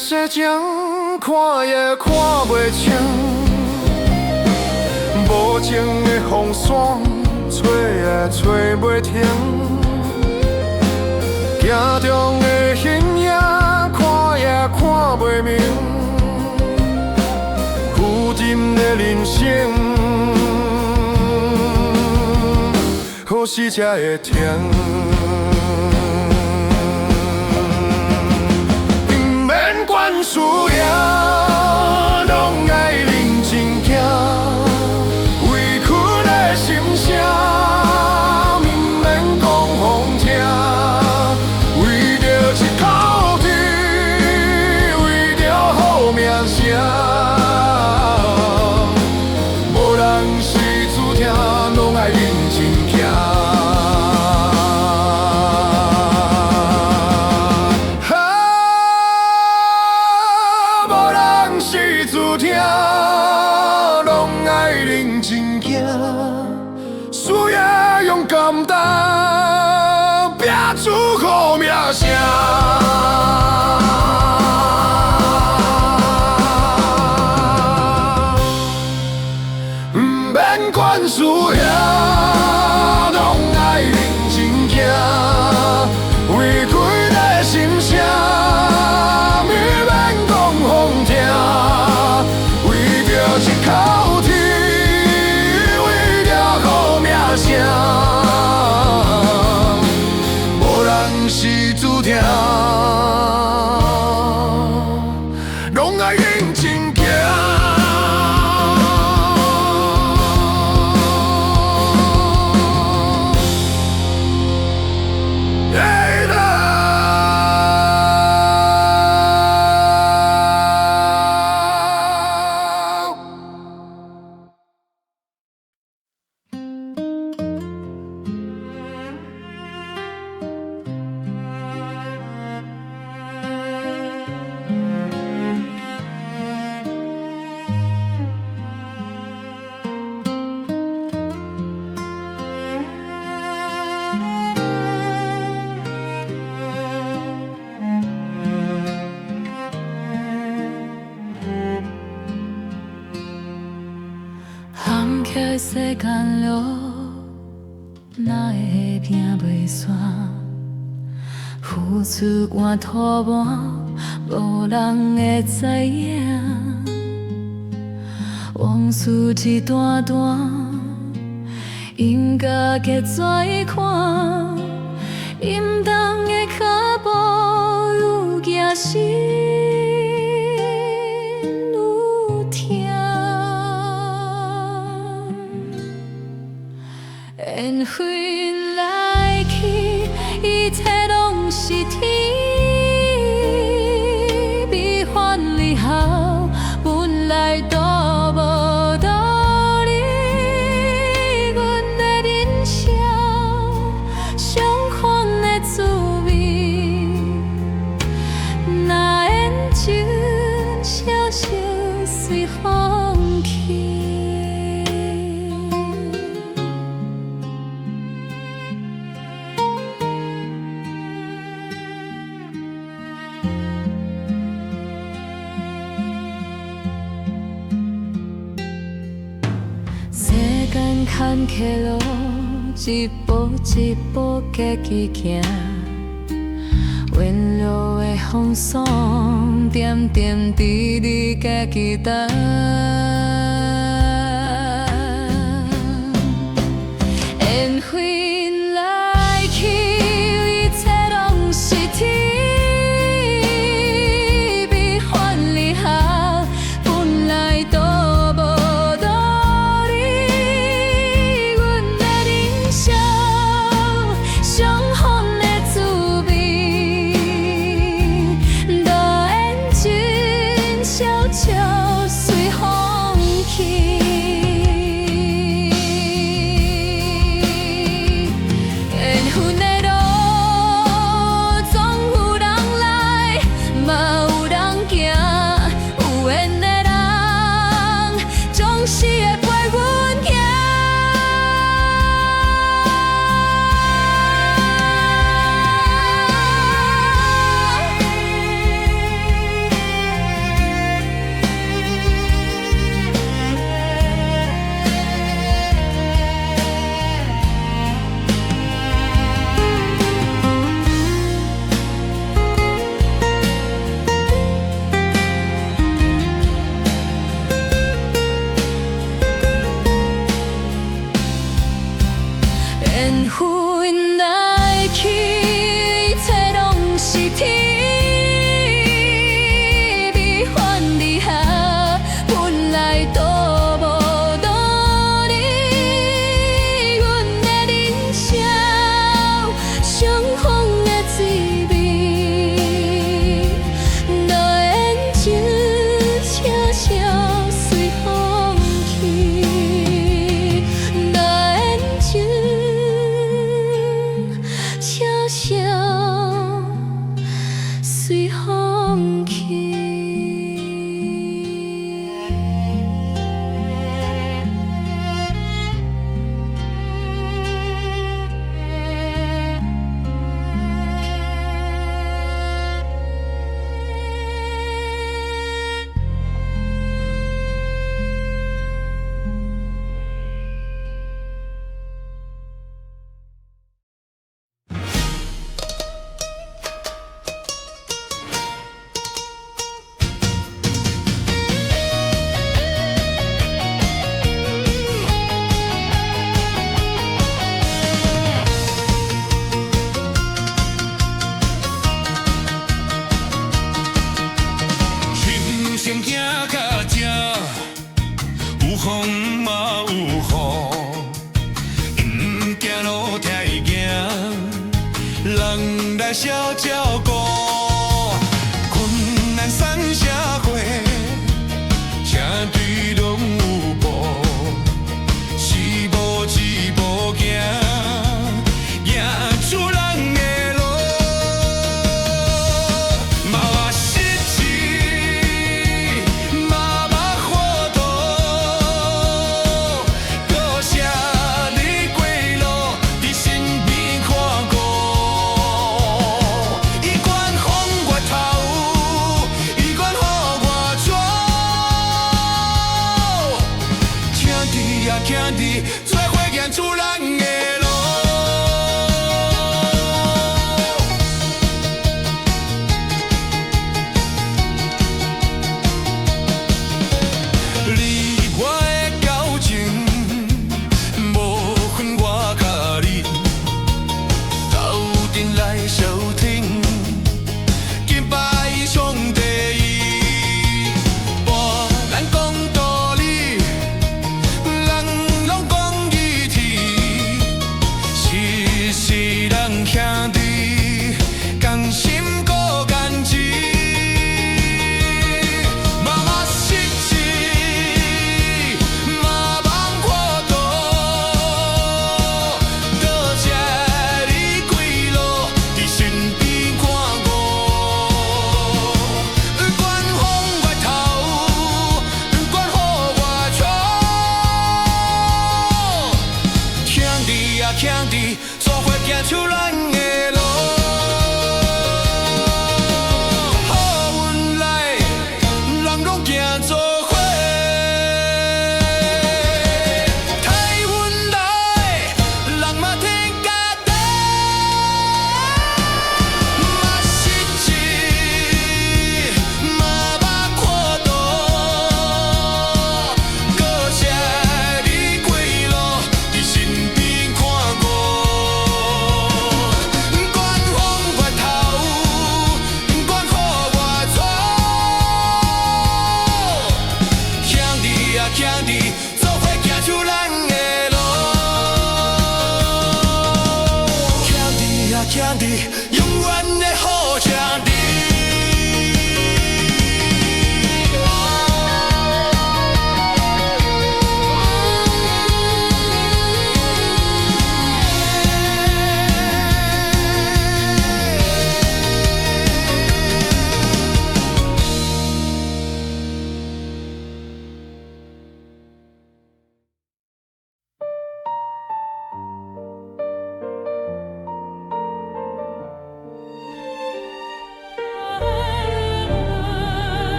世情看也看袂清，无情的风霜找也找袂停，镜中的形影看也看袂明，负沉的人生，何时才会停？需要拢爱认真行，委屈的心声，免免讲风听。为着一口气，为着好名声，无人是注定，拢爱认真行。需要勇敢担，拼出好名声。不免管输赢，拢爱认真行。委屈的心声，免免讲风听。为着一口气。无人是注定，拢爱认真行。世间路，哪会拼袂煞？付出换吐盘，无人会知影。往事一段段，因家己再看，引动的脚步有惊死。坎坷路，一步一步家己行。温柔的风霜，点点滴滴家己担。缘分来去，一切拢是天。悲欢离合，本来都无道理。阮的人生，相逢的滋味。大眼睛悄悄随风去。缘分来去，一切拢是天。悲欢离合，本来都无道理。阮的人生，相逢的滋味。大眼睛悄悄随风去。大眼睛。悄悄随风去。行行到这，有风嘛有雨，不行路太行，人来少照顾。困难三社会，车队拢有步，一步一步行，行出人的路。嘛我失志，嘛捌花度，多谢你过路，伫身边看顾。伊管风月头，伊管雨我走，兄弟呀兄弟，做伙行出咱的路。你我的交情，无分我甲你，斗阵来相挺，敬拜上帝。伴咱讲道理，人拢讲义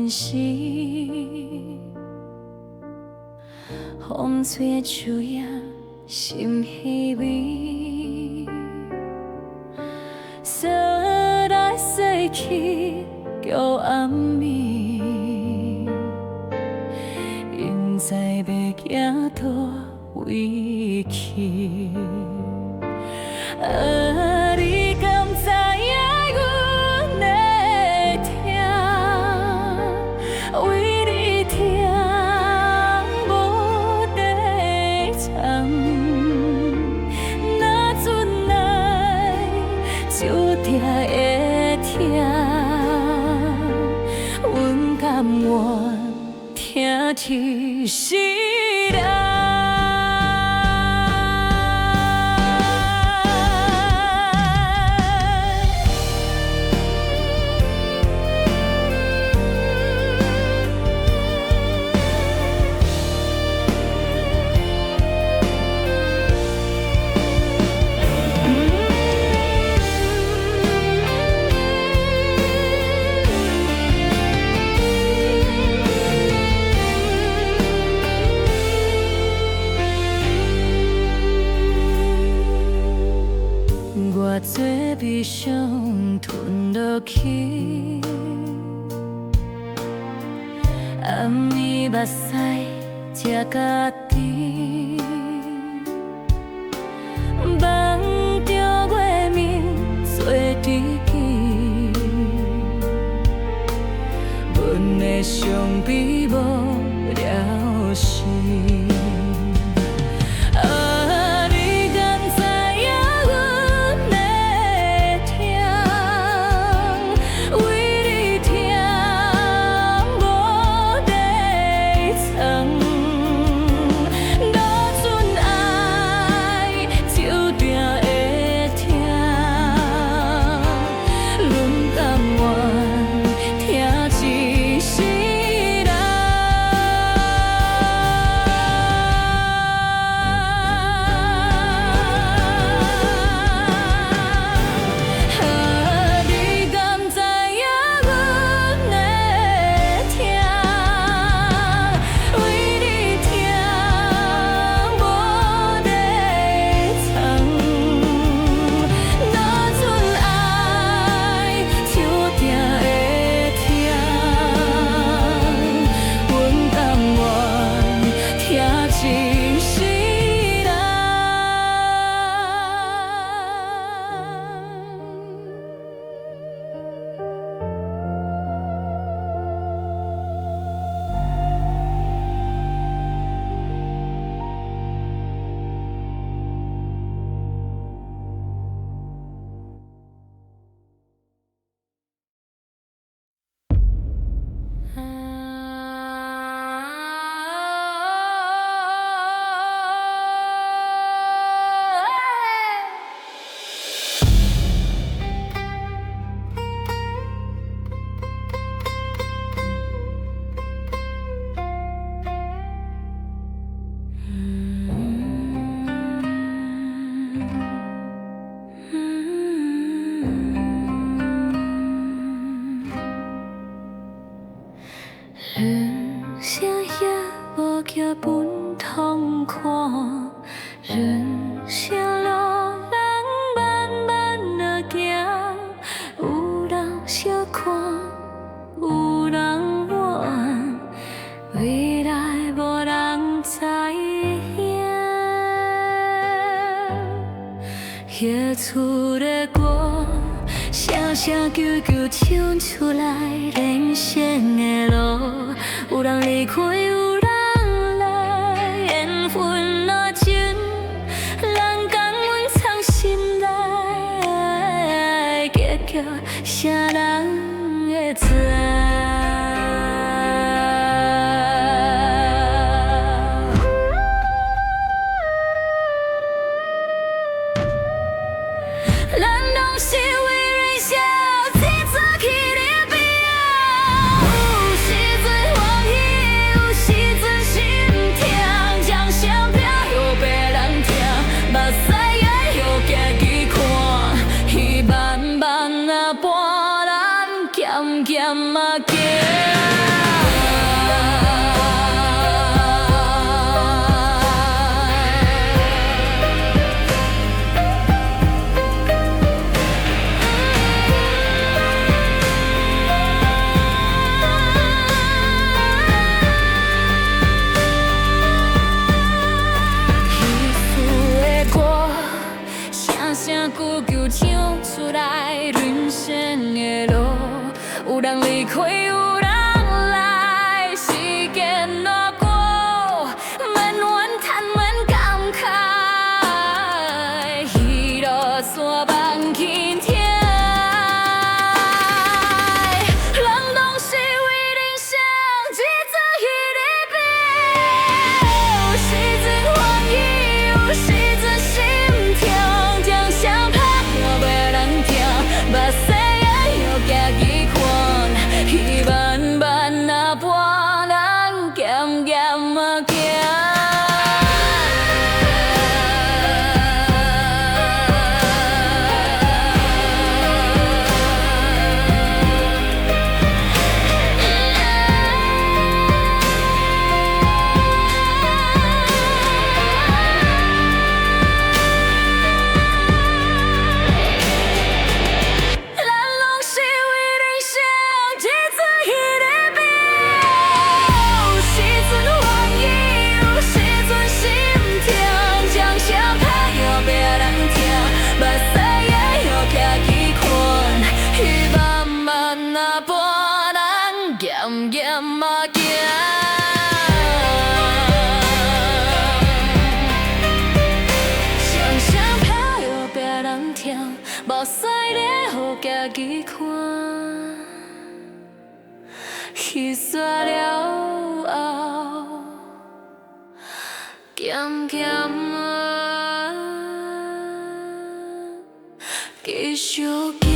阵时，风吹树叶心稀微，说来说去叫暗暝，因知要行倒位去。你敢知影阮的痛？为你痛无地藏，若阵来注定会疼，阮甘愿听一世人。我做悲伤吞落去，暗暝目屎才家己，梦着月明做知己，阮的伤悲无了时。人生也无脚本通看，人生路人慢慢啊行，有人小看，有人怨，未来无人知影。彼厝的歌，声声求求唱出来，人生的路，有人离开，有人来，缘分若真，人甘愿藏心内，结局啥人会知？慢慢啊，跋咱咸咸啊行。人离开，有人来，时间若过，免怨叹，免感慨，彼路线望天听。人拢是为人生，一阵彼个病，有时阵欢喜，有时阵心痛，将相拍又袂人听，目屎也又行去看，彼慢慢啊搬，人渐渐啊行。咱拢是为人生，一阵彼个病，有时阵欢喜，有时阵心痛，将相拍又袂人听，目屎也又行去看，彼慢慢啊搬，人渐渐啊行。双双拍又别人听，目屎咧好行去看，稀散了后，渐渐啊继续行。